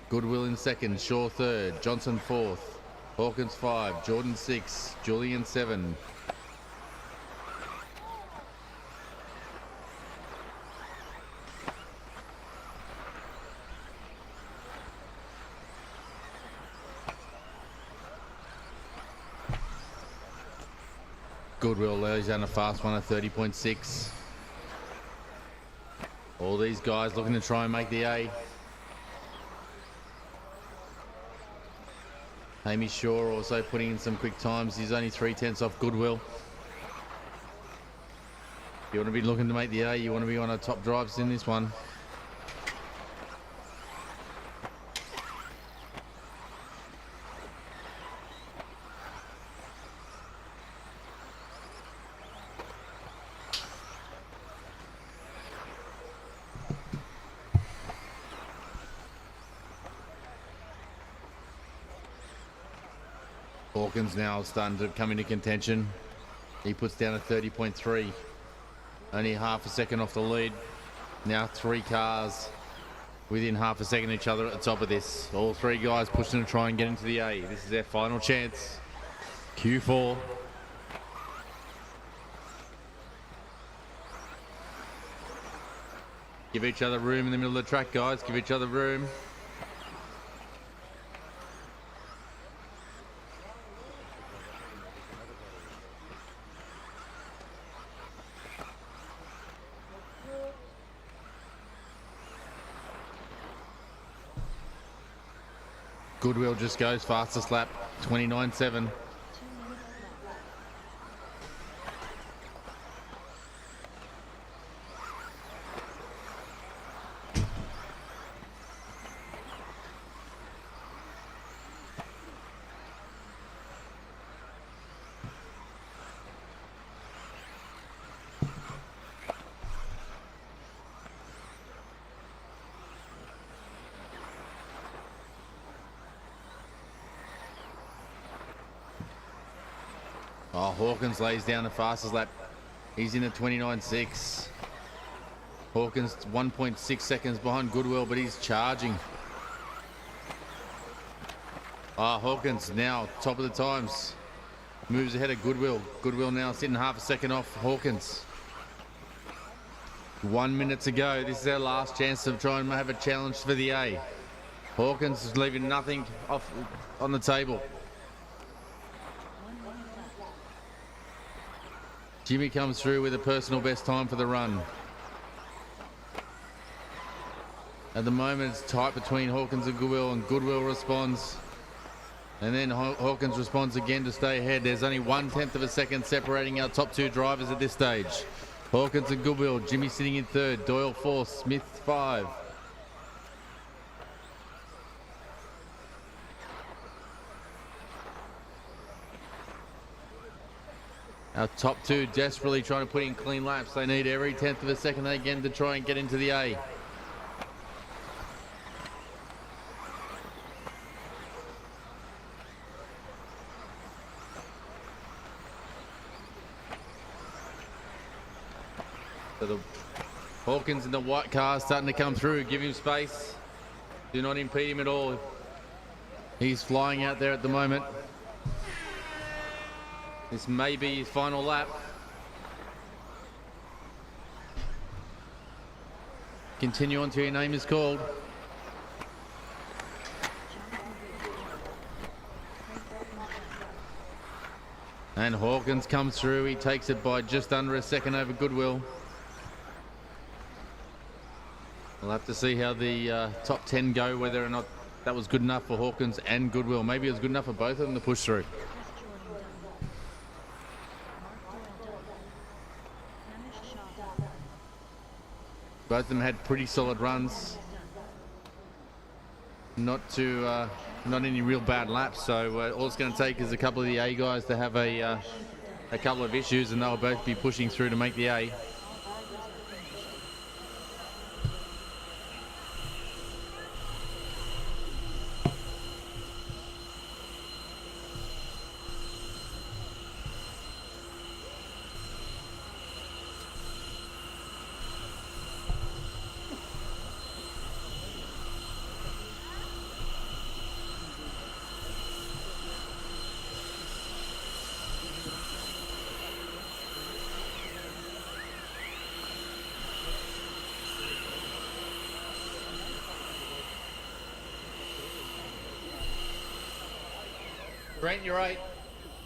Goodwill in second, Shaw third, Johnson fourth, Hawkins 5, Jordan 6, Julian 7. Goodwill lays down a fast one at 30.6. All these guys looking to try and make the A. Hamish Shaw also putting in some quick times. He's only 3/10 off Goodwill. You want to be looking to make the A, you want to be on our top drives in this one. Hawkins now starting to come into contention. He puts down a 30.3. Only half a second off the lead. Now 3 cars within half a second of each other at the top of this. All 3 guys pushing to try and get into the A. This is their final chance. Q4. Give each other room in the middle of the track, guys. Give each other room. Goodwill just goes fastest lap, 29.7. Oh, Hawkins lays down the fastest lap. He's in at 29.6. Hawkins 1.6 seconds behind Goodwill, but he's charging. Hawkins now top of the times. Moves ahead of Goodwill. Goodwill now sitting half a second off Hawkins. 1 minute to go. This is our last chance to try and have a challenge for the A. Hawkins is leaving nothing off on the table. Jimmy comes through with a personal best time for the run. At the moment, it's tight between Hawkins and Goodwill responds. And then Hawkins responds again to stay ahead. There's only 1/10 of a second separating our top 2 drivers at this stage. Hawkins and Goodwill, Jimmy sitting in 3rd, Doyle 4th, Smith 5. Our top 2 desperately trying to put in clean laps. They need every 10th of a second they can to try and get into the A. So the Hawkins in the white car starting to come through. Give him space. Do not impede him at all. He's flying out there at the moment. This may be his final lap. Continue on till your name is called. And Hawkins comes through. He takes it by just under a second over Goodwill. We'll have to see how the top 10 go, whether or not that was good enough for Hawkins and Goodwill. Maybe it was good enough for both of them to push through. Both of them had pretty solid runs. Not any real bad laps, so all it's going to take is a couple of the A guys to have a couple of issues, and they'll both be pushing through to make the A. Trent, you're right.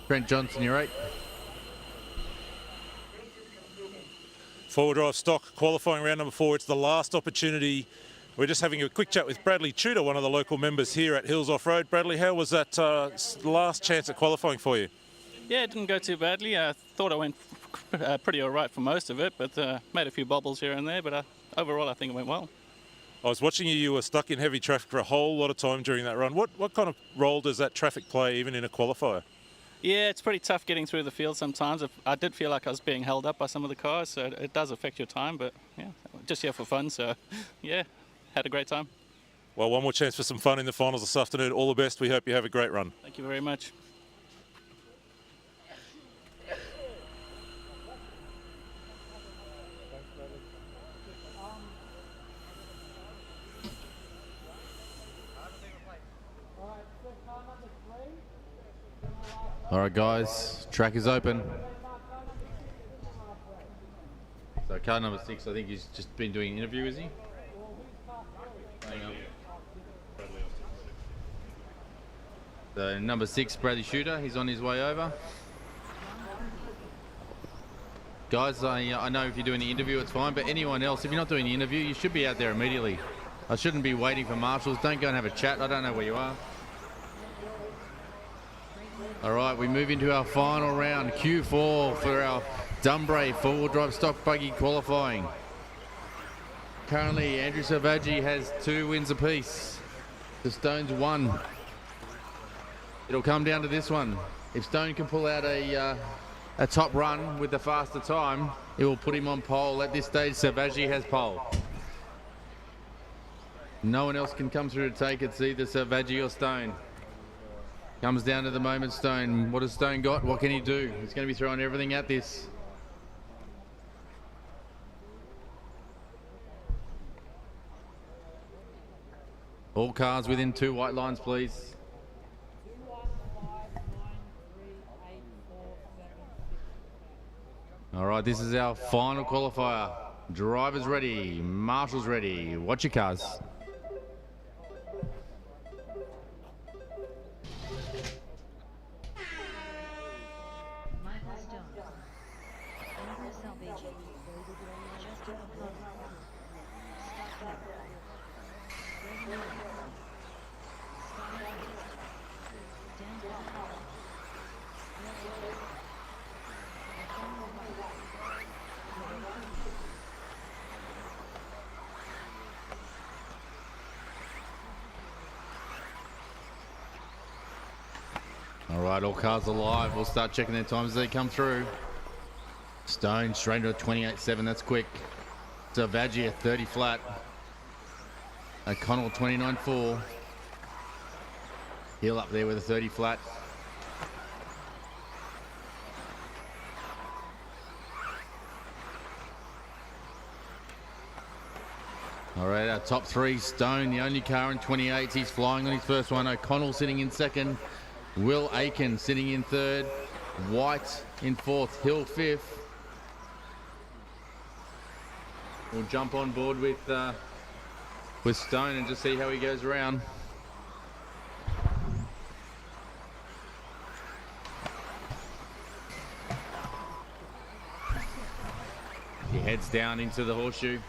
Trent Johnson, you're right. Four-wheel drive stock qualifying round number 4. It's the last opportunity. We're just having a quick chat with Bradley Tudor, one of the local members here at Hills Off-Road. Bradley, how was that last chance at qualifying for you? Yeah, it didn't go too badly. I thought I went pretty all right for most of it, but made a few bobbles here and there, but overall I think it went well. I was watching you. You were stuck in heavy traffic for a whole lot of time during that run. What kind of role does that traffic play, even in a qualifier? Yeah, it's pretty tough getting through the field sometimes. I did feel like I was being held up by some of the cars, so it does affect your time, but yeah, just here for fun, so yeah, had a great time. Well, one more chance for some fun in the finals this afternoon. All the best. We hope you have a great run. Thank you very much. All right, guys, track is open. So car number 6, I think he's just been doing an interview, is he? Hang on. So number 6, Bradley Shooter, he's on his way over. Guys, I know if you're doing the interview, it's fine, but anyone else, if you're not doing the interview, you should be out there immediately. I shouldn't be waiting for marshals. Don't go and have a chat. I don't know where you are. All right, we move into our final round, Q4 for our Dunbray four-wheel drive stock buggy qualifying. Currently, Andrew Selvaggi has 2 wins apiece. The Stone's 1. It'll come down to this one. If Stone can pull out a top run with the faster time, it will put him on pole. At this stage, Selvaggi has pole. No one else can come through to take it. It's either Selvaggi or Stone. Comes down to the moment, Stone. What has Stone got? What can he do? He's going to be throwing everything at this. All cars within 2 white lines, please. All right, this is our final qualifier. Drivers ready, marshals ready. Watch your cars. All right, all cars are live. We'll start checking their times as they come through. Stone straight into a 28.7. That's quick. Selvaggi at 30 flat. O'Connell 29.4. Hill up there with a 30 flat. All right, our top 3. Stone, the only car in 28s. He's flying on his first one. O'Connell sitting in second. Will Aiken sitting in third. White in fourth, Hill fifth. We'll jump on board with Stone and just see how he goes around. He heads down into the horseshoe.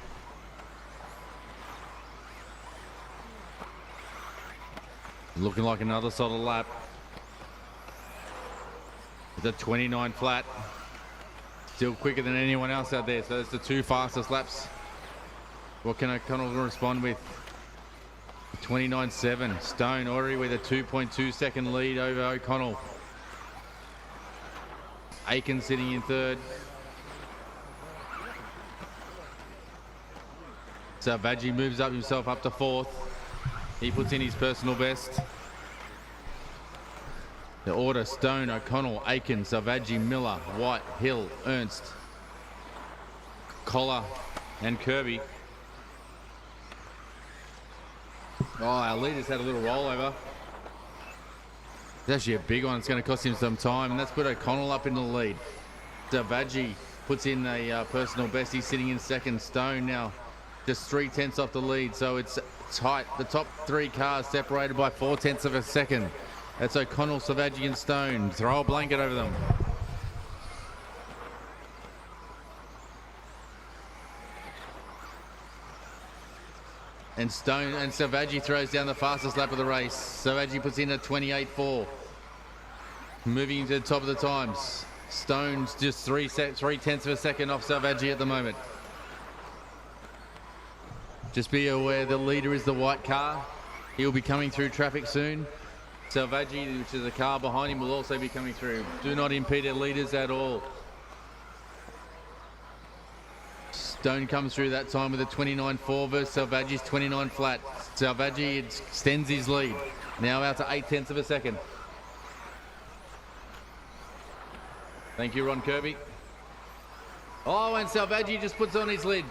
Looking like another solid lap. The 29 flat. Still quicker than anyone else out there. So that's the two fastest laps. What can O'Connell respond with? 29.7. Stone already with a 2.2 second lead over O'Connell. Aiken sitting in third. Selvaggi moves up himself up to fourth. He puts in his personal best. The order: Stone, O'Connell, Aiken, Selvaggi, Miller, White, Hill, Ernst, Collar and Kirby. Oh, our leader's had a little rollover. It's actually a big one. It's going to cost him some time, and that's put O'Connell up in the lead. Selvaggi puts in a personal best. He's sitting in second. Stone now just 3/10 off the lead, so it's tight. The top three cars separated by 4/10 of a second. That's O'Connell, Selvaggi and Stone. Throw a blanket over them. And Stone and Selvaggi throws down the fastest lap of the race. Selvaggi puts in a 28.4. Moving into the top of the times. Stone's just 3/10 of a second off Selvaggi at the moment. Just be aware the leader is the white car. He'll be coming through traffic soon. Selvaggi, which is a car behind him, will also be coming through. Do not impede their leaders at all. Stone comes through that time with a 29.4 versus Selvaggi's 29 flat. Selvaggi extends his lead. Now out to 8/10 of a second. Thank you, Ron Kirby. Oh, and Selvaggi just puts on his lid.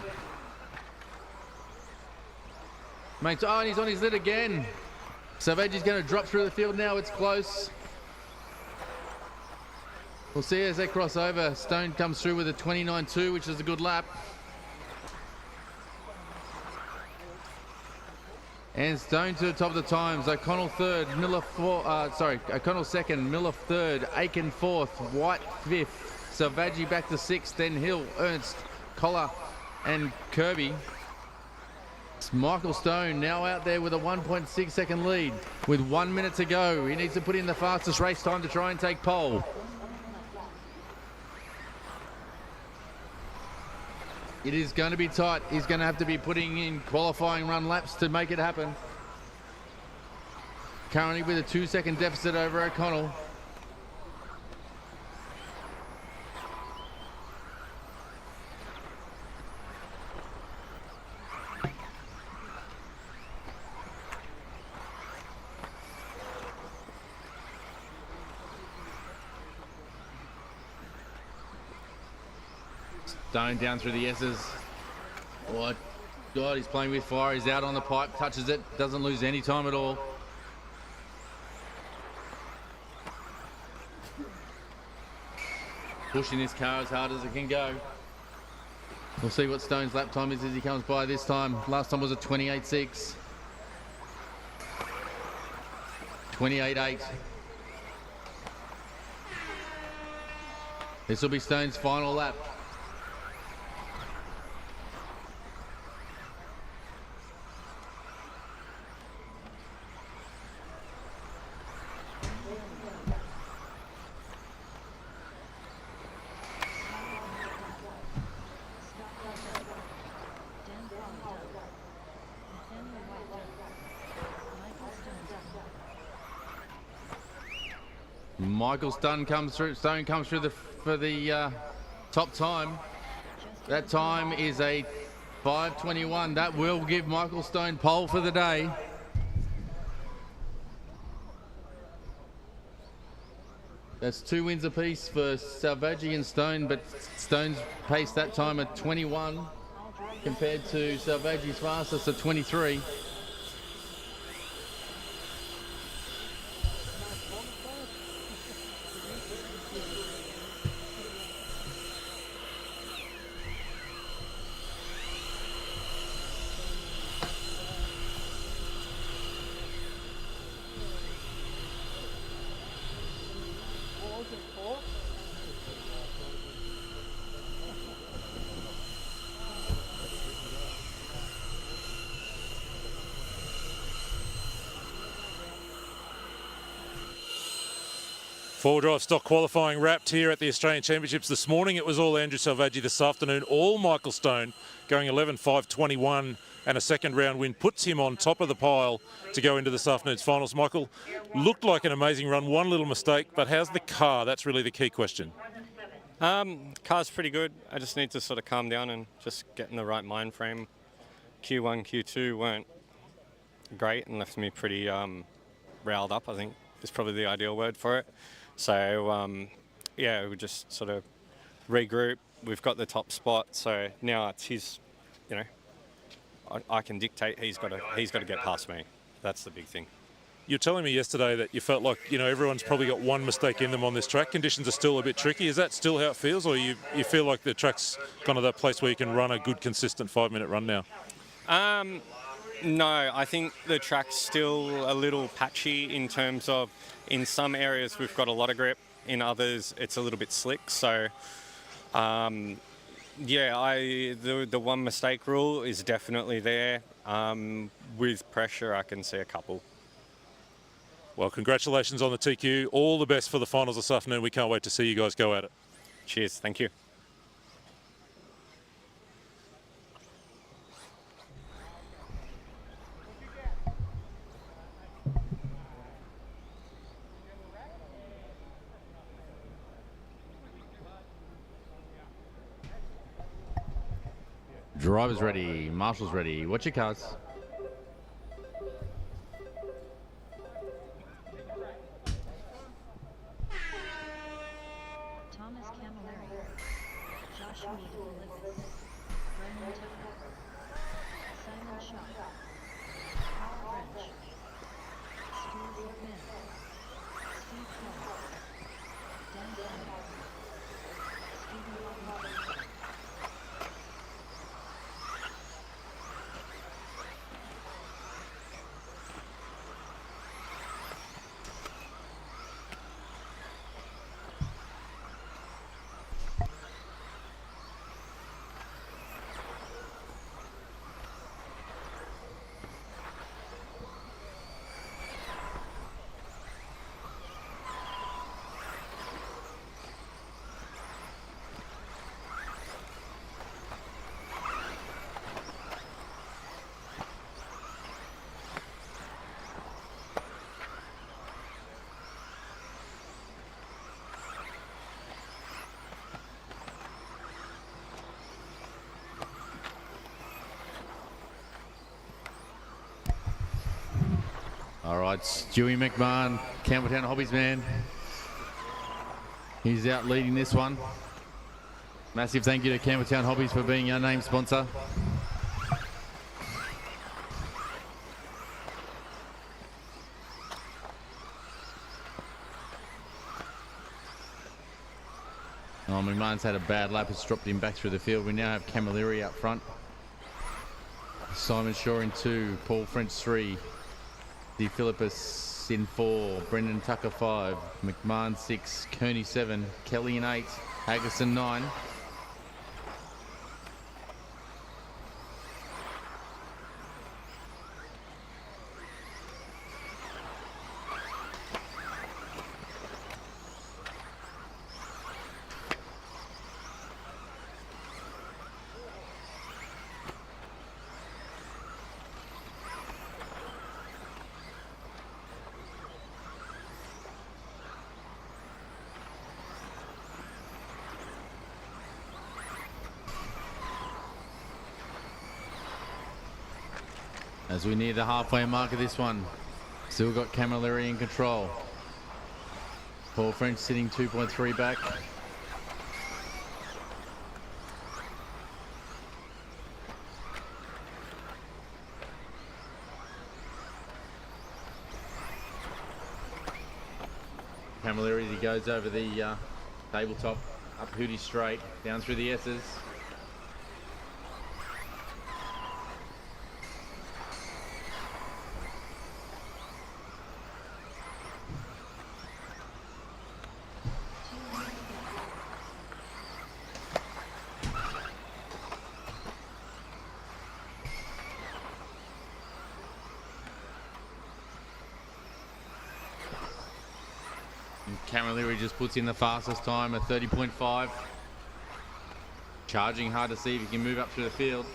Makes, oh, and he's on his lid again. Selvaggi's going to drop through the field now. It's close. We'll see as they cross over. Stone comes through with a 29.2, which is a good lap. And Stone to the top of the times. O'Connell third, Miller O'Connell second, Miller third, Aiken fourth, White fifth, Selvaggi back to sixth, then Hill, Ernst, Collar and Kirby. It's Michael Stone now out there with a 1.6 second lead with 1 minute to go. He needs to put in the fastest race time to try and take pole. It is going to be tight. He's going to have to be putting in qualifying run laps to make it happen. Currently with a 2 second deficit over O'Connell. Stone down through the S's. Oh, God, he's playing with fire. He's out on the pipe, touches it, doesn't lose any time at all. Pushing this car as hard as it can go. We'll see what Stone's lap time is as he comes by this time. Last time was a 28.6. 28.8. This will be Stone's final lap. Stone comes through for the top time. That time is a 5:21. That will give Michael Stone pole for the day. That's 2 wins apiece for Selvaggi and Stone, but Stone's paced that time at 21 compared to Selvaggi's fastest at 23. Four-wheel-drive stock qualifying wrapped here at the Australian Championships this morning. It was all Andrew Selvaggi this afternoon, all Michael Stone, going 11.5.21, and a second round win puts him on top of the pile to go into this afternoon's finals. Michael, looked like an amazing run, one little mistake, but how's the car? That's really the key question. Car's pretty good. I just need to sort of calm down and just get in the right mind frame. Q1, Q2 weren't great and left me pretty riled up, I think is probably the ideal word for it. So, yeah, we just sort of regroup. We've got the top spot, so now it's his, you know, I can dictate. He's got to get past me. That's the big thing. You're telling me yesterday that you felt like, you know, everyone's probably got one mistake in them on this track. Conditions are still a bit tricky. Is that still how it feels, or you feel like the track's gone to that place where you can run a good, consistent 5-minute run now? No, I think the track's still a little patchy in terms of, in some areas we've got a lot of grip, in others it's a little bit slick. So, yeah, the one mistake rule is definitely there. With pressure, I can see a couple. Well, congratulations on the TQ. All the best for the finals this afternoon. We can't wait to see you guys go at it. Cheers. Thank you. Driver's ready, marshal's ready. What's your cars? Thomas Camilleri, Joshua Filippis, Brendan Tucker, Simon Shaw, Paul French, Steve Finn, Steve Clark, Dan Fleming, Stephen Robinson. All right, Stewie McMahon, Campbelltown Hobbies man. He's out leading this one. Massive thank you to Campbelltown Hobbies for being our name sponsor. Oh, McMahon's had a bad lap. It's dropped him back through the field. We now have Camilleri up front. Simon Shaw in 2, Paul French 3. The Filippis in 4, Brendan Tucker 5, McMahon 6, Kearney 7, Kelly in 8, Haggison 9. As we near the halfway mark of this one, still got Camilleri in control. Paul French sitting 2.3 back. Camilleri as he goes over the tabletop, up Hootie straight, down through the S's. Camilleri just puts in the fastest time at 30.5. Charging hard to see if he can move up through the field.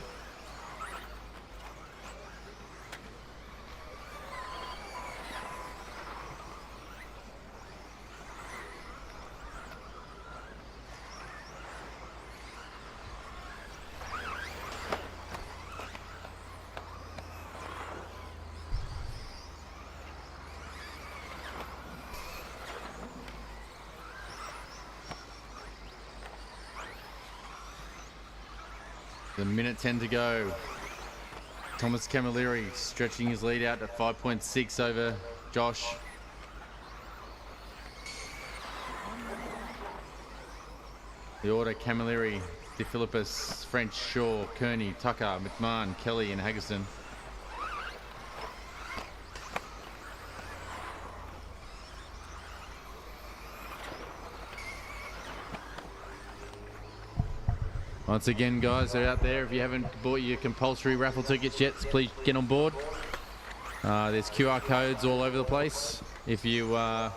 The minute 10 to go. Thomas Camilleri stretching his lead out at 5.6 over Josh. The order: Camilleri, De Filippis, French, Shaw, Kearney, Tucker, McMahon, Kelly and Haggerston. Once again, guys, they're out there. If you haven't bought your compulsory raffle tickets yet, please get on board. There's QR codes all over the place. If you want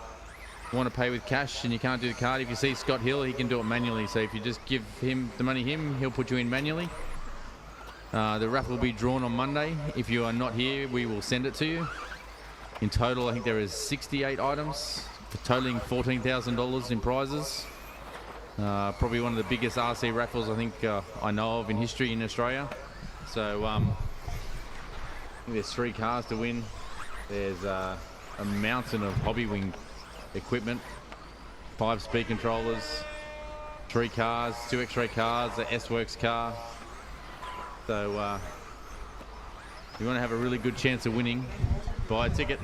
to pay with cash and you can't do the card, if you see Scott Hill, he can do it manually. So if you just give him the money, he'll put you in manually. The raffle will be drawn on Monday. If you are not here, we will send it to you. In total, I think there is 68 items, totaling $14,000 in prizes. Probably one of the biggest RC raffles I think I know of in history in Australia. So I think there's 3 cars to win. There's a mountain of hobby wing equipment, 5 speed controllers, 3 cars, 2 X-ray cars, the S-Works car. So you want to have a really good chance of winning, buy a ticket.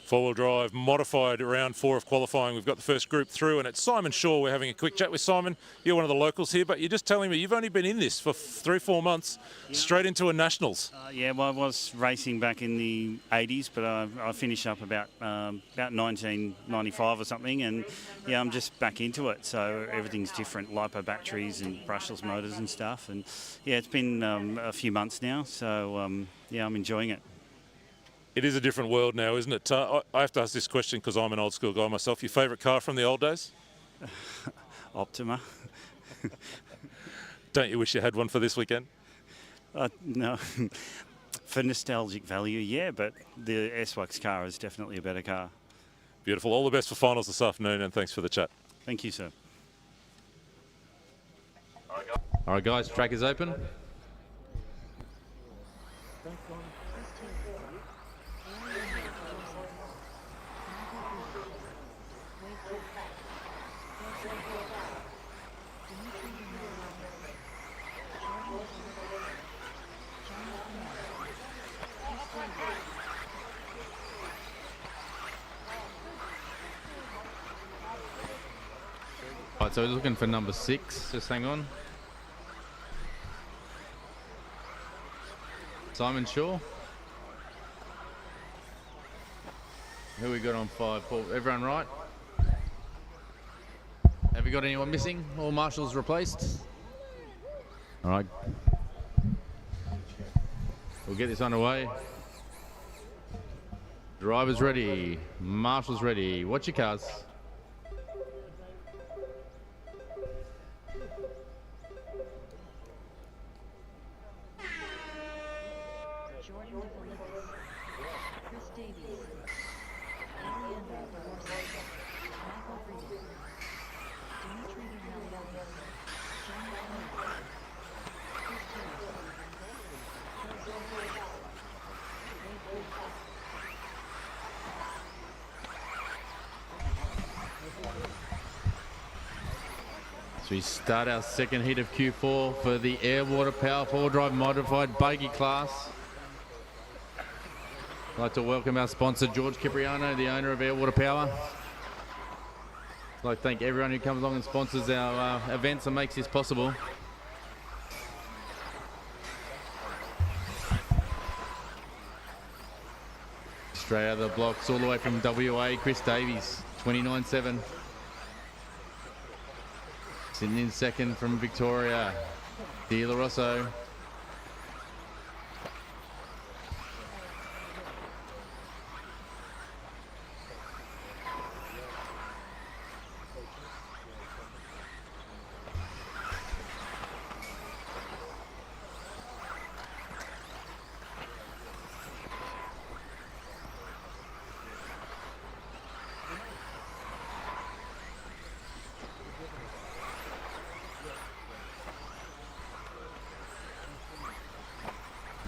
Four-wheel drive, modified round 4 of qualifying. We've got the first group through, and it's Simon Shaw. We're having a quick chat with Simon. You're one of the locals here, but you're just telling me you've only been in this for 3-4 months, straight into a Nationals. Yeah, well, I was racing back in the 80s, but I finished up about 1995 or something, and yeah, I'm just back into it. So everything's different, lipo batteries and brushless motors and stuff. And yeah, it's been a few months now, so yeah, I'm enjoying it. It is a different world now, isn't it? I have to ask this question because I'm an old school guy myself. Your favourite car from the old days? Optima. Don't you wish you had one for this weekend? No. For nostalgic value, yeah, but the S-Works car is definitely a better car. Beautiful. All the best for finals this afternoon, and thanks for the chat. Thank you, sir. All right, guys, track is open. Right, so we're looking for number 6. Just hang on. Simon Shaw. Who we got on 5? Paul, everyone right? Have we got anyone missing? All marshals replaced? All right. We'll get this underway. Drivers ready. Marshals ready. Watch your cars. Jordan Filippis, Chris Davies, Leandro Borsa, Michael Breeden, Dimitri Verneliotis, John Connor, Chris Tilley, Phil Zoltan, Wade Booth. So we start our second heat of Q4 for the Air Water Power 4-Drive Modified Buggy class. I'd like to welcome our sponsor, George Cipriano, the owner of Air Water Power. I'd like to thank everyone who comes along and sponsors our events and makes this possible. Straight out of the blocks, all the way from WA, Chris Davies, 29.7. Sitting in second from Victoria, De La Rosso.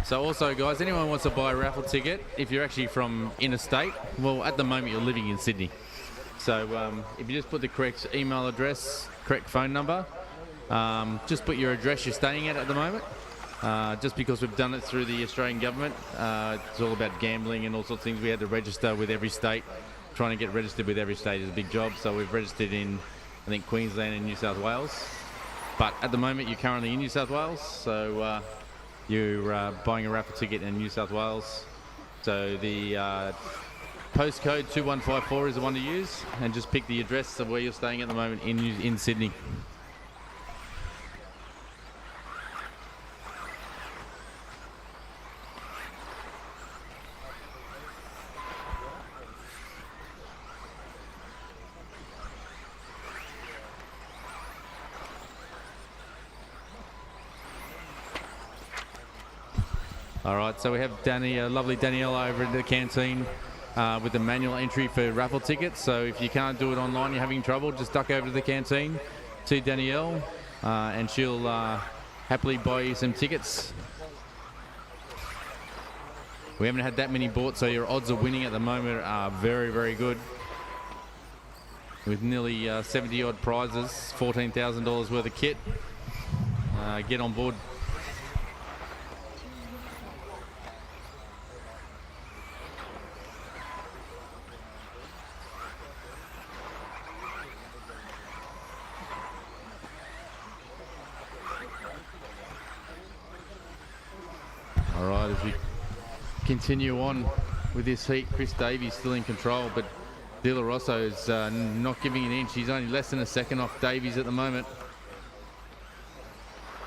So also, guys, anyone wants to buy a raffle ticket, if you're actually from interstate, well, at the moment you're living in Sydney. So if you just put the correct email address, correct phone number, just put your address you're staying at the moment. Just because we've done it through the Australian government, it's all about gambling and all sorts of things. We had to register with every state. Trying to get registered with every state is a big job. So we've registered in, I think, Queensland and New South Wales. But at the moment you're currently in New South Wales, so you're buying a raffle ticket in New South Wales. So the postcode 2154 is the one to use, and just pick the address of where you're staying at the moment in Sydney. All right, so we have lovely Danielle over at the canteen with the manual entry for raffle tickets. So if you can't do it online, you're having trouble, just duck over to the canteen to Danielle and she'll happily buy you some tickets. We haven't had that many bought, so your odds of winning at the moment are very, very good. With nearly 70 odd prizes, $14,000 worth of kit. Get on board. All right, as we continue on with this heat, Chris Davies still in control, but De La Rosso is not giving an inch. He's only less than a second off Davies at the moment.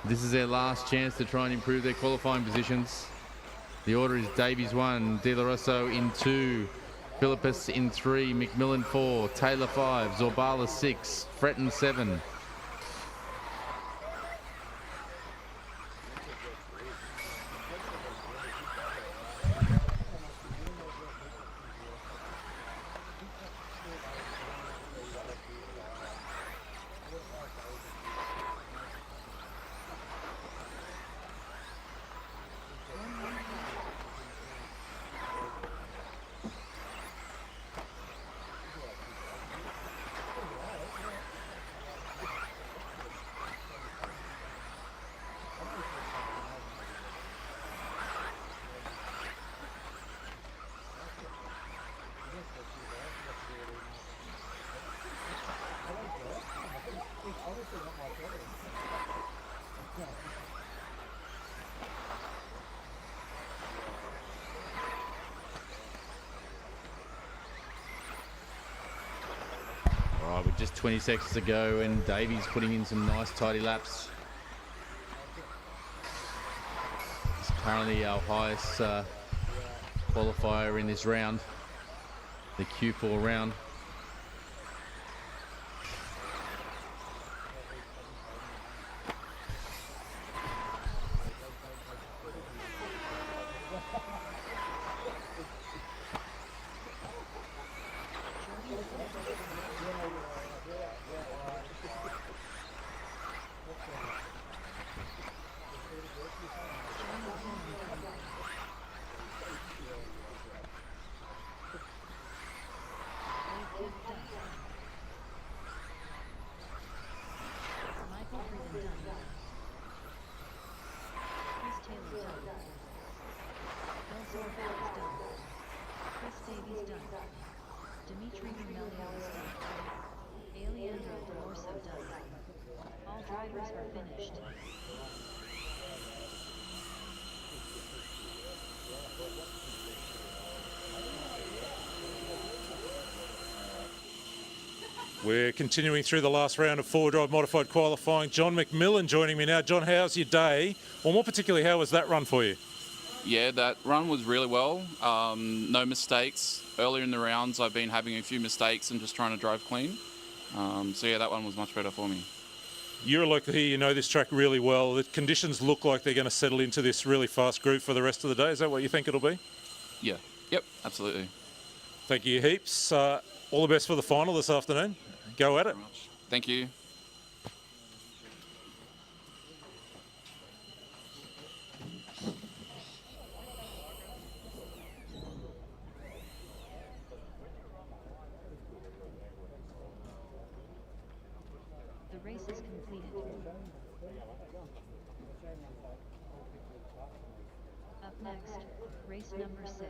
This is their last chance to try and improve their qualifying positions. The order is Davies 1, De La Rosso in 2, Filippis in 3, McMillan 4, Taylor 5, Zorbala 6, Fretton 7. All right, with just 20 seconds to go, and Davies putting in some nice tidy laps. It's currently our highest qualifier in this round, the Q4 round. All drivers were finished. We're continuing through the last round of four-wheel-drive modified qualifying. John McMillan joining me now. John, how's your day? Or more particularly, how was that run for you? Yeah, that run was really well. No mistakes. Earlier in the rounds, I've been having a few mistakes and just trying to drive clean. So yeah, that one was much better for me. You're a local here, you know this track really well. The conditions look like they're going to settle into this really fast group for the rest of the day. Is that what you think it'll be? Yeah, yep, absolutely. Thank you heaps. All the best for the final this afternoon. Go at it. Thank you. The race is completed. Up next, race number 6.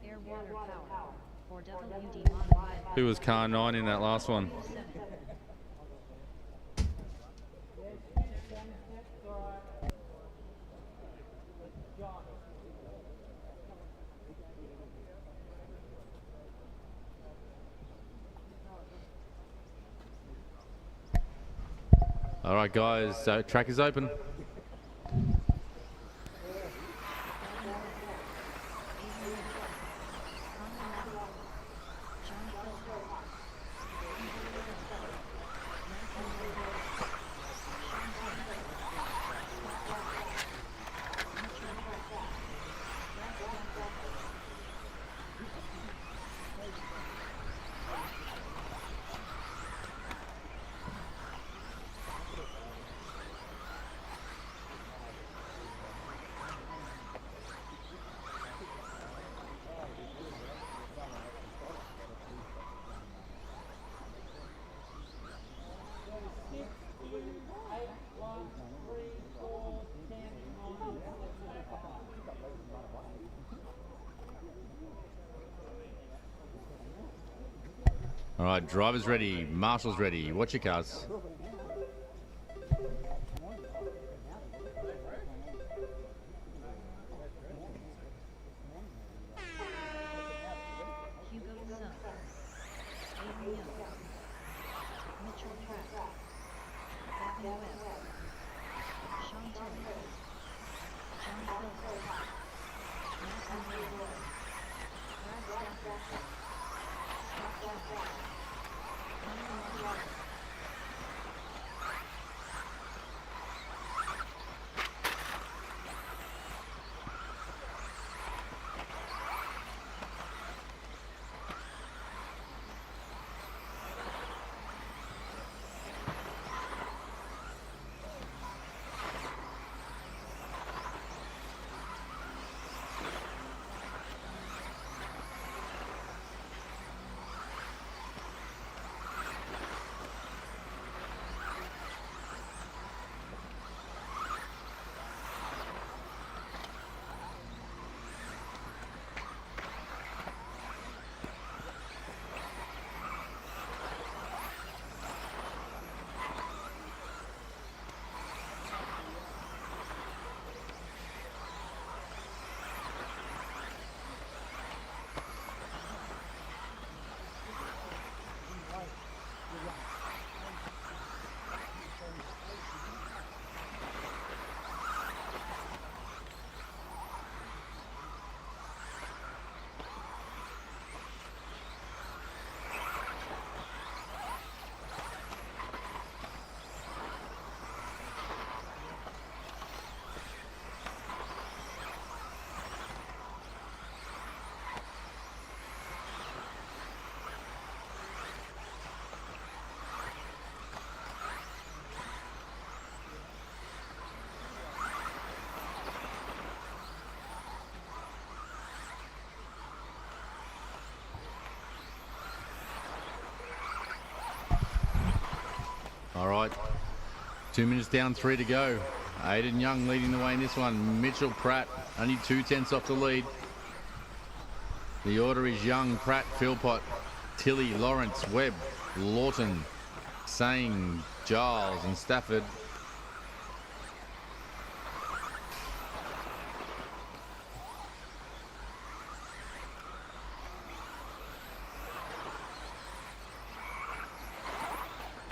Air Water Power for WD Modified. Who was car 9 in that last one? All right, guys, track is open. All right, drivers ready, marshals ready. Watch your cars. 2 minutes down, 3 to go. Aidan Young leading the way in this one. Mitchell Pratt only 2/10 off the lead. The order is Young, Pratt, Philpott, Tilley, Lawrence, Webb, Lawton, Sane, Giles and Stafford.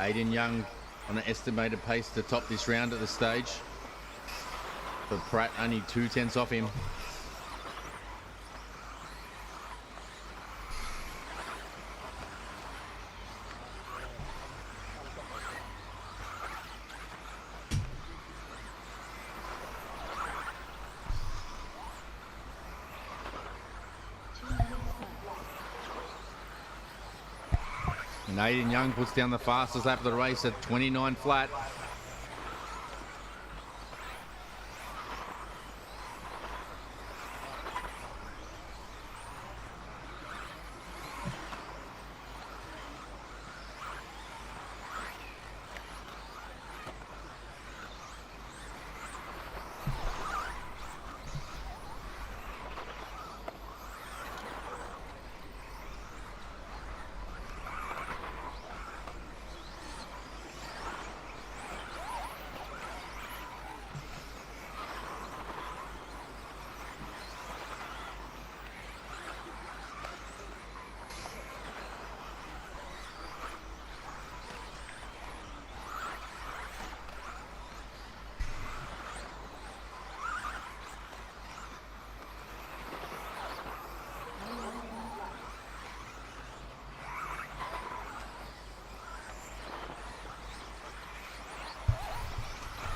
Aidan Young on an estimated pace to top this round at the stage. But Pratt only 2/10 off him. And Aidan Young puts down the fastest lap of the race at 29 flat.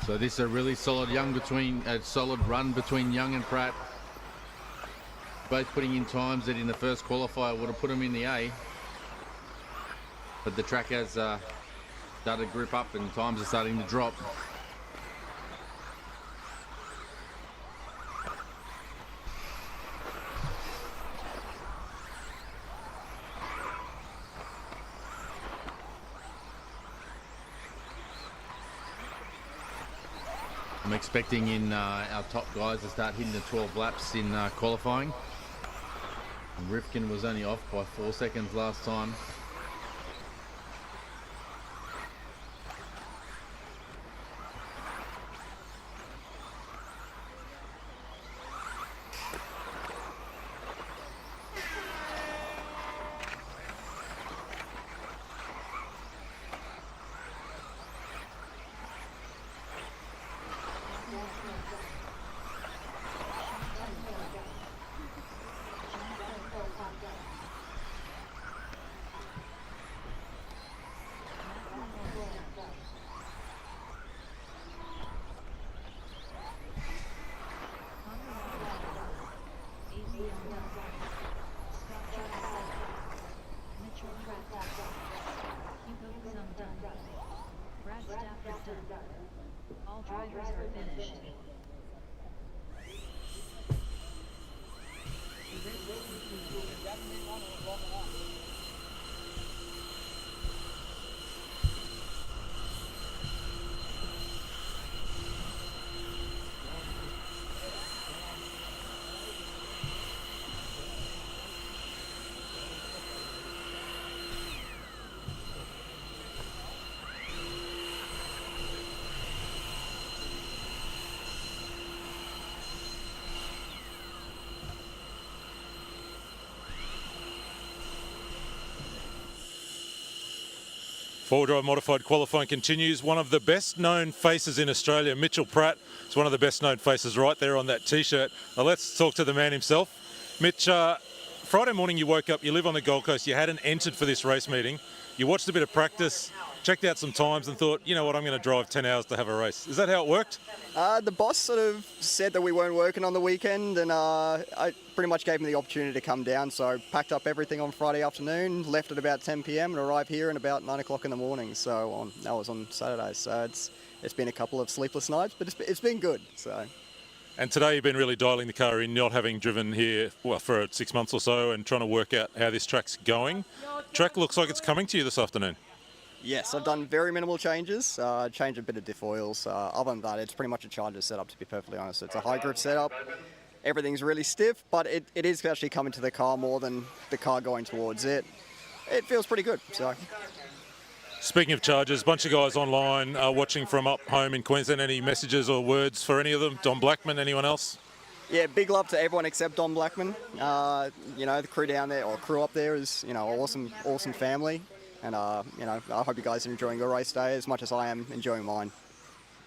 So this is a really solid solid run between Young and Pratt. Both putting in times that in the first qualifier would have put them in the A. But the track has started to grip up and times are starting to drop. I'm expecting our top guys to start hitting the 12 laps in qualifying. And Rivkin was only off by 4 seconds last time. All drivers are finished. The race is complete. Four-wheel drive modified qualifying continues. One of the best known faces in Australia, Mitchell Pratt, is one of the best known faces right there on that T-shirt. Now let's talk to the man himself. Mitch, Friday morning you woke up, you live on the Gold Coast, you hadn't entered for this race meeting. You watched a bit of practice, checked out some times and thought, you know what, I'm going to drive 10 hours to have a race. Is that how it worked? The boss sort of said that we weren't working on the weekend, and I pretty much gave him the opportunity to come down. So I packed up everything on Friday afternoon, left at about 10 p.m. and arrived here at about 9 o'clock in the morning. So that was on Saturday. So it's been a couple of sleepless nights, but it's been good. So. And today you've been really dialing the car in, not having driven here for 6 months or so, and trying to work out how this track's going. Track looks like it's coming to you this afternoon. Yes, I've done very minimal changes. Changed a bit of diff oils. Other than that, it's pretty much a Charger setup, to be perfectly honest. It's a high grip setup. Everything's really stiff, but it is actually coming to the car more than the car going towards it. It feels pretty good. So. Speaking of Chargers, a bunch of guys online watching from up home in Queensland. Any messages or words for any of them? Don Blackman, anyone else? Yeah, big love to everyone except Don Blackman. The crew down there, or crew up there is, awesome family. And, I hope you guys are enjoying your race day as much as I am enjoying mine.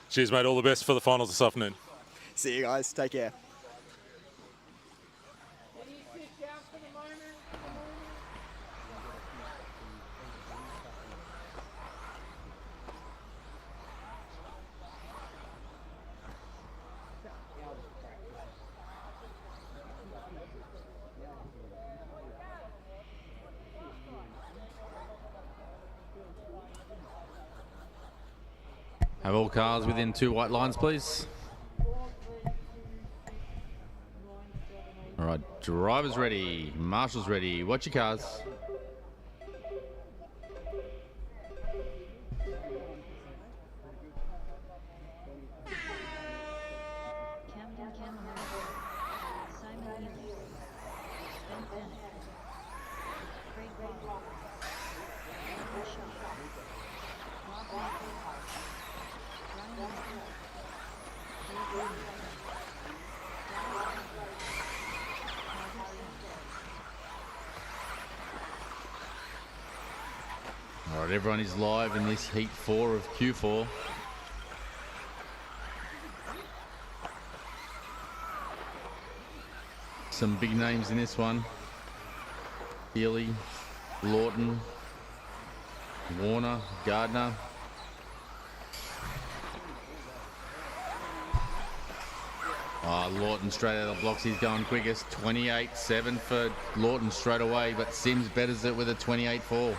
Cheers, mate. All the best for the finals this afternoon. See you guys. Take care. Have all cars within 2 white lines, please. All right, drivers ready, marshals ready. Watch your cars. All right, everyone is live in this Heat 4 of Q4. Some big names in this one. Tilley, Laughton, Warner, Gardner. Laughton straight out of the blocks. He's going quickest. 28.7 for Laughton straight away, but Sims betters it with a 28.4.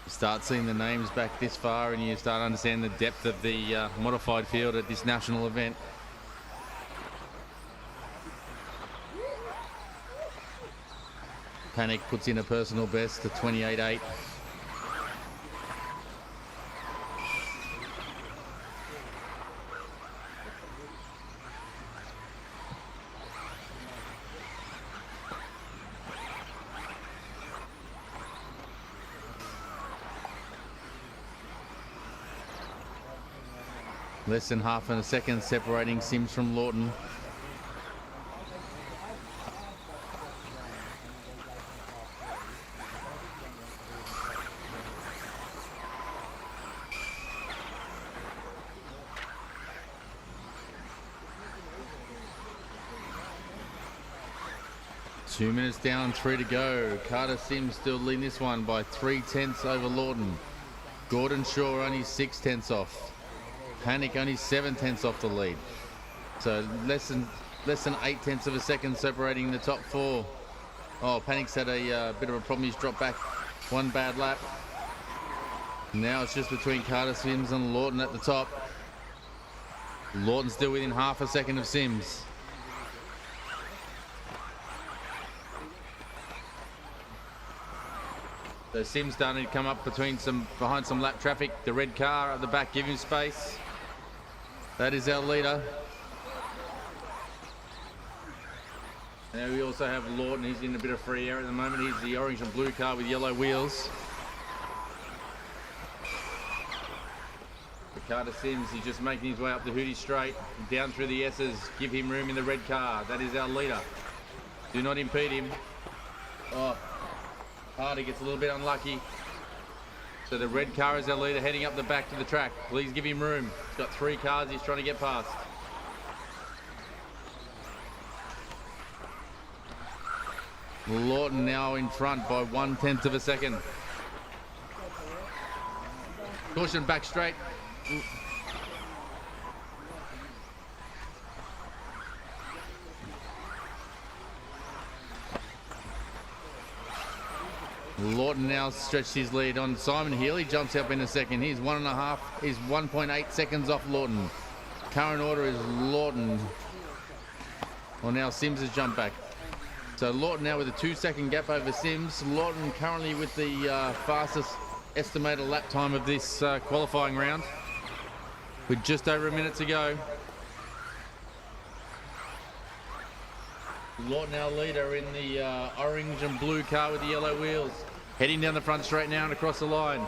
Start seeing the names back this far and you start understanding the depth of the modified field at this national event. Panic puts in a personal best to 28.8. Less than half a second separating Sims from Laughton. Two minutes down, 3 to go. Carter Sims still leading this one by 3/10 over Laughton. Gordon Shaw only 6/10 off. Panic only 7/10 off the lead. So less than 8/10 of a second separating the top 4. Oh, Panic's had a bit of a problem. He's dropped back one bad lap. Now it's just between Carter Sims and Laughton at the top. Laughton still within half a second of Sims. So Sims starting to come up behind some lap traffic. The red car at the back, give him space. That is our leader. Now we also have Laughton. He's in a bit of free air at the moment. He's the orange and blue car with yellow wheels. The Carter Sims, he's just making his way up the Hootie straight, down through the S's. Give him room in the red car. That is our leader. Do not impede him. Oh, Hardy gets a little bit unlucky. So the red car is our leader heading up the back to the track. Please give him room. He's got 3 cars he's trying to get past. Laughton now in front by 1/10 of a second. Caution back straight. Laughton now stretched his lead on Simon Healy, jumps up in a second. He's 1.8 seconds off Laughton. Current order is Laughton. Well, now Sims has jumped back. So Laughton now with a 2-second gap over Sims. Laughton currently with the fastest estimated lap time of this qualifying round, with just over a minute to go. Laughton our leader in the orange and blue car with the yellow wheels. Heading down the front straight now and across the line.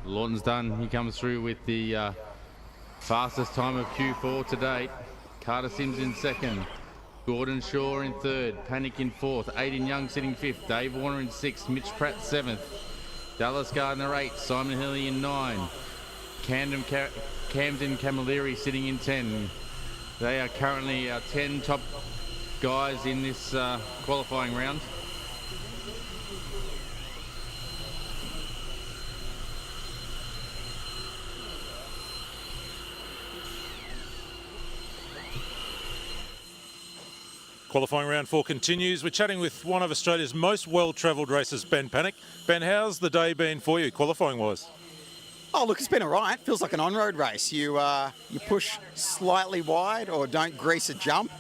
Laughton's done. He comes through with the fastest time of Q4 to date. Carter Sims in second. Gordon Shaw in third. Panic in fourth. Aiden Young sitting fifth. Dave Warner in sixth. Mitch Pratt seventh. Dallas Gardner eighth. Simon Healy in nine. Camden Camilleri sitting in 10. They are currently our 10 top guys in this qualifying round. Qualifying round 4 continues. We're chatting with one of Australia's most well-travelled racers, Ben Panic. Ben, how's the day been for you, qualifying-wise? Oh, look, it's been all right. Feels like an on-road race. You push slightly wide or don't grease a jump.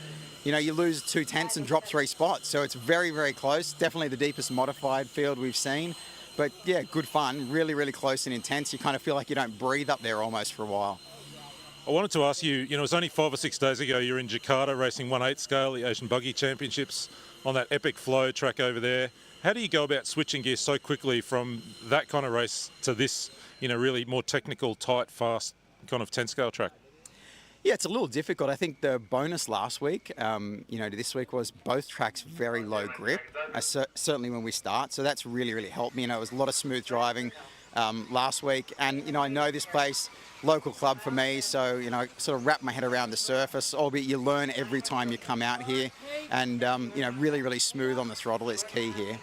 You know, you lose 2 tenths and drop 3 spots. So it's very, very close. Definitely the deepest modified field we've seen. But yeah, good fun. Really, really close and intense. You kind of feel like you don't breathe up there almost for a while. I wanted to ask you, it was only 5 or 6 days ago you were in Jakarta racing 1/8 scale, the Asian Buggy Championships, on that epic flow track over there. How do you go about switching gears so quickly from that kind of race to this, really more technical, tight, fast kind of 10 scale track? Yeah, it's a little difficult. I think the bonus last week, to this week was both tracks very low grip, certainly when we start. So that's really, really helped me. It was a lot of smooth driving last week. And, I know this place, local club for me, so, I sort of wrap my head around the surface, albeit you learn every time you come out here. And, really, really smooth on the throttle is key here.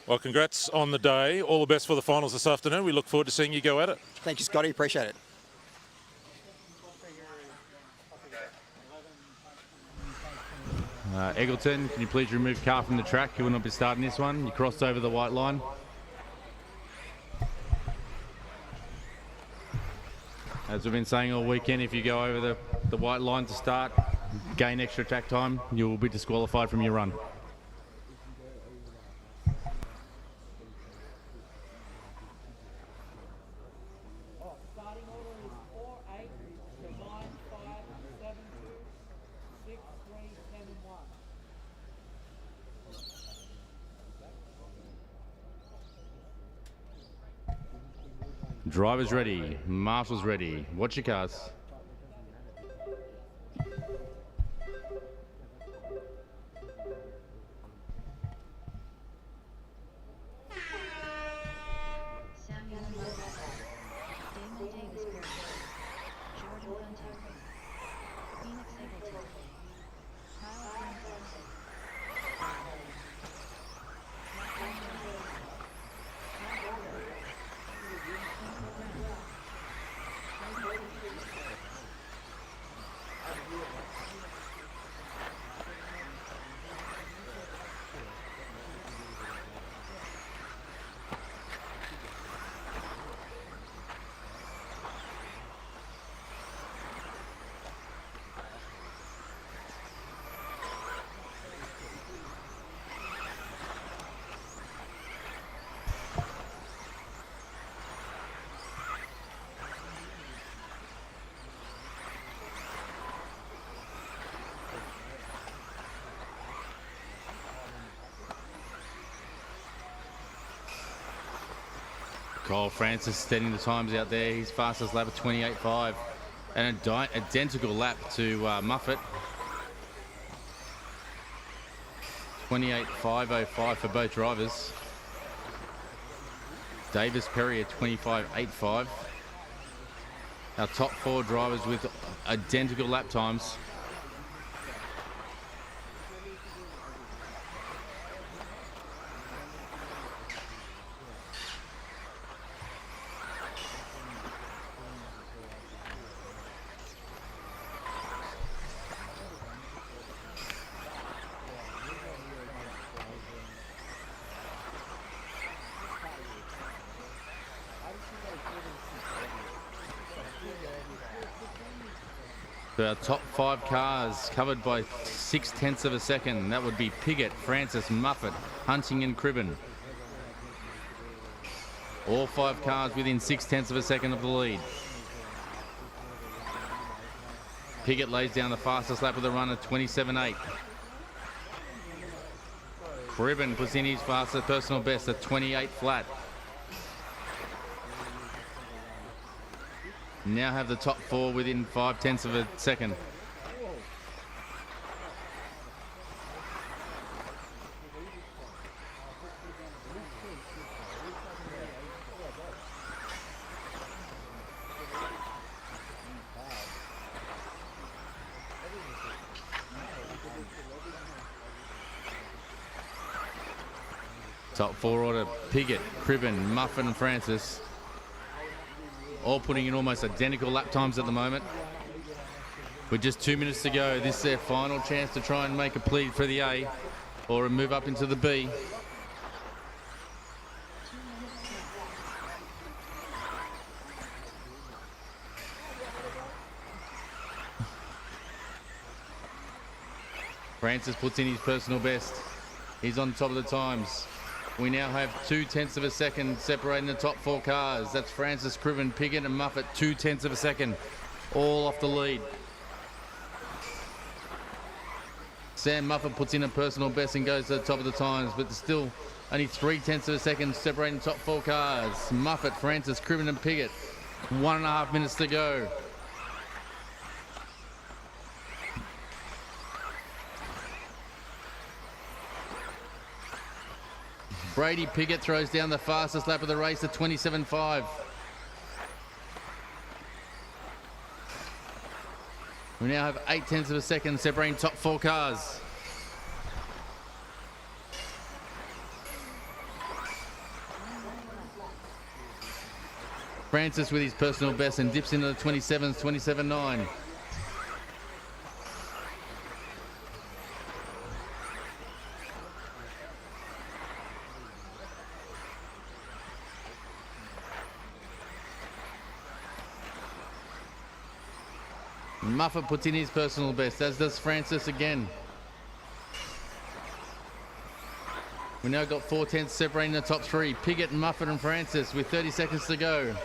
Well, congrats on the day. All the best for the finals this afternoon. We look forward to seeing you go at it. Thank you, Scotty. Appreciate it. Eggleton, can you please remove car from the track? You will not be starting this one. You crossed over the white line. As we've been saying all weekend, if you go over the white line to start, gain extra track time, you will be disqualified from your run. Drivers ready, marshals ready. Watch your cars. Kyle Francis steadying the times out there. His fastest lap of 28.5. An identical lap to Muffet. 28.505 for both drivers. Davis Perry at 25.85. Our top 4 drivers with identical lap times. So our top 5 cars covered by 0.6 of a second. That would be Piggott, Francis, Muffet, Hunting and Cribben. All 5 cars within 0.6 of a second of the lead. Piggott lays down the fastest lap of the run at 27.8. Cribben puts in his fastest personal best at 28 flat. Now have the top 4 within 0.5 of a second. Top 4 order: Piggott, Cribben, Muffin and Francis. All putting in almost identical lap times at the moment. With just 2 minutes to go, this is their final chance to try and make a plead for the A or move up into the B. Francis puts in his personal best. He's on top of the times. We now have 0.2 of a second separating the top 4 cars. That's Francis, Cribben, Piggott and Muffet, 0.2 of a second, all off the lead. Sam Muffet puts in a personal best and goes to the top of the times, but there's still only 0.3 of a second separating the top 4 cars. Muffet, Francis, Cribben and Piggott, 1.5 minutes to go. Brady Piggott throws down the fastest lap of the race at 27.5. We now have 0.8 of a second separating top 4 cars. Francis with his personal best and dips into the 27s, 27.9. Muffet puts in his personal best, as does Francis again. We now got 0.4 separating the top 3. Piggott, Muffet and Francis with 30 seconds to go.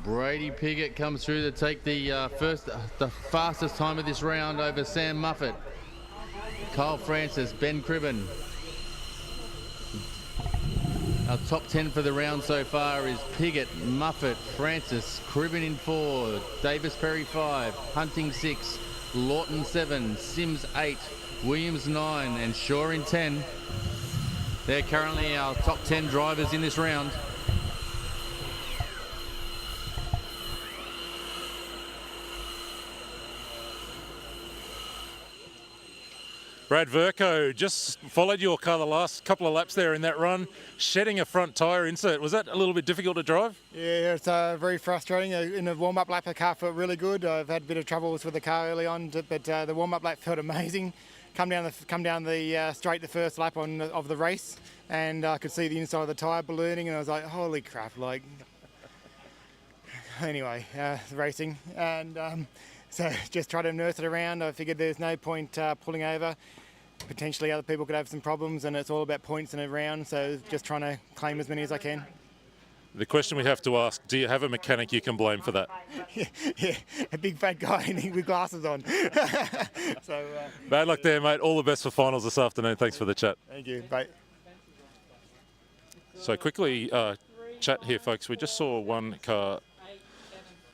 Brady Piggott comes through to take the fastest time of this round over Sam Muffet. Kyle Francis, Ben Cribben. Our top 10 for the round so far is Piggott, Muffet, Francis, Cribben in 4, Davis Perry 5, Hunting 6, Lawton 7, Sims 8, Williams 9 and Shaw in 10. They're currently our top 10 drivers in this round. Brad Verco just followed your car the last couple of laps there in that run, shedding a front tyre insert. Was that a little bit difficult to drive? Yeah, it's very frustrating. In the warm-up lap, the car felt really good. I've had a bit of troubles with the car early on, but the warm-up lap felt amazing. Come down the straight the first lap of the race, and I could see the inside of the tyre ballooning, and I was like, holy crap! Like, anyway, racing, and so just try to nurse it around. I figured there's no point pulling over. Potentially other people could have some problems, and it's all about points in a round, so just trying to claim as many as I can. The question we have to ask, do you have a mechanic you can blame for that? Yeah, a big fat guy with glasses on. So, Bad luck there, mate. All the best for finals this afternoon. Thanks for the chat. Thank you. Bye. So quickly, chat here, folks. We just saw one car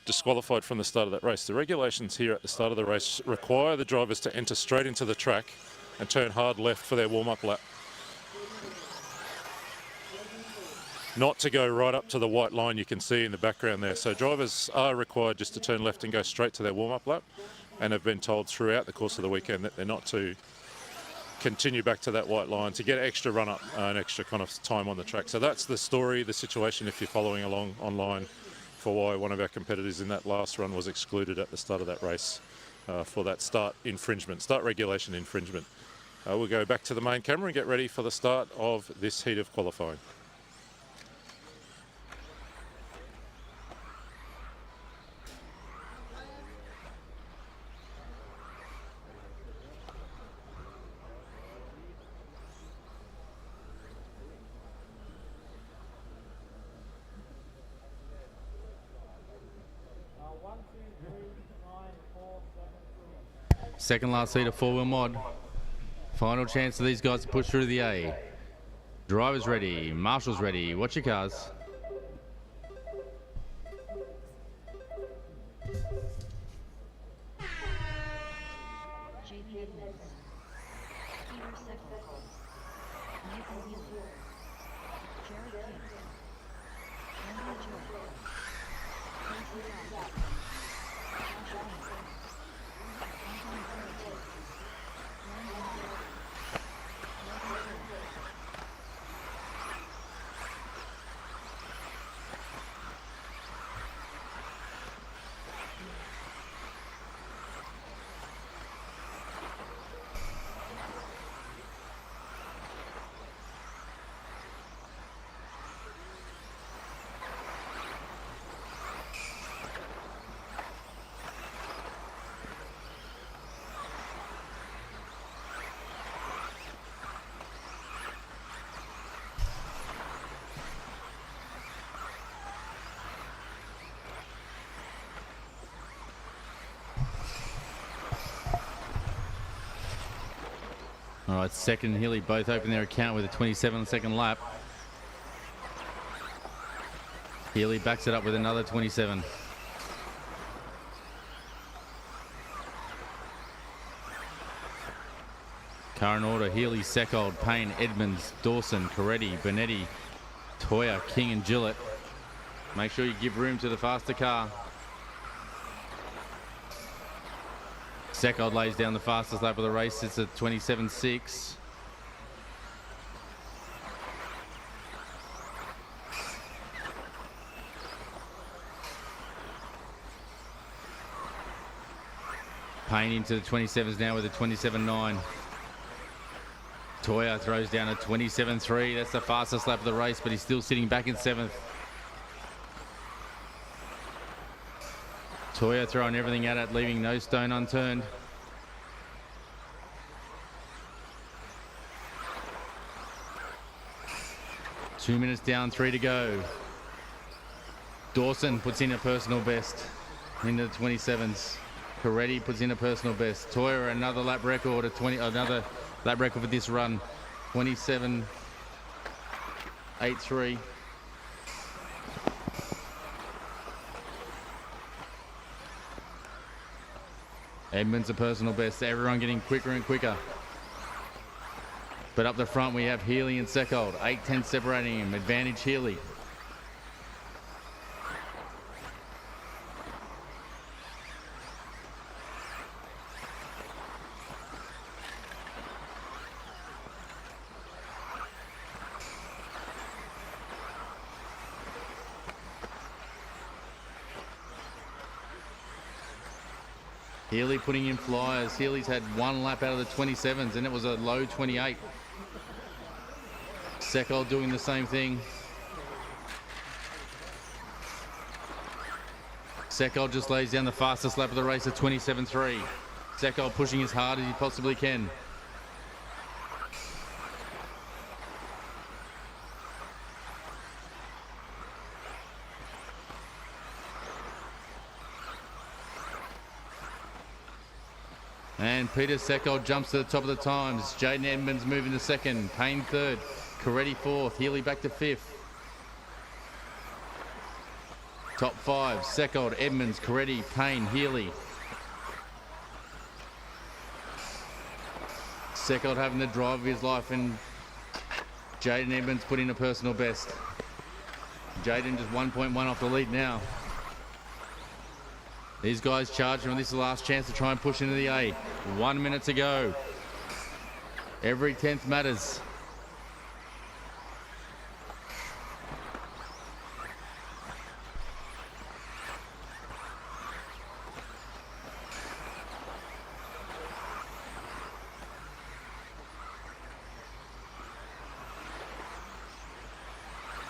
disqualified from the start of that race. The regulations here at the start of the race require the drivers to enter straight into the track and turn hard left for their warm-up lap. Not to go right up to the white line you can see in the background there. So drivers are required just to turn left and go straight to their warm-up lap, and have been told throughout the course of the weekend that they're not to continue back to that white line to get extra run-up and extra kind of time on the track. So that's the story, the situation, if you're following along online, for why one of our competitors in that last run was excluded at the start of that race for that start regulation infringement. We'll go back to the main camera and get ready for the start of this heat of qualifying. Second last heat of four-wheel mod. Final chance for these guys to push through the A. Drivers ready, marshals ready. Watch your cars. All right, second and Hilly both open their account with a 27-second lap. Healy backs it up with another 27. Current order: Healy, Seckold, Payne, Edmonds, Dawson, Coretti, Benetti, Toia, King and Gillett. Make sure you give room to the faster car. Seckold lays down the fastest lap of the race. It's a 27.6. Payne into the 27s now with a 27.9. Toia throws down a 27.3. That's the fastest lap of the race, but he's still sitting back in 7th. Toia throwing everything at it, leaving no stone unturned. Two minutes down, 3 to go. Dawson puts in a personal best into the 27s. Coretti puts in a personal best. Toia another lap record, another lap record for this run, 27.83. Edmonds a personal best. Everyone getting quicker and quicker. But up the front we have Healy and Seckold. 8-10 separating him. Advantage Healy. Healy putting in flyers. Healy's had one lap out of the 27s and it was a low 28. Seckold doing the same thing. Seckold just lays down the fastest lap of the race at 27.3. Seckold pushing as hard as he possibly can. And Peter Seckold jumps to the top of the times. Jaden Edmonds moving to second. Payne third. Coretti fourth. Healy back to fifth. Top five. Seckold, Edmonds, Coretti, Payne, Healy. Seckold having the drive of his life and Jaden Edmonds put in a personal best. Jaden just 1.1 off the lead now. These guys charging on this is the last chance to try and push into the A. 1 minute to go. Every 10th matters.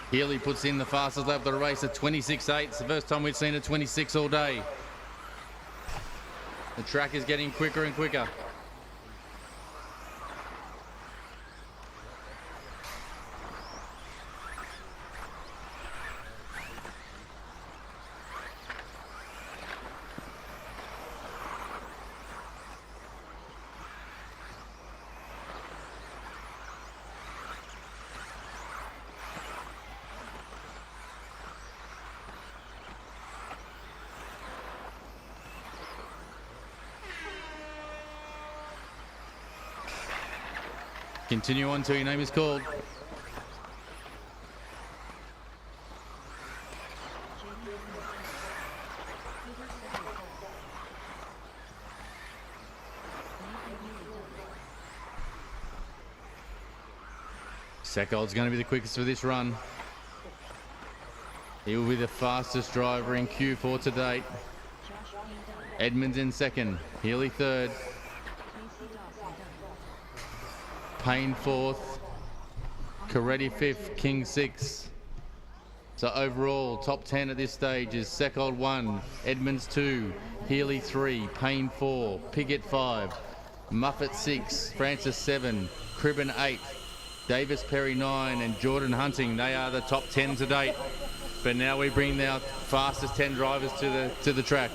Healy puts in the fastest lap of the race at 26.8. It's the first time we've seen a 26 all day. The track is getting quicker and quicker. Continue on till your name is called. Seckold's going to be the quickest for this run. He will be the fastest driver in Q4 to date. Edmonds in second, Healy third. Payne fourth, Coretti fifth, King sixth. So overall, top 10 at this stage is Seckold 1, Edmonds 2, Healy 3, Payne 4, Piggott 5, Muffet 6, Francis 7, Cribben 8, Davis Perry 9, and Jordan Hunting. They are the top 10 to date. But now we bring our fastest 10 drivers to the track.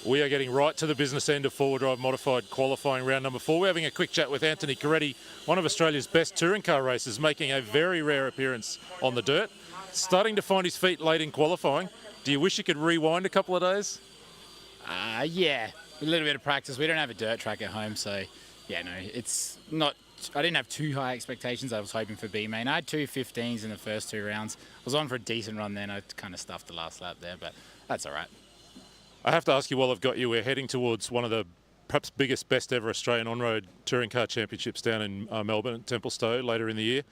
We are getting right to the business end of four-wheel drive modified qualifying round number 4. We're having a quick chat with Anthony Coretti, one of Australia's best touring car racers, making a very rare appearance on the dirt. Starting to find his feet late in qualifying. Do you wish you could rewind a couple of days? Yeah, a little bit of practice. We don't have a dirt track at home, so yeah, no, it's not. I didn't have too high expectations. I was hoping for B main. I had 2:15s in the first 2 rounds. I was on for a decent run then. I kind of stuffed the last lap there, but that's all right. I have to ask you while I've got you, we're heading towards one of the perhaps biggest, best ever Australian on-road touring car championships down in Melbourne at Templestowe later in the year.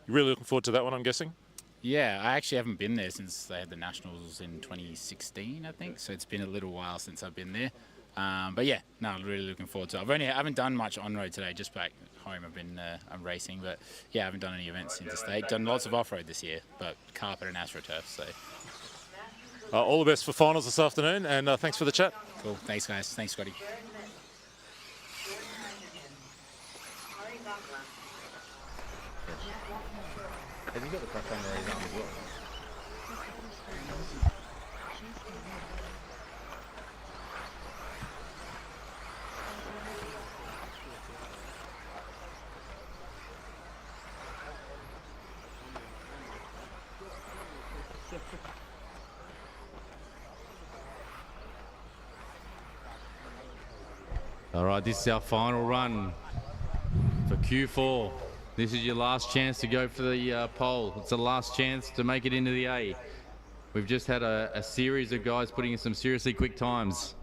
You're really looking forward to that one, I'm guessing? Yeah, I actually haven't been there since they had the Nationals in 2016, I think. So it's been a little while since I've been there. But yeah, no, I'm really looking forward to it. I haven't done much on-road today, just back home. I'm racing, but yeah, I haven't done any events interstate. Done lots of off-road this year, but carpet and AstroTurf, so. All the best for finals this afternoon, and thanks for the chat. Cool. Thanks, guys. Thanks, Scotty. Has he got the cross under his arm as well? All right, this is our final run for Q4. This is your last chance to go for the pole. It's the last chance to make it into the A. We've just had a series of guys putting in some seriously quick times.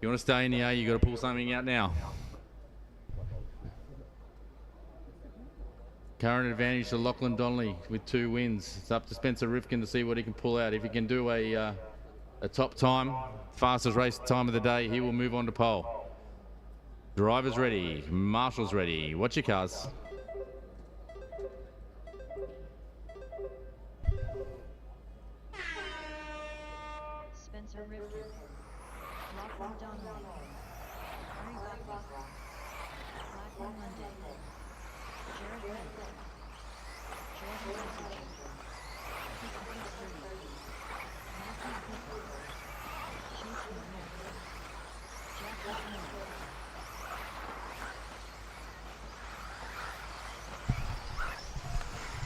You want to stay in the A, you got to pull something out now. Current advantage to Lachlan Donnelly with 2 wins. It's up to Spencer Rivkin to see what he can pull out. If he can do a top time, fastest race time of the day, he will move on to pole. Drivers ready, marshals ready. Watch your cars. Spencer Rivkin, Lachlan Donnelly, Lachlan Monday, Jared Rivkin, Jordan Messenger, Filippis 3, Matthew Cooper, Chase Moore, Jack Moore.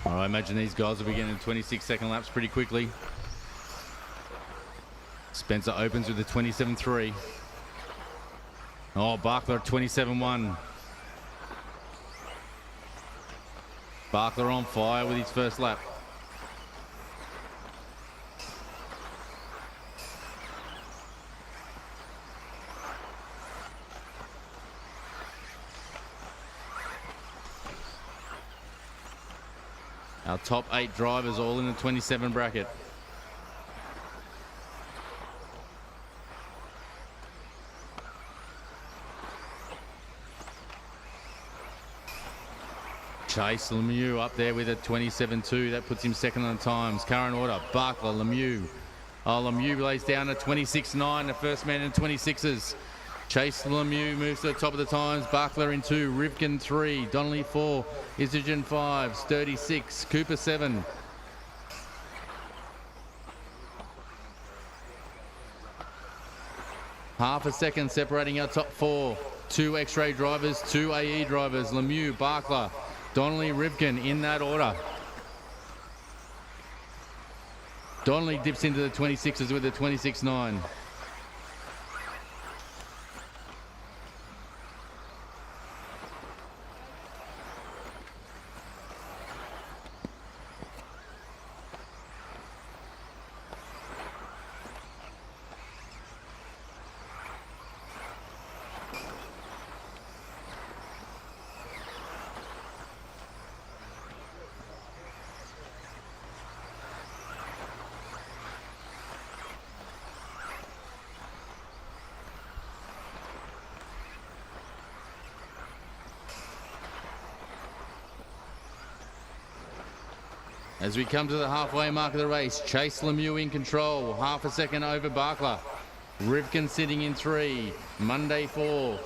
I imagine these guys will be getting 26-second laps pretty quickly. Spencer opens with a 27.3. Oh, Bakla 27.1. Bakla on fire with his first lap. Our top 8 drivers all in the 27 bracket. Chase Lemieux up there with a 27.2. That puts him second on the times. Current order, Bakla, Lemieux. Oh, Lemieux lays down a 26.9, the first man in 26s. Chase Lemieux moves to the top of the times. Bakla in 2, Rivkin 3, Donnelly 4, Isogen 5, Sturdy 6, Cooper 7. Half a second separating our top 4. 2 X-ray drivers, 2 AE drivers. Lemieux, Bakla, Donnelly, Rivkin in that order. Donnelly dips into the 26s with a 26.9. As we come to the halfway mark of the race, Chase Lemieux in control, half a second over Bakla. Rivkin sitting in 3, Monday 4,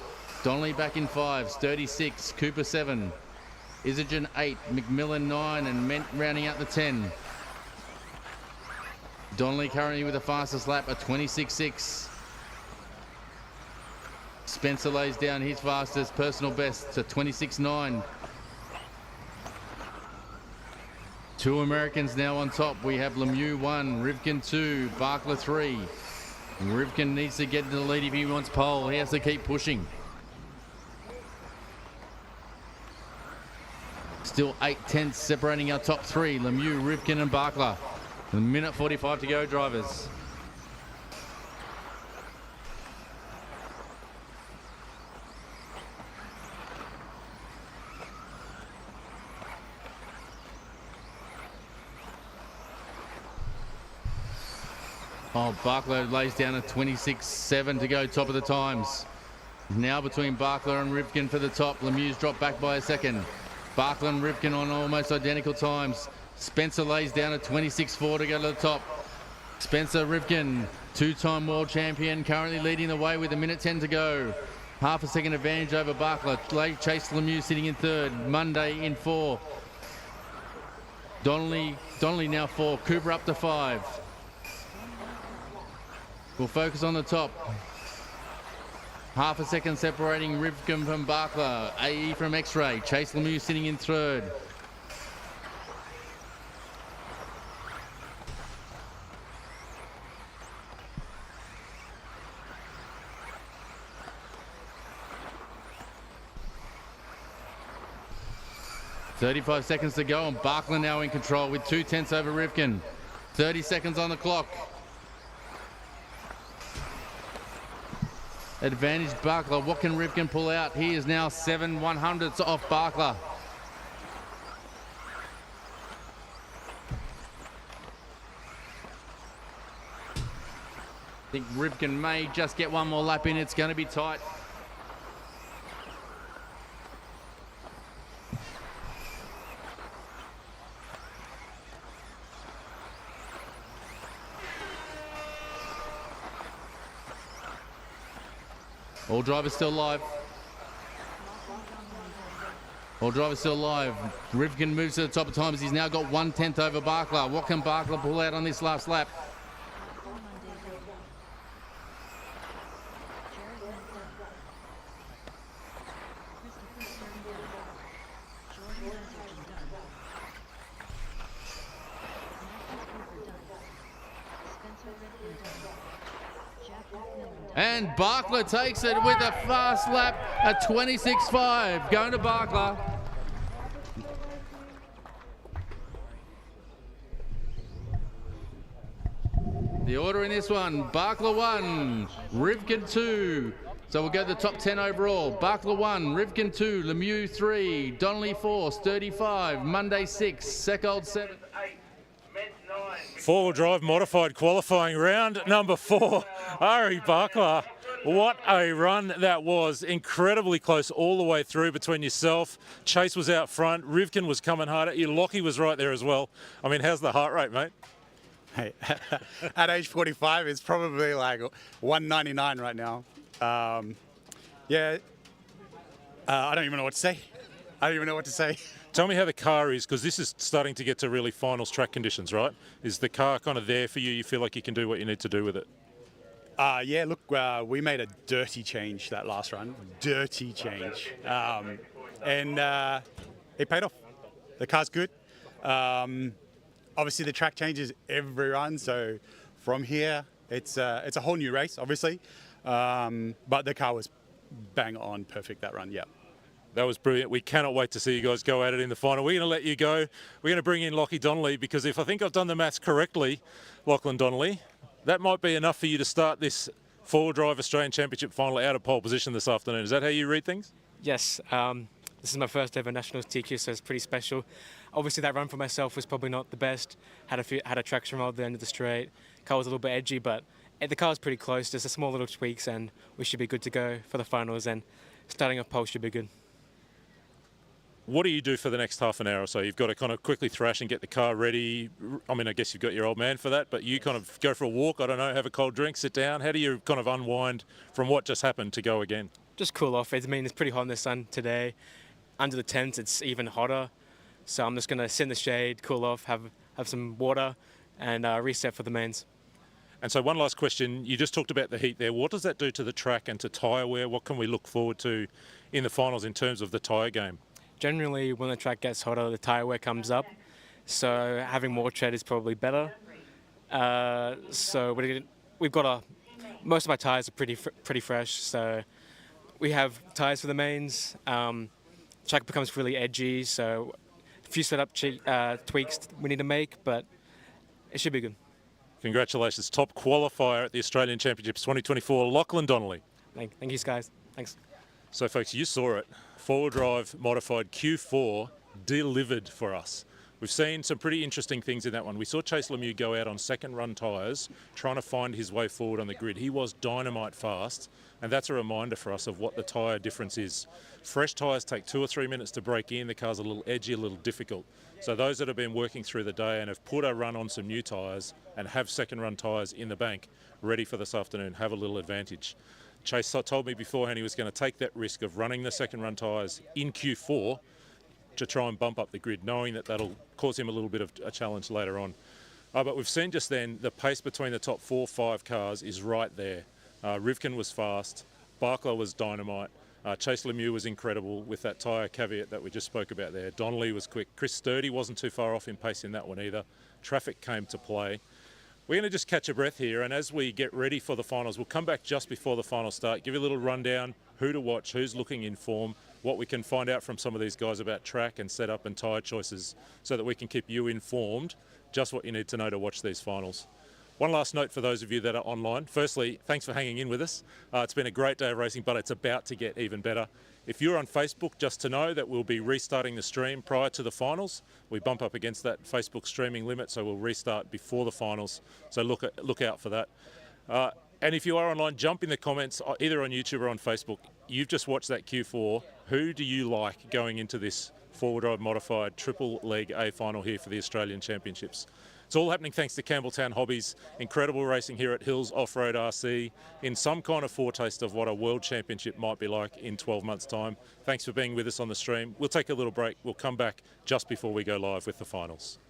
Donnelly back in 5, Sturdy 6, Cooper 7, Isogen 8, McMillan 9, and Ment rounding out the 10. Donnelly currently with the fastest lap, a 26.6. Spencer lays down his fastest personal best to 26.9. 2 Americans now on top. We have Lemieux 1, Rivkin 2, Bakla 3. Rivkin needs to get into the lead if he wants pole. He has to keep pushing. Still 8/10 separating our top 3. Lemieux, Rivkin and Bakla. A minute 45 to go, drivers. Oh, Bakla lays down a 26.7 to go, top of the times. Now between Bakla and Rivkin for the top. Lemieux's dropped back by a second. Bakla and Rivkin on almost identical times. Spencer lays down a 26.4 to go to the top. Spencer Rivkin, 2-time world champion, currently leading the way with a minute 10 to go. Half a second advantage over Bakla. Chase Lemieux sitting in 3rd. Monday in 4. Donnelly now 4. Cooper up to 5. We'll focus on the top. Half a second separating Rivkin from Bakla. AE from X-Ray. Chase Lemieux sitting in 3rd. 35 seconds to go, and Bakla now in control with 2/10 over Rivkin. 30 seconds on the clock. Advantage Bakla. What can Rivkin pull out? He is now 7/100ths off Bakla. I think Rivkin may just get one more lap in. It's going to be tight. All drivers still live. All drivers still live. Rivkin moves to the top of times. He's now got 1/10 over Bakla. What can Bakla pull out on this last lap? And Bakla takes it with a fast lap at 26.5. Going to Bakla. The order in this one, Bakla 1, Rivkin 2. So we'll go to the top 10 overall. Bakla 1, Rivkin 2, Lemieux 3, Donnelly 4, Sturdy 5, Monday 6, Seckold 7. Four-wheel drive modified qualifying round number 4. Ari Bakla, what a run that was. Incredibly close all the way through between yourself. Chase was out front. Rivkin was coming hard at you. Lockie was right there as well. I mean, how's the heart rate, mate? Hey, at age 45, it's probably like 199 right now. I don't even know what to say. Tell me how the car is, because this is starting to get to really finals track conditions, right? Is the car kind of there for you? You feel like you can do what you need to do with it? We made a dirty change that last run. Dirty change. And it paid off. The car's good. Obviously, the track changes every run. So from here, it's a whole new race, obviously. But the car was bang on perfect that run, yeah. That was brilliant. We cannot wait to see you guys go at it in the final. We're going to let you go. We're going to bring in Lachlan Donnelly, because if I think I've done the maths correctly, Lachlan Donnelly, that might be enough for you to start this four-wheel drive Australian Championship final out of pole position this afternoon. Is that how you read things? Yes. This is my first ever Nationals TQ, so it's pretty special. Obviously, that run for myself was probably not the best. Had a traction roll at the end of the straight. Car was a little bit edgy, but the car's pretty close. Just a small little tweaks, and we should be good to go for the finals. And starting off pole should be good. What do you do for the next half an hour or so? You've got to kind of quickly thrash and get the car ready. I mean, I guess you've got your old man for that, but you kind of go for a walk, I don't know, have a cold drink, sit down. How do you kind of unwind from what just happened to go again? Just cool off. I mean, it's pretty hot in the sun today. Under the tent, it's even hotter. So I'm just going to sit in the shade, cool off, have some water, and reset for the mains. And so one last question. You just talked about the heat there. What does that do to the track and to tyre wear? What can we look forward to in the finals in terms of the tyre game? Generally, when the track gets hotter, the tyre wear comes up. So having more tread is probably better. So we've got most of my tyres are pretty fresh. So we have tyres for the mains. Track becomes really edgy. So a few setup tweaks we need to make, but it should be good. Congratulations, top qualifier at the Australian Championships 2024, Lachlan Donnelly. Thank you, guys. Thanks. So, folks, you saw it. Four-wheel drive modified Q4 delivered for us. We've seen some pretty interesting things in that one. We saw Chase Lemieux go out on second-run tyres, trying to find his way forward on the grid. He was dynamite fast, and that's a reminder for us of what the tyre difference is. Fresh tyres take 2 or 3 minutes to break in. The car's a little edgy, a little difficult. So those that have been working through the day and have put a run on some new tyres and have second-run tyres in the bank ready for this afternoon have a little advantage. Chase told me beforehand he was going to take that risk of running the second-run tyres in Q4 to try and bump up the grid, knowing that that'll cause him a little bit of a challenge later on. But we've seen just then the pace between the top 4-5 cars is right there. Rivkin was fast, Bakla was dynamite, Chase Lemieux was incredible with that tyre caveat that we just spoke about there. Donnelly was quick. Chris Sturdy wasn't too far off in pace in that one either. Traffic came to play. We're going to just catch a breath here, and as we get ready for the finals, we'll come back just before the finals start, give you a little rundown, who to watch, who's looking in form. what we can find out from some of these guys about track and setup and tyre choices so that we can keep you informed, just what you need to know to watch these finals. One last note for those of you that are online. Firstly, thanks for hanging in with us. It's been a great day of racing, but it's about to get even better. If you're on Facebook, just to know that we'll be restarting the stream prior to the finals. We bump up against that Facebook streaming limit, so we'll restart before the finals. So look out for that. And if you are online, jump in the comments, either on YouTube or on Facebook. You've just watched that Q4. Who do you like going into this four-wheel drive modified triple leg A final here for the Australian Championships? It's all happening thanks to Campbelltown Hobbies. Incredible racing here at Hills Off-Road RC in some kind of foretaste of what a World Championship might be like in 12 months' time. Thanks for being with us on the stream. We'll take a little break. We'll come back just before we go live with the finals.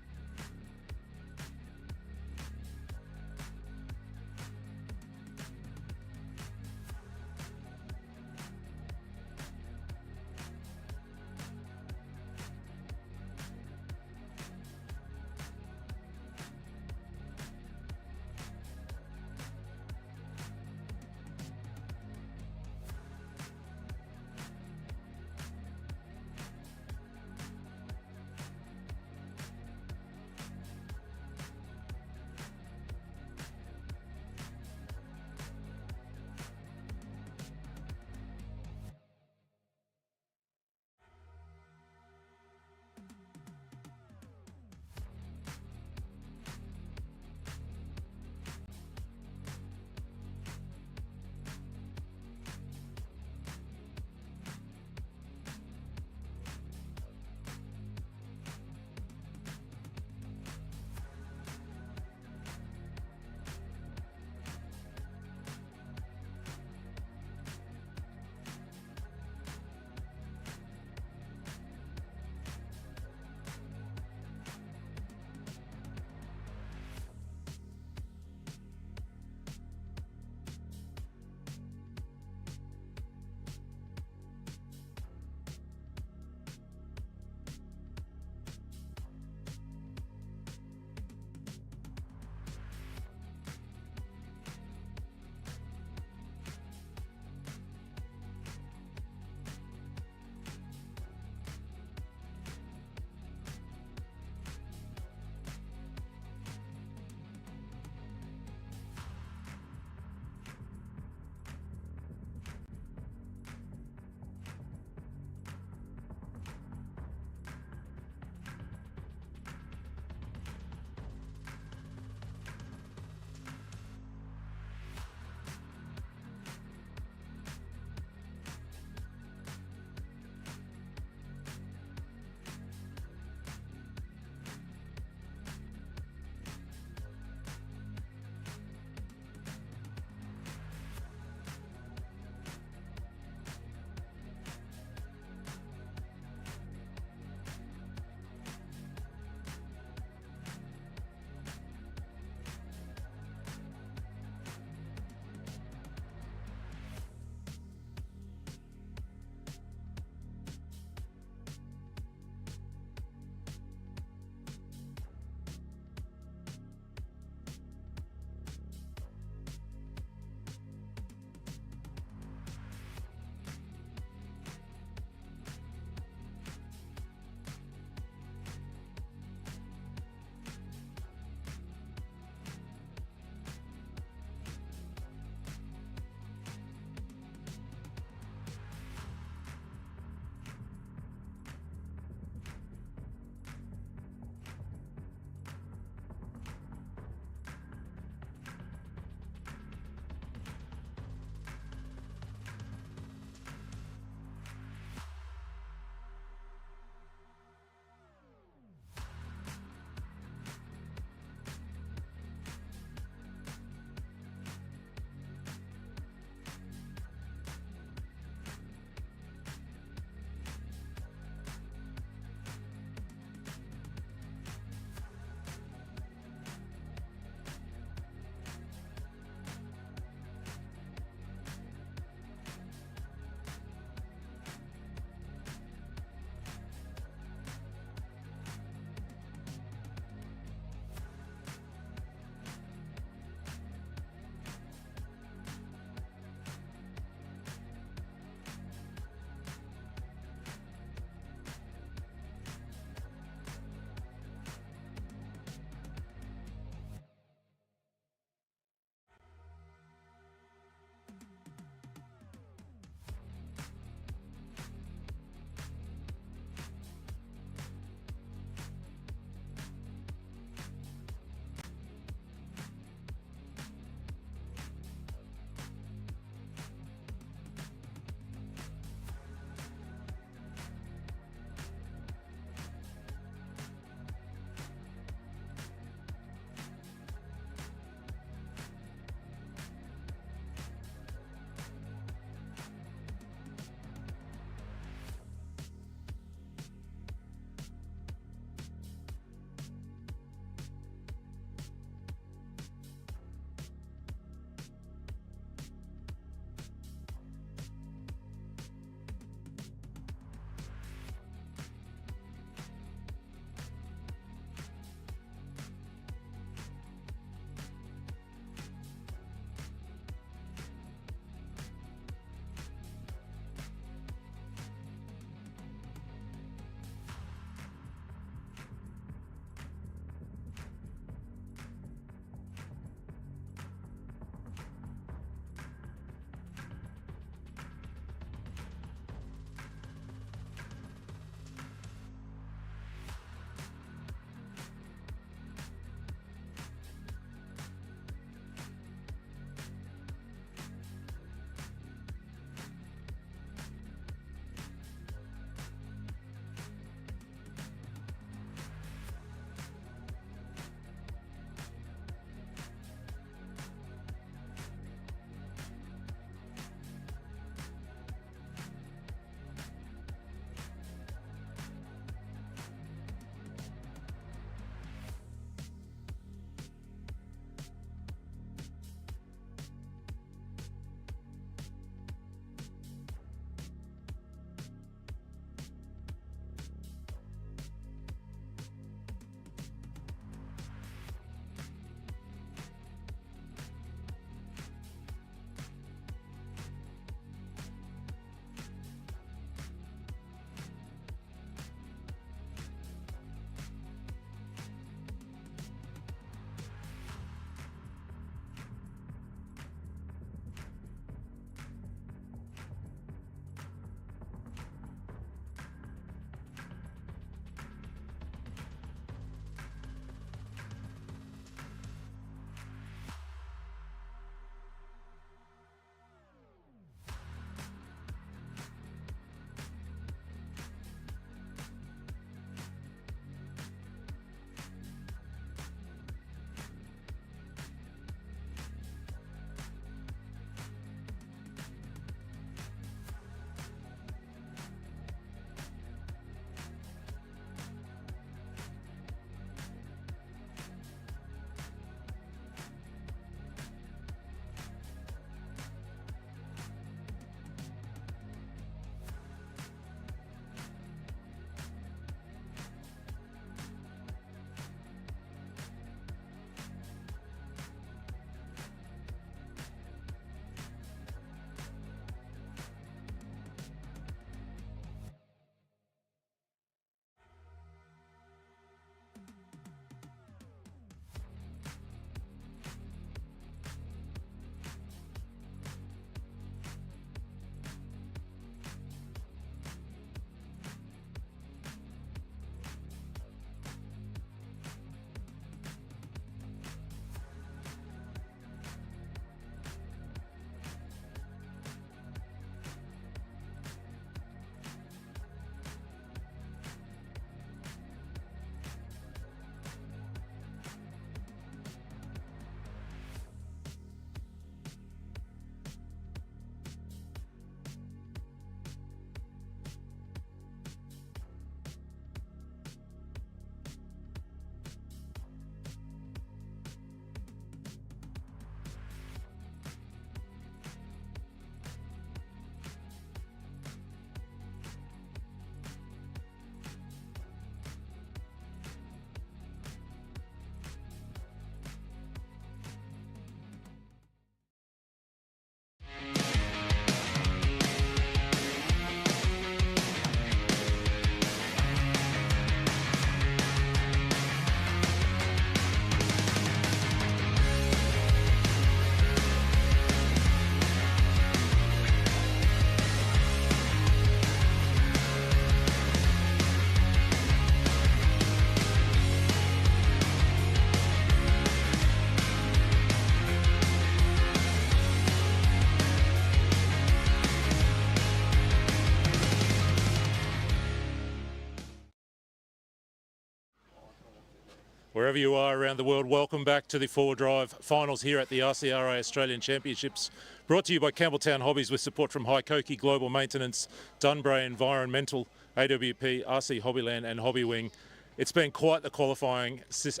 Wherever you are around the world, welcome back to the Four Drive Finals here at the RCRA Australian Championships. Brought to you by Campbelltown Hobbies with support from Haikoki Global Maintenance, Dunbray Environmental, AWP, RC Hobbyland and Hobbywing. It's been quite the qualifying. It's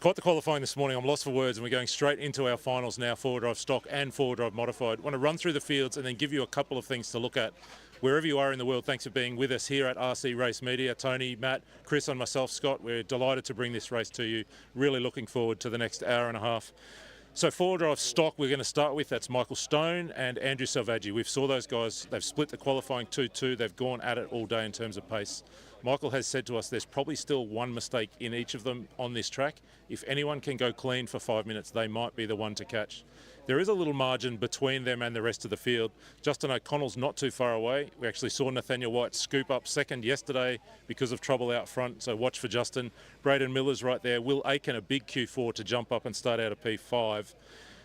quite the qualifying this morning. I'm lost for words, and we're going straight into our finals now, four-wheel drive stock and four-wheel drive modified. I want to run through the fields and then give you a couple of things to look at. Wherever you are in the world, thanks for being with us here at RC Race Media. Tony, Matt, Chris and myself, Scott, we're delighted to bring this race to you. Really looking forward to the next hour and a half. So four-wheel drive stock we're going to start with, that's Michael Stone and Andrew Selvaggi. We've saw those guys, they've split the qualifying 2-2, they've gone at it all day in terms of pace. Michael has said to us there's probably still one mistake in each of them on this track. If anyone can go clean for 5 minutes, they might be the one to catch. There is a little margin between them and the rest of the field. Justin O'Connell's not too far away. We actually saw Nathaniel White scoop up second yesterday because of trouble out front, so watch for Justin. Braden Miller's right there. Will Aiken, a big Q4 to jump up and start out of P5.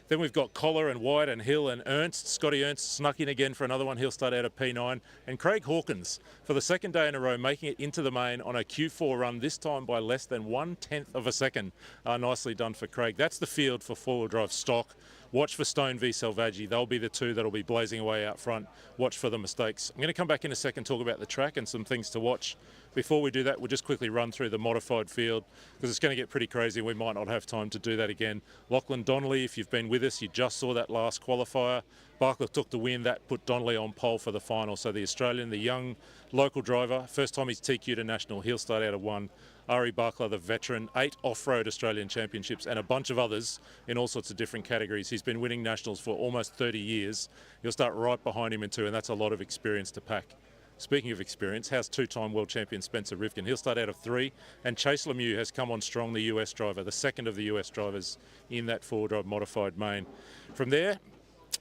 Then we've got Collar and White and Hill and Ernst. Scotty Ernst snuck in again for another one. He'll start out at P9. And Craig Hawkins, for the second day in a row, making it into the main on a Q4 run, this time by less than 1/10 of a second. Nicely done for Craig. That's the field for four-wheel drive stock. Watch for Stone v Selvaggi. They'll be the two that'll be blazing away out front. Watch for the mistakes. I'm going to come back in a second, talk about the track and some things to watch. Before we do that, we'll just quickly run through the modified field because it's going to get pretty crazy. We might not have time to do that again. Lachlan Donnelly, if you've been with us, you just saw that last qualifier. Bakla took the win. That put Donnelly on pole for the final. So the Australian, the young local driver, first time he's TQ'd a national, he'll start out of 1. Ari Bakla, the veteran, 8 off-road Australian championships and a bunch of others in all sorts of different categories. He's been winning nationals for almost 30 years. You'll start right behind him in 2, and that's a lot of experience to pack. Speaking of experience, how's two-time world champion Spencer Rivkin? He'll start out of 3, and Chase Lemieux has come on strong, the US driver, the second of the US drivers in that four-wheel drive modified main. From there,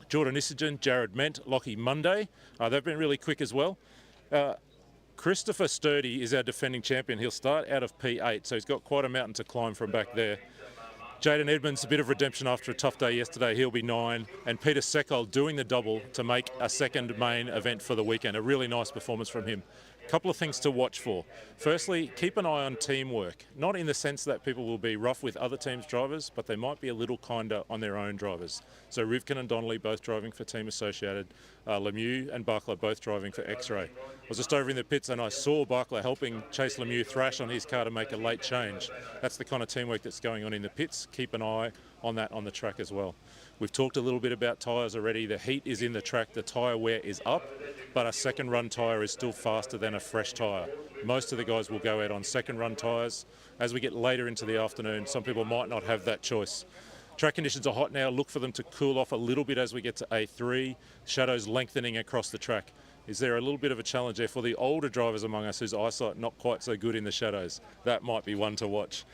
Jordan Issagen, Jared Ment, Lockie Monday, they've been really quick as well. Christopher Sturdy is our defending champion. He'll start out of P8, so he's got quite a mountain to climb from back there. Jaden Edmonds, a bit of redemption after a tough day yesterday. He'll be 9. And Peter Sekol doing the double to make a second main event for the weekend. A really nice performance from him. A couple of things to watch for. Firstly, keep an eye on teamwork. Not in the sense that people will be rough with other teams' drivers, but they might be a little kinder on their own drivers. So Rivkin and Donnelly both driving for Team Associated. Lemieux and Bakla both driving for X-Ray. I was just over in the pits and I saw Bakla helping Chase Lemieux thrash on his car to make a late change. That's the kind of teamwork that's going on in the pits. Keep an eye on that on the track as well. We've talked a little bit about tyres already. The heat is in the track. The tyre wear is up, but a second run tyre is still faster than a fresh tyre. Most of the guys will go out on second run tyres. As we get later into the afternoon, some people might not have that choice. Track conditions are hot now. Look for them to cool off a little bit as we get to A3. Shadows lengthening across the track. Is there a little bit of a challenge there for the older drivers among us whose eyesight not quite so good in the shadows? That might be one to watch.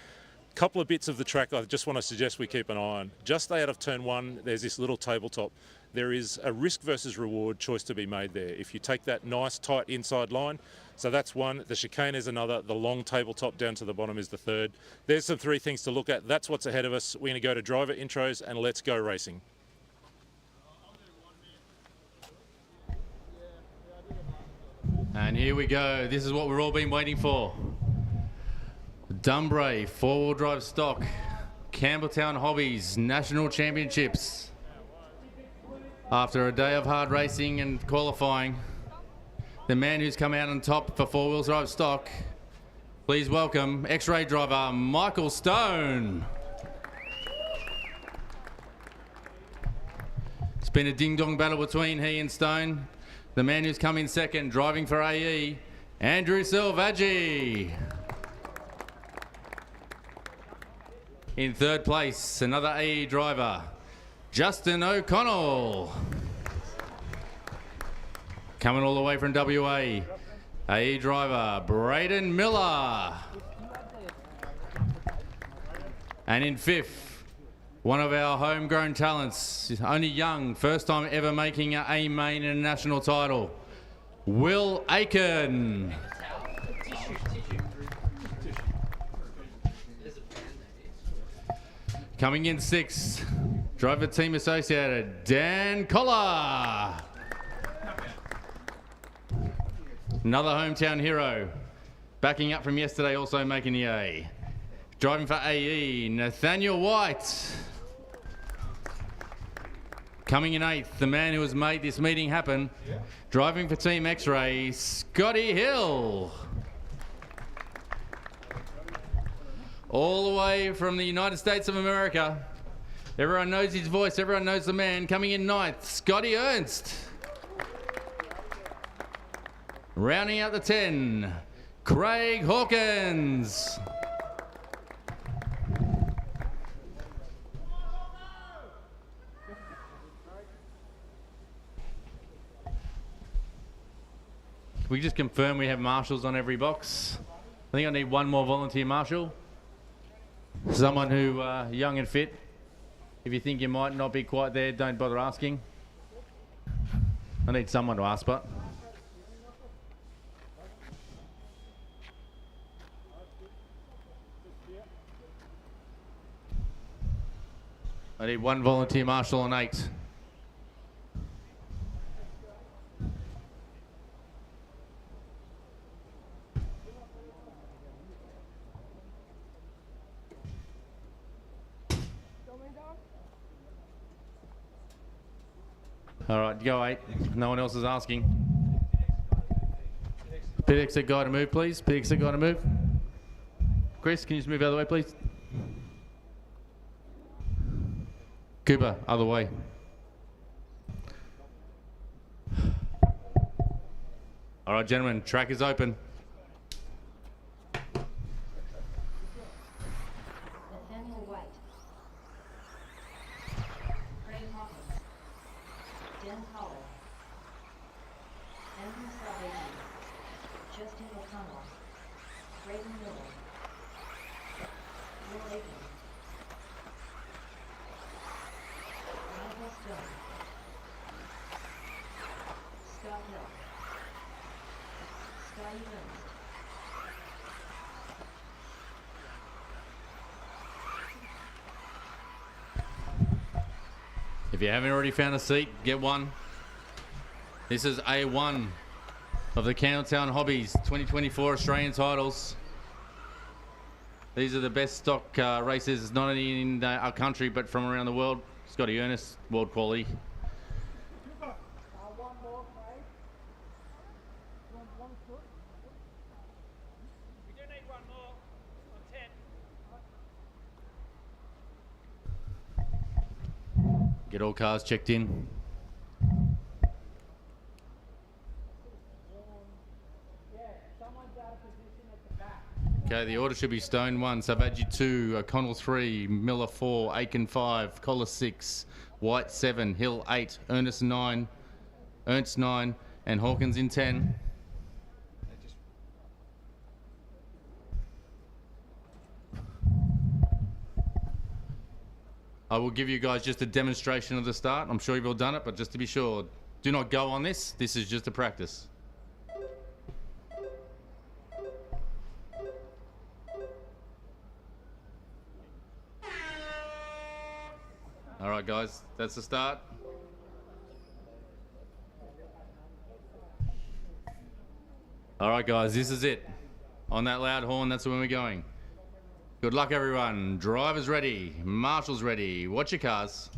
Couple of bits of the track I just want to suggest we keep an eye on. Just out of turn 1, there's this little tabletop. There is a risk versus reward choice to be made there. If you take that nice tight inside line, so that's one, the chicane is another, the long tabletop down to the bottom is the third. There's some 3 things to look at. That's what's ahead of us. We're going to go to driver intros and let's go racing. And here we go. This is what we've all been waiting for. Dunbray four-wheel drive stock, Campbelltown Hobbies National Championships. After a day of hard racing and qualifying, the man who's come out on top for four-wheel drive stock, please welcome X-Ray driver Michael Stone. It's been a ding-dong battle between he and Stone. The man who's come in second, driving for AE, Andrew Selvaggi. In third place, another AE driver, Justin O'Connell. Coming all the way from WA, AE driver, Braden Miller. And in fifth, one of our homegrown talents, only young, first time ever making an A main in a national title, Will Aiken. Coming in sixth, driver team associated, Dan Collar. Another hometown hero, backing up from yesterday, also making the A. Driving for AE, Nathaniel White. Coming in 8th, the man who has made this meeting happen. Driving for Team X-Ray, Scotty Hill. All the way from the United States of America. Everyone knows his voice, everyone knows the man. Coming in 9th, Scotty Ernst. Rounding out the 10, Craig Hawkins. Can we just confirm we have marshals on every box? I think I need one more volunteer marshal. Someone who young and fit. If you think you might not be quite there, don't bother asking. I need someone to ask, but. I need one volunteer marshal on 8. All right, go 8. No one else is asking. Pit exit guy to move, please. Pit exit guy to move. Chris, can you just move out of the way, please? Cooper, other way. All right, gentlemen, track is open. Nathaniel White. Craig Hawkins. Dan Powell. Andrew Selvaggi. Justin O'Connell. Braden Miller. Will Aiken. Michael Stone. Scott Hill. Scotty Ernst. If you haven't already found a seat, get one. This is A1 of the Campbelltown Hobbies 2024 Australian titles. These are the best stock races, not only in our country, but from around the world. Scotty Ernst, world quality. Get all cars checked in. Okay, the order should be Stone 1, Selvaggi 2, O'Connell 3, Miller 4, Aiken 5, Collar 6, White 7, Hill 8, Ernst 9, and Hawkins in 10. I will give you guys just a demonstration of the start. I'm sure you've all done it, but just to be sure, do not go on this. This is just a practice. All right, guys, that's the start. All right, guys, this is it. On that loud horn, that's when we're going. Good luck, everyone. Drivers ready. Marshals ready. Watch your cars.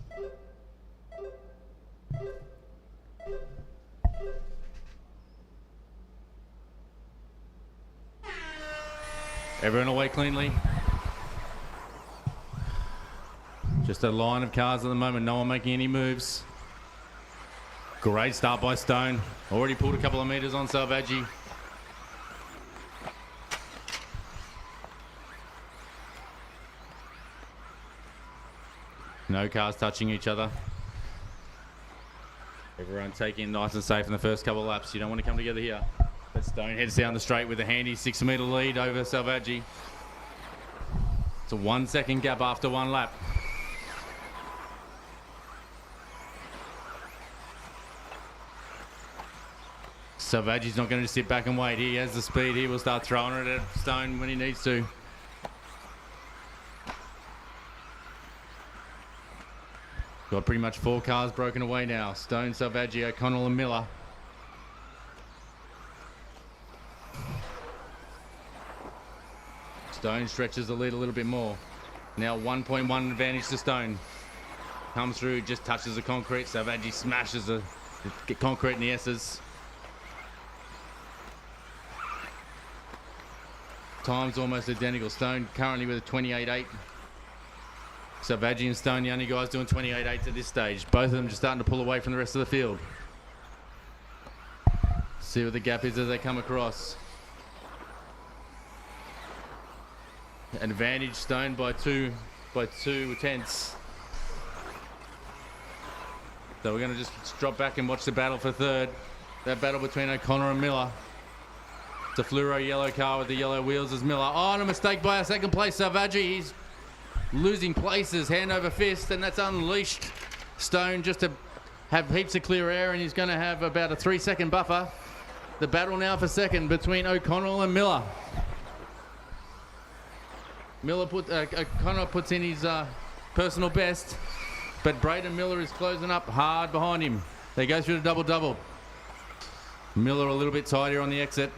Everyone away cleanly. Just a line of cars at the moment. No one making any moves. Great start by Stone. Already pulled a couple of meters on Selvaggi. No cars touching each other. Everyone taking it nice and safe in the first couple of laps. You don't want to come together here. But Stone heads down the straight with a handy 6 metre lead over Selvaggi. It's a 1 second gap after one lap. Selvaggi's not going to sit back and wait. He has the speed. He will start throwing it at Stone when he needs to. Got pretty much 4 cars broken away now. Stone, Selvaggi, O'Connell and Miller. Stone stretches the lead a little bit more. Now 1.1 advantage to Stone. Comes through, just touches the concrete. Selvaggi smashes the concrete in the S's. Time's almost identical. Stone currently with a 28.8. Selvaggi and Stone, the only guys doing 28.8s at this stage. Both of them just starting to pull away from the rest of the field. See what the gap is as they come across. Advantage Stone by two tenths. So we're going to just drop back and watch the battle for third. That battle between O'Connor and Miller. It's a fluoro yellow car with the yellow wheels as Miller. Oh, and a mistake by our second place, Selvaggi. He's losing places, hand over fist, and that's unleashed Stone just to have heaps of clear air, and he's going to have about a 3-second buffer. The battle now for second between O'Connell and Miller. O'Connor puts in his personal best, but Braden Miller is closing up hard behind him. They go through the double-double. Miller a little bit tighter on the exit.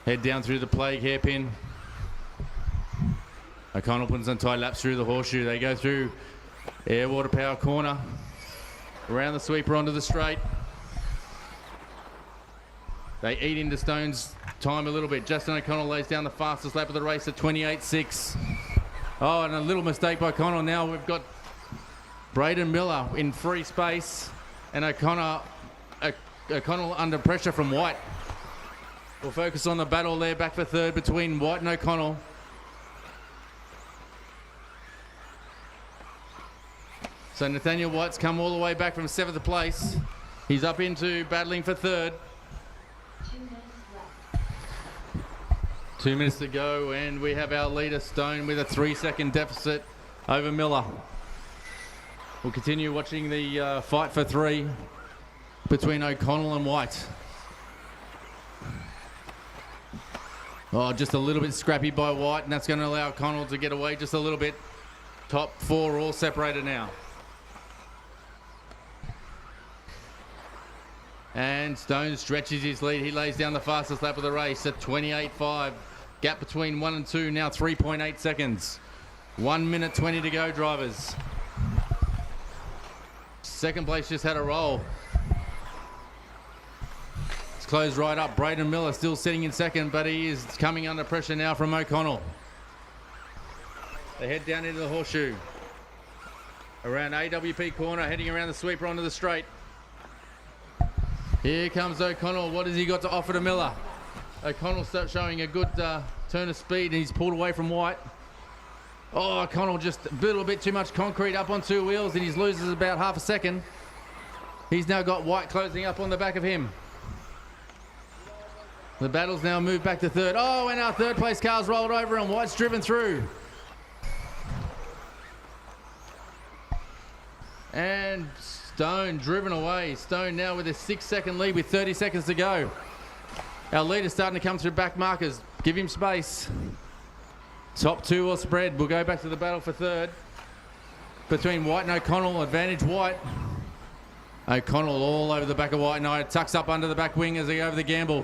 Head down through the plague hairpin. O'Connell puts some tight laps through the horseshoe. They go through air water power corner. Around the sweeper onto the straight. They eat into Stone's time a little bit. Justin O'Connell lays down the fastest lap of the race at 28.6. Oh, and a little mistake by O'Connell. Now we've got Braden Miller in free space and O'Connell under pressure from White. We'll focus on the battle there back for third between White and O'Connell. So Nathaniel White's come all the way back from 7th place. He's up into battling for third. 2 minutes to go, and we have our leader Stone with a 3-second deficit over Miller. We'll continue watching the fight for three between O'Connell and White. Oh, just a little bit scrappy by White, and that's going to allow O'Connell to get away just a little bit. Top four all separated now. And Stone stretches his lead. He lays down the fastest lap of the race at 28.5. Gap between 1 and 2 now 3.8 seconds. 1 minute 20 to go, drivers. Second place just had a roll. It's closed right up. Braden Miller still sitting in second, but he is coming under pressure now from O'Connell. They head down into the horseshoe. Around AWP corner, heading around the sweeper onto the straight. Here comes O'Connell. What has he got to offer to Miller? O'Connell starts showing a good turn of speed, and he's pulled away from White. Oh, O'Connell just a little bit too much concrete up on two wheels, and he loses about half a second. He's now got White closing up on the back of him. The battle's now moved back to third. Oh, and our third place car's rolled over, and White's driven through. And Stone driven away. Stone now with a 6-second lead with 30 seconds to go. Our leader's starting to come through back markers. Give him space. Top two will spread. We'll go back to the battle for third. Between White and O'Connell, advantage White. O'Connell all over the back of White now. Tucks up under the back wing as they go over the gamble.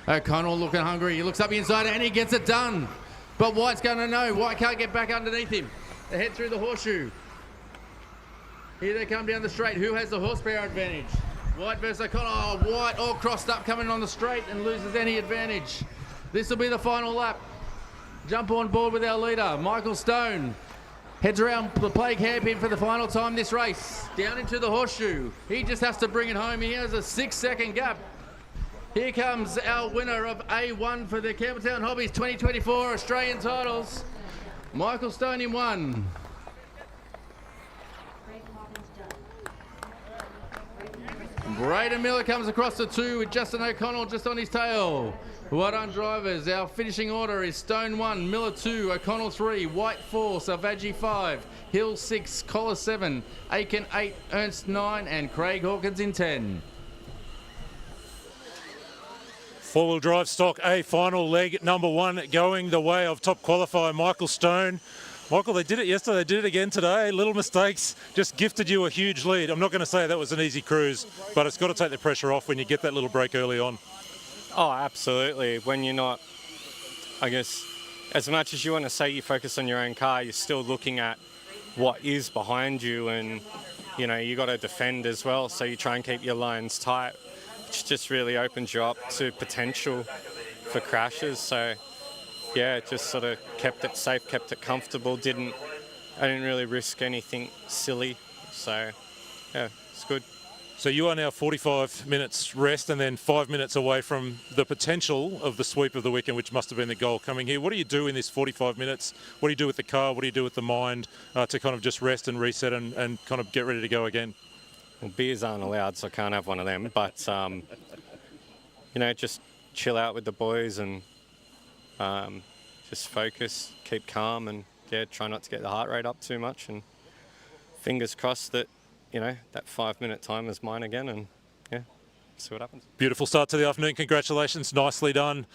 O'Connell looking hungry. He looks up the inside and he gets it done. But White's going to know. White can't get back underneath him. They head through the horseshoe. Here they come down the straight. Who has the horsepower advantage? White versus O'Connell. Oh, White all crossed up coming on the straight and loses any advantage. This will be the final lap. Jump on board with our leader, Michael Stone. Heads around the plague hairpin for the final time this race. Down into the horseshoe. He just has to bring it home. He has a 6-second gap. Here comes our winner of A1 for the Campbelltown Hobbies 2024 Australian titles. Michael Stone in 1. Braden Miller comes across the 2 with Justin O'Connell just on his tail. Well done, drivers. Our finishing order is Stone 1, Miller 2, O'Connell 3, White 4, Selvaggi 5, Hill 6, Collar 7, Aiken 8, Ernst 9, and Craig Hawkins in 10. Four-wheel drive stock A final leg number 1 going the way of top qualifier Michael Stone. Michael, they did it yesterday, they did it again today. Little mistakes just gifted you a huge lead. I'm not going to say that was an easy cruise, but it's got to take the pressure off when you get that little break early on. Oh, absolutely. When you're not, I guess, as much as you want to say you focus on your own car, you're still looking at what is behind you, and you know you got to defend as well. So you try and keep your lines tight, which just really opens you up to potential for crashes. So yeah, it just sort of kept it safe, kept it comfortable. I didn't really risk anything silly. So yeah, it's good. So you are now 45 minutes rest and then 5 minutes away from the potential of the sweep of the weekend, which must have been the goal coming here. What do you do in this 45 minutes? What do you do with the car? What do you do with the mind to kind of just rest and reset and kind of get ready to go again? Well, beers aren't allowed, so I can't have one of them. But, you know, just chill out with the boys and just focus, keep calm, and, yeah, try not to get the heart rate up too much. And fingers crossed that, you know, that 5 minute time is mine again, and yeah, see what happens. Beautiful start to the afternoon. Congratulations. Nicely done.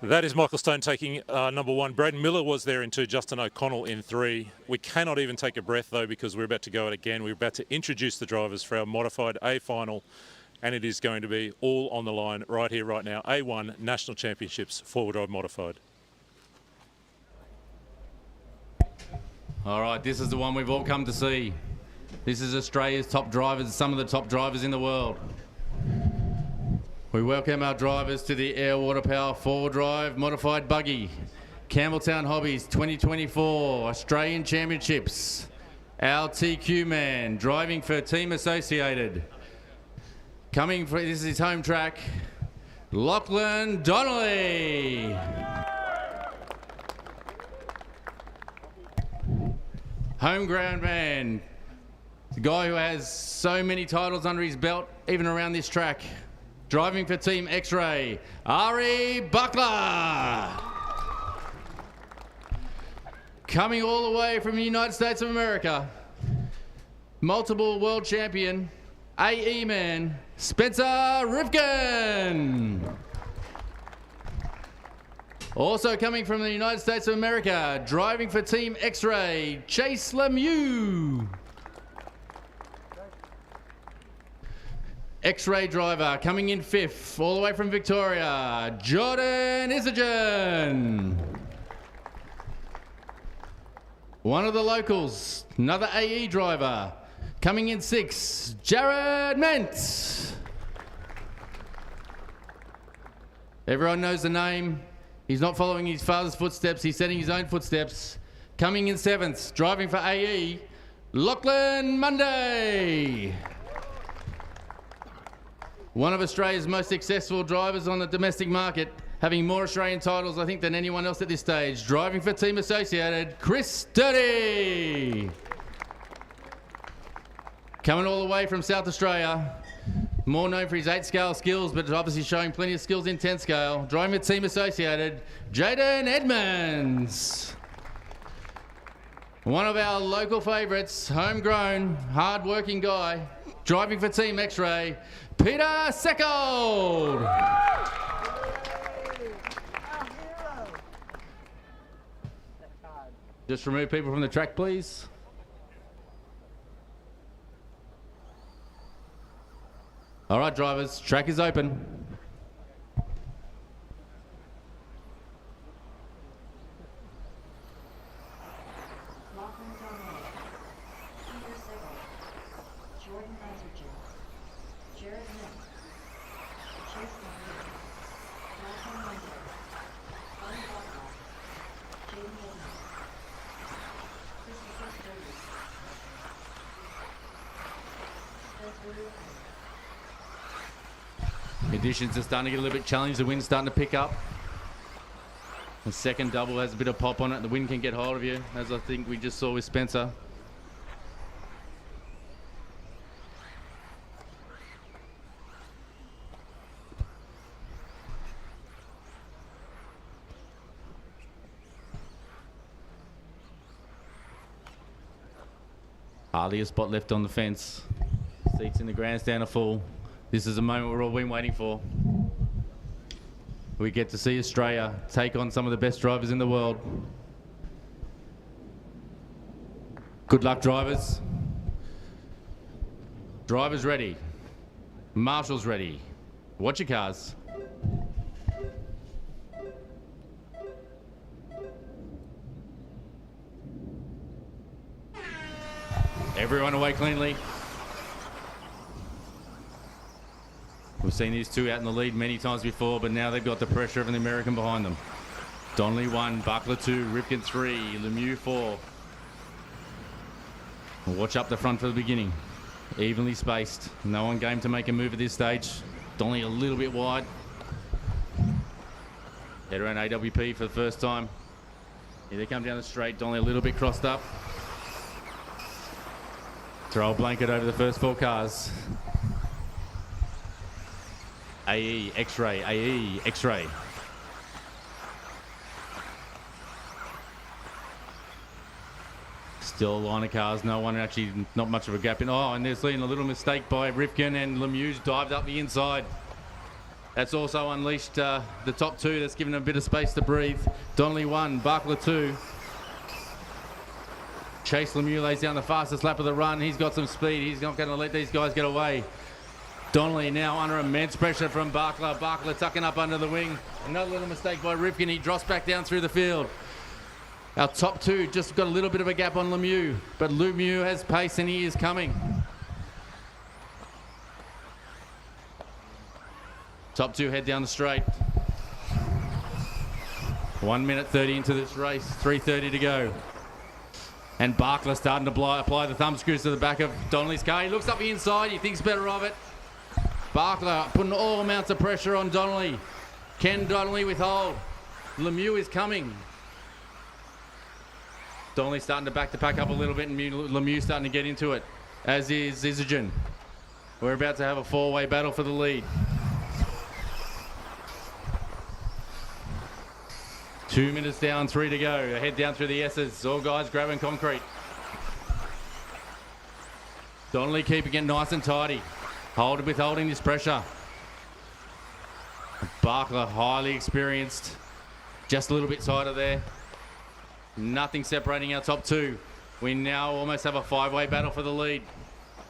That is Michael Stone taking number 1. Braden Miller was there in 2. Justin O'Connell in 3. We cannot even take a breath, though, because we're about to go out again. We're about to introduce the drivers for our modified A final, and it is going to be all on the line right here, right now. A1 National Championships, 4-wheel drive modified. All right, this is the one we've all come to see. This is Australia's top drivers, some of the top drivers in the world. We welcome our drivers to the Air Water Power 4-wheel drive modified buggy. Campbelltown Hobbies 2024 Australian Championships. Our TQ man driving for Team Associated. Coming for, this is his home track, Lachlan Donnelly. Home ground man. The guy who has so many titles under his belt, even around this track. Driving for Team X-Ray, Bakla. Coming all the way from the United States of America, multiple world champion, AE man, Spencer Rivkin. Also coming from the United States of America, driving for Team X-Ray, Chase Lemieux. X-Ray driver coming in 5th, all the way from Victoria, Jordan Isagen. One of the locals, another AE driver, coming in 6th, Jared Ment. Everyone knows the name. He's not following his father's footsteps, he's setting his own footsteps. Coming in 7th, driving for AE, Lachlan Monday. One of Australia's most successful drivers on the domestic market, having more Australian titles, I think, than anyone else at this stage. Driving for Team Associated, Chris Sturdy. Coming all the way from South Australia, more known for his 8-scale skills, but obviously showing plenty of skills in 10-scale. Driving for Team Associated, Jaden Edmonds. One of our local favourites, homegrown, hard-working guy, driving for Team X-Ray, Peter Seckold. Just remove people from the track, please. All right, drivers, track is open. Conditions are starting to get a little bit challenged. The wind's starting to pick up. The second double has a bit of pop on it. The wind can get hold of you, as I think we just saw with Spencer. Hardly a spot left on the fence. Seats in the grandstand are full. This is a moment we're all been waiting for. We get to see Australia take on some of the best drivers in the world. Good luck, drivers. Drivers ready. Marshals ready. Watch your cars. Everyone away cleanly. We've seen these two out in the lead many times before, but now they've got the pressure of an American behind them. Donnelly 1, Bakla 2, Rivkin 3, Lemieux 4. Watch up the front for the beginning. Evenly spaced. No one game to make a move at this stage. Donnelly a little bit wide. Head around AWP for the first time. Here they come down the straight. Donnelly a little bit crossed up. Throw a blanket over the first 4 cars. AE, X-ray, AE, X-ray. Still a line of cars, no one actually, not much of a gap in. Oh, and there's been a little mistake by Rivkin, and Lemieux dived up the inside. That's also unleashed the top 2. That's given them a bit of space to breathe. Donnelly 1, Bakla 2. Chase Lemieux lays down the fastest lap of the run. He's got some speed. He's not going to let these guys get away. Donnelly now under immense pressure from Bakla. Bakla tucking up under the wing. Another little mistake by Rivkin. He drops back down through the field. Our top 2 just got a little bit of a gap on Lemieux, but Lemieux has pace and he is coming. Top 2 head down the straight. 1 minute 30 into this race, 3:30 to go. And Bakla starting to apply the thumb screws to the back of Donnelly's car. He looks up the inside, he thinks better of it. Bakla putting all amounts of pressure on Donnelly. Can Donnelly withhold? Lemieux is coming. Donnelly starting to back the pack up a little bit, and Lemieux starting to get into it, as is Isogen. We're about to have a 4-way battle for the lead. 2 minutes down, 3 to go. Head down through the S's. All guys grabbing concrete. Donnelly keeping it nice and tidy. Withholding this pressure. Bakla highly experienced. Just a little bit tighter there. Nothing separating our top 2. We now almost have a 5-way battle for the lead.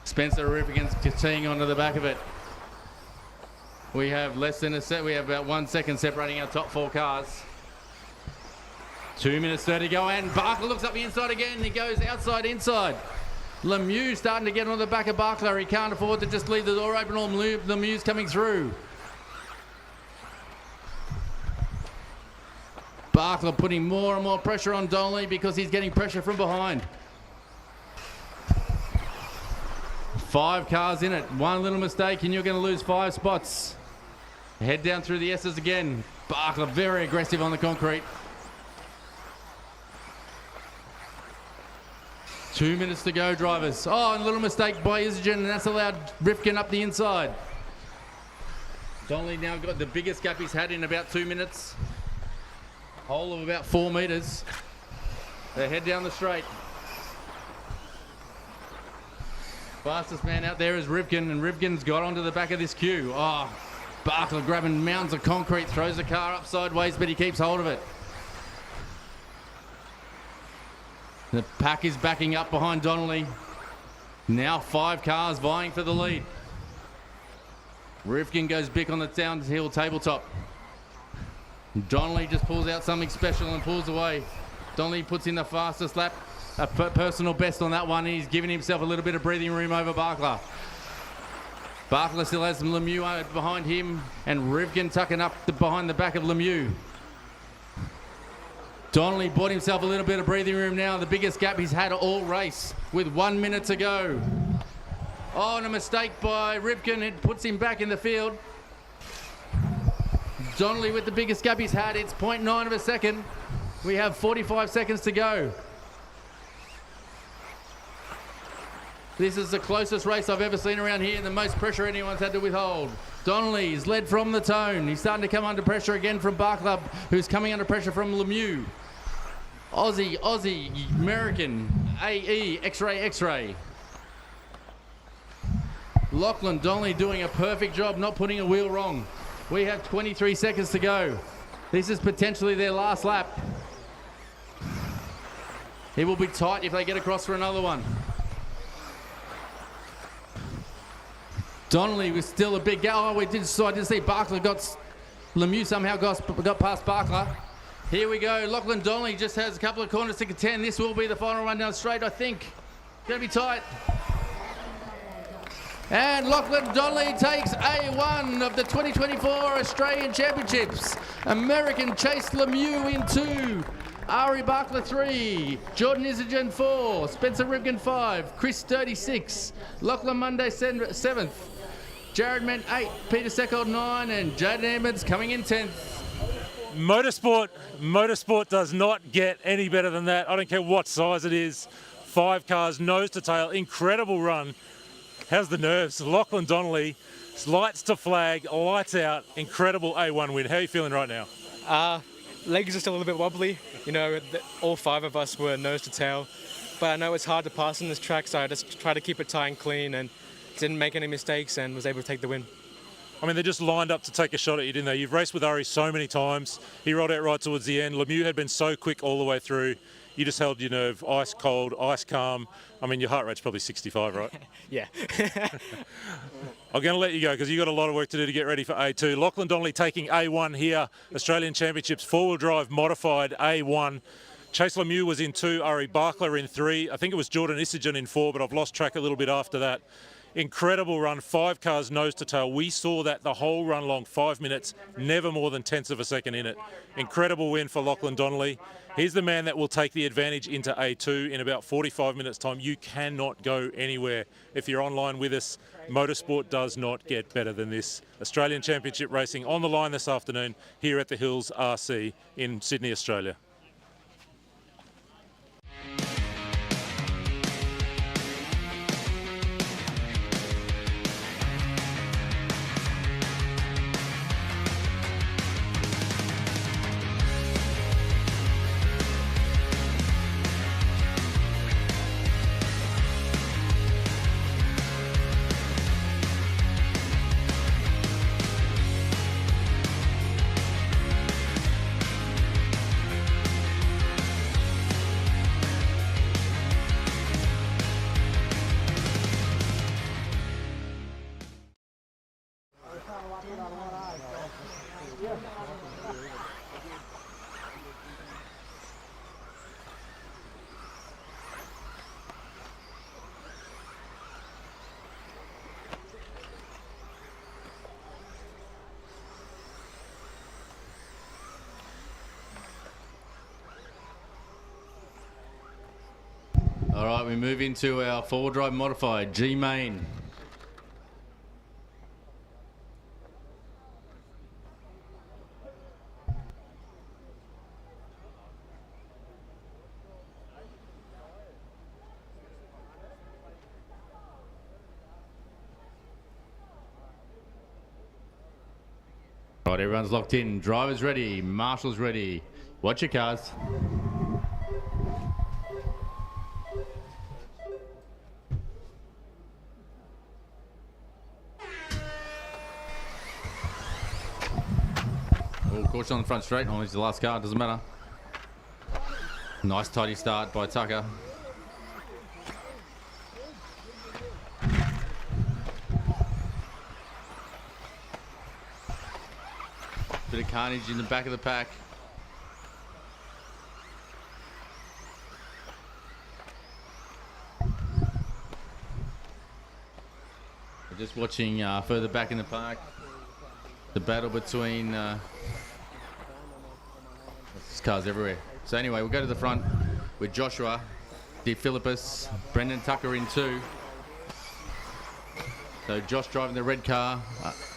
Spencer Rivkin's teeing onto the back of it. We have less than a set. We have about 1 second separating our top 4 cars. 2 minutes 30 to go, and Bakla looks up the inside again. He goes outside, inside. Lemieux starting to get on the back of Bakla. He can't afford to just leave the door open. All Lemieux's coming through. Bakla putting more and more pressure on Donnelly because he's getting pressure from behind. 5 cars in it. One little mistake and you're going to lose 5 spots. Head down through the S's again. Bakla very aggressive on the concrete. 2 minutes to go, drivers. Oh, and a little mistake by Isogen, and that's allowed Rivkin up the inside. Donnelly now got the biggest gap he's had in about 2 minutes. Hole of about 4 metres. They head down the straight. Fastest man out there is Rivkin, and Rivkin's got onto the back of this queue. Oh, Bakla grabbing mounds of concrete, throws the car up sideways, but he keeps hold of it. The pack is backing up behind Donnelly. Now 5 cars vying for the lead. Rivkin goes big on the downhill tabletop. Donnelly just pulls out something special and pulls away. Donnelly puts in the fastest lap, a personal best on that one. He's giving himself a little bit of breathing room over Bakla. Bakla still has some Lemieux behind him, and Rivkin tucking up behind the back of Lemieux. Donnelly bought himself a little bit of breathing room now. The biggest gap he's had all race with 1 minute to go. Oh, and a mistake by Rivkin. It puts him back in the field. Donnelly with the biggest gap he's had. It's 0.9 of a second. We have 45 seconds to go. This is the closest race I've ever seen around here and the most pressure anyone's had to withhold. Donnelly's led from the tone. He's starting to come under pressure again from Bakla, who's coming under pressure from Lemieux. Aussie, American, AE, X-ray, X-ray. Lachlan Donnelly doing a perfect job not putting a wheel wrong. We have 23 seconds to go. This is potentially their last lap. It will be tight if they get across for another one. Donnelly was still a big gap. Oh, I did see Bakla Lemieux somehow got past Bakla. Here we go. Lachlan Donnelly just has a couple of corners to contend. This will be the final run down straight, I think. Gonna be tight. And Lachlan Donnelly takes A1 of the 2024 Australian Championships. American Chase Lemieux in 2. Ari Bakla 3. Jordan Isagen 4. Spencer Rivkin 5. Chris Sturdy 6. Lachlan Monday 7th. Jared Ment 8. Peter Seckold 9. And Jaden Edmonds coming in 10th. Motorsport does not get any better than that. I don't care what size it is. 5 cars, nose to tail, incredible run. How's the nerves? Lachlan Donnelly, lights to flag, lights out, incredible A1 win. How are you feeling right now? Legs are still a little bit wobbly. You know, all 5 of us were nose to tail. But I know it's hard to pass on this track, so I just try to keep it tight and clean and didn't make any mistakes and was able to take the win. I mean, they just lined up to take a shot at you, didn't they? You've raced with Ari so many times. He rolled out right towards the end. Lemieux had been so quick all the way through. You just held your nerve, ice cold, ice calm. I mean, your heart rate's probably 65, right? Yeah. I'm going to let you go because you've got a lot of work to do to get ready for A2. Lachlan Donnelly taking A1 here. Australian Championships, four-wheel drive modified A1. Chase Lemieux was in 2, Ari Bakla in 3. I think it was Jordan Isagen in 4, but I've lost track a little bit after that. Incredible run, 5 cars nose to tail. We saw that the whole run long, 5 minutes, never more than tenths of a second in it. Incredible win for Lachlan Donnelly. He's the man that will take the advantage into A2 in about 45 minutes time. You cannot go anywhere. If you're online with us, motorsport does not get better than this. Australian Championship racing on the line this afternoon here at the Hills RC in Sydney, Australia. All right, we move into our four-wheel drive modified G main. All right, everyone's locked in. Drivers ready, marshals ready. Watch your cars. Caution on the front straight. Only the last car, doesn't matter. Nice tidy start by Tucker. Bit of carnage in the back of the pack. We're just watching further back in the park. The battle between cars everywhere. So anyway, we'll go to the front with Joshua, the Filippis, Brendan Tucker in 2. So Josh driving the red car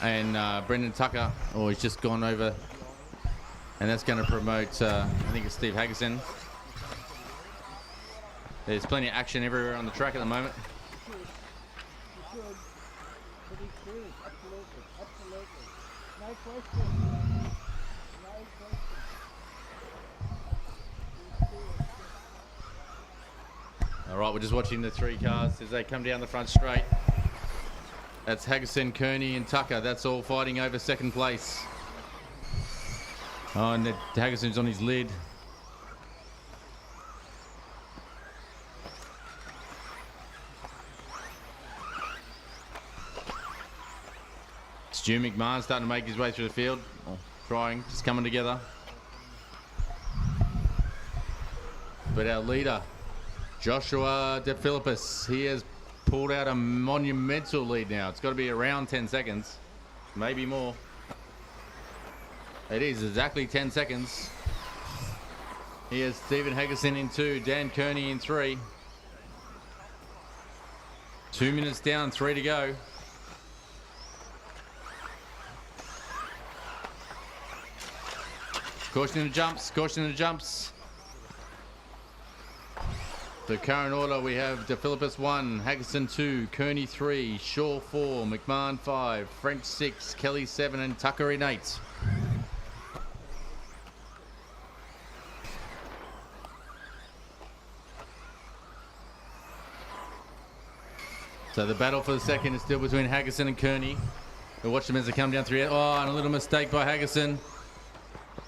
and Brendan Tucker, he's just gone over, and that's going to promote, I think it's Steve Hagerson. There's plenty of action everywhere on the track at the moment. All right, we're just watching the 3 cars as they come down the front straight. That's Hagerson, Kearney and Tucker. That's all fighting over second place. Oh, and Hagerson's on his lid. Stu McMahon starting to make his way through the field. Trying, just coming together. But our leader, Joshua De Filippis, he has pulled out a monumental lead now. It's got to be around 10 seconds, maybe more. It is exactly 10 seconds. He has Stephen Hagerson in 2, Dan Kearney in 3. 2 minutes down, 3 to go. Caution in the jumps, caution in the jumps. The current order, we have De Filippis 1, Hagerson 2, Kearney 3, Shaw 4, McMahon 5, French 6, Kelly 7, and Tucker in 8. So the battle for the second is still between Hagerson and Kearney. We'll watch them as they come down through. Oh, and a little mistake by Hagerson.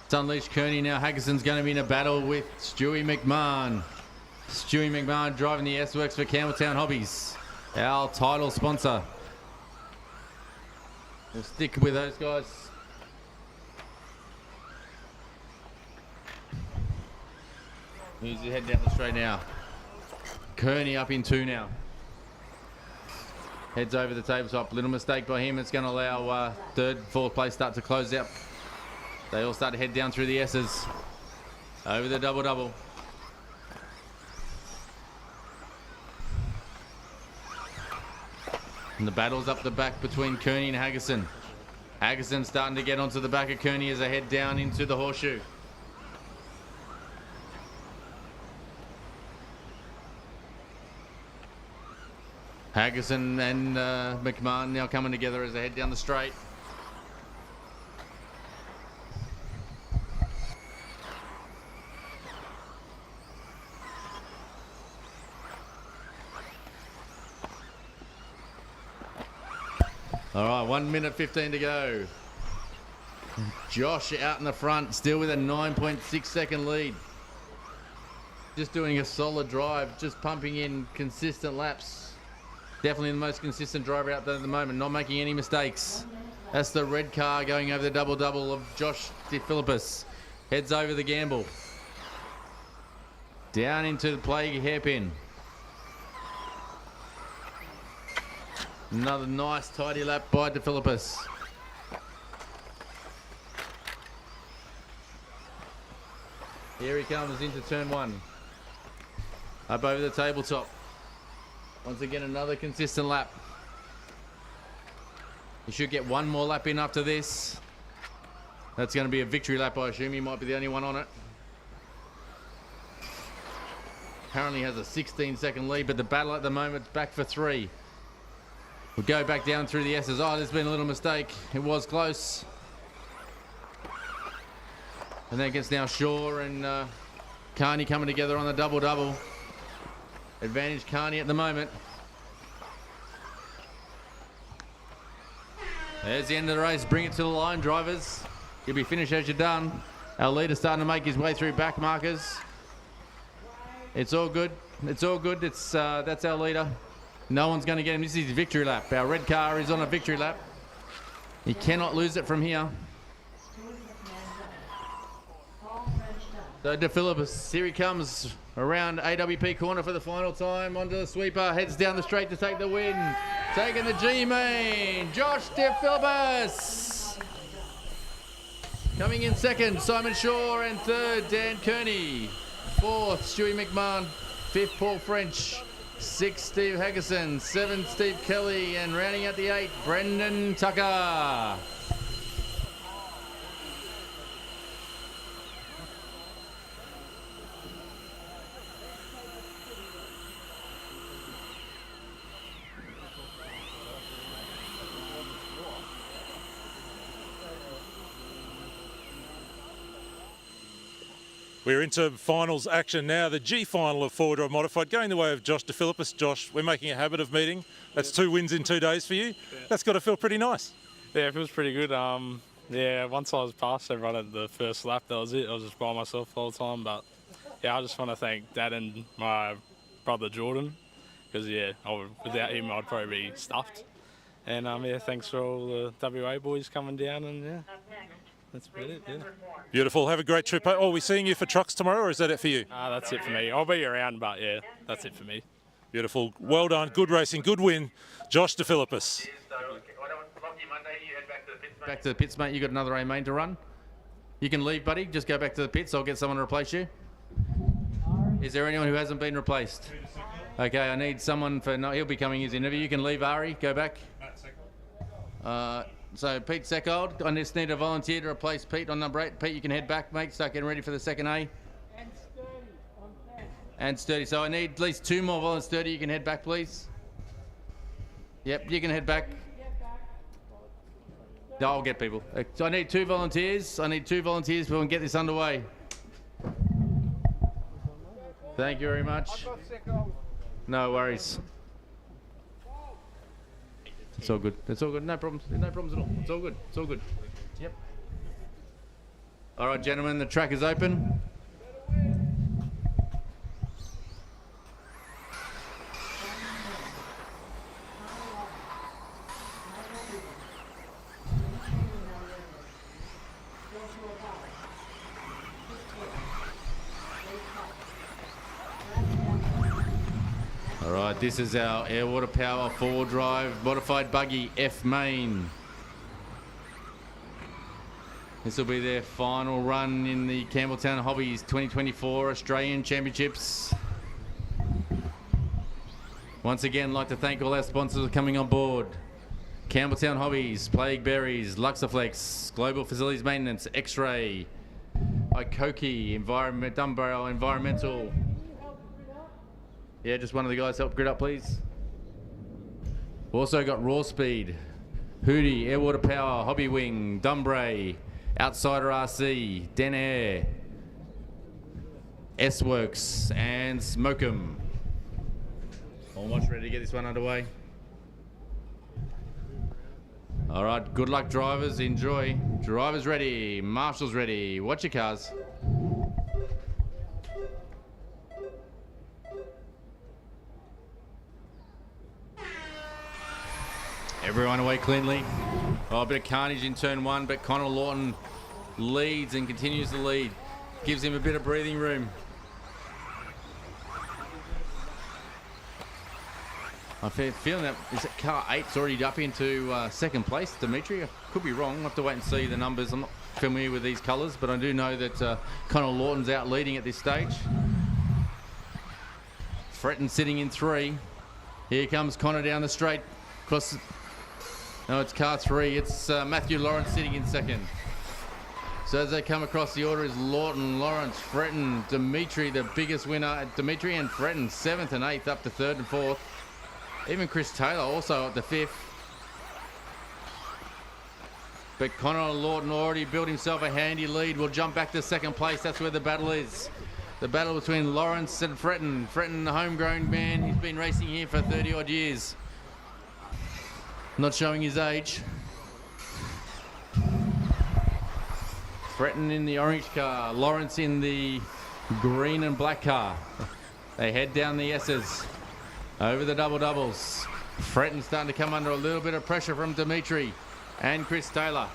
It's unleashed Kearney now. Hagerson's going to be in a battle with Stewie McMahon. Stewie McMahon driving the S-Works for Campbelltown Hobbies, our title sponsor. We'll stick with those guys. Who's heading down the straight now? Kearney up in 2 now. Heads over the tabletop. Little mistake by him. It's going to allow third, fourth place start to close out. They all start to head down through the S's. Over the double-double. And the battle's up the back between Kearney and Hagerson. Hagerson starting to get onto the back of Kearney as they head down into the horseshoe. Hagerson and McMahon now coming together as they head down the straight. All right, 1 minute 15 to go. Josh out in the front, still with a 9.6 second lead. Just doing a solid drive, just pumping in consistent laps. Definitely the most consistent driver out there at the moment, not making any mistakes. That's the red car going over the double-double of Josh De Filippis. Heads over the gamble. Down into the plague hairpin. Another nice tidy lap by De Filippis. Here he comes into turn 1. Up over the tabletop. Once again, another consistent lap. He should get one more lap in after this. That's going to be a victory lap, I assume. He might be the only one on it. Currently has a 16-second lead, but the battle at the moment is back for 3. We'll go back down through the S's. Oh, there's been a little mistake. It was close. And then it gets now Shaw and Kearney coming together on the double-double. Advantage Kearney at the moment. There's the end of the race. Bring it to the line, drivers. You'll be finished as you're done. Our leader starting to make his way through back markers. It's all good. It's all good. It's that's our leader. No one's going to get him. This is his victory lap. Our red car is on a victory lap. He cannot lose it from here. So De Filippis, here he comes around AWP corner for the final time. Onto the sweeper, heads down the straight to take the win. Taking the G-main, Josh De Filippis. Coming in second, Simon Shaw, and third, Dan Kearney. Fourth, Stewie McMahon. Fifth, Paul French. 6, Steve Hagerson. 7, Steve Kelly. And rounding out the 8, Brendan Tucker. We're into finals action now. The G final of four-wheel drive modified going the way of Josh De Filippis. Josh, we're making a habit of meeting. That's 2 wins in 2 days for you. That's got to feel pretty nice. Yeah, it feels pretty good. Yeah, once I was past everyone at the first lap, that was it. I was just by myself the whole time. But yeah, I just want to thank Dad and my brother Jordan, because yeah, without him I'd probably be stuffed. And yeah, thanks for all the WA boys coming down, and yeah, that's about it, yeah. Beautiful. Have a great trip. Oh, are we seeing you for trucks tomorrow, or is that it for you? That's it for me. I'll be around, but yeah, that's it for me. Beautiful. Well done. Good racing. Good win. Josh de Filippis. Back to the pits, mate. You got another A main to run. You can leave, buddy. Just go back to the pits. I'll get someone to replace you. Is there anyone who hasn't been replaced? Okay, I need someone for... No, he'll be coming his interview. You can leave, Ari. Go back. So Pete Seckold, I just need a volunteer to replace Pete on number 8. Pete, you can head back, mate. Start getting ready for the second A. And Sturdy. So I need at least 2 more volunteers. Sturdy, you can head back, please. Yep, you can head back. No, I'll get people. So I need 2 volunteers. I need 2 volunteers before we can get this underway. Thank you very much. No worries. It's all good. It's all good. No problems. No problems at all. It's all good. It's all good. Yep. All right, gentlemen, the track is open. All right, this is our air water power 4-drive modified buggy F main. This will be their final run in the Campbelltown Hobbies 2024 Australian Championships. Once again, I'd like to thank all our sponsors for coming on board. Campbelltown Hobbies, Plague Berries, Luxaflex, Global Facilities Maintenance, X-Ray, Ikoki, Dumbbell Environmental. Yeah, just one of the guys help grid up, please. Also got Raw Speed, Hootie, Airwater Power, Hobby Wing, Dumbray, Outsider RC, Den Air, S-Works, and Smoke'em. Almost ready to get this one underway. All right, good luck, drivers. Enjoy. Drivers ready. Marshals ready. Watch your cars. Everyone away cleanly. Oh, a bit of carnage in turn 1, but Connor Lawton leads and continues to lead. Gives him a bit of breathing room. I'm feeling that is it car 8's already up into second place, Dimitri. I could be wrong. I'll have to wait and see the numbers. I'm not familiar with these colours, but I do know that Connor Lawton's out leading at this stage. Fretton sitting in 3. Here comes Connor down the straight. Across. No, it's car 3. It's Matthew Lawrence sitting in 2nd. So as they come across, the order is Lawton, Lawrence, Fretton, Dimitri, the biggest winner. Dimitri and Fretton, 7th and 8th, up to 3rd and 4th. Even Chris Taylor also up to 5th. But Connor Lawton already built himself a handy lead. We'll jump back to 2nd place. That's where the battle is. The battle between Lawrence and Fretton. Fretton, the homegrown man. He's been racing here for 30 odd years. Not showing his age. Fretton in the orange car. Lawrence in the green and black car. They head down the S's. Over the double-doubles. Fretton starting to come under a little bit of pressure from Dimitri and Chris Taylor.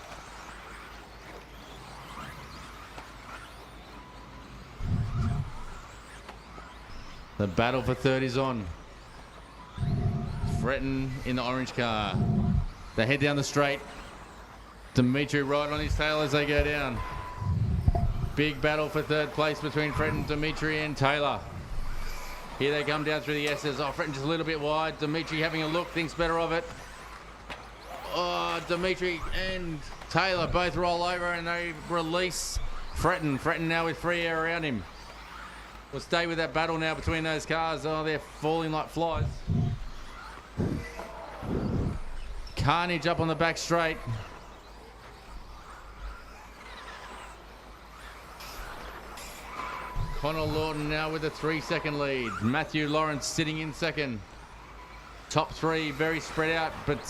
The battle for 3rd is on. Fretton in the orange car. They head down the straight. Dimitri right on his tail as they go down. Big battle for 3rd place between Fretton, Dimitri and Taylor. Here they come down through the S's. Oh, Fretton just a little bit wide. Dimitri having a look, thinks better of it. Oh, Dimitri and Taylor both roll over and they release Fretton. Fretton now with free air around him. We'll stay with that battle now between those cars. Oh, they're falling like flies. Carnage up on the back straight. Connor Lawton now with a 3-second lead. Matthew Lawrence sitting in 2nd. Top 3 very spread out, but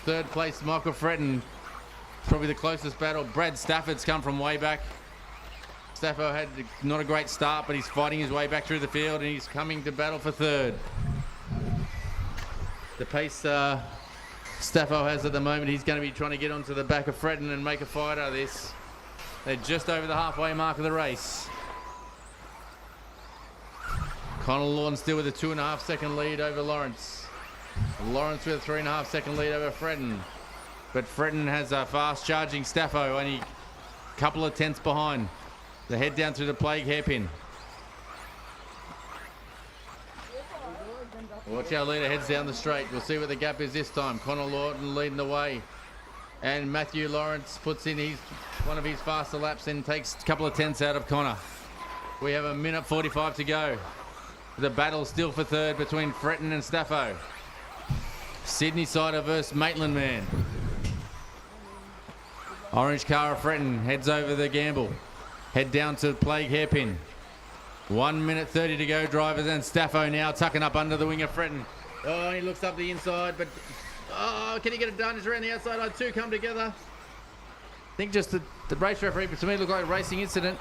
3rd place Michael Fretton. Probably the closest battle. Brad Stafford's come from way back. Stafford had not a great start, but he's fighting his way back through the field and he's coming to battle for 3rd. The pace Staffo has at the moment. He's going to be trying to get onto the back of Fredden and make a fight out of this. They're just over the halfway mark of the race. Connor Lawton still with a 2.5 second lead over Lawrence. Lawrence with a 3.5 second lead over Fredden. But Fredden has a fast charging Staffo, only a couple of tenths behind. The head down through the plague hairpin. Watch our leader heads down the straight. We'll see what the gap is this time. Connor Lawton leading the way. And Matthew Lawrence puts in one of his faster laps and takes a couple of tenths out of Connor. We have 1:45 to go. The battle still for third between Fretton and Staffo. Sydney Sider versus Maitland man. Orange car of Fretton heads over the gamble. Head down to plague hairpin. 1:30 to go, drivers, and Staffo now tucking up under the wing of Fretton. Oh, he looks up the inside, but can he get it done? He's around the outside. Two come together. I think just the race referee, but to me it looked like a racing incident.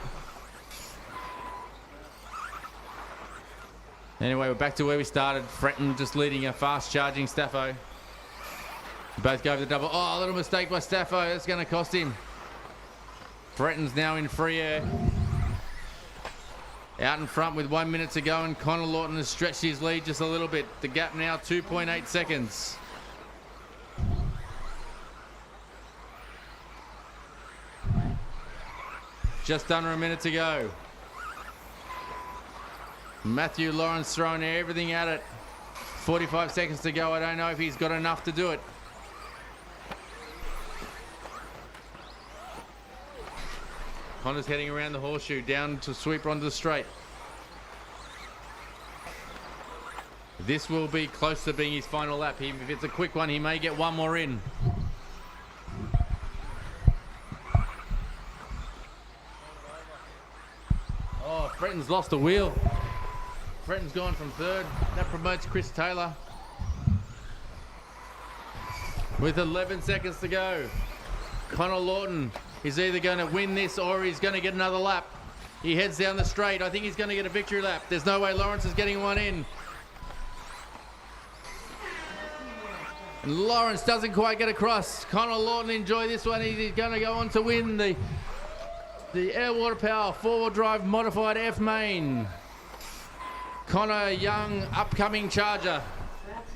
Anyway, we're back to where we started. Fretton just leading a fast charging Staffo. Both go for the double. Oh, a little mistake by Staffo. That's going to cost him. Fretton's now in free air. Out in front with 1 minute to go, and Connor Lawton has stretched his lead just a little bit. The gap now 2.8 seconds. Just under a minute to go. Matthew Lawrence throwing everything at it. 45 seconds to go. I don't know if he's got enough to do it. Connor's heading around the horseshoe, down to sweep onto the straight. This will be close to being his final lap. If it's a quick one, he may get one more in. Oh, Fretton's lost the wheel. Fretton's gone from third. That promotes Chris Taylor. With 11 seconds to go. Connor Lawton is either going to win this or he's going to get another lap. He heads down the straight. I think he's going to get a victory lap. There's no way Lawrence is getting one in. And Lawrence doesn't quite get across. Connor Lawton enjoy this one. He's going to go on to win the Air Water Power 4-wheel drive modified F main. Connor, young upcoming charger,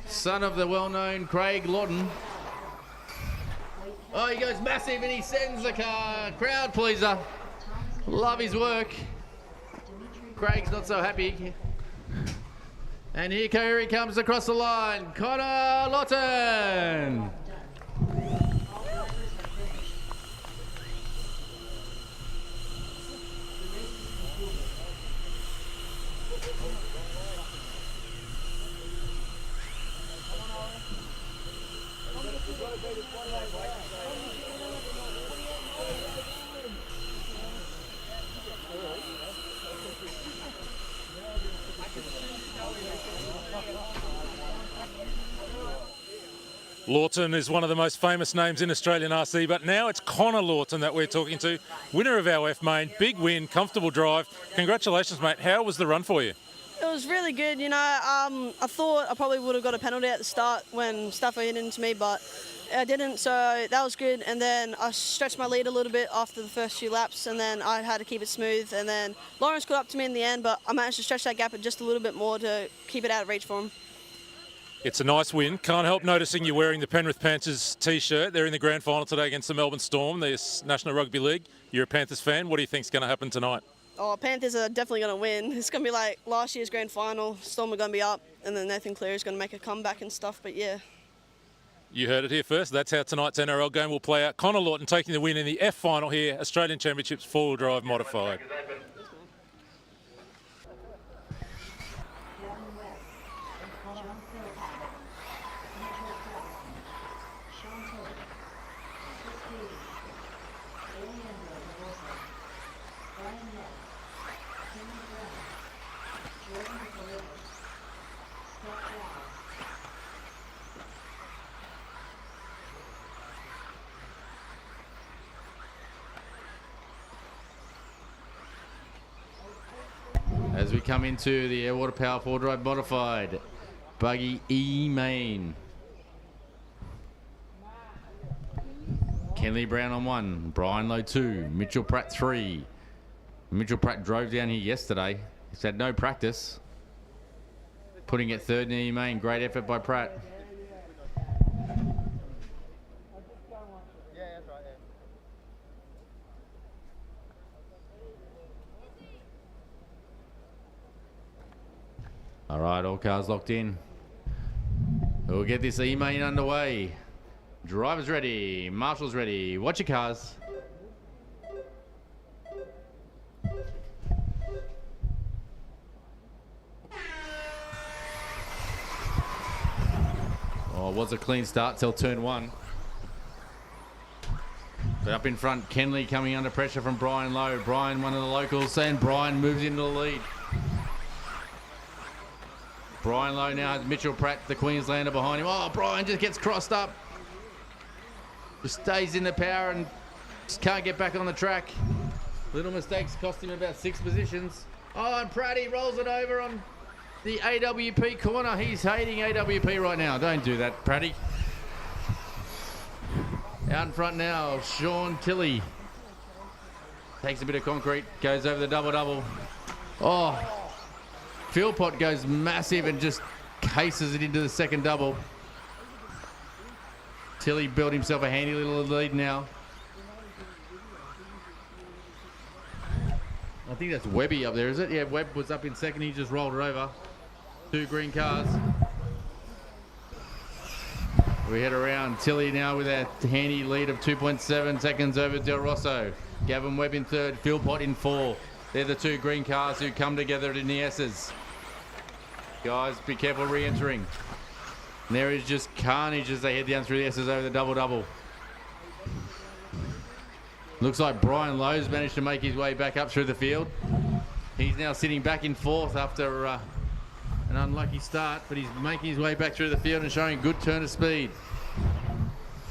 son of the well-known Craig Lawton. Oh, he goes massive and he sends the car. Crowd pleaser. Love his work. Craig's not so happy. And here he comes across the line. Connor Lawton. Lawton is one of the most famous names in Australian RC, but now it's Connor Lawton that we're talking to. Winner of our F main, big win, comfortable drive. Congratulations, mate. How was the run for you? It was really good, you know. I thought I probably would have got a penalty at the start when Staffo hit into me, but I didn't, so that was good. And then I stretched my lead a little bit after the first few laps, and then I had to keep it smooth. And then Lawrence caught up to me in the end, but I managed to stretch that gap just a little bit more to keep it out of reach for him. It's a nice win. Can't help noticing you're wearing the Penrith Panthers t-shirt. They're in the grand final today against the Melbourne Storm, the National Rugby League. You're a Panthers fan. What do you think's going to happen tonight? Oh, Panthers are definitely going to win. It's going to be like last year's grand final. Storm are going to be up, and then Nathan Cleary's going to make a comeback and stuff, but yeah. You heard it here first. That's how tonight's NRL game will play out. Connor Lawton taking the win in the F final here, Australian Championships 4-wheel drive modified. As we come into the Air Water Power 4 Drive Modified Buggy E main. Kenley Brown on 1, Brian Lowe 2, Mitchell Pratt 3. Mitchell Pratt drove down here yesterday. He's had no practice. Putting it third in the main. Great effort by Pratt. All right, all cars locked in. We'll get this E-main underway. Drivers ready. Marshals ready. Watch your cars. Oh, it was a clean start till turn 1. But up in front, Kenley coming under pressure from Brian Lowe. Brian, one of the locals, and Brian moves into the lead. Brian Lowe now has Mitchell Pratt, the Queenslander, behind him. Oh, Brian just gets crossed up. Just stays in the power and just can't get back on the track. Little mistakes cost him about 6 positions. Oh, and Pratty rolls it over on the AWP corner. He's hating AWP right now. Don't do that, Pratty. Out in front now, Sean Tilley. Takes a bit of concrete, goes over the double-double. Oh. Philpott goes massive and just cases it into the second double. Tilley built himself a handy little lead now. I think that's Webby up there, is it? Yeah, Webb was up in second. He just rolled it over. 2 green cars. We head around. Tilley now with a handy lead of 2.7 seconds over Del Rosso. Gavin Webb in third. Philpott in 4. They're the 2 green cars who come together in the S's. Guys, be careful re-entering. And there is just carnage as they head down through the S's over the double-double. Looks like Brian Lowe's managed to make his way back up through the field. He's now sitting back in 4th after an unlucky start, but he's making his way back through the field and showing good turn of speed.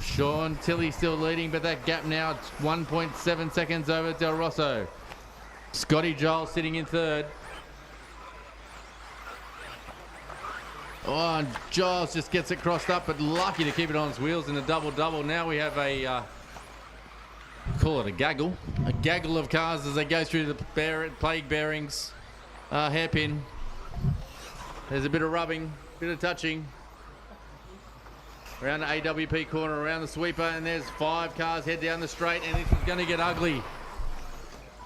Sean Tilley still leading, but that gap now 1.7 seconds over Del Rosso. Scotty Joel sitting in 3rd. Oh, and Giles just gets it crossed up, but lucky to keep it on its wheels in the double-double. Now we have a, call it a gaggle of cars as they go through the plague bearings, hairpin. There's a bit of rubbing, bit of touching. Around the AWP corner, around the sweeper, and there's 5 cars head down the straight, and this is going to get ugly.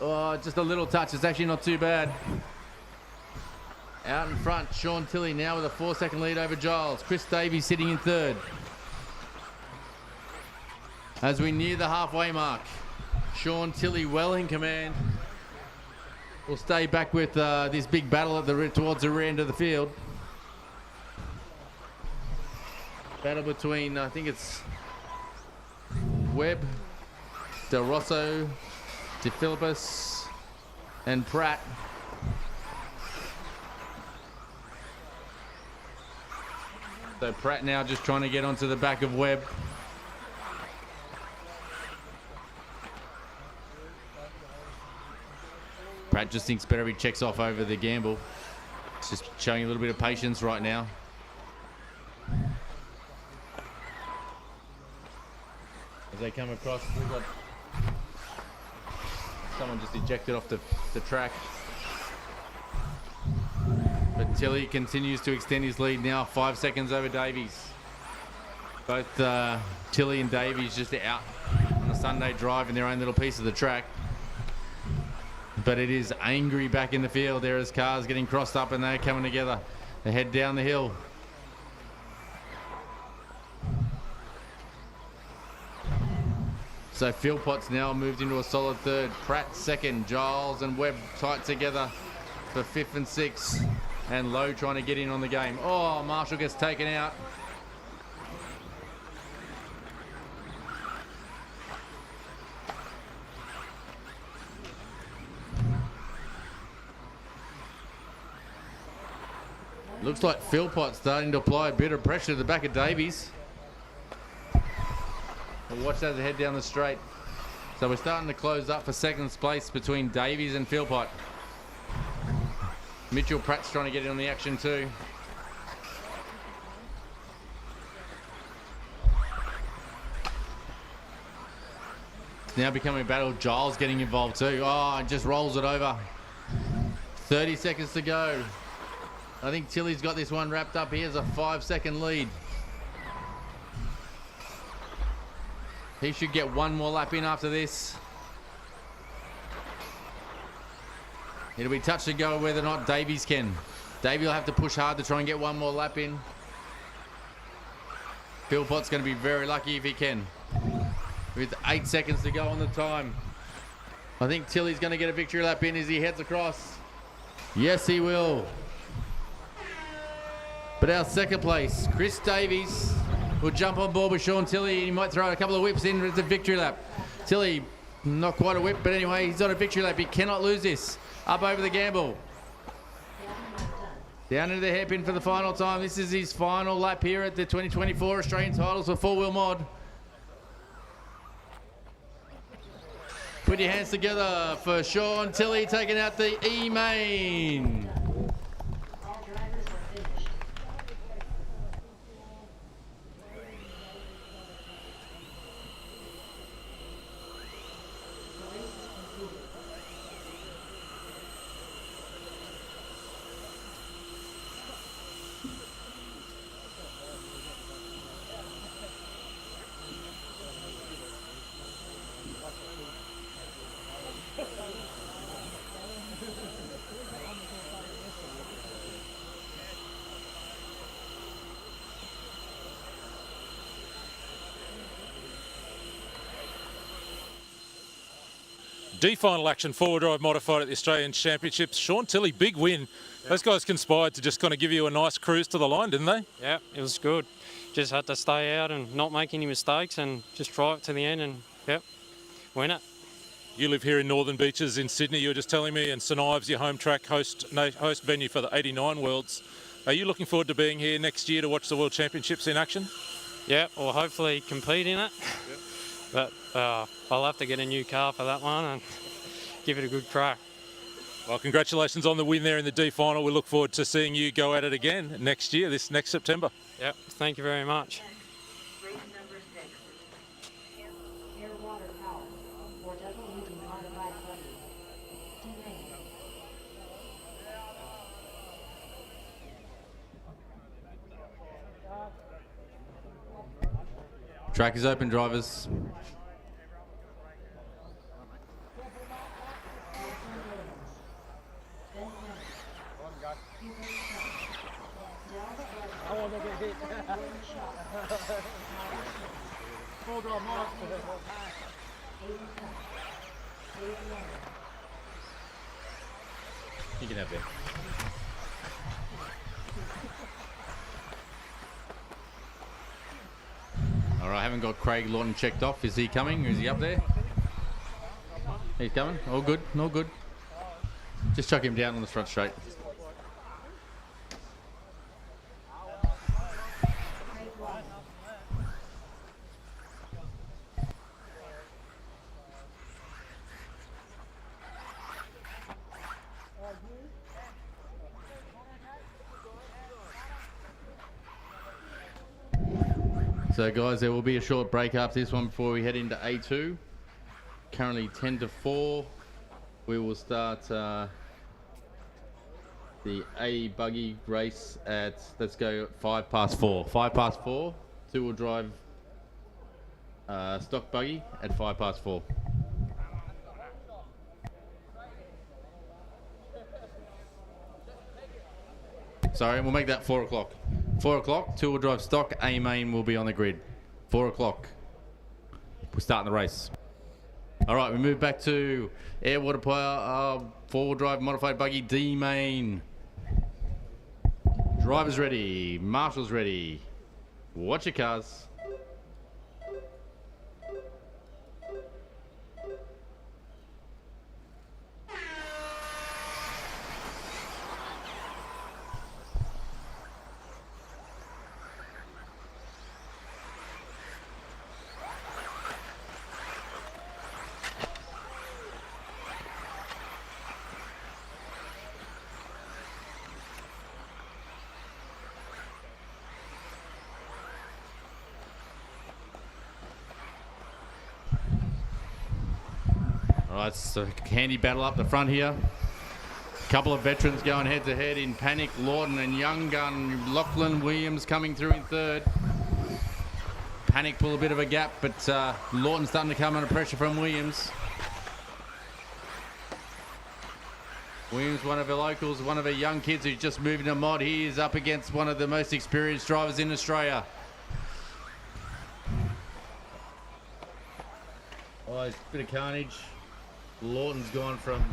Oh, just a little touch. It's actually not too bad. Out in front, Sean Tilley now with a 4-second lead over Giles. Chris Davies sitting in 3rd. As we near the halfway mark, Sean Tilley well in command. We'll stay back with this big battle towards the rear end of the field. Battle between, I think it's Webb, Del Rosso, Filippis, and Pratt. So Pratt now just trying to get onto the back of Webb. Pratt just thinks better if he checks off over the gamble. It's just showing a little bit of patience right now. As they come across, we've got someone just ejected off the track. But Tilley continues to extend his lead now, 5 seconds over Davies. Both Tilley and Davies just out on a Sunday drive in their own little piece of the track. But it is angry back in the field. There is cars getting crossed up and they're coming together. They head down the hill. So Philpott's now moved into a solid 3rd. Pratt 2nd. Giles and Webb tight together for 5th and 6th. And Lowe trying to get in on the game. Oh, Marshall gets taken out. Looks like Philpott starting to apply a bit of pressure to the back of Davies. We'll watch that as they head down the straight. So we're starting to close up for 2nd place between Davies and Philpott. Mitchell Pratt's trying to get in on the action too. now becoming a battle. Giles getting involved too. Oh, and just rolls it over. 30 seconds to go. I think Tilley's got this one wrapped up. He has a 5-second lead. He should get one more lap in after this. It'll be touch and go whether or not Davies can. Davey will have to push hard to try and get one more lap in. Philpott's going to be very lucky if he can. With 8 seconds to go on the time. I think Tilley's going to get a victory lap in as he heads across. Yes, he will. But our second place, Chris Davies, will jump on board with Sean Tilley. He might throw a couple of whips in as a victory lap. Tilley, not quite a whip, but anyway, he's on a victory lap. He cannot lose this. Up over the gamble. Down into the hairpin for the final time. This is his final lap here at the 2024 Australian titles for four-wheel mod. Put your hands together for Sean Tilley taking out the E-main. D-final action, four-wheel drive modified at the Australian Championships. Sean Tilley, big win. Those guys conspired to just kind of give you a nice cruise to the line, didn't they? Yeah, it was good. Just had to stay out and not make any mistakes and just drive it to the end and, yep, win it. You live here in Northern Beaches in Sydney, you were just telling me, and St Ives, your home track, host venue for the 89 Worlds. Are you looking forward to being here next year to watch the World Championships in action? Yeah, or hopefully compete in it. Yep. But I'll have to get a new car for that one and give it a good crack. Well, congratulations on the win there in the D final. We look forward to seeing you go at it again next year, this next September. Yep, thank you very much. Track is open, drivers. You can have it. All right, I haven't got Craig Lawton checked off. Is he coming? Is he up there? He's coming. All good. All good. Just chuck him down on the front straight. So guys, there will be a short break after this one before we head into A2. Currently 10 to 4. We will start the A Buggy race at, let's go at 5 past 4. 5 past 4, two-wheel drive stock buggy at 5 past 4. Sorry, we'll make that 4 o'clock. 4 o'clock, two-wheel drive stock, A main will be on the grid. 4 o'clock. We're starting the race. All right, we move back to air, water power, four-wheel drive modified buggy, D main. Drivers ready, marshals ready. Watch your cars. Right, so handy battle up the front here. Couple of veterans going head to head in Panic, Laughton and young gun Lachlan Williams coming through in third. Panic pull a bit of a gap, but Laughton's starting to come under pressure from Williams. Williams, one of our locals, one of our young kids who's just moved into mod. He is up against one of the most experienced drivers in Australia. Oh, it's a bit of carnage. Laughton's gone from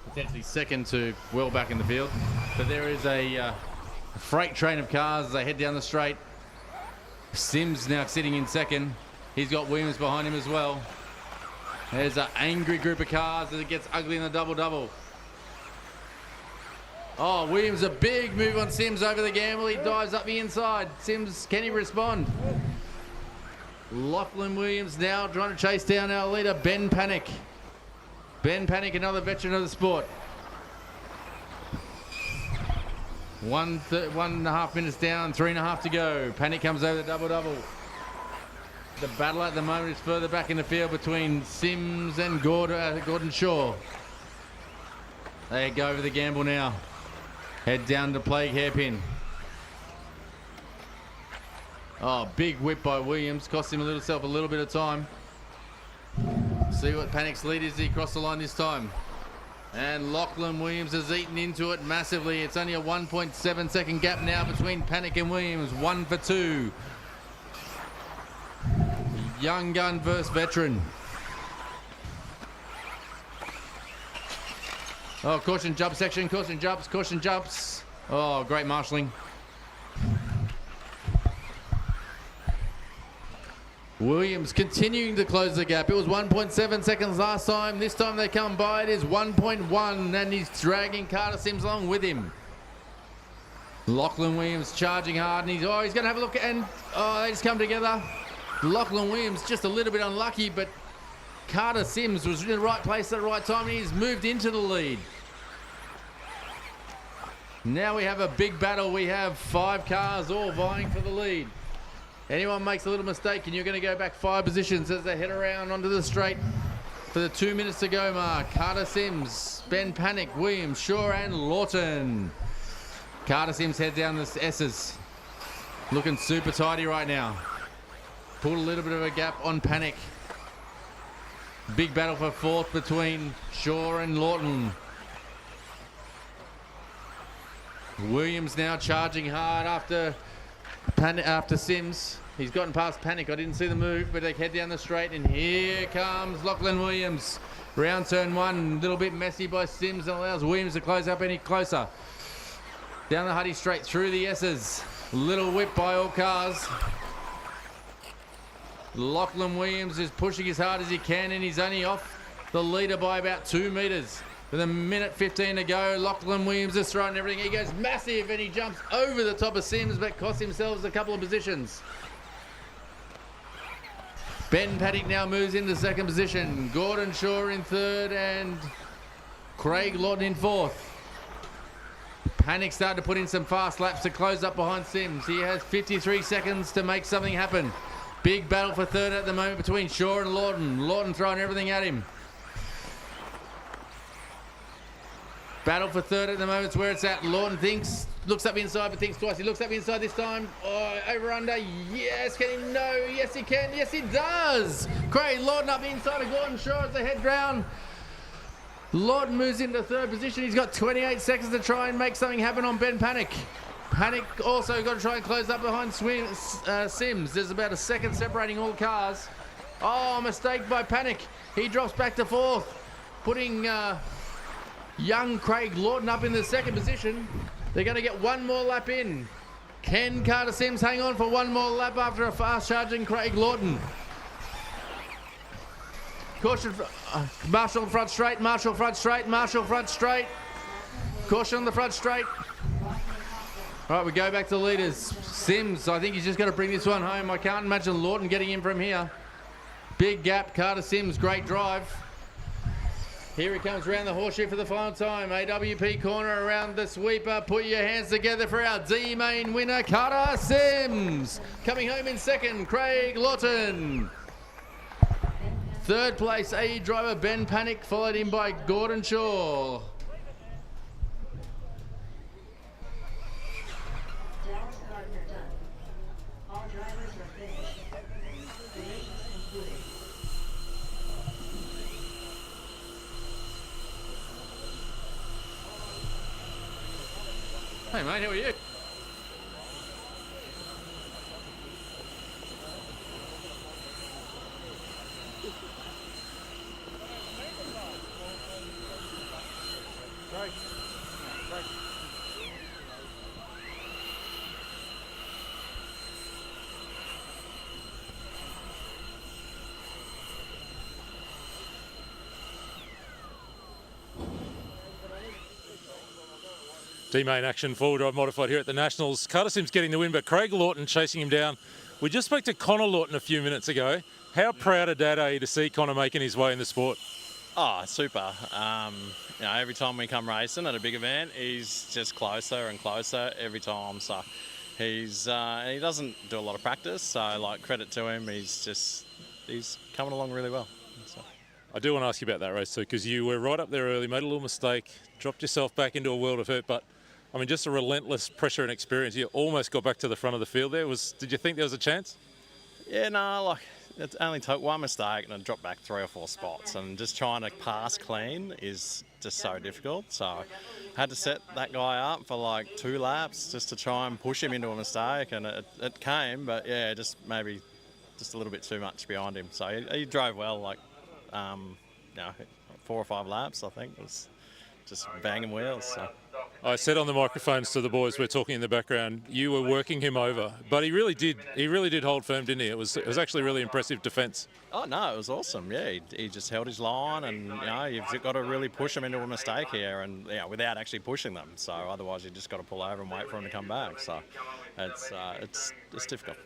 potentially second to well back in the field. But there is a freight train of cars as they head down the straight. Sims now sitting in second. He's got Williams behind him as well. There's an angry group of cars as it gets ugly in the double-double. Oh, Williams, a big move on Sims over the gamble. He dives up the inside. Sims, can he respond? Lachlan Williams now trying to chase down our leader, Ben Panic. Ben Panic, another veteran of the sport. 1.5 minutes down, 3.5 to go. Panic comes over the double-double. The battle at the moment is further back in the field between Sims and Gordon Shaw. They go over the gamble now. Head down to Plague Hairpin. Oh, big whip by Williams. Cost him a little bit of time. See what Panic's lead is. He crossed the line this time. And Lachlan Williams has eaten into it massively. It's only a 1.7 second gap now between Panic and Williams. 1 for 2. Young gun versus veteran. Oh, caution jump section, caution jumps. Oh, great marshalling. Williams continuing to close the gap. It was 1.7 seconds last time. This time they come by. It is 1.1, and he's dragging Carter Sims along with him. Lachlan Williams charging hard, and he's going to have a look, and they just come together. Lachlan Williams just a little bit unlucky, but Carter Sims was in the right place at the right time, and he's moved into the lead. Now we have a big battle. We have 5 cars all vying for the lead. Anyone makes a little mistake and you're going to go back 5 positions as they head around onto the straight for the 2 minutes to go mark. Carter Sims, Ben Panic, Williams, Shaw and Laughton. Carter Sims head down the S's. Looking super tidy right now. Pulled a little bit of a gap on Panic. Big battle for 4th between Shaw and Laughton. Williams now charging hard after Sims. He's gotten past Panic. I didn't see the move, but they head down the straight, and here comes Lachlan Williams. Round turn 1, a little bit messy by Sims, and allows Williams to close up any closer. Down the Huddy straight through the S's. Little whip by all cars. Lachlan Williams is pushing as hard as he can, and he's only off the leader by about 2 metres. With a minute 15 to go, Lachlan Williams is throwing everything. He goes massive and he jumps over the top of Sims, but costs himself a couple of positions. Ben Paddock now moves into 2nd position. Gordon Shaw in 3rd and Craig Laughton in 4th. Panic started to put in some fast laps to close up behind Sims. He has 53 seconds to make something happen. Big battle for 3rd at the moment between Shaw and Laughton. Laughton throwing everything at him. Battle for 3rd at the moment. It's where it's at. Laughton looks up inside, but thinks twice. He looks up inside this time. Oh, over under. Yes, can he? No. Yes, he can. Yes, he does. Craig Laughton up inside of Gordon Shaw as they head round. Laughton moves into 3rd position. He's got 28 seconds to try and make something happen on Ben Panic. Panic also got to try and close up behind Sims. There's about a second separating all cars. Oh, mistake by Panic. He drops back to 4th, putting young Craig Laughton up in the 2nd position. They're going to get one more lap in. Can Carter Sims hang on for one more lap after a fast charging Craig Laughton? Caution, Marshall front straight, Marshall front straight, Marshall front straight. Caution on the front straight. All right, we go back to the leaders. Sims, I think he's just got to bring this one home. I can't imagine Laughton getting in from here. Big gap, Carter Sims, great drive. Here he comes around the horseshoe for the final time. AWP corner around the sweeper. Put your hands together for our D-main winner, Carter Sims. Coming home in 2nd, Craig Laughton. Third place, AE driver Ben Panic, followed in by Gordon Shaw. Hey mate, how are you? D-main action, four-wheel drive modified here at the Nationals. Carter Sims getting the win, but Craig Laughton chasing him down. We just spoke to Connor Laughton a few minutes ago. How proud of Dad are you to see Connor making his way in the sport? Oh, super. Every time we come racing at a big event, he's just closer and closer every time. So he doesn't do a lot of practice. So like credit to him, he's coming along really well. So. I do want to ask you about that race too, because you were right up there early, made a little mistake, dropped yourself back into a world of hurt, but I mean, just a relentless pressure and experience. You almost got back to the front of the field there. Did you think there was a chance? Yeah, no, it only took one mistake and I dropped back 3 or 4 spots, and just trying to pass clean is just so difficult. So I had to set that guy up for 2 laps just to try and push him into a mistake, and it came, but yeah, just maybe just a little bit too much behind him. So he drove well, 4 or 5 laps, I think. It was just banging wheels. So. I said on the microphones to the boys, we're talking in the background, you were working him over, but he really did hold firm, didn't he? It was actually really impressive defence. Oh no, it was awesome. Yeah, he just held his line, and you've got to really push him into a mistake here, and without actually pushing them. So otherwise, you just got to pull over and wait for him to come back. So it's difficult.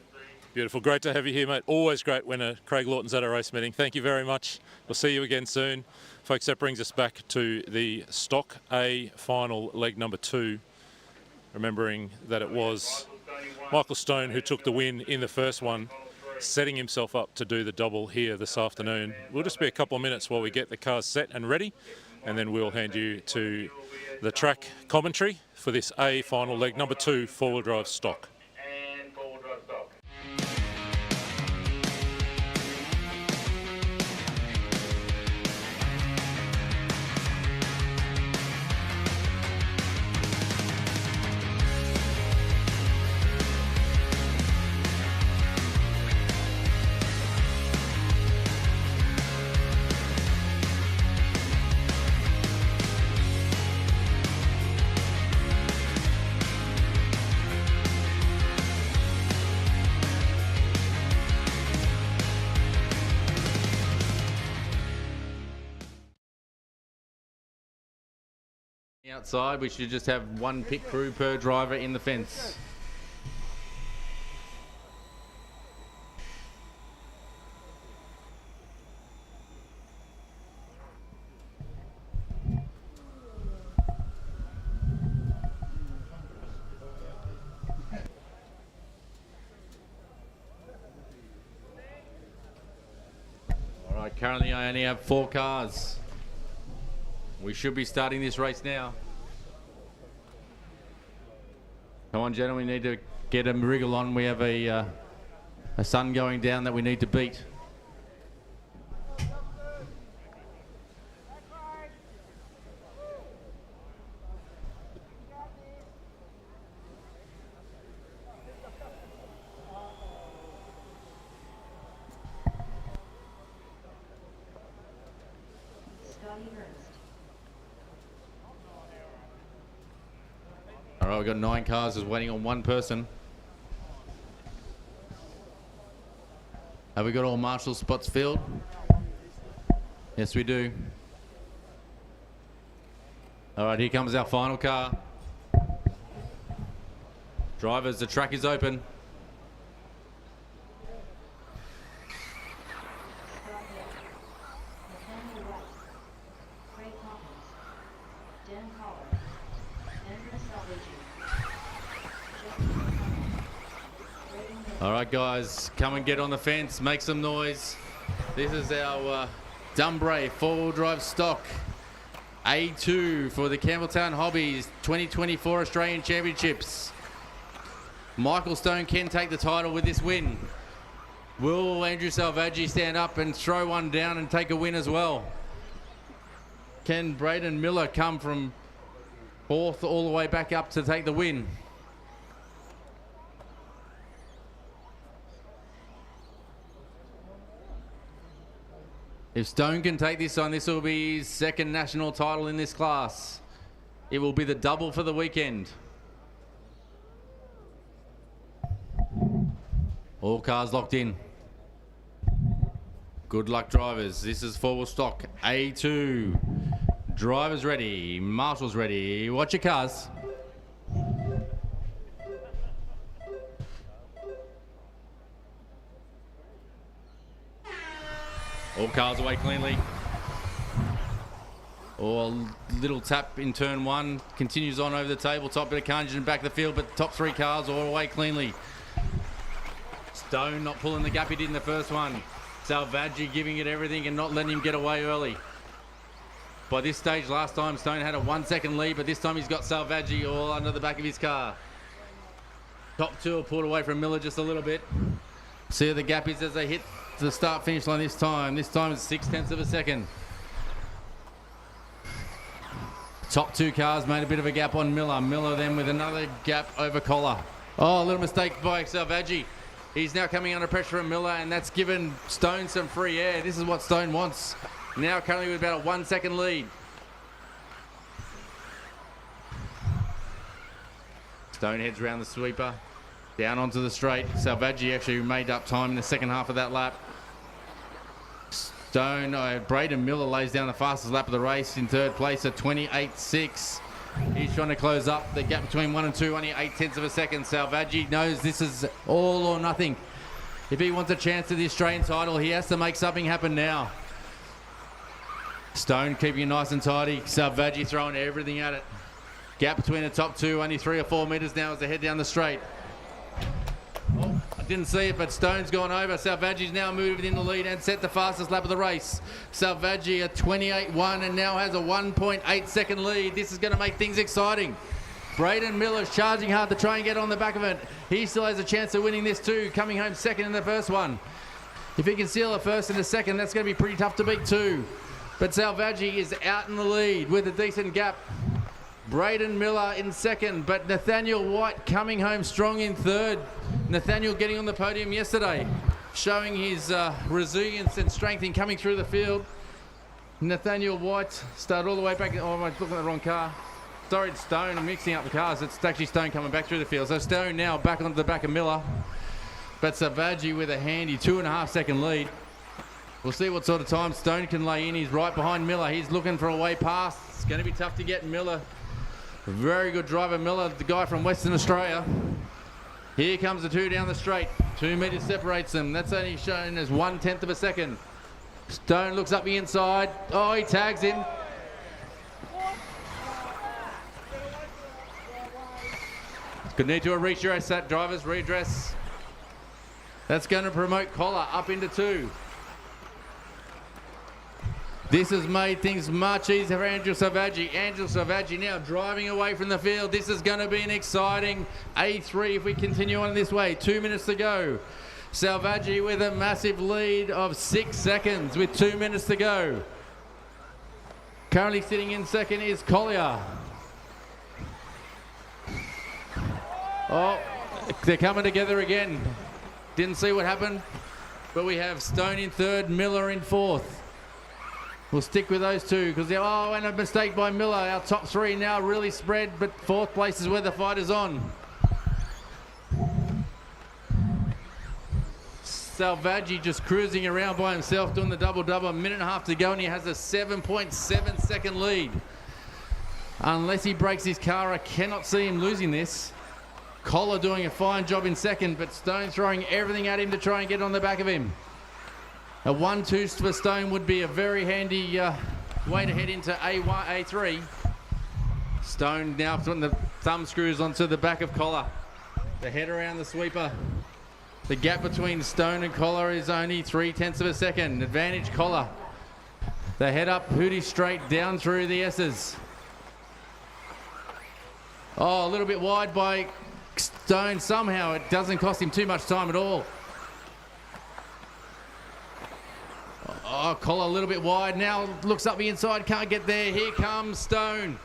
Beautiful, great to have you here, mate. Always great when Craig Laughton's at a race meeting. Thank you very much. We'll see you again soon. Folks, that brings us back to the Stock A final, leg number 2. Remembering that it was Michael Stone who took the win in the first one, setting himself up to do the double here this afternoon. We'll just be a couple of minutes while we get the cars set and ready, and then we'll hand you to the track commentary for this A final, leg number 2, four-wheel drive stock. Outside, we should just have 1 pit crew per driver in the fence. All right, currently I only have 4 cars. We should be starting this race now. Come on, gentlemen, we need to get a wriggle on. We have a sun going down that we need to beat. All right, we've got 9 cars just waiting on 1 person. Have we got all marshal spots filled? Yes, we do. All right, here comes our final car. Drivers, the track is open. All right, guys, come and get on the fence, make some noise. This is our Dunbray four-wheel drive stock. A2 for the Campbelltown Hobbies 2024 Australian Championships. Michael Stone can take the title with this win. Will Andrew Selvaggi stand up and throw one down and take a win as well? Can Braden Miller come from fourth all the way back up to take the win? If Stone can take this on, this will be his second national title in this class. It will be the double for the weekend. All cars locked in. Good luck, drivers. This is four-wheel stock A2. Drivers ready. Marshals ready. Watch your cars. All cars away cleanly. Or little tap in turn one. Continues on over the tabletop. Bit of carnage in back of the field, but the top three cars all away cleanly. Stone not pulling the gap he did in the first one. Selvaggi giving it everything and not letting him get away early. By this stage last time, Stone had a 1 second lead, but this time he's got Selvaggi all under the back of his car. Top two are pulled away from Miller just a little bit. See where the gap is as they hit the start-finish line this time. This time it's 0.6 of a second. Top two cars made a bit of a gap on Miller. Miller then with another gap over Collar. Oh, a little mistake by Selvaggi. He's now coming under pressure from Miller, and that's given Stone some free air. This is what Stone wants. Now currently with about a 1 second lead. Stone heads around the sweeper. Down onto the straight. Selvaggi actually made up time in the second half of that lap. Braden Miller lays down the fastest lap of the race in third place at 28.6. He's trying to close up the gap between 1 and 2, only 0.8 of a second. Selvaggi knows this is all or nothing. If he wants a chance at the Australian title, he has to make something happen now. Stone keeping it nice and tidy. Selvaggi throwing everything at it. Gap between the top two, only 3 or 4 metres now as they head down the straight. Oh, I didn't see it, but Stone's gone over. Selvaggi's now moved in the lead and set the fastest lap of the race. Selvaggi at 28.1 and now has a 1.8 second lead. This is going to make things exciting. Braden Miller's charging hard to try and get on the back of it. He still has a chance of winning this too, coming home second in the first one. If he can seal a first and a second, that's going to be pretty tough to beat too. But Selvaggi is out in the lead with a decent gap. Braden Miller in second, but Nathaniel White coming home strong in third. Nathaniel getting on the podium yesterday, showing his resilience and strength in coming through the field. Nathaniel White started all the way back. Oh, I'm looking at the wrong car. Sorry, it's Stone. I'm mixing up the cars. It's actually Stone coming back through the field. So Stone now back onto the back of Miller. But Selvaggi with a handy 2.5 second lead. We'll see what sort of time Stone can lay in. He's right behind Miller. He's looking for a way past. It's going to be tough to get Miller. Very good driver, Miller, the guy from Western Australia. Here comes the two down the straight. 2 metres separates them. That's only shown as 1/10 of a second. Stone looks up the inside. Oh, he tags him. Could need to redress that, drivers. Redress. That's going to promote Collar up into 2. This has made things much easier for Andrew Selvaggi. Andrew Selvaggi now driving away from the field. This is going to be an exciting A3 if we continue on this way. 2 minutes to go. Selvaggi with a massive lead of 6 seconds with 2 minutes to go. Currently sitting in second is Collier. Oh, they're coming together again. Didn't see what happened, but we have Stone in third, Miller in fourth. We'll stick with those two because and a mistake by Miller. Our top three now really spread, but fourth place is where the fight is on. Selvaggi just cruising around by himself doing the double-double. A minute and a half to go and he has a 7.7 second lead. Unless he breaks his car, I cannot see him losing this. Collar doing a fine job in second, but Stone throwing everything at him to try and get on the back of him. A 1-2 for Stone would be a very handy way to head into A3. Stone now putting the thumb screws onto the back of Collar. The head around the sweeper. The gap between Stone and Collar is only 0.3 of a second. Advantage Collar. They head up Hootie straight down through the S's. Oh, a little bit wide by Stone. Somehow it doesn't cost him too much time at all. Oh, Collar a little bit wide. Now looks up the inside, can't get there. Here comes Stone.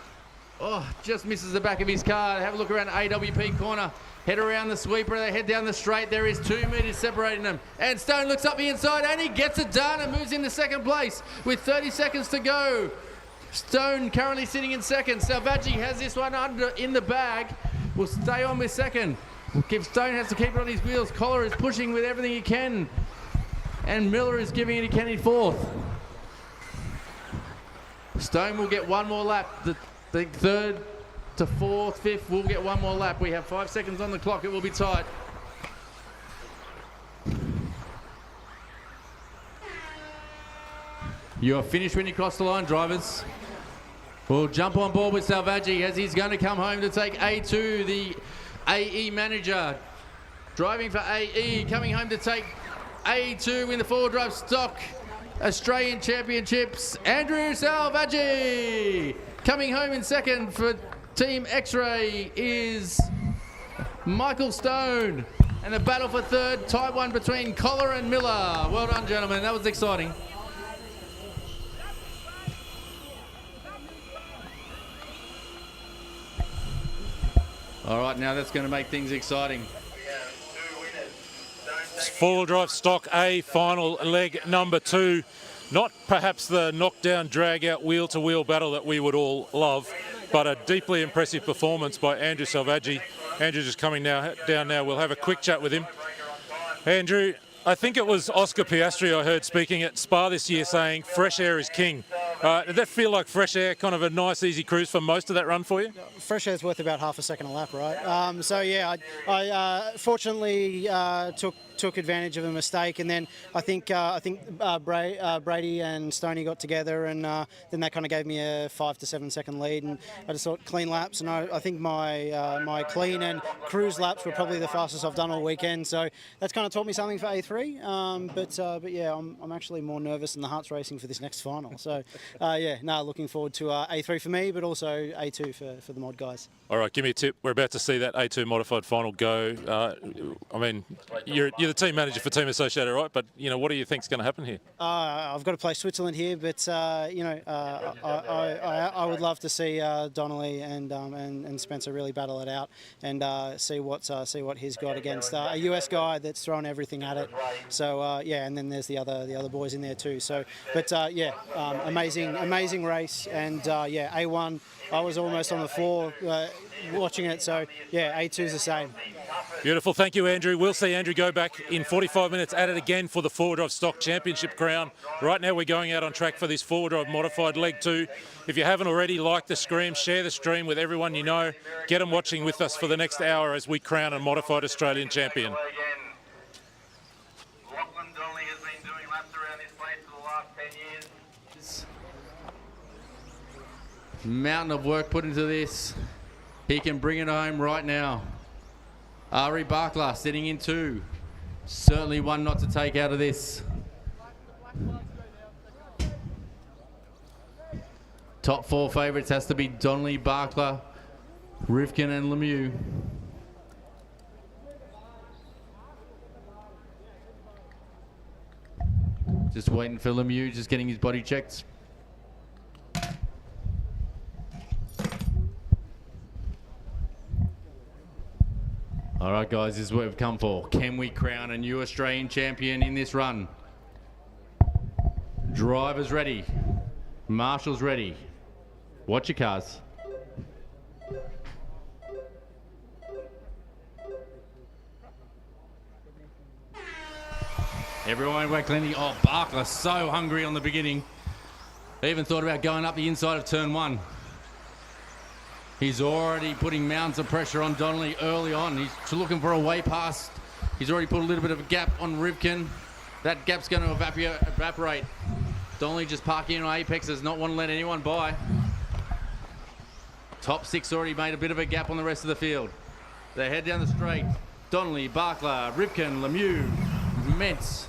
Oh, just misses the back of his car. Have a look around AWP corner. Head around the sweeper, they head down the straight. There is 2 meters separating them. And Stone looks up the inside and he gets it done and moves into second place with 30 seconds to go. Stone currently sitting in second. Selvaggi has this one in the bag. Will stay on with second. Stone has to keep it on his wheels. Collar is pushing with everything he can. And Miller is giving it to Kenny fourth. Stone will get one more lap. The third to fourth, fifth will get one more lap. We have 5 seconds on the clock. It will be tight. You're finished when you cross the line, drivers. We'll jump on board with Selvaggi as he's going to come home to take A2, the AE manager. Driving for AE, coming home to take A2 in the four-wheel drive stock Australian Championships, Andrew Selvaggi. Coming home in second for Team X-Ray is Michael Stone. And the battle for third, tight one between Collar and Miller. Well done, gentlemen. That was exciting. All right, now that's going to make things exciting. Four-wheel drive stock A, final leg number 2. Not perhaps the knockdown, drag-out, wheel-to-wheel battle that we would all love, but a deeply impressive performance by Andrew Selvaggi. Andrew just coming down now. We'll have a quick chat with him. Andrew, I think it was Oscar Piastri I heard speaking at Spa this year saying fresh air is king. Did that feel like fresh air, kind of a nice easy cruise for most of that run for you? Fresh air's worth about half a second a lap, right? So yeah, I fortunately took advantage of a mistake, and then I think Brady and Stoney got together, and then that kind of gave me a 5 to 7 second lead, and I just thought clean laps, and I think my clean and cruise laps were probably the fastest I've done all weekend, so that's kind of taught me something for A3. But yeah, I'm actually more nervous and the heart's racing for this next final. So yeah, looking forward to A3 for me, but also A2 for the mod guys. All right, give me a tip. We're about to see that A2 modified final go. I mean, you're the team manager for Team Associated, right? But you know, what do you think's going to happen here? I've got to play Switzerland here, but you know, I would love to see Donnelly and Spencer really battle it out and see what he's got against a US guy that's thrown everything at it. So yeah, and then there's the other boys in there too. So, but yeah, amazing race, and yeah, A1. I was almost on the floor watching it, so yeah, A2's the same. Beautiful, thank you, Andrew. We'll see Andrew go back in 45 minutes at it again for the four-wheel drive stock championship crown. Right now we're going out on track for this four-wheel drive modified leg 2. If you haven't already, like the stream, share the stream with everyone you know. Get them watching with us for the next hour as we crown a modified Australian champion. Lachlan Donnelly has been doing laps around this place for the last 10 years. Mountain of work put into this. He can bring it home right now. Ari Bakla sitting in 2. Certainly one not to take out of this. Top 4 favourites has to be Donnelly, Bakla, Rivkin and Lemieux. Just waiting for Lemieux, just getting his body checked. All right, guys, this is what we've come for. Can we crown a new Australian champion in this run? Drivers ready. Marshals ready. Watch your cars. Everyone went cleaning. Oh, Bakla so hungry on the beginning. They even thought about going up the inside of turn 1. He's already putting mounds of pressure on Donnelly early on. He's looking for a way past. He's already put a little bit of a gap on Rivkin. That gap's going to evaporate. Donnelly just parking in on apexes, not want to let anyone by. Top 6 already made a bit of a gap on the rest of the field. They head down the straight. Donnelly, Bakla, Rivkin, Lemieux, Mentz,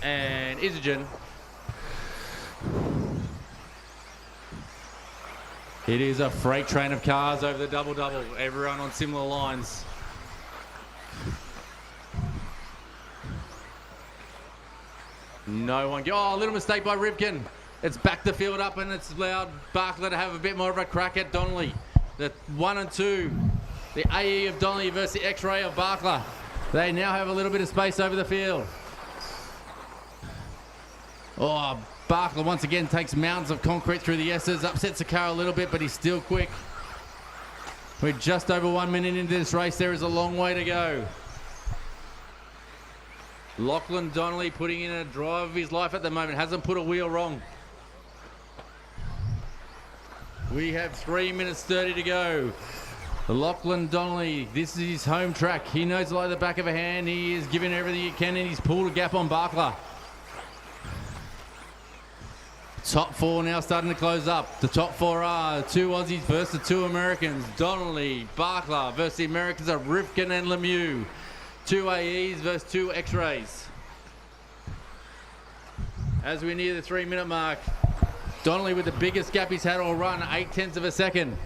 and Isogen. It is a freight train of cars over the double-double. Everyone on similar lines. No one. Oh, a little mistake by Rivkin. It's backed the field up and it's allowed Bakla to have a bit more of a crack at Donnelly. The 1 and 2. The AE of Donnelly versus the X-ray of Bakla. They now have a little bit of space over the field. Oh, Bakla once again takes mounds of concrete through the S's, upsets the car a little bit, but he's still quick. We're just over 1 minute into this race. There is a long way to go. Lachlan Donnelly putting in a drive of his life at the moment. Hasn't put a wheel wrong. We have 3 minutes 30 to go. Lachlan Donnelly, this is his home track. He knows it like the back of a hand. He is giving everything he can and he's pulled a gap on Bakla. Top four now starting to close up. The top four are 2 Aussies versus the 2 Americans. Donnelly, Bakla versus the Americans are Rivkin and Lemieux. 2 AEs versus 2 X-rays. As we near the 3 minute mark, Donnelly with the biggest gap he's had all run, 0.8 of a second.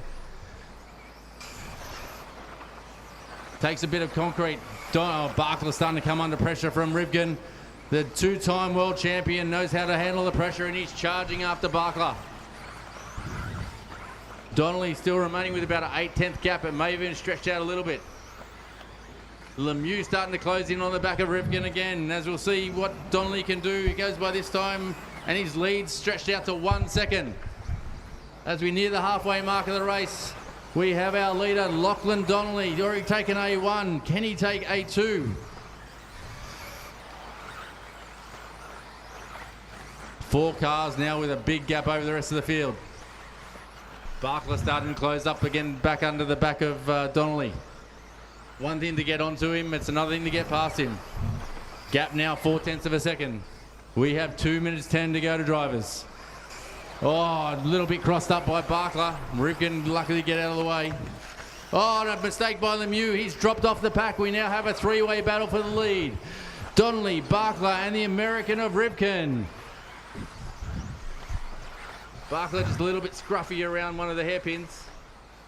Takes a bit of concrete. Bakla starting to come under pressure from Rivkin. The 2-time world champion knows how to handle the pressure and he's charging after Bakla. Donnelly still remaining with about an 0.8 gap. It may have even stretched out a little bit. Lemieux starting to close in on the back of Rivkin again. As we'll see what Donnelly can do. He goes by this time and his lead stretched out to 1 second. As we near the halfway mark of the race, we have our leader, Lachlan Donnelly. He's already taken A1. Can he take A2? 4 cars now with a big gap over the rest of the field. Bakla starting to close up again, back under the back of Donnelly. One thing to get onto him, it's another thing to get past him. Gap now 0.4 of a second. We have 2 minutes 10 to go to drivers. Oh, a little bit crossed up by Bakla. Rivkin luckily get out of the way. Oh, a mistake by Lemieux. He's dropped off the pack. We now have a 3-way battle for the lead. Donnelly, Bakla, and the American of Rivkin. Bakla just a little bit scruffy around one of the hairpins.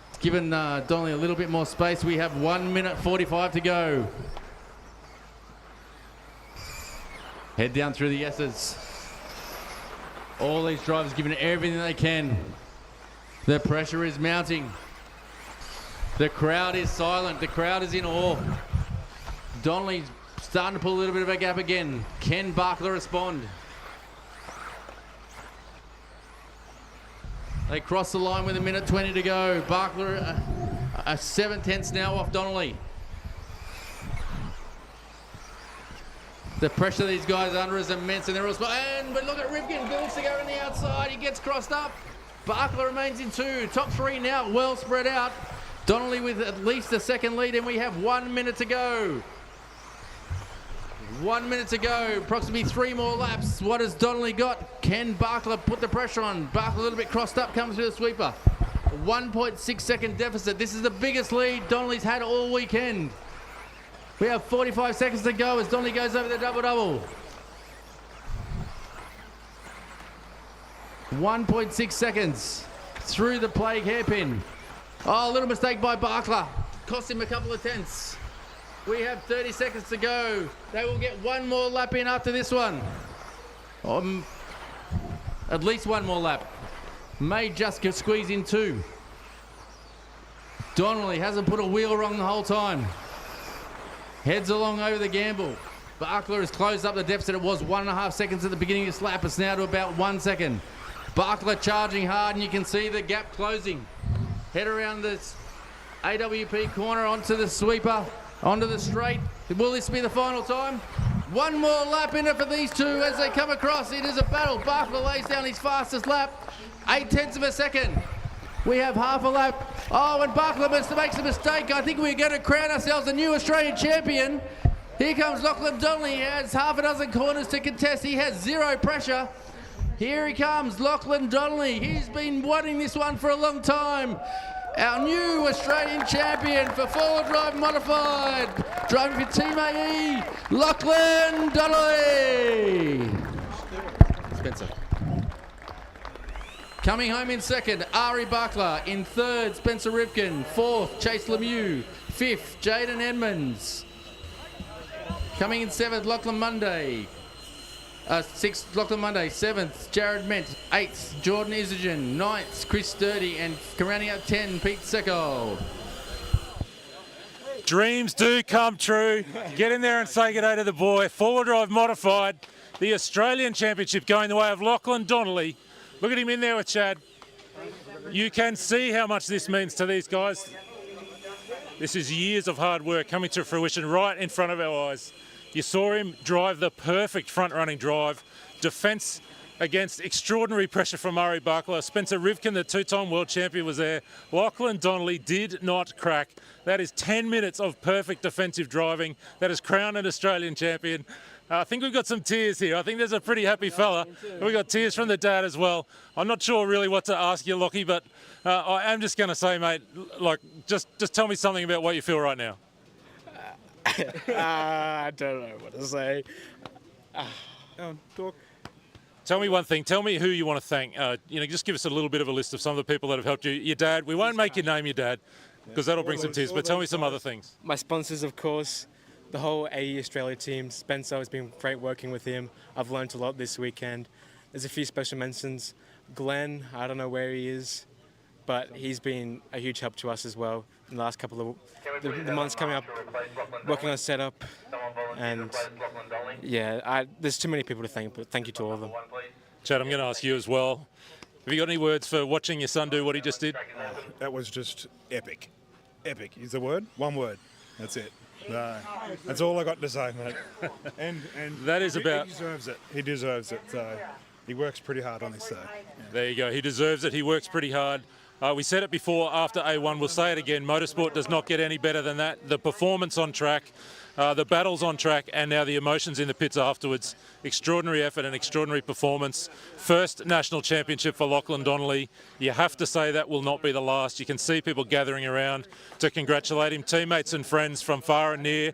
It's given Donnelly a little bit more space. We have 1 minute 45 to go. Head down through the S's. All these drivers giving everything they can. The pressure is mounting. The crowd is silent. The crowd is in awe. Donnelly's starting to pull a little bit of a gap again. Can Bakla respond? They cross the line with 1 minute 20 to go. Bakla a 7/10 now off Donnelly. The pressure these guys are under is immense and they're all but look at Rivkin, looks to go on the outside. He gets crossed up. Bakla remains in 2. Top 3 now well spread out. Donnelly with at least a second lead and we have 1 minute to go. 1 minute to go, approximately 3 more laps. What has Donnelly got? Can Bakla put the pressure on? Bakla a little bit crossed up, comes through the sweeper. 1.6 second deficit. This is the biggest lead Donnelly's had all weekend. We have 45 seconds to go as Donnelly goes over the double-double. 1.6 seconds through the plague hairpin. Oh, a little mistake by Bakla. Cost him a couple of tenths. We have 30 seconds to go. They will get 1 more lap in after this one. At least 1 more lap. May just squeeze in 2. Donnelly hasn't put a wheel wrong the whole time. Heads along over the gamble. Bakla has closed up the deficit. It was 1.5 seconds at the beginning of this lap. It's now to about 1 second. Bakla charging hard and you can see the gap closing. Head around this AWP corner onto the sweeper. Onto the straight. Will this be the final time? 1 more lap in it for these 2 as they come across. It is a battle. Bakla lays down his fastest lap. 0.8 of a second. We have half a lap. Oh, and Bakla makes a mistake. I think we're going to crown ourselves a new Australian champion. Here comes Lachlan Donnelly. He has half a dozen corners to contest. He has 0 pressure. Here he comes, Lachlan Donnelly. He's been wanting this one for a long time. Our new Australian champion for four-wheel drive modified, driving for Team AE, Lachlan Donnelly. Spencer. Coming home in second, Ari Bakla. In third, Spencer Rivkin. Fourth, Chase Lemieux. Fifth, Jaden Edmonds. Coming in seventh, Lachlan Monday. Sixth, Lachlan Monday. Seventh, Jared Ment. Eighth, Jordan Isogen. Ninth, Chris Sturdy. And rounding out 10, Pete Secco. Dreams do come true. Get in there and say good day to the boy. Four-wheel drive modified. The Australian Championship going the way of Lachlan Donnelly. Look at him in there with Chad. You can see how much this means to these guys. This is years of hard work coming to fruition right in front of our eyes. You saw him drive the perfect front-running drive. Defence against extraordinary pressure from Ari Bakla. Spencer Rivkin, the two-time world champion, was there. Lachlan Donnelly did not crack. That is 10 minutes of perfect defensive driving. That has crowned an Australian champion. I think we've got some tears here. I think there's a pretty happy fella. We've got tears from the dad as well. I'm not sure really what to ask you, Lockie, but I am just going to say, mate, like, just tell me something about what you feel right now. I don't know what to say. Talk. Tell me one thing. Tell me who you want to thank. Just give us a little bit of a list of some of the people that have helped you. Your dad. We won't make you name your dad because that'll bring some tears, but tell me some other things. My sponsors, of course. The whole AE Australia team. Spencer, has been great working with him. I've learned a lot this weekend. There's a few special mentions. Glenn, I don't know where he is, but he's been a huge help to us as well in the last couple of the months coming up, working on setup. And yeah, there's too many people to thank, but thank you to all of them. Chad, I'm going to ask you as well. Have you got any words for watching your son do what he just did? That was just epic. Epic is the word. One word. That's it. That's all I got to say, mate. And that is about. He deserves it. He deserves it. So he works pretty hard on this, though. Yeah. There you go. He deserves it. He works pretty hard. We said it before after A1. We'll say it again. Motorsport does not get any better than that. The performance on track, the battles on track, and now the emotions in the pits afterwards. Extraordinary effort and extraordinary performance. First national championship for Lachlan Donnelly. You have to say that will not be the last. You can see people gathering around to congratulate him. Teammates and friends from far and near,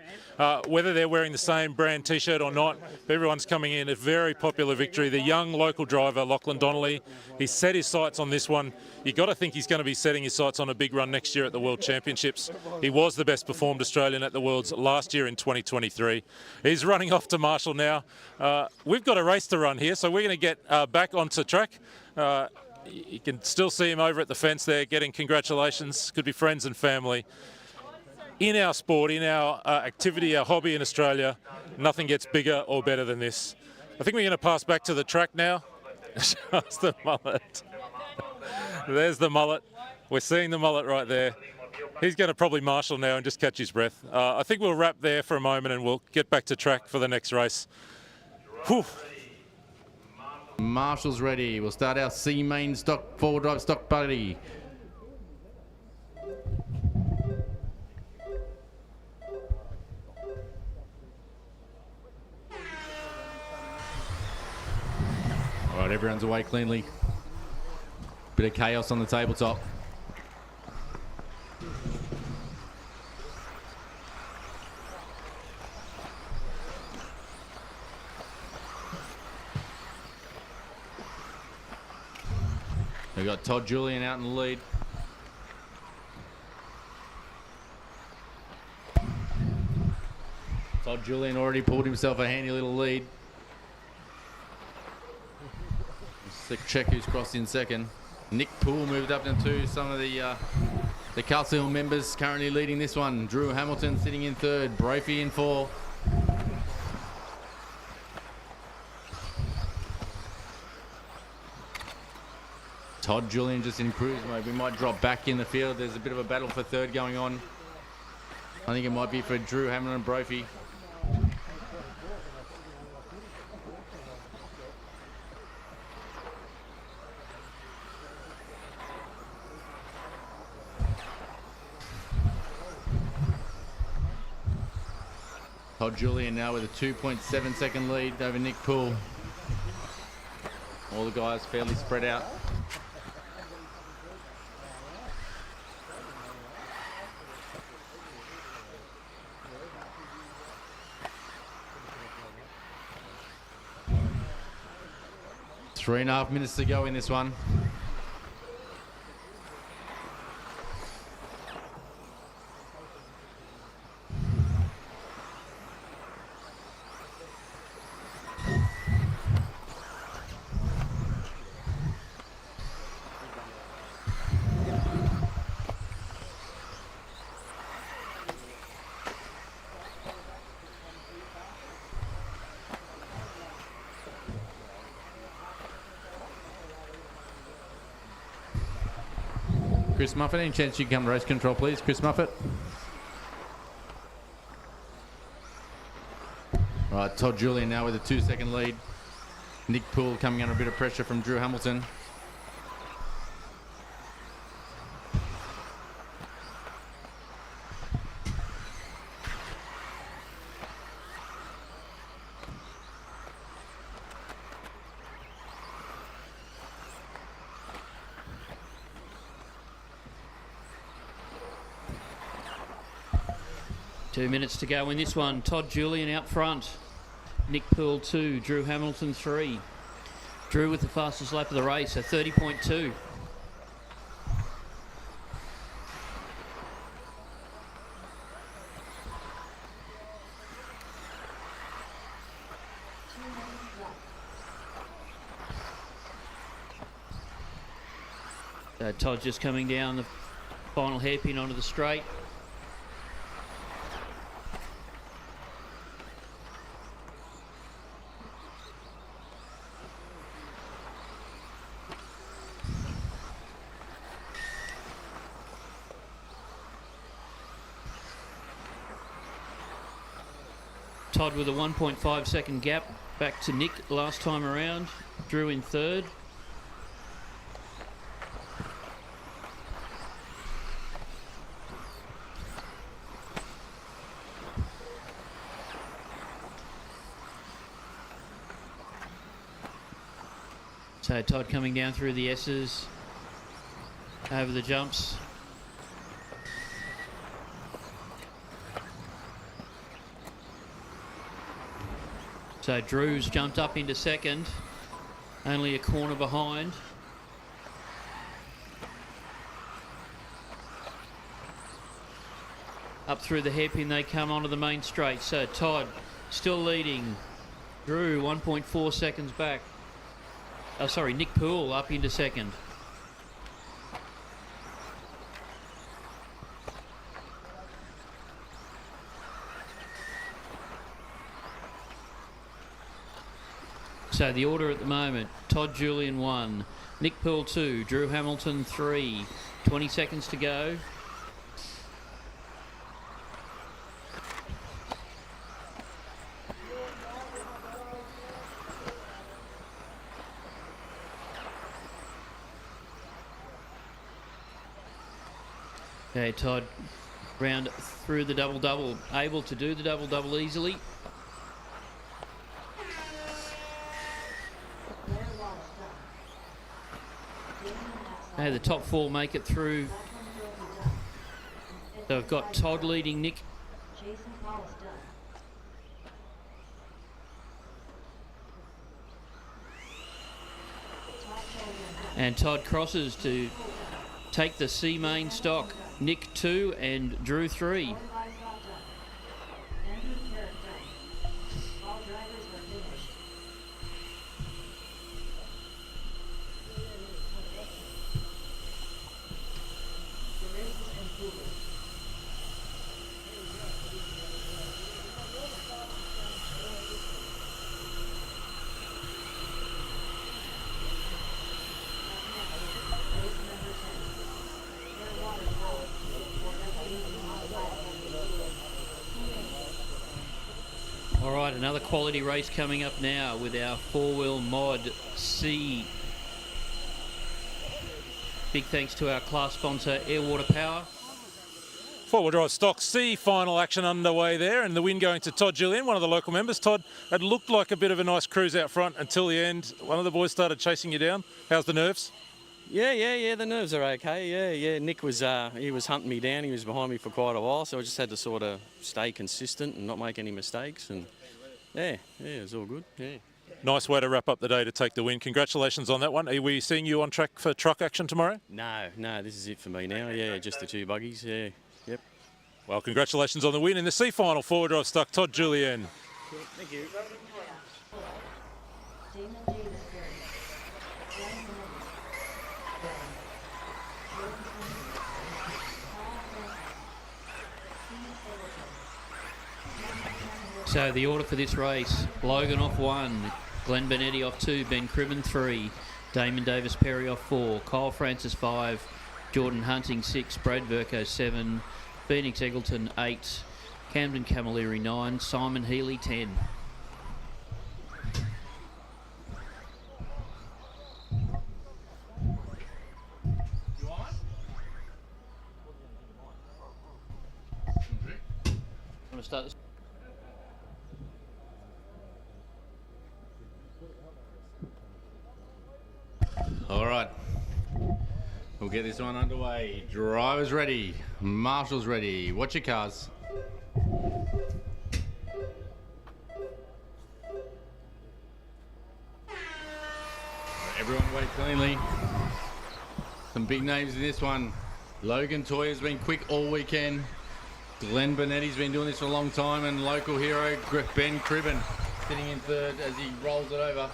whether they're wearing the same brand T-shirt or not, everyone's coming in. A very popular victory. The young local driver, Lachlan Donnelly, he set his sights on this one. You got to think he's going to be setting his sights on a big run next year at the World Championships. He was the best performed Australian at the Worlds last year in 2023. He's running off to Marshall now. We've got a race to run here, so we're going to get back onto track. You can still see him over at the fence there getting congratulations. Could be friends and family. In our sport, in our activity, our hobby in Australia, nothing gets bigger or better than this. I think we're going to pass back to the track now. That's the mullet. There's the mullet. We're seeing the mullet right there. He's going to probably marshal now and just catch his breath. I think we'll wrap there for a moment and we'll get back to track for the next race. Whew. Marshall's ready. We'll start our C main stock four-wheel drive stock buddy. All right, everyone's away cleanly. Bit of chaos on the tabletop. We've got Todd Julienne out in the lead. Todd Julienne already pulled himself a handy little lead. Let's check who's crossed in second. Nick Poole moved up into some of the Castle Hill members currently leading this one. Drew Hamilton sitting in third. Brophy in fourth. Todd Julienne just in cruise mode. We might drop back in the field. There's a bit of a battle for third going on. I think it might be for Drew Hamilton and Brophy. Todd Julienne now with a 2.7 second lead over Nick Poole. All the guys fairly spread out. 3.5 minutes to go in this one. Chris Muffet, any chance you can come to race control, please? Chris Muffet. All right, Todd Julienne now with a 2-second lead. Nick Poole coming under a bit of pressure from Drew Hamilton. Two minutes to go in this one. Todd Julienne out front. Nick Poole 2, Drew Hamilton 3. Drew with the fastest lap of the race, a 30.2. Todd just coming down the final hairpin onto the straight. Todd with a 1.5 second gap back to Nick last time around. Drew in third. So Todd coming down through the S's, over the jumps. So Drew's jumped up into second, only a corner behind. Up through the hairpin they come onto the main straight. So Todd still leading. Drew 1.4 seconds back. Oh, sorry, Nick Poole up into second. So the order at the moment, Todd Julienne 1, Nick Poole 2, Drew Hamilton 3, 20 seconds to go. Okay, Todd round through the double-double, able to do the double-double easily. Okay, the top four make it through. So we've got Todd leading Nick. And Todd crosses to take the C main stock. Nick 2 and Drew 3. Another quality race coming up now with our four-wheel mod C. Big thanks to our class sponsor, Air Water Power. Four-wheel drive stock C final action underway there, and the win going to Todd Julienne, one of the local members. Todd, it looked like a bit of a nice cruise out front until the end. One of the boys started chasing you down. How's the nerves? Yeah, the nerves are okay. Yeah. Nick was he was hunting me down. He was behind me for quite a while, so I just had to sort of stay consistent and not make any mistakes. And yeah, it was all good. Yeah. Nice way to wrap up the day to take the win. Congratulations on that one. Are we seeing you on track for truck action tomorrow? No, this is it for me now. Yeah, just the 2 buggies. Yeah, yep. Well, congratulations on the win. In the C final, 4-wheel-drive stuck, Todd Julienne. Thank you. So the order for this race: Logan off 1, Glenn Benetti off 2, Ben Cribben 3, Damon Davis Perry off 4, Kyle Francis 5, Jordan Hunting 6, Brad Verco 7, Phoenix Eggleton 8, Camden Camilleri 9, Simon Healy 10. I'm going to start this. All right, we'll get this one underway. Drivers ready, marshals ready. Watch your cars. Everyone wait cleanly. Some big names in this one. Logan Toya's been quick all weekend. Glenn Benetti's been doing this for a long time, and local hero Ben Cribben sitting in third as he rolls it over.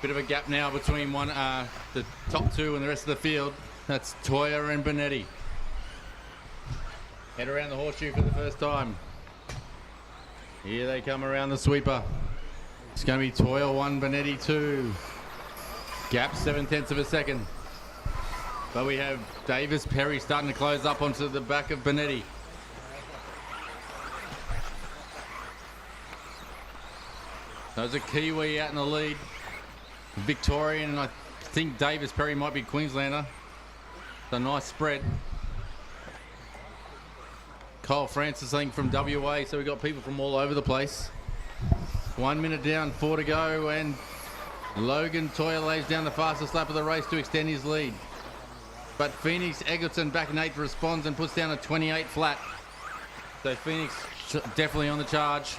Bit of a gap now between the top 2 and the rest of the field. That's Toia and Benetti. Head around the horseshoe for the first time. Here they come around the sweeper. It's going to be Toia 1, Benetti 2. Gap 7/10 of a second. But we have Davis Perry starting to close up onto the back of Benetti. There's a Kiwi out in the lead. Victorian, and I think Davis Perry might be Queenslander. It's a nice spread. Kyle Francis, I think, from WA, so we've got people from all over the place. 1 minute down, 4 to go, and Logan Toia lays down the fastest lap of the race to extend his lead. But Phoenix Eggleton back in 8th responds and puts down a 28 flat. So Phoenix definitely on the charge.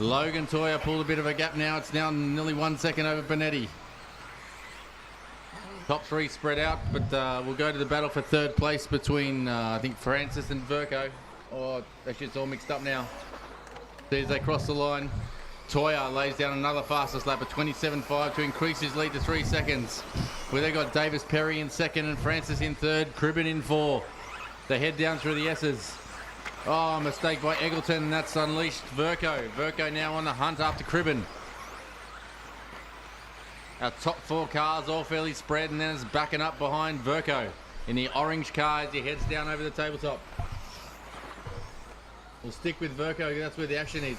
Logan Toia pulled a bit of a gap now. It's now nearly 1 second over Benetti. Top 3 spread out, but we'll go to the battle for 3rd place between, I think, Francis and Verco. Oh, actually, it's all mixed up now. As they cross the line, Toia lays down another fastest lap of 27.5 to increase his lead to 3 seconds. Where they got Davis Perry in 2nd and Francis in 3rd, Cribben in 4. They head down through the S's. Oh, mistake by Eggleton, and that's unleashed Verco. Verco now on the hunt after Cribben. Our top 4 cars all fairly spread, and then it's backing up behind Verco in the orange car as he heads down over the tabletop. We'll stick with Verco, that's where the action is.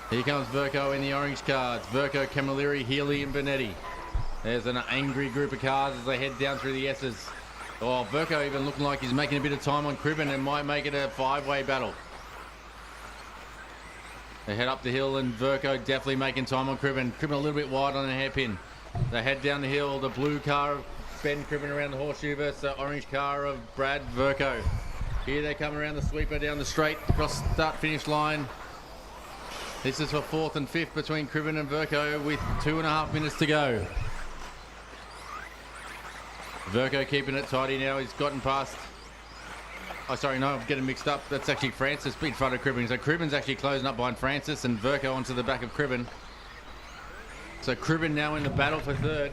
Here comes Verco in the orange car. It's Verco, Camilleri, Healy and Benetti. There's an angry group of cars as they head down through the S's. Oh, Verco even looking like he's making a bit of time on Cribben and might make it a 5-way battle. They head up the hill and Verco definitely making time on Cribben. Cribben a little bit wide on the hairpin. They head down the hill. The blue car of Ben Cribben around the horseshoe versus the orange car of Brad Verco. Here they come around the sweeper down the straight across start-finish line. This is for 4th and 5th between Cribben and Verco with 2.5 minutes to go. Verco keeping it tidy now. He's gotten past... Oh, sorry, no, I'm getting mixed up. That's actually Francis in front of Cribben. So Cribben's actually closing up behind Francis and Verco onto the back of Cribben. So Cribben now in the battle for 3rd.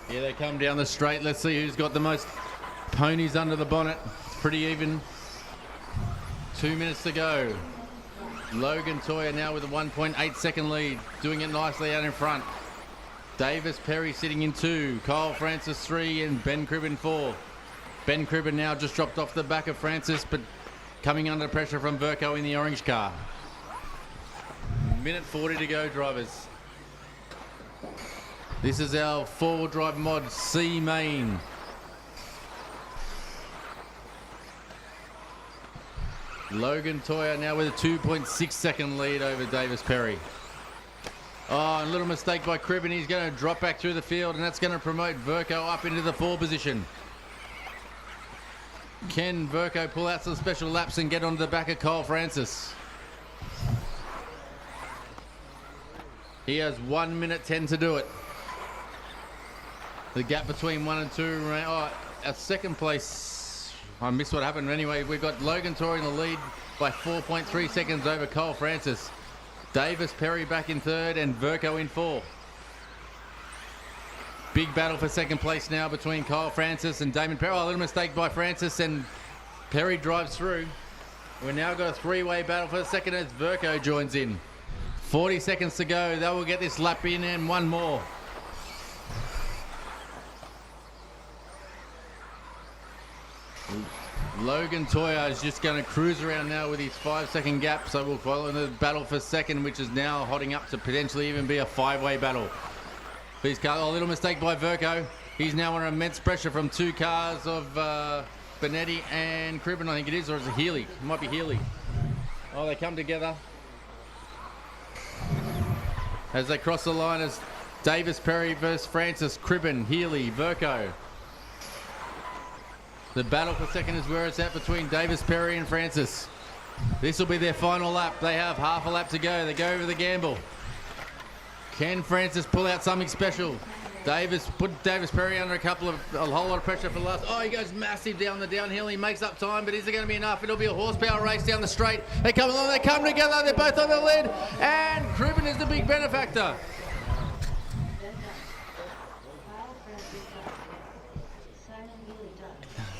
Here they come down the straight. Let's see who's got the most ponies under the bonnet. It's pretty even. 2 minutes to go. Logan Toia now with a 1.8 second lead. Doing it nicely out in front. Davis Perry sitting in 2, Kyle Francis 3 and Ben Cribben 4. Ben Cribben now just dropped off the back of Francis but coming under pressure from Verco in the orange car. Minute 40 to go, drivers. This is our 4-wheel drive mod C main. Logan Toia now with a 2.6 second lead over Davis Perry. Oh, a little mistake by Cribben. He's going to drop back through the field, and that's going to promote Verco up into the 4 position. Can Verco pull out some special laps and get onto the back of Kyle Francis? He has 1 minute 10 to do it. The gap between 1 and 2. At second place, I missed what happened. Anyway, we've got Logan Toia in the lead by 4.3 seconds over Kyle Francis. Davis Perry back in third and Verco in 4. Big battle for second place now between Kyle Francis and Damon Perry. A little mistake by Francis and Perry drives through. We've now got a three-way battle for the second as Verco joins in. 40 seconds to go. They will get this lap in and one more. Logan Toia is just going to cruise around now with his 5-second gap, so we'll follow the battle for second, which is now hotting up to potentially even be a 5-way battle. These cars, a little mistake by Verco. He's now under immense pressure from 2 cars of Benetti and Cribben, I think it is, or is it Healy? It might be Healy. Oh, they come together as they cross the line as Davis Perry versus Francis, Cribben, Healy, Verco. The battle for second is where it's at between Davis Perry and Francis. This will be their final lap. They have half a lap to go. They go over the gamble. Can Francis pull out something special? Put Davis Perry under a whole lot of pressure for the last. Oh, he goes massive down the downhill. He makes up time, but is it going to be enough? It'll be a horsepower race down the straight. They come along, they come together. They're both on the lead, and Cribben is the big benefactor.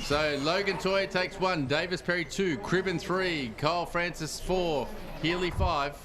So Logan Toia takes 1, Davis Perry 2, Cribben 3, Kyle Francis 4, Healy 5.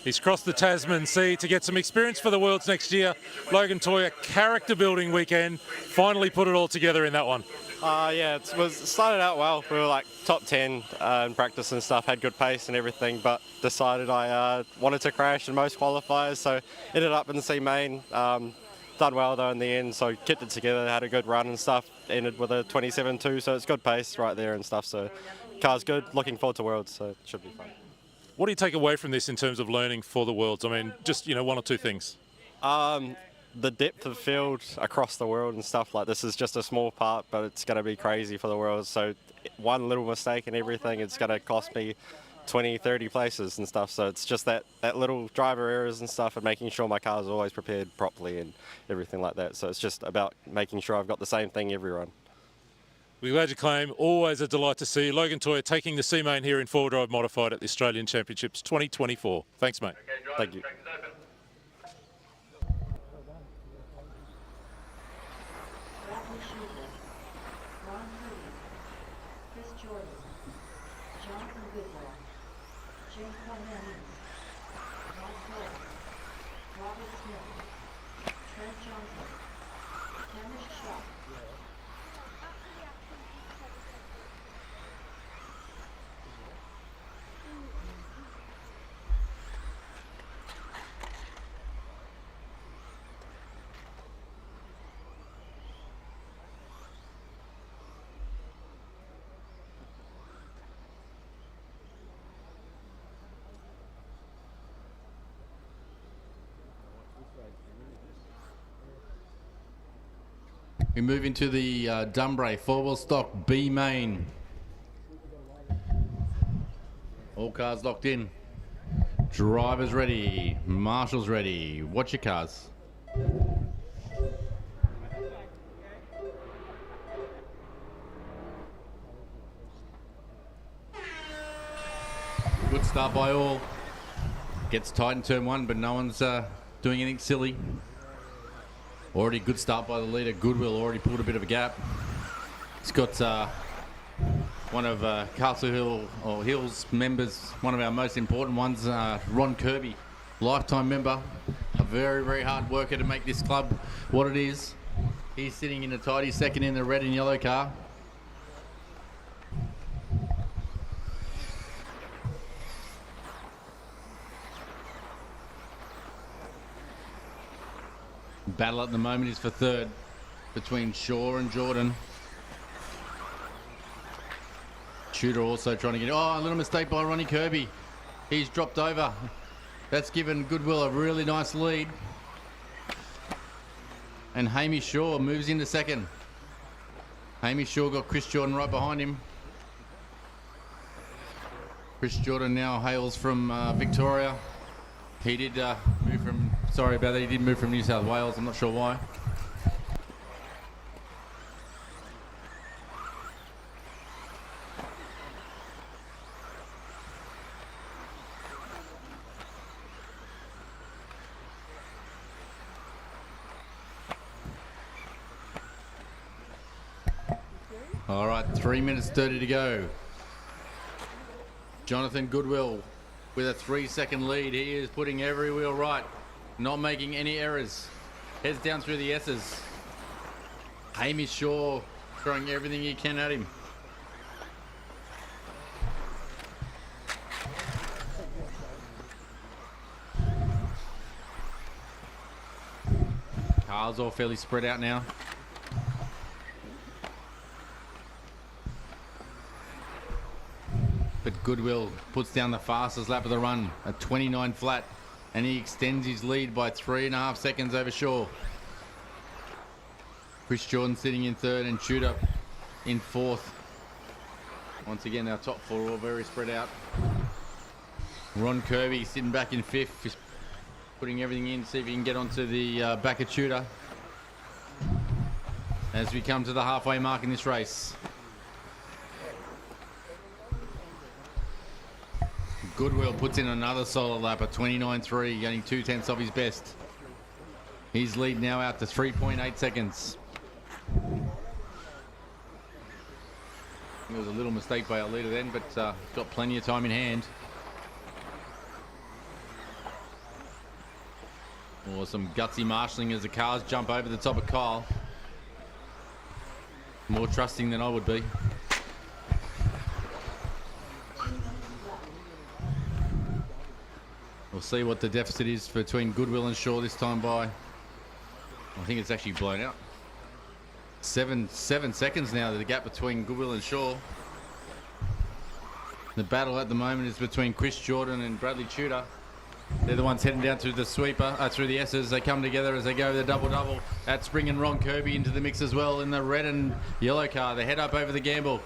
He's crossed the Tasman Sea to get some experience for the Worlds next year. Logan Toia, character building weekend, finally put it all together in that one. Yeah, it started out well. We were like top 10 in practice and stuff, had good pace and everything, but decided I wanted to crash in most qualifiers, so ended up in the C main. Done well though in the end, so kept it together, had a good run and stuff, ended with a 27.2, so it's good pace right there and stuff, so car's good, looking forward to Worlds, so it should be fun. What do you take away from this in terms of learning for the Worlds? I mean, just, 1 or 2 things. The depth of field across the world and stuff, like this is just a small part, but it's going to be crazy for the Worlds. So one little mistake and everything, it's going to cost me 20, 30 places and stuff. So it's just that little driver errors and stuff and making sure my car is always prepared properly and everything like that. So it's just about making sure I've got the same thing every run. We're glad you claim. Always a delight to see you. Logan Toia taking the C-Main here in 4-Drive Modified at the Australian Championships 2024. Thanks, mate. Thank you. We move into the Dunbury 4-wheel stock B main. All cars locked in. Drivers ready. Marshals ready. Watch your cars. Good start by all. Gets tight in turn 1, but no one's doing anything silly. Already good start by the leader. Goodwill already pulled a bit of a gap. It's got one of Castle Hill or Hills members, one of our most important ones, Ron Kirby, lifetime member, a very, very hard worker to make this club what it is. He's sitting in a tidy second in the red and yellow car. Battle at the moment is for third between Shaw and Jordan. Tudor also trying to get... Oh, a little mistake by Ronnie Kirby. He's dropped over. That's given Goodwill a really nice lead. And Hamish Shaw moves into second. Hamish Shaw got Chris Jordan right behind him. Chris Jordan now hails from Victoria. He did move from... Sorry about that. He did move from New South Wales. I'm not sure why. All right, 3 minutes 30 to go. Jonathan Goodwill with a 3-second lead. He is putting every wheel right, not making any errors. Heads down through the S's. Hamish Shaw throwing everything he can at him. Cars all fairly spread out now. But Goodwill puts down the fastest lap of the run, a 29 flat, and he extends his lead by 3.5 seconds over Shaw. Chris Jordan sitting in third and Tudor in fourth. Once again, our top four all very spread out. Ron Kirby sitting back in fifth, just putting everything in to see if he can get onto the back of Tudor as we come to the halfway mark in this race. Goodwill puts in another solid lap, a 29.3, getting 2/10 off his best. His lead now out to 3.8 seconds. It was a little mistake by our leader then, but got plenty of time in hand. Or some gutsy marshalling as the cars jump over the top of Kyle. More trusting than I would be. We'll see what the deficit is between Goodwill and Shaw this time by... I think it's actually blown out. Seven seconds now, the gap between Goodwill and Shaw. The battle at the moment is between Chris Jordan and Bradley Tudor. They're the ones heading down through the sweeper, through the S's. They come together as they go the double-double. That's bringing Ron Kirby into the mix as well in the red and yellow car. They head up over the gamble.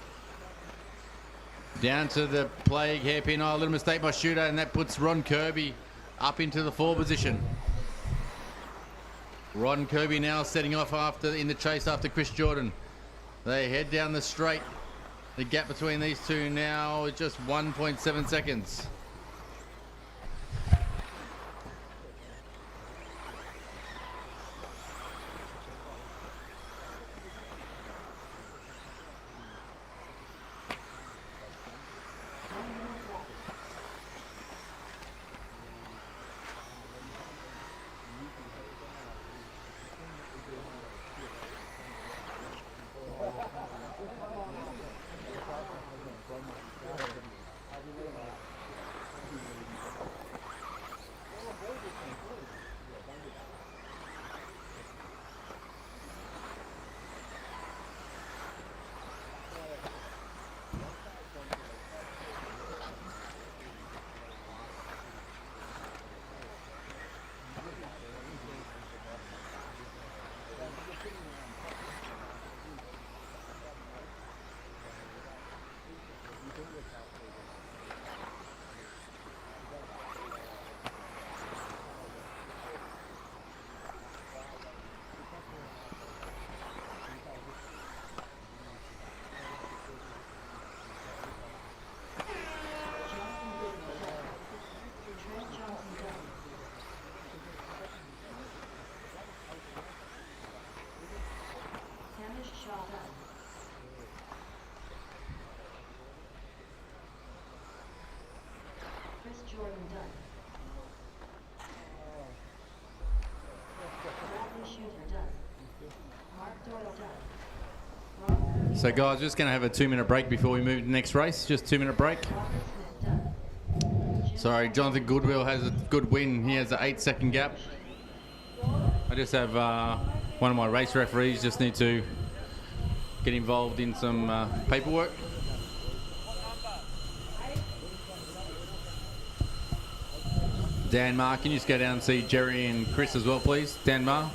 Down to the plague hairpin. Oh, a little mistake by Shooter, and that puts Ron Kirby up into the 4 position. Ron Kirby now setting off in the chase after Chris Jordan. They head down the straight. The gap between these two now is just 1.7 seconds. So guys, just going to have a 2-minute break before we move to the next race. Just 2-minute break. Sorry, Jonathan Goodwill has a good win. He has an 8-second gap. I just have one of my race referees just need to get involved in some paperwork. Dan Ma, can you just go down and see Jerry and Chris as well, please? Dan Ma.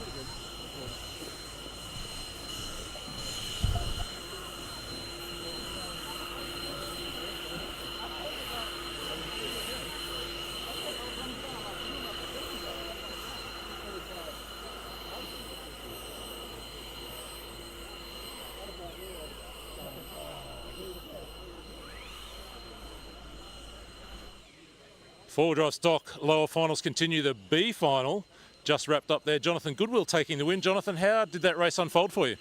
Four-wheel drive stock lower finals continue. The B final just wrapped up there. Jonathan Goodwill taking the win. Jonathan, how did that race unfold for you?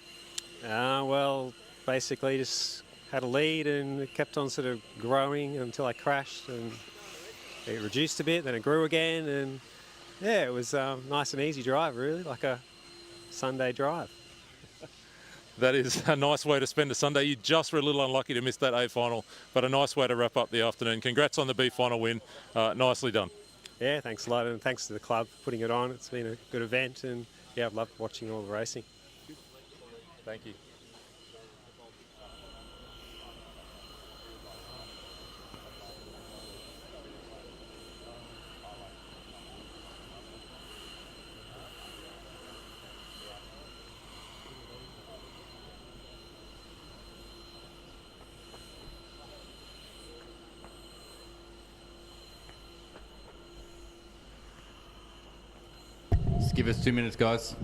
Well, basically just had a lead and it kept on sort of growing until I crashed, and it reduced a bit, then it grew again, and yeah, it was a nice and easy drive, really, like a Sunday drive. That is a nice way to spend a Sunday. You just were a little unlucky to miss that A final, but a nice way to wrap up the afternoon. Congrats on the B final win. Nicely done. Yeah, thanks a lot, and thanks to the club for putting it on. It's been a good event, and yeah, I've loved watching all the racing. Thank you. Just give us 2 minutes, guys.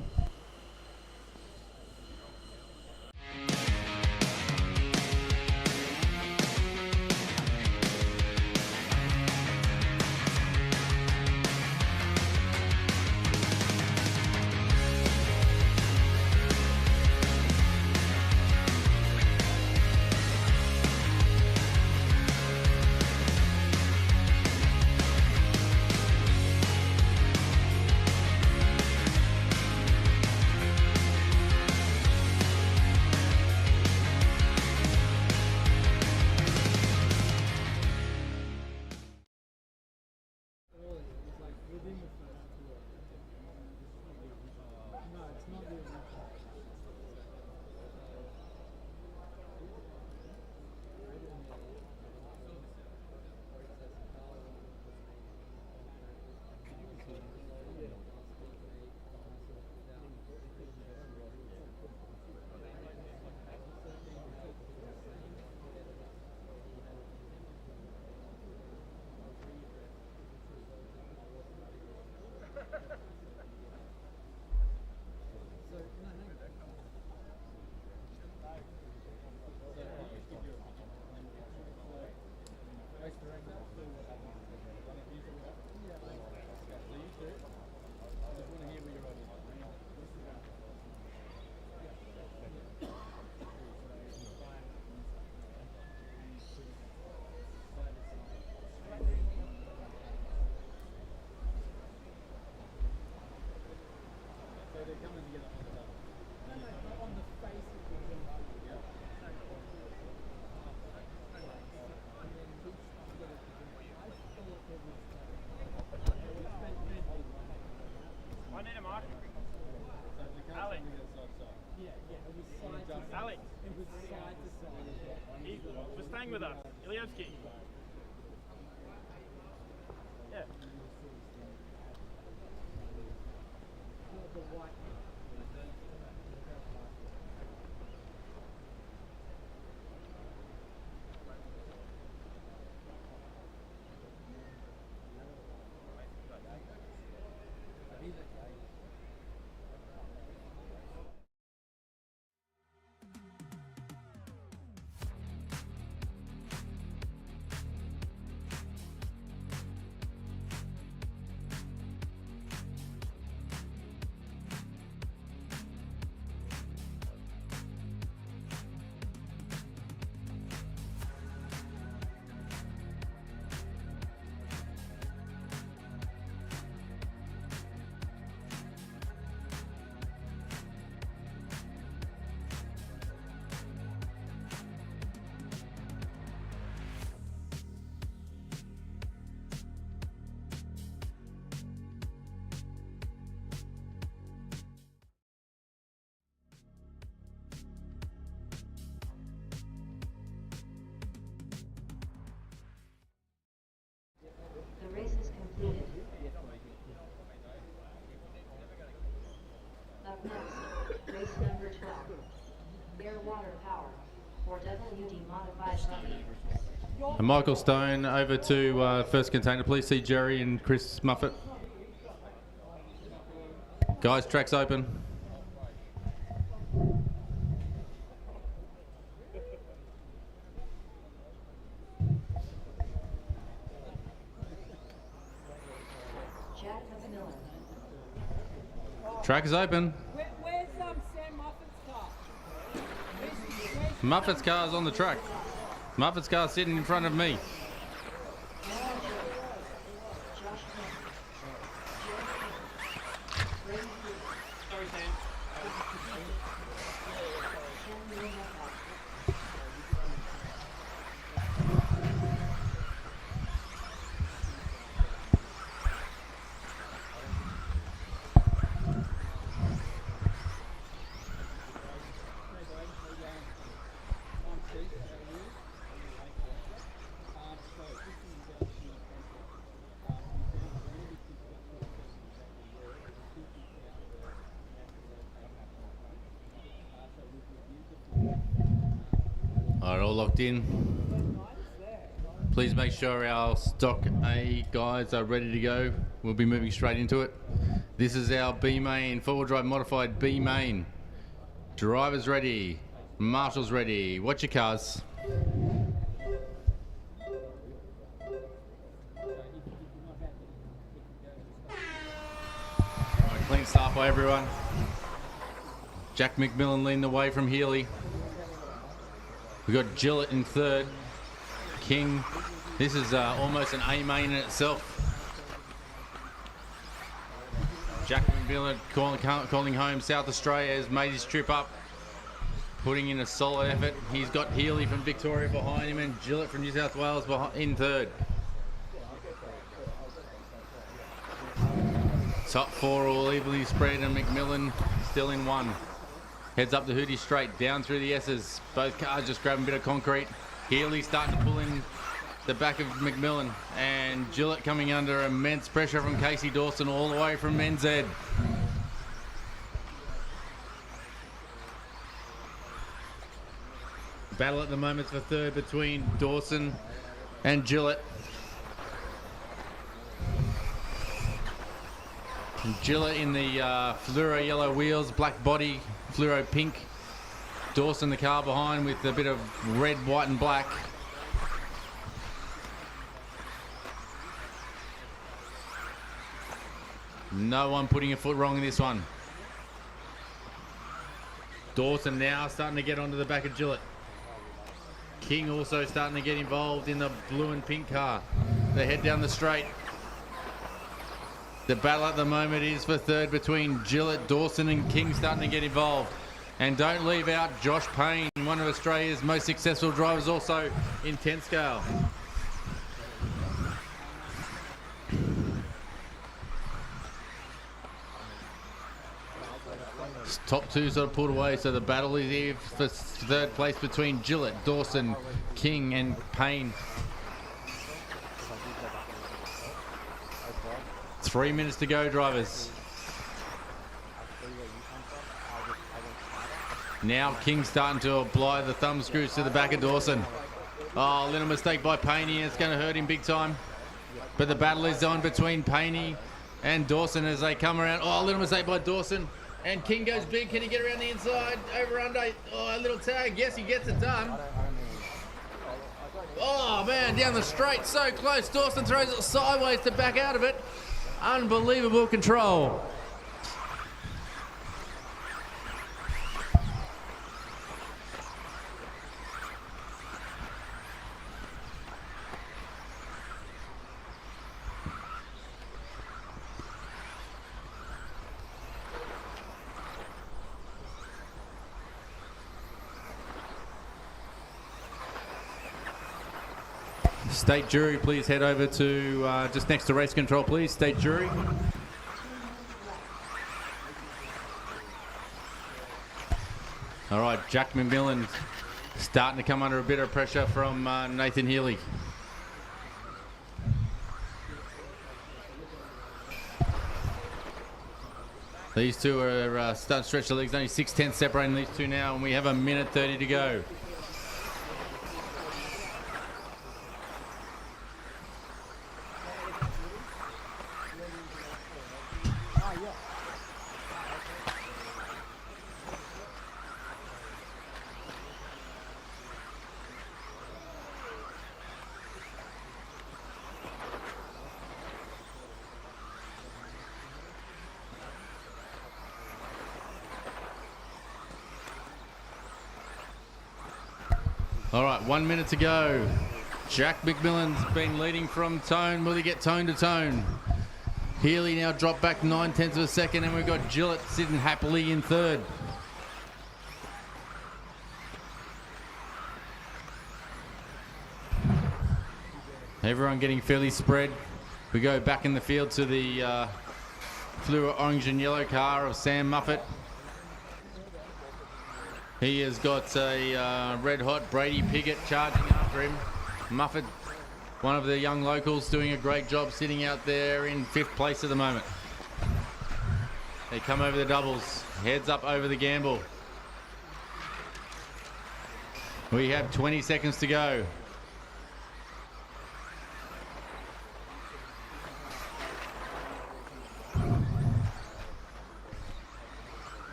Alex, he was staying with us, Ilievsky. Yeah. Air Water Power for WD Modified Buggy. And Michael Stone over to first container. Please see Jerry and Chris Muffet. Guys, track's open. Jack McMillan. Track is open. Where's Sam Moffat's car? Muffet's car's on the track. Muffet's car's sitting in front of me. Alright, all locked in. Please make sure our stock A guys are ready to go. We'll be moving straight into it. This is our B main, four-wheel drive modified B main. Drivers ready, marshals ready. Watch your cars. Alright, clean start by everyone. Jack McMillan leading the way from Healy. We've got Gillett in third. King. This is almost an A main in itself. Jack McMillan calling home South Australia has made his trip up, putting in a solid effort. He's got Healy from Victoria behind him and Gillett from New South Wales in third. Top four all evenly spread and McMillan still in one. Heads up the Hootie straight, down through the S's. Both cars just grabbing a bit of concrete. Healy starting to pull in the back of McMillan. And Gillett coming under immense pressure from Casey Dawson all the way from Men's Ed. Battle at the moment for third between Dawson and Gillett. And Gillett in the fluoro yellow wheels, black body, fluoro pink. Dawson the car behind with a bit of red, white and black. No one putting a foot wrong in this one. Dawson now starting to get onto the back of Gillett. King also starting to get involved in the blue and pink car. They head down the straight. The battle at the moment is for third between Gillett, Dawson and King starting to get involved. And don't leave out Josh Payne, one of Australia's most successful drivers also in 10 scale. Top two sort of pulled away, so the battle is here for third place between Gillett, Dawson, King and Payne. 3 minutes to go, drivers. Now King starting to apply the thumb screws to the back of Dawson. Oh, a little mistake by Payne. It's going to hurt him big time. But the battle is on between Payne and Dawson as they come around. Oh, a little mistake by Dawson. And King goes big. Can he get around the inside? Over under. Oh, a little tag. Yes, he gets it done. Oh, man, down the straight. So close. Dawson throws it sideways to back out of it. Unbelievable control. State jury, please head over to just next to race control, please. State jury. All right, Jack McMillan starting to come under a bit of pressure from Nathan Healy. These two are starting to stretch the legs. Only 6/10 separating these two now, and we have a minute 30 to go. All right, 1 minute to go. Jack McMillan's been leading from tone. Will he get tone to tone? Healy now dropped back 9/10 of a second, and we've got Gillett sitting happily in third. Everyone getting fairly spread. We go back in the field to the fluor orange and yellow car of Sam Muffet. He has got a red hot Brady Piggott charging after him. Muffet, one of the young locals, doing a great job sitting out there in 5th place at the moment. They come over the doubles, heads up over the gamble. We have 20 seconds to go.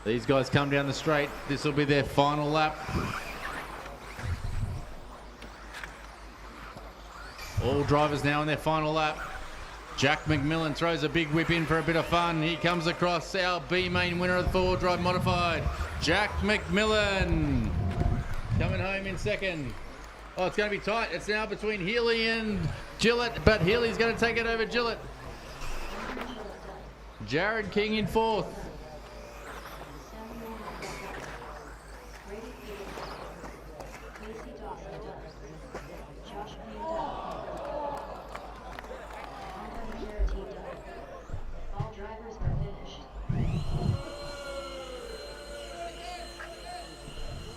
These guys come down the straight. This will be their final lap. All drivers now in their final lap. Jack McMillan throws a big whip in for a bit of fun. He comes across our B main winner of the 4-wheel drive modified. Jack McMillan coming home in second. Oh, it's going to be tight. It's now between Healy and Gillett, but Healy's going to take it over Gillett. Jared King in 4th.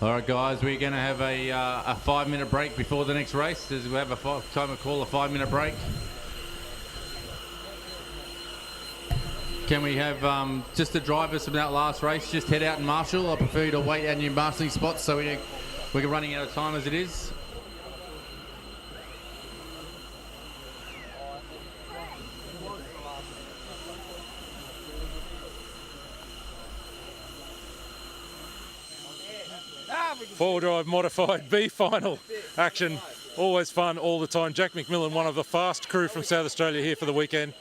All right, guys, we're going to have a 5-minute break before the next race. As we have a time to call a 5-minute break. Can we have just the drivers from that last race just head out and marshal? I prefer you to wait out in your marshalling spots so we're running out of time as it is. Four-wheel drive modified B final action. Always fun all the time. Jack McMillan, one of the fast crew from South Australia here for the weekend.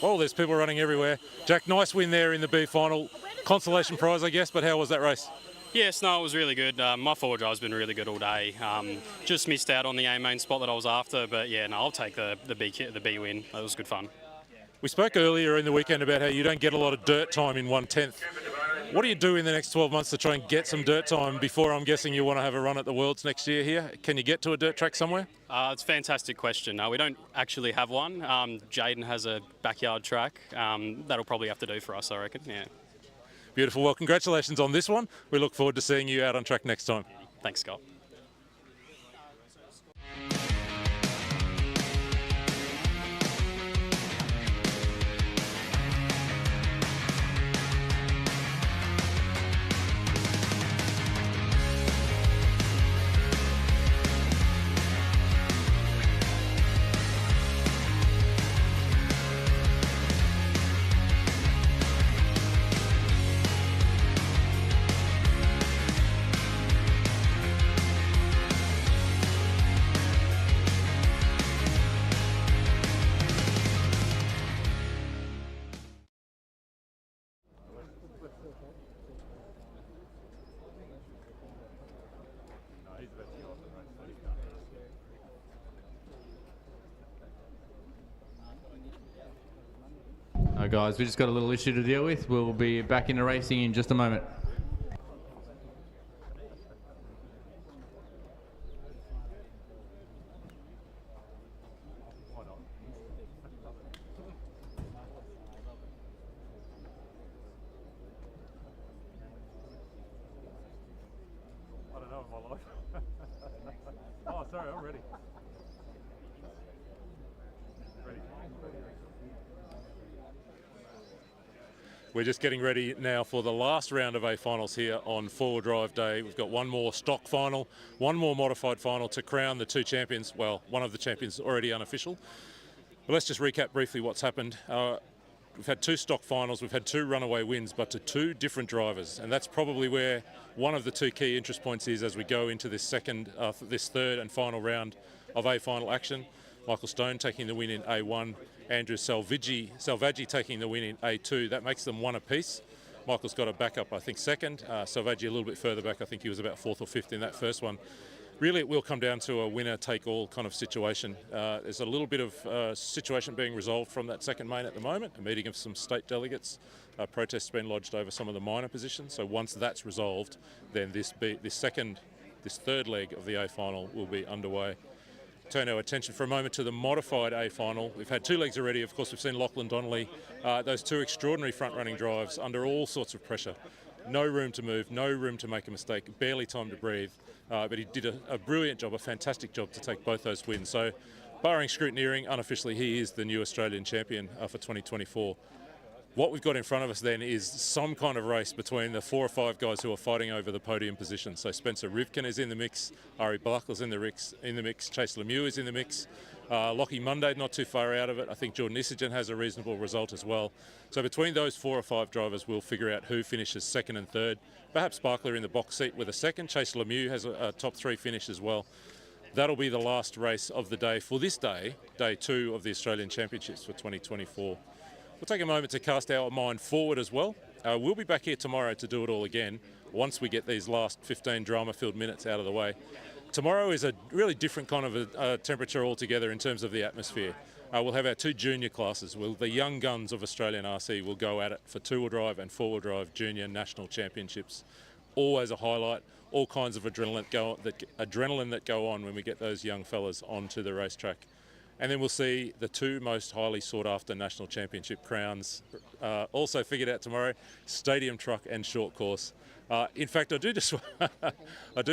Oh, there's people running everywhere. Jack, nice win there in the B final. Consolation prize, I guess, but how was that race? Yes, no, it was really good. My forward drive's been really good all day. Just missed out on the A main spot that I was after, but yeah, no, I'll take the B win. That was good fun. We spoke earlier in the weekend about how you don't get a lot of dirt time in 1/10. What do you do in the next 12 months to try and get some dirt time before, I'm guessing, you want to have a run at the Worlds next year here? Can you get to a dirt track somewhere? It's a fantastic question. We don't actually have one. Jaden has a backyard track. That'll probably have to do for us, I reckon, yeah. Beautiful. Well, congratulations on this one. We look forward to seeing you out on track next time. Thanks, Scott. All right, guys, we just got a little issue to deal with. We'll be back into racing in just a moment. I don't know in my life. Oh, sorry, I'm ready. We're just getting ready now for the last round of A finals here on 4 Drive Day. We've got one more stock final, one more modified final to crown the two champions. Well, one of the champions already unofficial. But let's just recap briefly what's happened. We've had 2 stock finals, we've had 2 runaway wins, but to 2 different drivers. And that's probably where one of the 2 key interest points is as we go into this third and final round of A final action. Michael Stone taking the win in A1, Andrew Selvaggi taking the win in A2. That makes them 1 apiece. Michael's got a backup, I think, second. Selvaggi a little bit further back. I think he was about 4th or 5th in that first one. Really, it will come down to a winner-take-all kind of situation. There's a little bit of situation being resolved from that second main at the moment, a meeting of some state delegates. Protests been lodged over some of the minor positions. So once that's resolved, then this third leg of the A final will be underway. Turn our attention for a moment to the modified A final. We've had 2 legs already. Of course, we've seen Lachlan Donnelly, those 2 extraordinary front-running drives under all sorts of pressure. No room to move, no room to make a mistake, barely time to breathe. But he did a brilliant job, a fantastic job to take both those wins. So, barring scrutineering, unofficially he is the new Australian champion for 2024. What we've got in front of us then is some kind of race between the 4 or 5 guys who are fighting over the podium position. So Spencer Rivkin is in the mix, Ari Bakla's in the mix, Chase Lemieux is in the mix, Lockie Monday not too far out of it. I think Jordan Isigen has a reasonable result as well. So between those 4 or 5 drivers, we'll figure out who finishes 2nd and 3rd. Perhaps Bakla in the box seat with a 2nd. Chase Lemieux has a top 3 finish as well. That'll be the last race of the day for this day, day 2 of the Australian Championships for 2024. We'll take a moment to cast our mind forward as well. We'll be back here tomorrow to do it all again once we get these last 15 drama-filled minutes out of the way. Tomorrow is a really different kind of a temperature altogether in terms of the atmosphere. We'll have our 2 junior classes. The young guns of Australian RC will go at it for 2-wheel drive and 4-wheel drive junior national championships. Always a highlight. All kinds of adrenaline that go on when we get those young fellas onto the racetrack. And then we'll see the 2 most highly sought-after national championship crowns also figured out tomorrow: stadium truck and short course. In fact, I do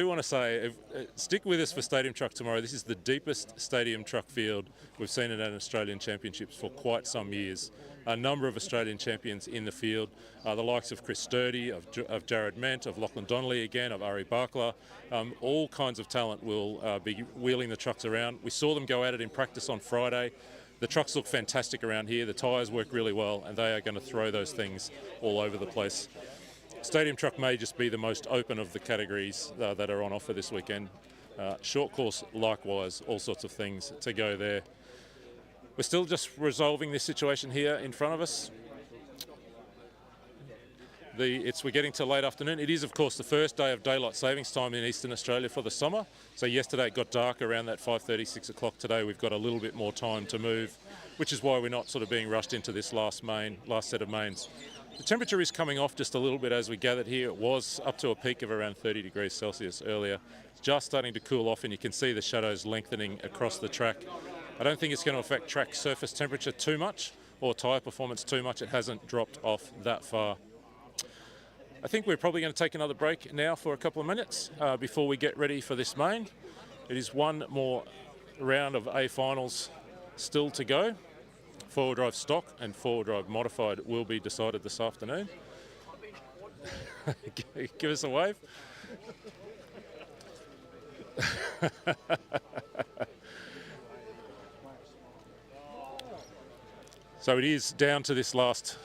want to say, stick with us for stadium truck tomorrow. This is the deepest stadium truck field we've seen in an Australian Championships for quite some years. A number of Australian champions in the field, the likes of Chris Sturdy, of Jared Ment, of Lachlan Donnelly again, of Ari Bakla. All kinds of talent will be wheeling the trucks around. We saw them go at it in practice on Friday. The trucks look fantastic around here. The tyres work really well, and they are going to throw those things all over the place. Stadium truck may just be the most open of the categories that are on offer this weekend. Short course, likewise, all sorts of things to go there. We're still just resolving this situation here in front of us. We're getting to late afternoon. It is, of course, the first day of daylight savings time in Eastern Australia for the summer. So yesterday it got dark around that 5:30, 6 o'clock. Today we've got a little bit more time to move, which is why we're not sort of being rushed into this last set of mains. The temperature is coming off just a little bit as we gathered here. It was up to a peak of around 30 degrees Celsius earlier. It's just starting to cool off, and you can see the shadows lengthening across the track. I don't think it's going to affect track surface temperature too much or tyre performance too much. It hasn't dropped off that far. I think we're probably going to take another break now for a couple of minutes before we get ready for this main. It is one more round of A finals still to go. 4-wheel drive stock and 4-wheel drive modified will be decided this afternoon. Give us a wave. So it is down to this last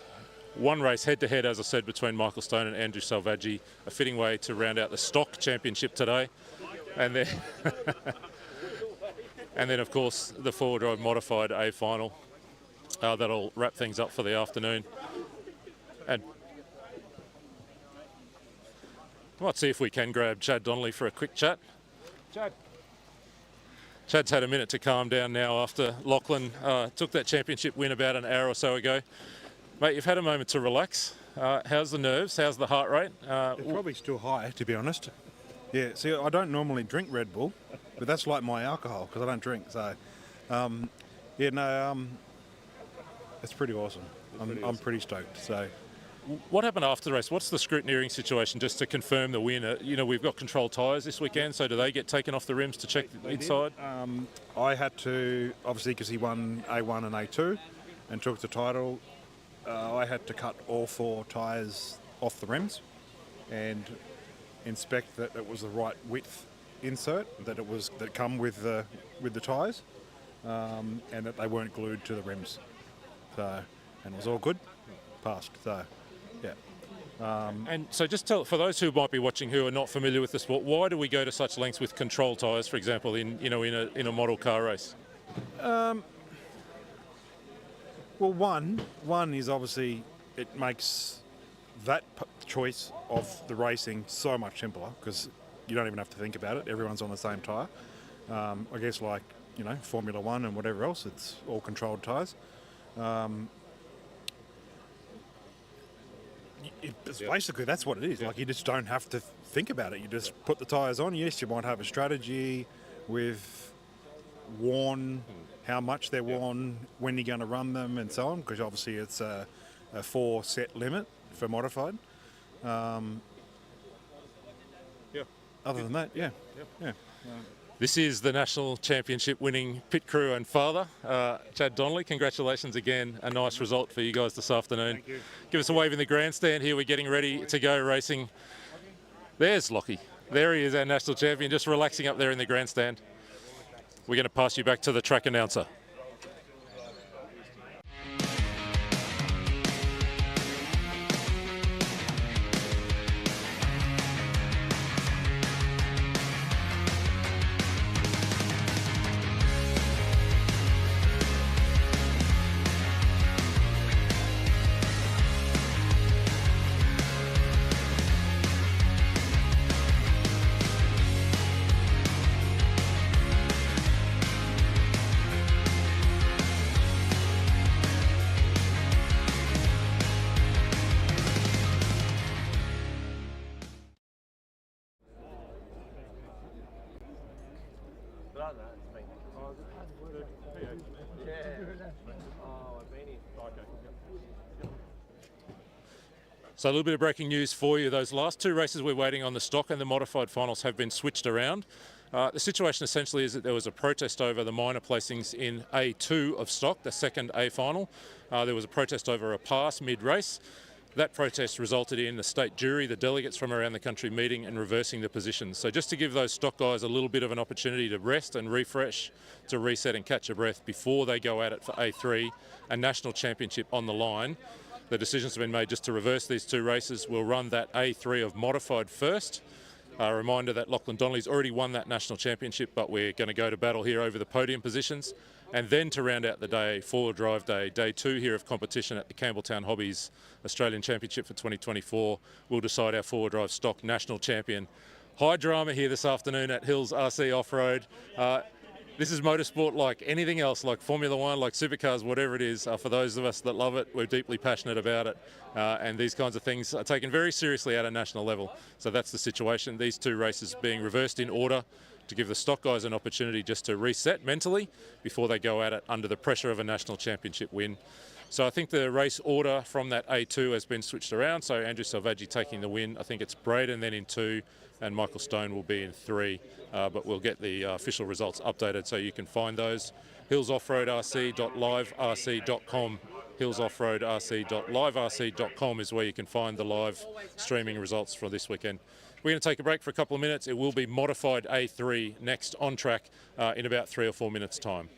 one race head-to-head, as I said, between Michael Stone and Andrew Selvaggi. A fitting way to round out the stock championship today. And then, and then of course, the 4-wheel drive modified A final. That'll wrap things up for the afternoon. And let's see if we can grab Chad Donnelly for a quick chat. Chad's had a minute to calm down now after Lachlan took that championship win about an hour or so ago. Mate, you've had a moment to relax. How's the nerves? How's the heart rate? They're probably still high, to be honest. Yeah, see, I don't normally drink Red Bull, but that's like my alcohol because I don't drink. So, it's pretty awesome. I'm pretty stoked. So, what happened after the race? What's the scrutineering situation just to confirm the win? We've got controlled tyres this weekend, so do they get taken off the rims to check the inside? I had to, obviously, because he won A1 and A2 and took the title. I had to cut all 4 tyres off the rims and inspect that it was the right width insert that come with the tyres, and that they weren't glued to the rims. So, and it was all good, passed. So, yeah. And so just tell, for those who might be watching who are not familiar with the sport, why do we go to such lengths with control tyres, for example, in a model car race? Well, one is obviously it makes that choice of the racing so much simpler because you don't even have to think about it. Everyone's on the same tyre. I guess like, Formula One and whatever else, it's all controlled tyres. Basically, that's what it is. Like, you just don't have to think about it. You just put the tyres on. Yes, you might have a strategy with worn, how much they're worn, when you're going to run them, and so on, because obviously it's a 4 set limit for modified. Other than that, yeah. This is the National Championship winning pit crew and father, Todd Donnelly. Congratulations again. A nice result for you guys this afternoon. Thank you. Give us a wave in the grandstand here. We're getting ready to go racing. There's Lockie. There he is, our national champion, just relaxing up there in the grandstand. We're going to pass you back to the track announcer. So a little bit of breaking news for you. Those last 2 races we're waiting on, the stock and the modified finals, have been switched around. The situation essentially is that there was a protest over the minor placings in A2 of stock, the second A final. There was a protest over a pass mid-race. That protest resulted in the state jury, the delegates from around the country, meeting and reversing the positions. So just to give those stock guys a little bit of an opportunity to rest and refresh, to reset and catch a breath before they go at it for A3, a national championship on the line. The decisions have been made just to reverse these 2 races. We'll run that A3 of modified first. A reminder that Lachlan Donnelly's already won that national championship, but we're going to go to battle here over the podium positions. And then to round out the day, 4-wheel drive day, day 2 here of competition at the Campbelltown Hobbies Australian Championship for 2024, we'll decide our 4-wheel drive stock national champion. High drama here this afternoon at Hills RC Off-Road. This is motorsport like anything else, like Formula One, like supercars, whatever it is. For those of us that love it, we're deeply passionate about it. And these kinds of things are taken very seriously at a national level. So that's the situation. These 2 races being reversed in order to give the stock guys an opportunity just to reset mentally before they go at it under the pressure of a national championship win. So I think the race order from that A2 has been switched around. So Andrew Selvaggi taking the win. I think it's Braden then in 2 and Michael Stone will be in 3. But we'll get the official results updated so you can find those. hillsoffroadrc.liverc.com. hillsoffroadrc.liverc.com is where you can find the live streaming results for this weekend. We're going to take a break for a couple of minutes. It will be modified A3 next on track in about 3 or 4 minutes' time.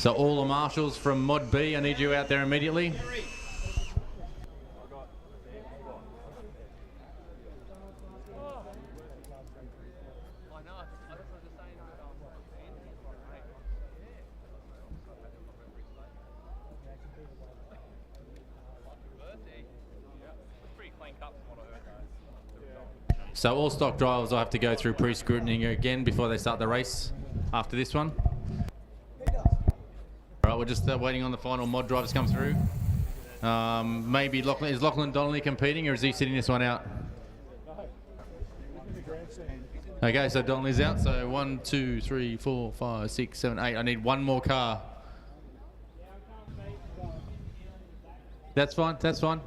So all the marshals from Mod B, I need you out there immediately. So all stock drivers will have to go through pre-scrutiny again before they start the race after this one. All right, we're just waiting on the final mod drivers to come through. Maybe is Lachlan Donnelly competing, or is he sitting this one out? Okay, so Donnelly's out. So 1, 2, 3, 4, 5, 6, 7, 8. I need one more car. That's fine. That's fine.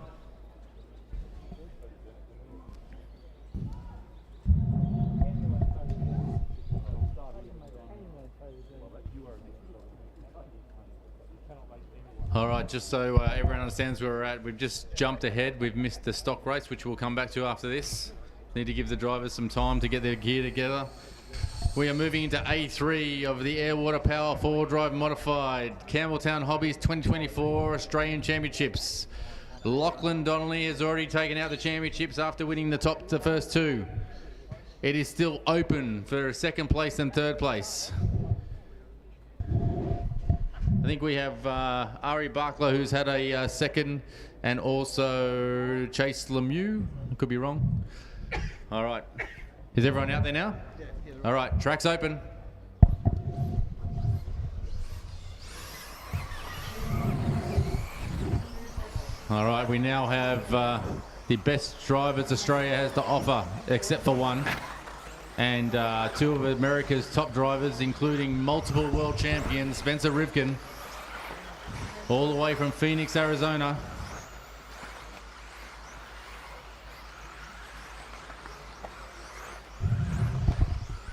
All right, just so everyone understands where we're at, we've just jumped ahead. We've missed the stock race, which we'll come back to after this. Need to give the drivers some time to get their gear together. We are moving into A3 of the Air Water Power 4-Drive Modified Campbelltown Hobbies 2024 Australian Championships. Lachlan Donnelly has already taken out the championships after winning the first two. It is still open for second place and third place. I think we have Ari Bakla, who's had a second, and also Chase Lemieux. I could be wrong. All right. Is everyone out there now? All right, track's open. All right, we now have the best drivers Australia has to offer, except for one. And two of America's top drivers, including multiple world champion Spencer Rivkin, all the way from Phoenix, Arizona.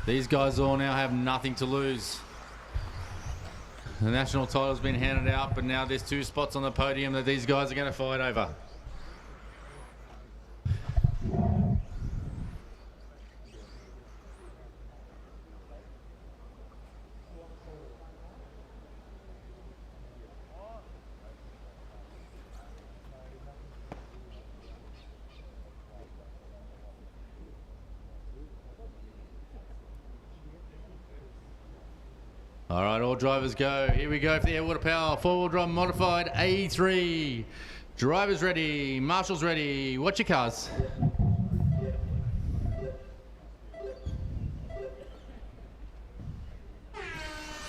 These guys all now have nothing to lose. The national title's been handed out, but now there's 2 spots on the podium that these guys are going to fight over. All right, all drivers go. Here we go for the Air Water Power 4-wheel drive modified A3. Drivers ready, marshals ready. Watch your cars.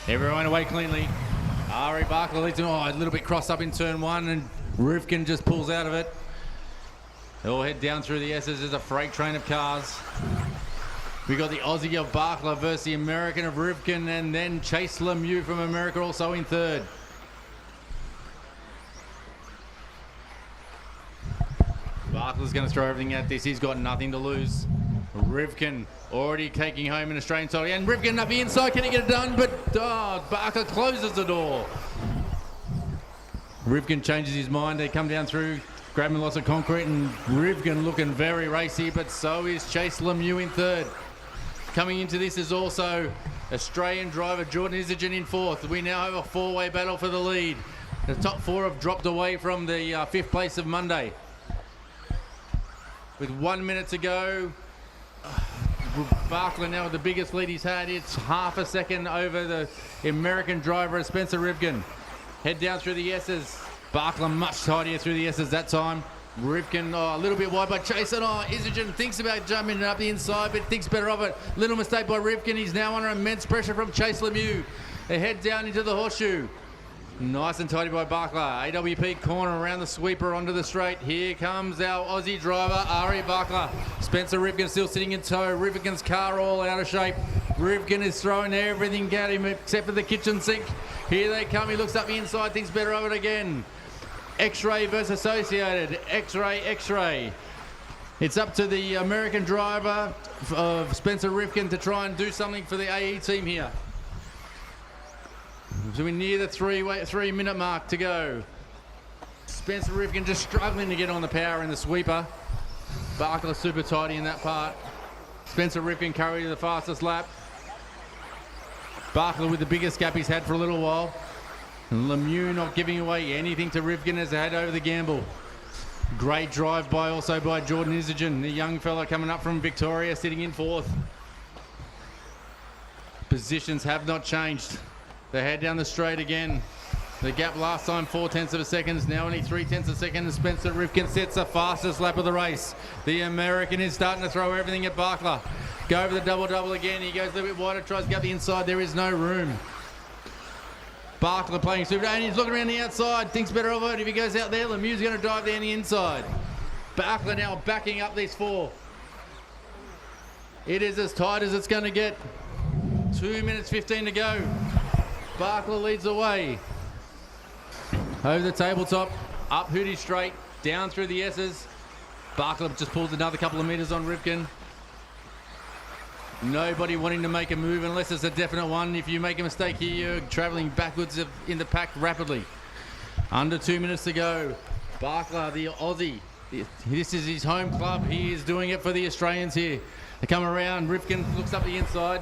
Everyone away cleanly. Ari Bakla leads him. Oh, a little bit crossed up in turn 1, and Rivkin just pulls out of it. They all head down through the S's. There's a freight train of cars. We got the Aussie of Bakla versus the American of Rivkin, and then Chase Lemieux from America also in third. Bakla's going to throw everything at this. He's got nothing to lose. Rivkin already taking home an Australian title, and Rivkin up the inside. Can he get it done? But Bakla closes the door. Rivkin changes his mind. They come down through, grabbing lots of concrete, and Rivkin looking very racy, but so is Chase Lemieux in third. Coming into this is also Australian driver Jordan Isagen in fourth. We now have a 4-way battle for the lead. The top 4 have dropped away from the 5th place of Monday. With 1 minute to go, Bakla now with the biggest lead he's had. It's half a second over the American driver Spencer Rivkin. Head down through the S's. Bakla much tidier through the S's that time. Rivkin a little bit wide by Chase, and Isagen thinks about jumping up the inside, but thinks better of it. Little mistake by Rivkin. He's now under immense pressure from Chase Lemieux. They head down into the horseshoe. Nice and tidy by Bakla. AWP corner around the sweeper onto the straight. Here comes our Aussie driver, Ari Bakla. Spencer Rivkin still sitting in tow. Rivkin's car all out of shape. Rivkin is throwing everything at him except for the kitchen sink. Here they come. He looks up the inside, thinks better of it again. X-Ray versus Associated. X-Ray, X-Ray. It's up to the American driver of Spencer Rivkin to try and do something for the AE team here. So we're near the 3-minute mark to go. Spencer Rivkin just struggling to get on the power in the sweeper. Bakla super tidy in that part. Spencer Rivkin currently the fastest lap. Bakla with the biggest gap he's had for a little while. Lemieux not giving away anything to Rivkin as they head over the gamble. Great drive also by Jordan Isagen, the young fella coming up from Victoria, sitting in fourth. Positions have not changed. They head down the straight again. The gap last time 0.4 of a second, now only 0.3 of a second. Spencer Rivkin sets the fastest lap of the race. The American is starting to throw everything at Bakla. Go over the double again. He goes a little bit wider, tries to get the inside. There is no room. Bakla playing super, and he's looking around the outside. Thinks better of it. If he goes out there, Lemieux's going to dive down the inside. Bakla now backing up these four. It is as tight as it's going to get. 2 minutes 15 to go. Bakla leads the way. Over the tabletop, up Hootie straight, down through the S's. Bakla just pulls another couple of metres on Rivkin. Nobody wanting to make a move unless it's a definite one. If you make a mistake here, you're travelling backwards in the pack rapidly. Under 2 minutes to go. Bakla, the Aussie. This is his home club. He is doing it for the Australians here. They come around. Rivkin looks up the inside.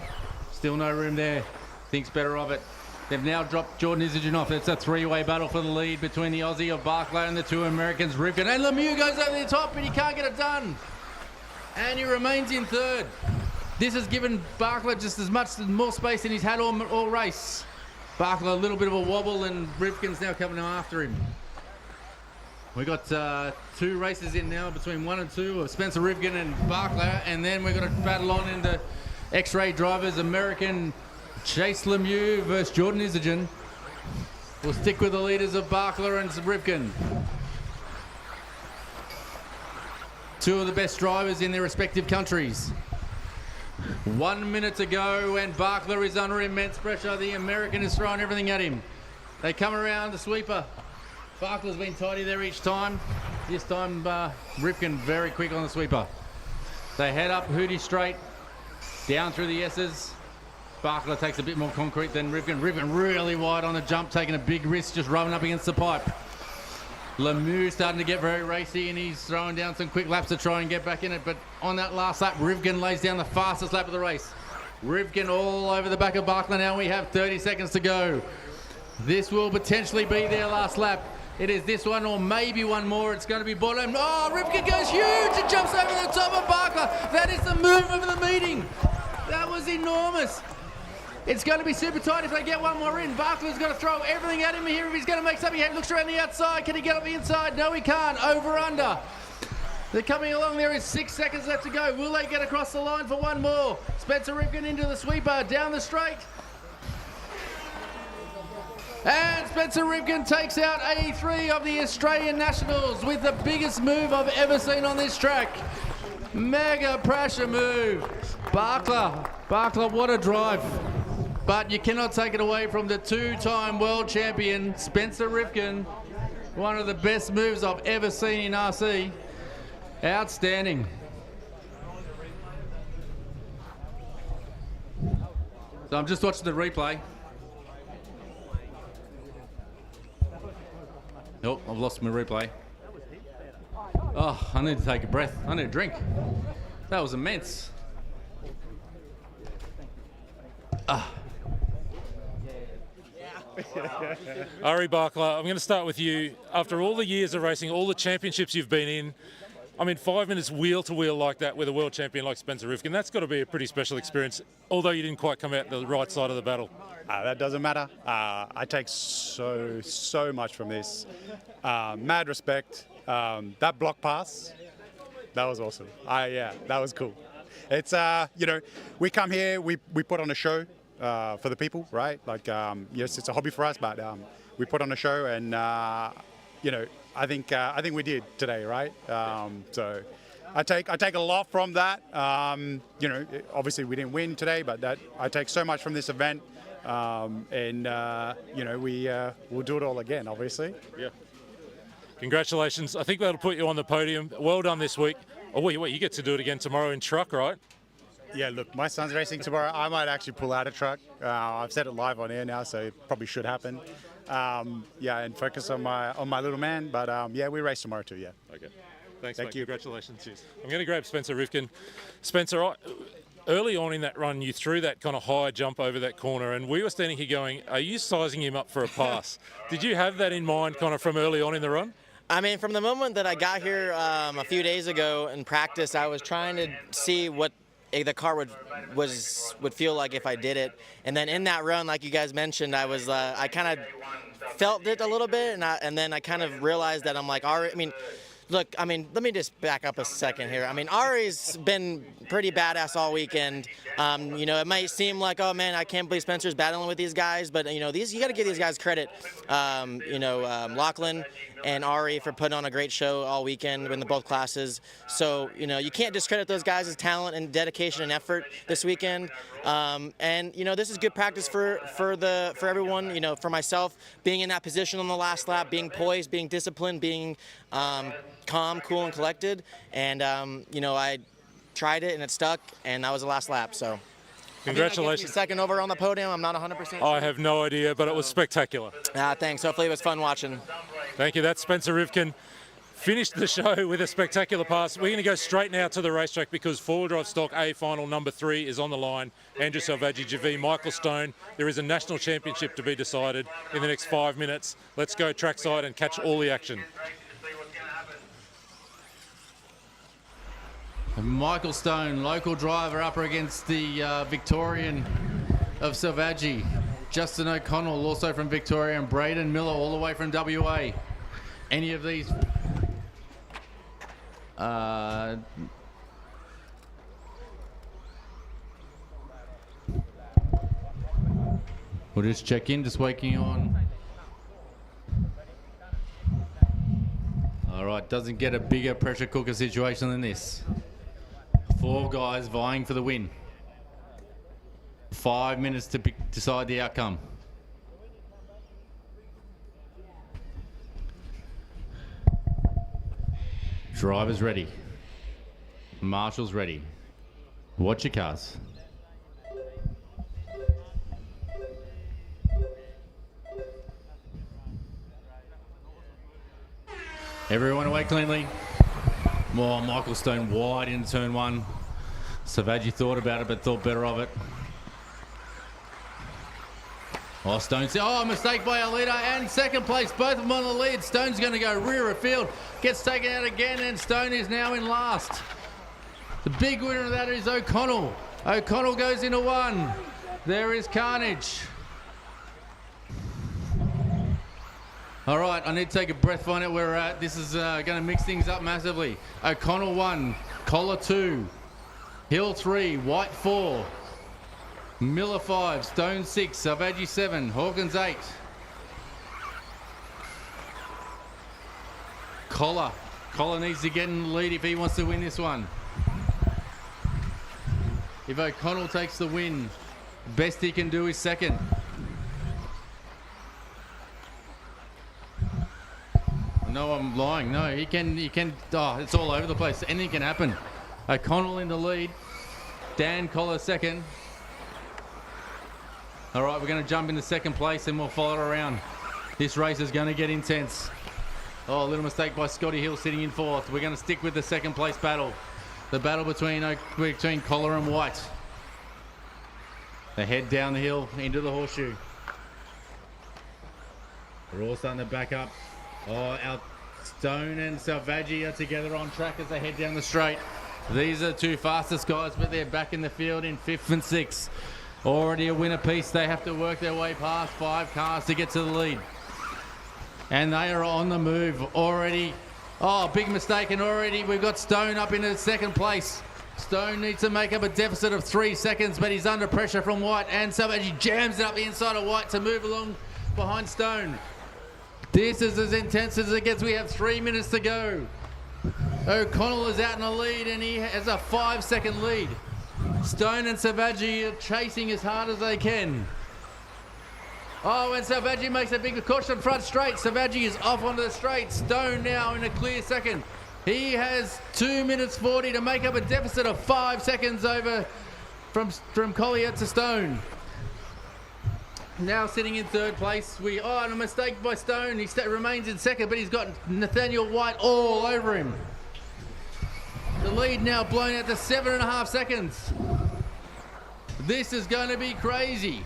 Still no room there. Thinks better of it. They've now dropped Jordan Isagen off. It's a three-way battle for the lead between the Aussie of Bakla and the two Americans, Rivkin. And Lemieux goes over the top, but he can't get it done. And he remains in third. This has given Bakla just as much more space than he's had all race. Bakla a little bit of a wobble, and Rivkin's now coming after him. We've got 2 races in now between 1 and 2 of Spencer Rivkin and Bakla, and then we're going to battle on into X-ray drivers, American Chase Lemieux versus Jordan Isagen. We'll stick with the leaders of Bakla and Rivkin. 2 of the best drivers in their respective countries. 1 minute to go, and Bakla is under immense pressure. The American is throwing everything at him. They come around the sweeper. Bakla's been tidy there each time. This time, Rivkin very quick on the sweeper. They head up Hootie straight, down through the S's. Bakla takes a bit more concrete than Rivkin. Rivkin really wide on the jump, taking a big risk, just rubbing up against the pipe. Lemieux starting to get very racy, and he's throwing down some quick laps to try and get back in it. But on that last lap, Rivkin lays down the fastest lap of the race. Rivkin all over the back of Bakla now. We have 30 seconds to go. This will potentially be their last lap. It is this one or maybe one more. It's going to be bottom. Oh, Rivkin goes huge and jumps over the top of Bakla. That is the move of the meeting. That was enormous. It's going to be super tight if they get one more in. Bakla's got to throw everything at him here if he's going to make something. He looks around the outside. Can he get up the inside? No, he can't. Over, under. They're coming along. There is 6 seconds left to go. Will they get across the line for one more? Spencer Rivkin into the sweeper, down the straight. And Spencer Rivkin takes out 83 of the Australian Nationals with the biggest move I've ever seen on this track. Mega pressure move. Bakla, what a drive. But you cannot take it away from the 2-time world champion, Spencer Rivkin. One of the best moves I've ever seen in RC. Outstanding. So I'm just watching the replay. Oh, I've lost my replay. Oh, I need to take a breath. I need a drink. That was immense. Ari Bakla, I'm going to start with you. After all the years of racing, all the championships you've been in, I mean, 5 minutes wheel to wheel like that with a world champion like Spencer Rivkin, that's got to be a pretty special experience, although you didn't quite come out the right side of the battle. That doesn't matter. I take so much from this. Mad respect. That block pass, that was awesome. Yeah, that was cool. It's, we come here, we put on a show for the people, right? Like, yes, it's a hobby for us, but we put on a show, and, I think we did today, right? So I take a lot from that. Obviously we didn't win today, but I take so much from this event. We'll do it all again, obviously. Yeah. Congratulations. I think that'll put you on the podium. Well done this week. Oh, wait, you get to do it again tomorrow in truck, right? Yeah, look, my son's racing tomorrow. I might actually pull out a truck. I've said it live on air now, so it probably should happen. And focus on my little man. But we race tomorrow too, yeah. Okay. Thank you. Congratulations. Cheers. I'm going to grab Spencer Rivkin. Spencer, early on in that run, you threw that kind of high jump over that corner, and we were standing here going, are you sizing him up for a pass? Did you have that in mind kind of from early on in the run? I mean, from the moment that I got here a few days ago in practice, I was trying to see what the car would feel like if I did it. And then in that run, like you guys mentioned, I kind of felt it a little bit, and then I kind of realized that I'm like, look, let me just back up a second here. I mean, Ari's been pretty badass all weekend. It might seem like, oh man, I can't believe Spencer's battling with these guys, but you got to give these guys credit. Lachlan and Ari for putting on a great show all weekend in both classes. So, you can't discredit those guys' talent and dedication and effort this weekend. This is good practice for everyone. For myself, being in that position on the last lap, being poised, being disciplined, being calm, cool, and collected. And I tried it and it stuck, and that was the last lap. So, congratulations. Second over on the podium. I'm not 100% sure. I have no idea, but it was spectacular. Thanks. Hopefully, it was fun watching. Thank you. That's Spencer Rivkin. Finished the show with a spectacular pass. We're going to go straight now to the racetrack because four-wheel drive stock A final number 3 is on the line. Andrew Selvaggi, Javi, Michael Stone. There is a national championship to be decided in the next 5 minutes. Let's go trackside and catch all the action. And Michael Stone, local driver, up against the Victorian of Selvaggi. Justin O'Connell, also from Victoria, and Braden Miller, all the way from WA. Any of these... We'll just check in, just waiting on. All right, doesn't get a bigger pressure cooker situation than this. 4 guys vying for the win. 5 minutes to decide the outcome. Drivers ready. Marshals ready. Watch your cars. Everyone away cleanly. More Michael Stone wide in turn 1. Selvaggi thought about it, but thought better of it. Oh, Stone, mistake by our leader, and second place, both of them on the lead. Stone's going to go rear of field, gets taken out again, and Stone is now in last. The big winner of that is O'Connell. O'Connell goes into 1. There is carnage. All right, I need to take a breath, find out where we're at. This is going to mix things up massively. O'Connell 1, Collar 2, Hill 3, White 4. Miller 5, Stone 6, Selvaggi 7, Hawkins 8. Collar needs to get in the lead if he wants to win this one. If O'Connell takes the win, best he can do is second. No, I'm lying. No, he can, it's all over the place. Anything can happen. O'Connell in the lead. Dan Collar second. All right, we're going to jump into second place and we'll follow it around. This race is going to get intense. Oh, a little mistake by Scotty Hill sitting in 4th. We're going to stick with the second place battle. The battle between Collar and White. They head down the hill into the horseshoe. They're all starting to back up. Oh, our Stone and Selvaggi are together on track as they head down the straight. These are the 2 fastest guys, but they're back in the field in 5th and 6th. Already a winner piece. They have to work their way past 5 cars to get to the lead. And they are on the move already. Oh, big mistake, and already we've got Stone up into 2nd place. Stone needs to make up a deficit of 3 seconds, but he's under pressure from White, and Selvaggi jams it up the inside of White to move along behind Stone. This is as intense as it gets. We have 3 minutes to go. O'Connell is out in the lead, and he has a 5-second lead. Stone and Selvaggi are chasing as hard as they can. Oh, and Selvaggi makes a big caution front straight. Selvaggi is off onto the straight. Stone now in a clear second. He has 2 minutes 40 to make up a deficit of 5 seconds over from Collier to Stone. Now sitting in 3rd place. And a mistake by Stone. He remains in 2nd, but he's got Nathaniel White all over him. The lead now blown out to 7.5 seconds. This is going to be crazy.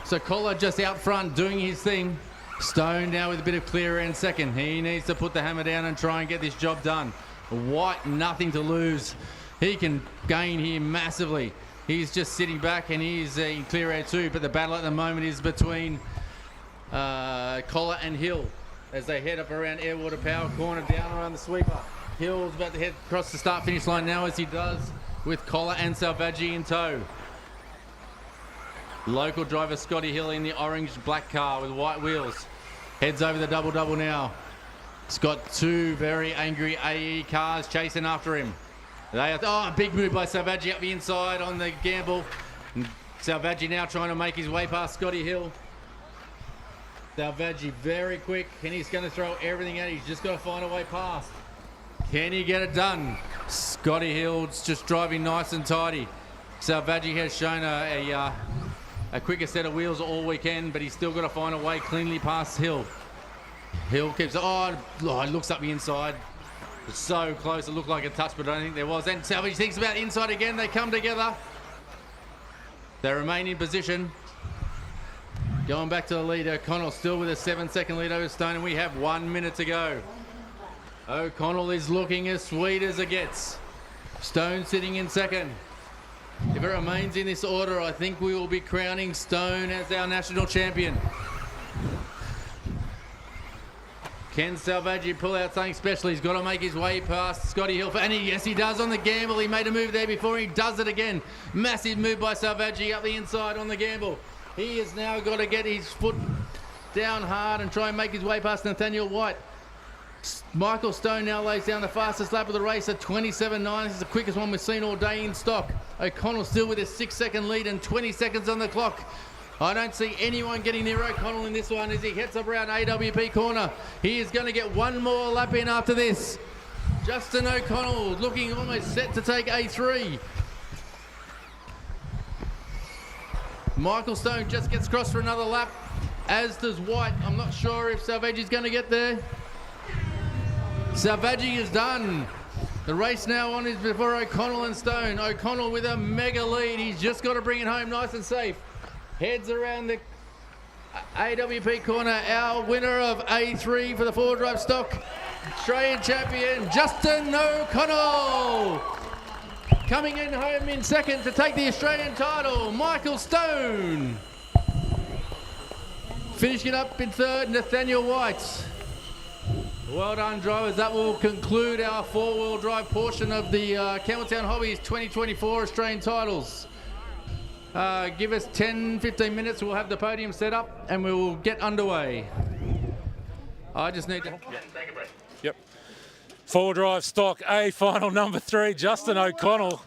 So Collar just out front doing his thing. Stone now with a bit of clear in second. He needs to put the hammer down and try and get this job done. White, nothing to lose. He can gain here massively. He's just sitting back and he's in clear air too, but the battle at the moment is between Collar and Hill as they head up around Airwater Power corner down around the sweeper. Hill's about to head across the start-finish line now as he does with Collar and Selvaggi in tow. Local driver Scotty Hill in the orange black car with white wheels. Heads over the double-double now. He's got two very angry AE cars chasing after him. Big move by Selvaggi up the inside on the gamble. And Selvaggi now trying to make his way past Scotty Hill. Selvaggi very quick and he's going to throw everything at it. He's just got to find a way past. Can he get it done? Scotty Hill's just driving nice and tidy. Selvaggi has shown a quicker set of wheels all weekend, but he's still got to find a way cleanly past Hill. Hill keeps, looks up the inside. It's so close, it looked like a touch, but I don't think there was. And Selvaggi thinks about inside again, they come together. They remain in position. Going back to the lead, O'Connell still with a 7-second lead over Stone, and we have 1 minute to go. O'Connell is looking as sweet as it gets. Stone sitting in second. If it remains in this order, I think we will be crowning Stone as our national champion. Can Selvaggi pull out something special? He's got to make his way past Scotty Hill. And yes, he does on the gamble. He made a move there before. He does it again. Massive move by Selvaggi up the inside on the gamble. He has now got to get his foot down hard and try and make his way past Nathaniel White. Michael Stone now lays down the fastest lap of the race at 27.9. This is the quickest one we've seen all day in stock. O'Connell still with a 6-second lead and 20 seconds on the clock. I don't see anyone getting near O'Connell in this one as he heads up around AWP corner. He is going to get one more lap in after this. Justin O'Connell looking almost set to take A3. Michael Stone just gets across for another lap, as does White. I'm not sure if Selvaggi's going to get there. Selvaggi is done. The race now on is before O'Connell and Stone. O'Connell with a mega lead. He's just got to bring it home nice and safe. Heads around the AWP corner. Our winner of A3 for the four-drive stock, Australian champion Justin O'Connell. Coming in home in second to take the Australian title, Michael Stone. Finishing up in third, Nathaniel White. Well done, drivers. That will conclude our four-wheel drive portion of the Campbelltown Hobbies 2024 Australian titles. Give us 10-15 minutes. We'll have the podium set up and we will get underway. I just need to... Yep. Four drive stock A final number 3, Justin O'Connell.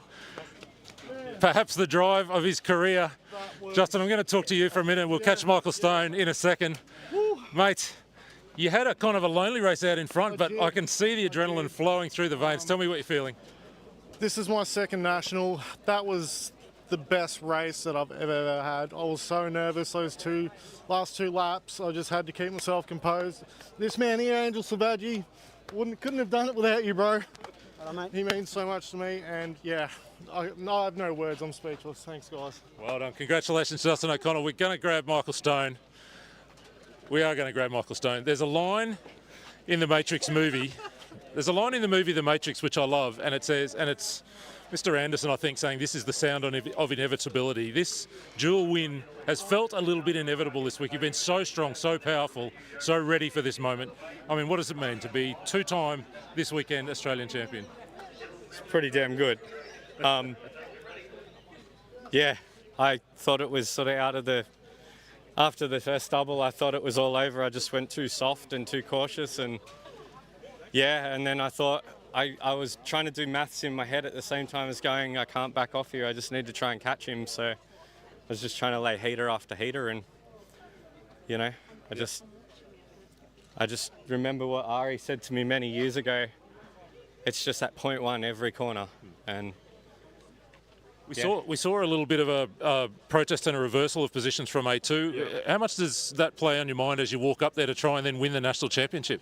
Perhaps the drive of his career. Justin, I'm going to talk to you for a minute. We'll catch Michael Stone in a second. Mate, you had a kind of a lonely race out in front, but I can see the adrenaline flowing through the veins. Tell me what you're feeling. This is my second national. That was the best race that I've ever had. I was so nervous those last two laps. I just had to keep myself composed. This man here, Angel Selvaggi, couldn't have done it without you, bro. He means so much to me, and yeah, I have no words. I'm speechless. Thanks, guys. Well done. Congratulations, Justin O'Connell. We're going to grab Michael Stone. We are going to grab Michael Stone. There's a line in the Matrix movie. There's a line in the movie The Matrix which I love, and it says, and it's Mr. Anderson, I think, saying this is the sound of inevitability. This dual win has felt a little bit inevitable this week. You've been so strong, so powerful, so ready for this moment. I mean, what does it mean to be two-time this weekend Australian champion? It's pretty damn good. Yeah, I thought it was sort of out of the... After the first double, I thought it was all over. I just went too soft and too cautious, and yeah, and then I thought I was trying to do maths in my head at the same time as going, I can't back off here. I just need to try and catch him. So I was just trying to lay heater after heater, and you know, I just remember what Ari said to me many years ago. It's just at 0.1 every corner, and we saw a little bit of a protest and a reversal of positions from A2. Yeah. How much does that play on your mind as you walk up there to try and then win the national championship?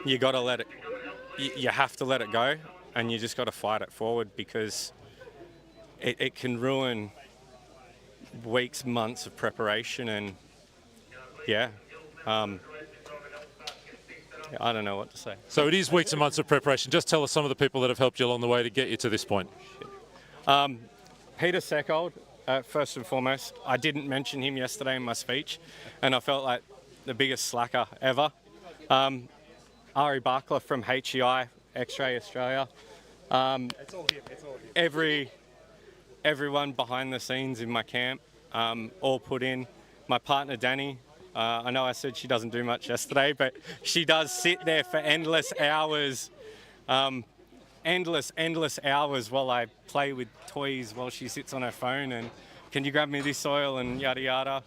You got to let it. You have to let it go, and you just got to fight it forward, because it can ruin weeks, months of preparation, and I don't know what to say. So it is weeks and months of preparation. Just tell us some of the people that have helped you along the way to get you to this point. Peter Seckold, first and foremost. I didn't mention him yesterday in my speech, and I felt like the biggest slacker ever. Ari Bakla from HEI, X-Ray Australia. It's all him. Everyone behind the scenes in my camp, all put in. My partner Danny, I know I said she doesn't do much yesterday, but she does sit there for endless hours, endless hours while I play with toys while she sits on her phone and can you grab me this oil and yada yada.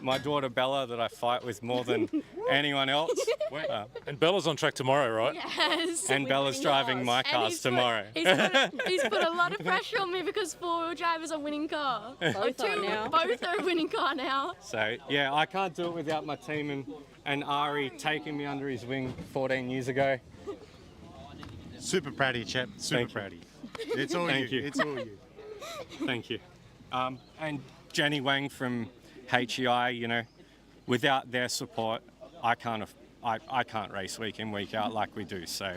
My daughter Bella that I fight with more than anyone else. And Bella's on track tomorrow, right? Yes. And Bella's driving my cars tomorrow. He's put a lot of pressure on me because 4-wheel drive is a winning car. Both are a winning car now. So yeah, I can't do it without my team and Ari taking me under his wing 14 years ago. Super proud of you, chap. Super proud of you. It's all Thank you. It's all you. Thank you. And Jenny Wang from HEI, you know, without their support, I can't race week in, week out like we do. So,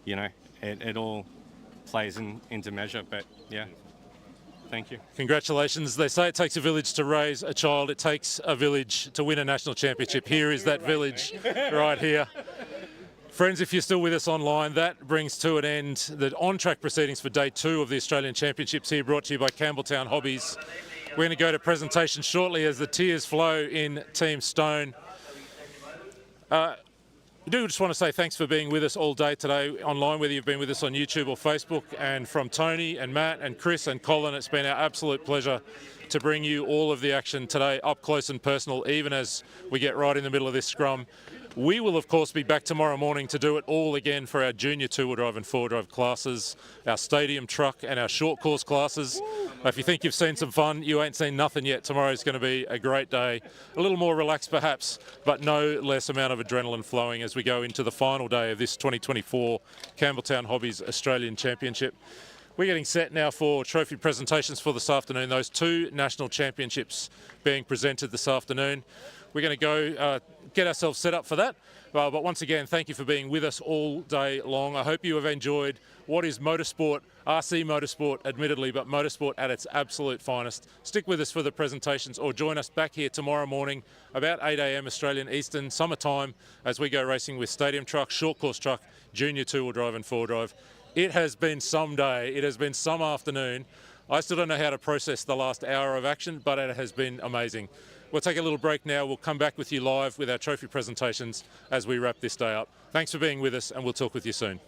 you know, it all plays into measure. But yeah, thank you. Congratulations. They say it takes a village to raise a child. It takes a village to win a national championship. Here is that village right here. Friends, if you're still with us online, that brings to an end the on-track proceedings for Day 2 of the Australian Championships here, brought to you by Campbelltown Hobbies. We're going to go to presentation shortly as the tears flow in Team Stone. I do just want to say thanks for being with us all day today online, whether you've been with us on YouTube or Facebook. And from Tony and Matt and Chris and Colin, it's been our absolute pleasure to bring you all of the action today up close and personal, even as we get right in the middle of this scrum. We will, of course, be back tomorrow morning to do it all again for our junior two-wheel drive and four-wheel drive classes, our stadium truck and our short course classes. If you think you've seen some fun, you ain't seen nothing yet. Tomorrow's going to be a great day. A little more relaxed perhaps, but no less amount of adrenaline flowing as we go into the final day of this 2024 Campbelltown Hobbies Australian Championship. We're getting set now for trophy presentations for this afternoon. Those two national championships being presented this afternoon. We're going to go get ourselves set up for that. But once again, thank you for being with us all day long. I hope you have enjoyed what is motorsport, RC motorsport admittedly, but motorsport at its absolute finest. Stick with us for the presentations or join us back here tomorrow morning about 8 a.m. Australian Eastern summertime as we go racing with stadium truck, short course truck, junior two-wheel drive and four-wheel drive. It has been some day. It has been some afternoon. I still don't know how to process the last hour of action, but it has been amazing. We'll take a little break now. We'll come back with you live with our trophy presentations as we wrap this day up. Thanks for being with us, and we'll talk with you soon.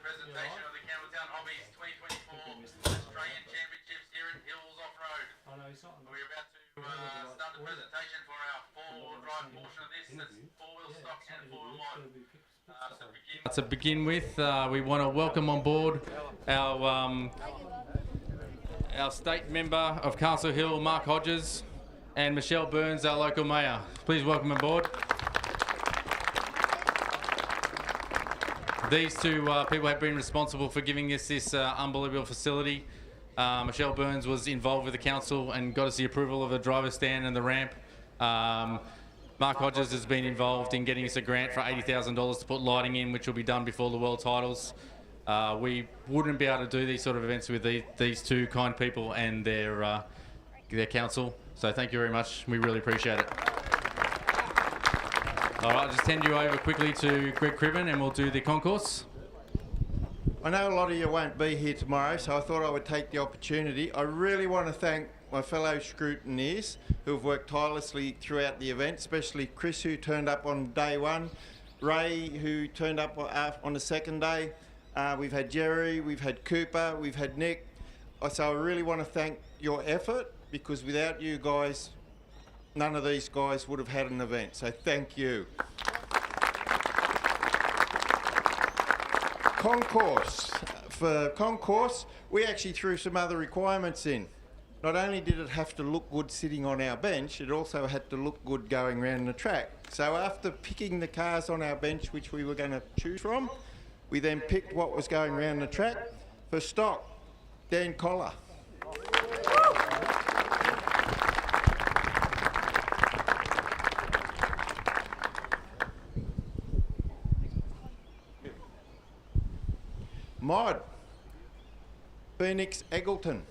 presentation of the Campbelltown Hobbies 2024 Australian Championships here at Hills Off-Road. We're about to start the presentation for our four-wheel drive portion of this. That's four-wheel stock and four-wheel mod. To begin with, we want to welcome on board our state member of Castle Hill, Mark Hodges, and Michelle Burns, our local mayor. Please welcome aboard. These two people have been responsible for giving us this unbelievable facility. Michelle Burns was involved with the council and got us the approval of the driver's stand and the ramp. Mark Hodges has been involved in getting us a grant for $80,000 to put lighting in, which will be done before the World Titles. We wouldn't be able to do these sort of events with these two kind people and their council. So thank you very much. We really appreciate it. All right, I'll just hand you over quickly to Greg Cribben and we'll do the concourse. I know a lot of you won't be here tomorrow, so I thought I would take the opportunity. I really want to thank my fellow scrutineers who have worked tirelessly throughout the event, especially Chris, who turned up on day one, Ray, who turned up on the second day. We've had Jerry, we've had Cooper, we've had Nick. So I really want to thank your effort, because without you guys, none of these guys would have had an event. So thank you. Concourse. For concourse, we actually threw some other requirements in. Not only did it have to look good sitting on our bench, it also had to look good going around the track. So after picking the cars on our bench, which we were going to choose from, we then picked what was going around the track. For stock, Dan Collar. Mod, Phoenix Eggleton.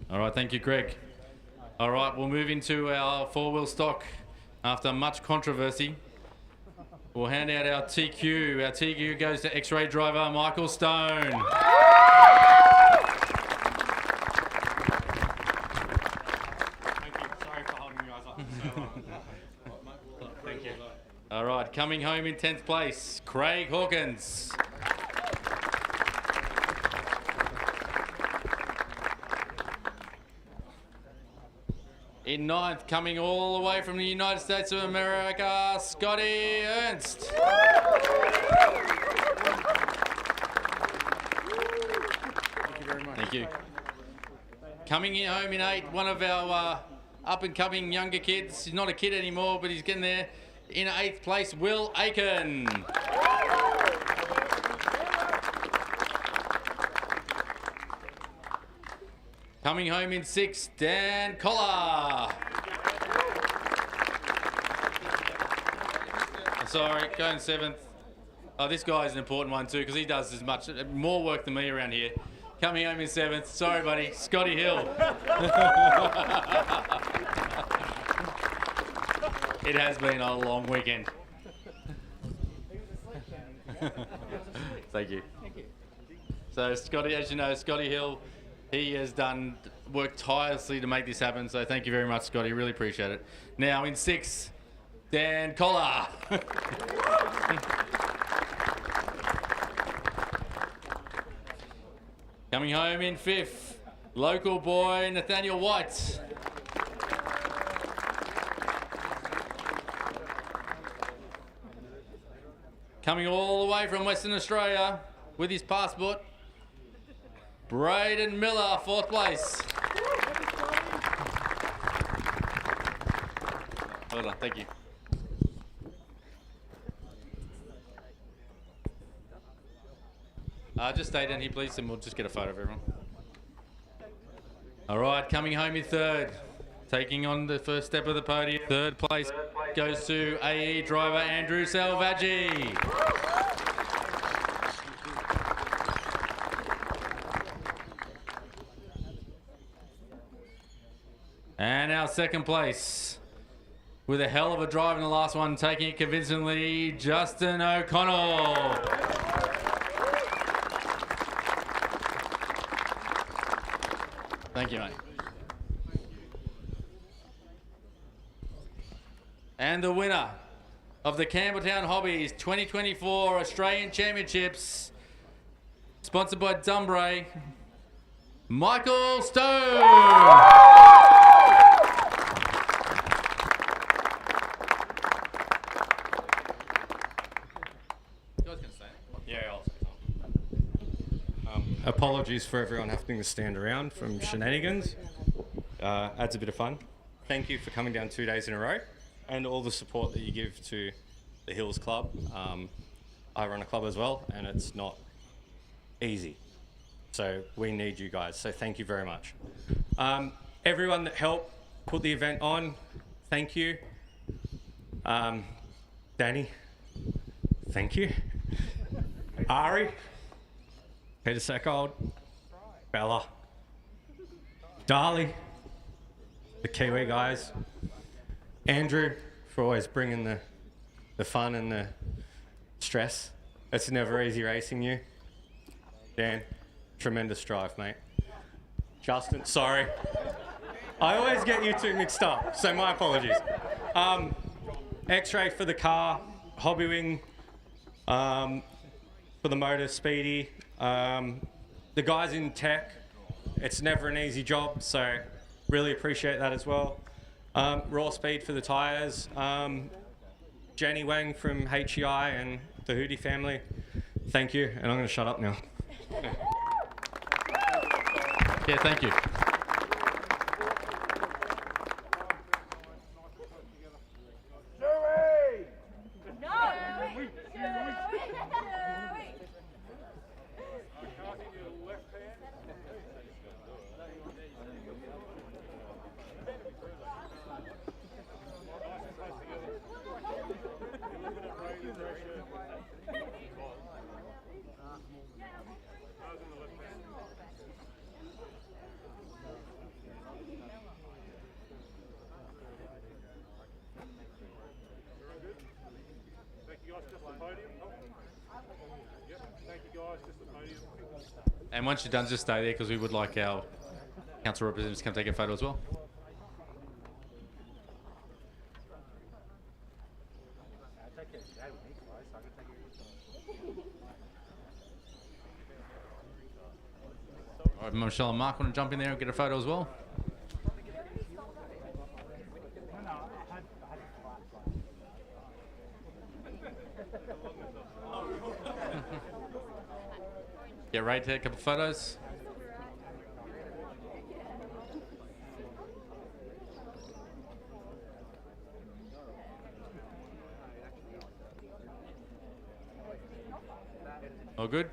All right, thank you, Greg. All right, we'll move into our four-wheel stock. After much controversy, we'll hand out our TQ. Our TQ goes to X-ray driver Michael Stone. All right, coming home in 10th place, Craig Hawkins. In 9th, coming all the way from the United States of America, Scotty Ernst. Thank you very much. Thank you. Coming in home in 8th, one of our up-and-coming younger kids. He's not a kid anymore, but he's getting there. In 8th place, Will Aiken. Coming home in 6th, Dan Collar. Sorry, going 7th. Oh, this guy's an important one too, because he does as much, more work than me around here. Coming home in 7th, sorry buddy, Scotty Hill. It has been a long weekend. Thank you. So Scotty, as you know, Scotty Hill, he has worked tirelessly to make this happen. So thank you very much, Scotty. Really appreciate it. Now in 6th, Dan Collar. Coming home in 5th, local boy Nathaniel White. Coming all the way from Western Australia with his passport, Braden Miller, 4th place. Well done, thank you. Just stay down here, please, and we'll just get a photo of everyone. All right, coming home in 3rd, taking on the first step of the podium. 3rd place goes to AE driver Andrew Selvaggi. And our 2nd place, with a hell of a drive in the last one, taking it convincingly, Justin O'Connell. Thank you, mate. And the winner of the Campbelltown Hobbies 2024 Australian Championships, sponsored by Dumbray, Michael Stone. Apologies for everyone having to stand around from shenanigans. Adds a bit of fun. Thank you for coming down 2 days in a row and all the support that you give to the Hills Club. I run a club as well and it's not easy. So we need you guys. So thank you very much. Everyone that helped put the event on, thank you. Danny, thank you. Ari, Peter Seckold, Bella, Darley, the Kiwi guys, Andrew for always bringing the fun and the stress. It's never easy racing you. Dan, tremendous drive, mate. Justin, sorry. I always get you two mixed up, so my apologies. X-Ray for the car, Hobby Wing for the motor, Speedy. The guys in tech, it's never an easy job, so really appreciate that as well. Raw Speed for the tyres. Jenny Wang from HEI and the Hootie family, thank you, and I'm going to shut up now. Yeah, thank you. And once you're done, just stay there because we would like our council representatives to come take a photo as well. All right, Michelle and Mark want to jump in there and get a photo as well. Get ready to take a couple photos. All good?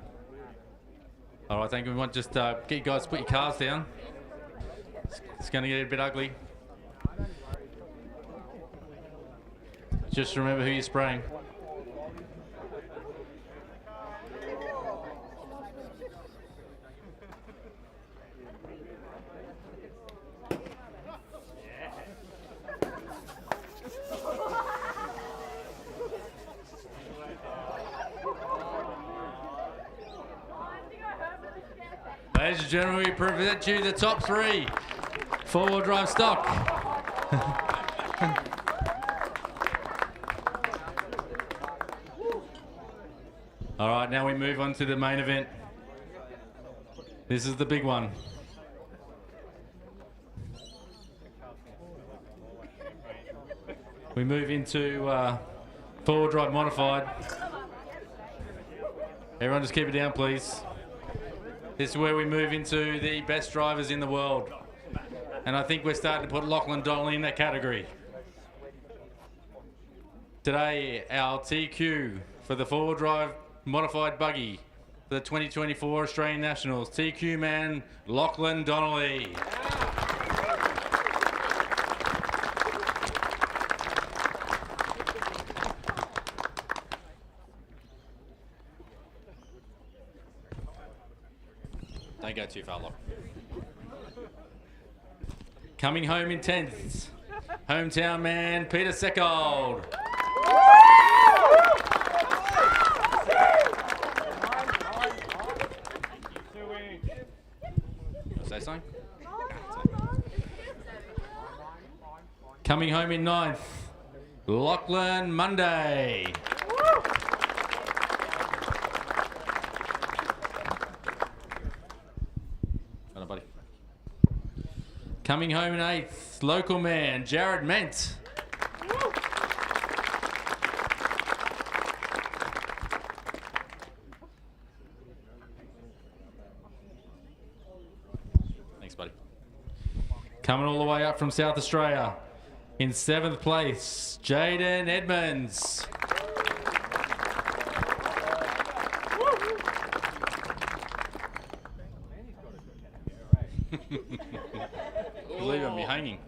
All right, thank you. We want just get you guys to put your cars down. It's going to get a bit ugly. Just remember who you're spraying. Ladies and gentlemen, we present you the top three four-wheel drive stock. All right, now we move on to the main event. This is the big one. We move into four-wheel drive modified. Everyone just keep it down, please. This is where we move into the best drivers in the world. And I think we're starting to put Lachlan Donnelly in that category. Today, our TQ for the four-wheel drive modified buggy for the 2024 Australian Nationals. TQ man, Lachlan Donnelly. Don't go too far, Lock. Coming home in 10th, hometown man, Peter Seckold. Say something? Coming home in 9th, Lachlan Monday. Hello, buddy. Coming home in 8th, local man, Jared Ment. Thanks, buddy. Coming all the way up from South Australia. In 7th place, Jaden Edmonds. Believe I'm hanging.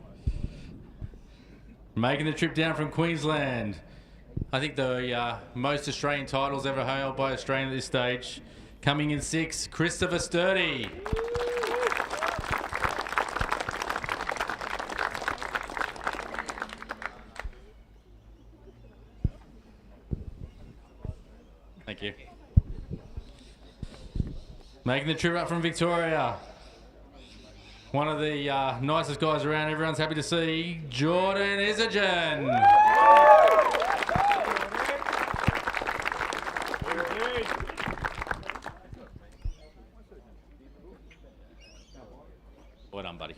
Making the trip down from Queensland. I think the most Australian titles ever held by Australian at this stage. Coming in 6th, Christopher Sturdy. Thank you. Making the trip up from Victoria. One of the nicest guys around, everyone's happy to see, Jordan Isagen. Well done, buddy.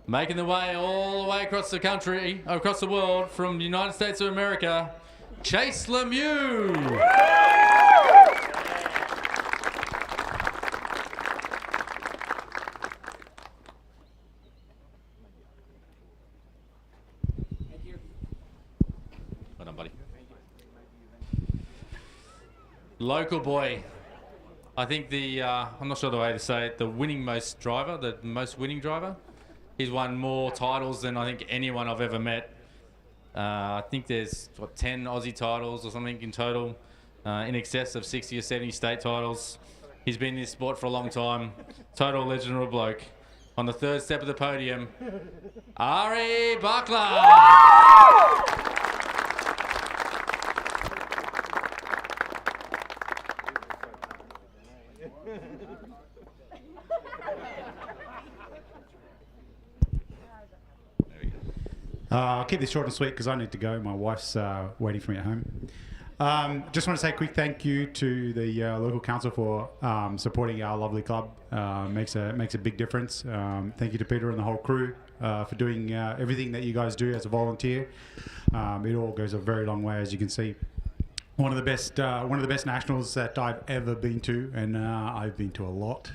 Making the way all the way across the country, across the world, from the United States of America, Chase Lemieux. Well done, buddy. Local boy. I think I'm not sure the way to say it, the most winning driver. He's won more titles than I think anyone I've ever met. I think there's, 10 Aussie titles or something in total, in excess of 60 or 70 state titles. He's been in this sport for a long time. Total legend of a bloke. On the 3rd step of the podium, Ari Bakla. I'll keep this short and sweet because I need to go. My wife's waiting for me at home. Just want to say a quick thank you to the local council for supporting our lovely club. Makes a big difference. Thank you to Peter and the whole crew for doing everything that you guys do as a volunteer. It all goes a very long way, as you can see. One of the best nationals that I've ever been to, and I've been to a lot.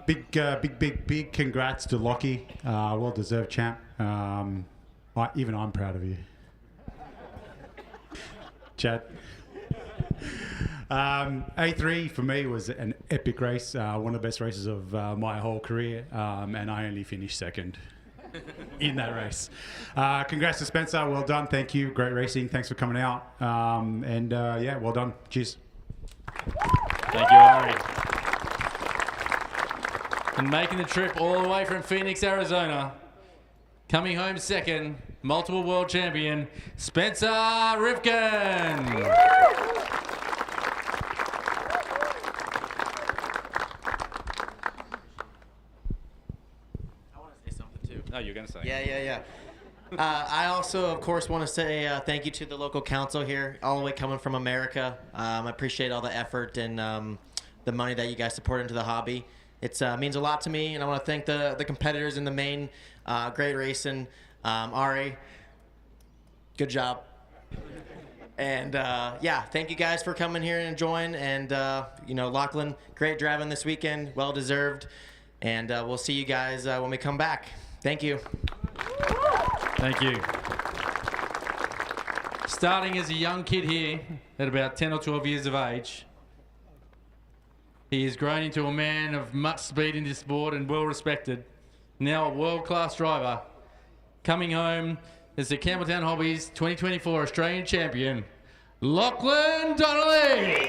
Big congrats to Lockie, well-deserved champ. Even I'm proud of you. Chad. A3 for me was an epic race, one of the best races of my whole career, and I only finished 2nd in that race. Congrats to Spencer, well done, thank you, great racing, thanks for coming out, and yeah, well done, cheers. Thank you, Ari. And making the trip all the way from Phoenix, Arizona, coming home 2nd, multiple world champion, Spencer Rivkin. Oh, you're going to say. Yeah. I also, of course, want to say thank you to the local council here, all the way coming from America. I appreciate all the effort and the money that you guys support into the hobby. It means a lot to me, and I want to thank the competitors in the main. Great racing. Ari, good job. And yeah, thank you guys for coming here and enjoying. And Lachlan, great driving this weekend, well deserved. And we'll see you guys when we come back. Thank you. Thank you. Starting as a young kid here at about 10 or 12 years of age, he has grown into a man of much speed in this sport and well respected. Now a world-class driver. Coming home as the Campbelltown Hobbies 2024 Australian champion, Lachlan Donnelly.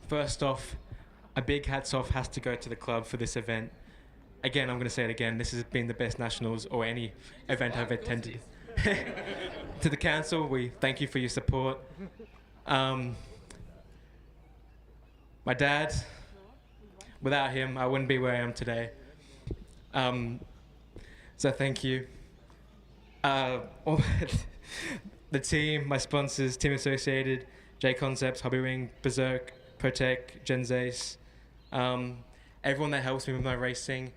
first off, a big hats off has to go to the club for this event. Again, I'm going to say it again, this has been the best nationals or any event I've attended. To the council, we thank you for your support. My dad, without him, I wouldn't be where I am today. So thank you. All the team, my sponsors, Team Associated, J Concepts, Hobby Ring, Berserk, Protec, Genzace, everyone that helps me with my racing.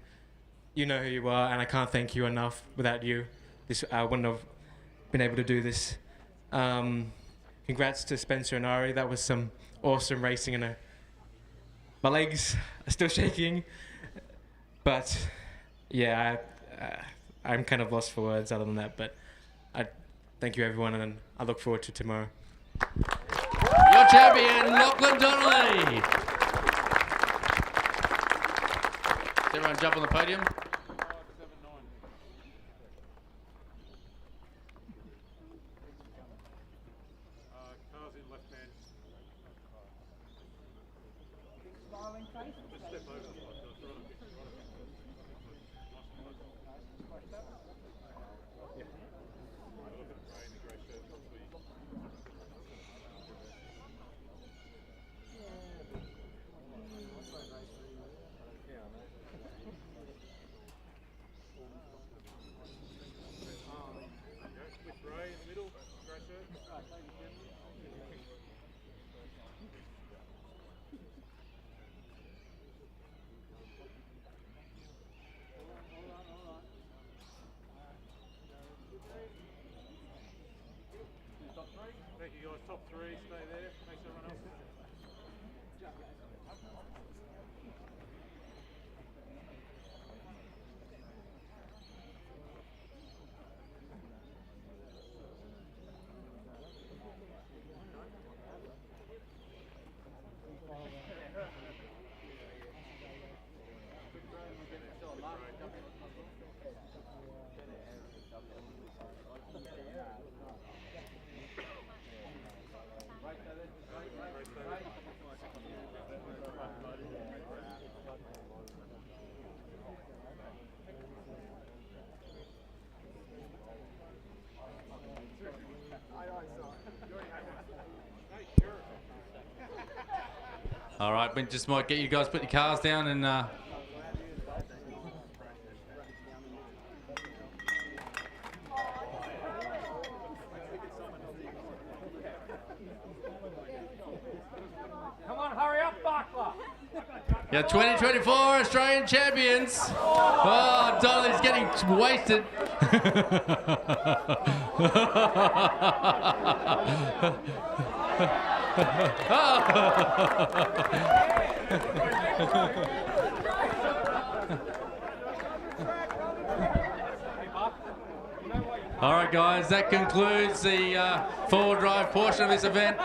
You know who you are, and I can't thank you enough. Without you, I wouldn't have been able to do this. Congrats to Spencer and Ari. That was some awesome racing, and my legs are still shaking. But yeah, I'm kind of lost for words other than that. But I thank you, everyone, and I look forward to tomorrow. Your champion, Lachlan Donnelly. Does everyone jump on the podium? Thank you guys, top three, stay there, thanks everyone else. All right, we just might get you guys put your cars down and Come on, hurry up, Bakla. yeah, 2024 Australian champions. Oh, Donnelly's getting wasted. All right, guys, that concludes the four-wheel drive portion of this event.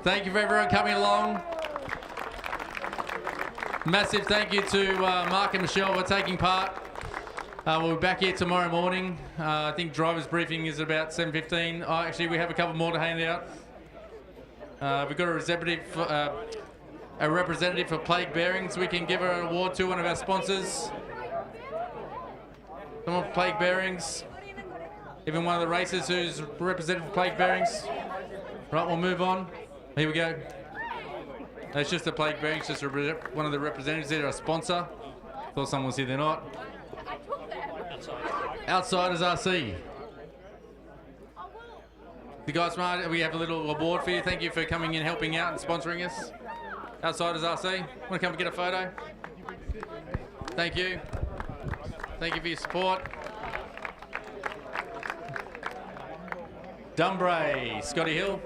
Thank you for everyone coming along. Massive thank you to Mark and Michelle for taking part. We'll be back here tomorrow morning. I think driver's briefing is about 7:15. Oh, actually, we have a couple more to hand out. We've got a representative for Plague Bearings. We can give an award to one of our sponsors. Someone for Plague Bearings. Even one of the racers who's represented for Plague Bearings. Right, we'll move on. Here we go. That's just the Plague Bearings, just one of the representatives. They're a sponsor. Thought someone was here, they're not. Outsiders RC. You guys smart, we have a little award for you. Thank you for coming in, helping out and sponsoring us. Outsiders RC, want to come and get a photo? Thank you. Thank you for your support. Dunbray, Scotty Hill.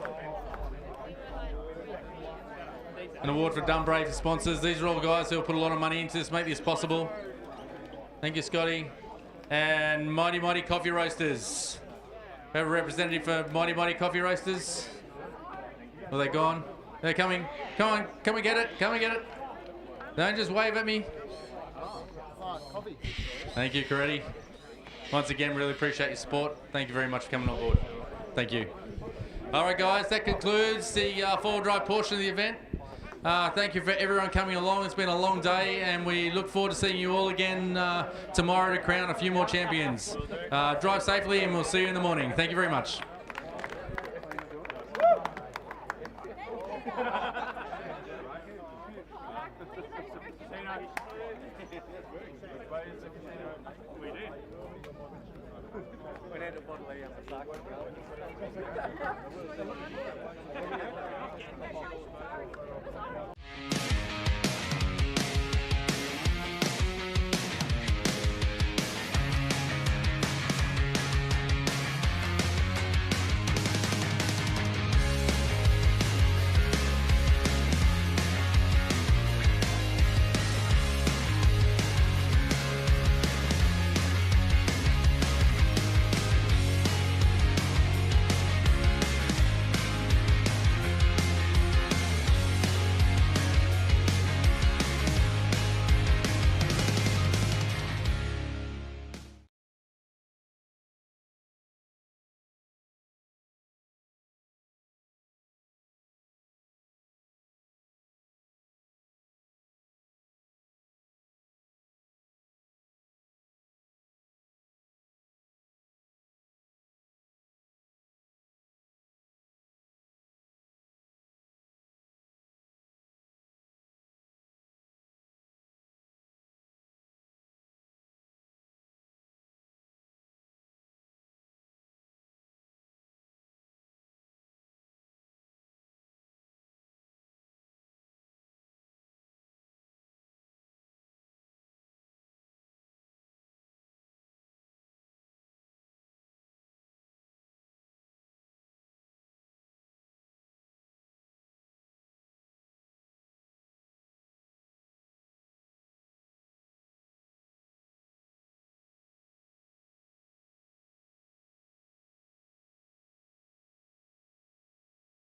An award for Dunbray for sponsors. These are all guys who have put a lot of money into this, make this possible. Thank you, Scotty. And Mighty Mighty Coffee Roasters. We have a representative for Mighty Mighty Coffee Roasters. Are they gone? They're coming. Come on, come and get it. Come and get it. Don't just wave at me. Thank you, Coretti. Once again, really appreciate your support. Thank you very much for coming on board. Thank you. All right, guys, that concludes the four-wheel drive portion of the event. Thank you for everyone coming along. It's been a long day, and we look forward to seeing you all again tomorrow to crown a few more champions. Drive safely, and we'll see you in the morning. Thank you very much. We need a bottle of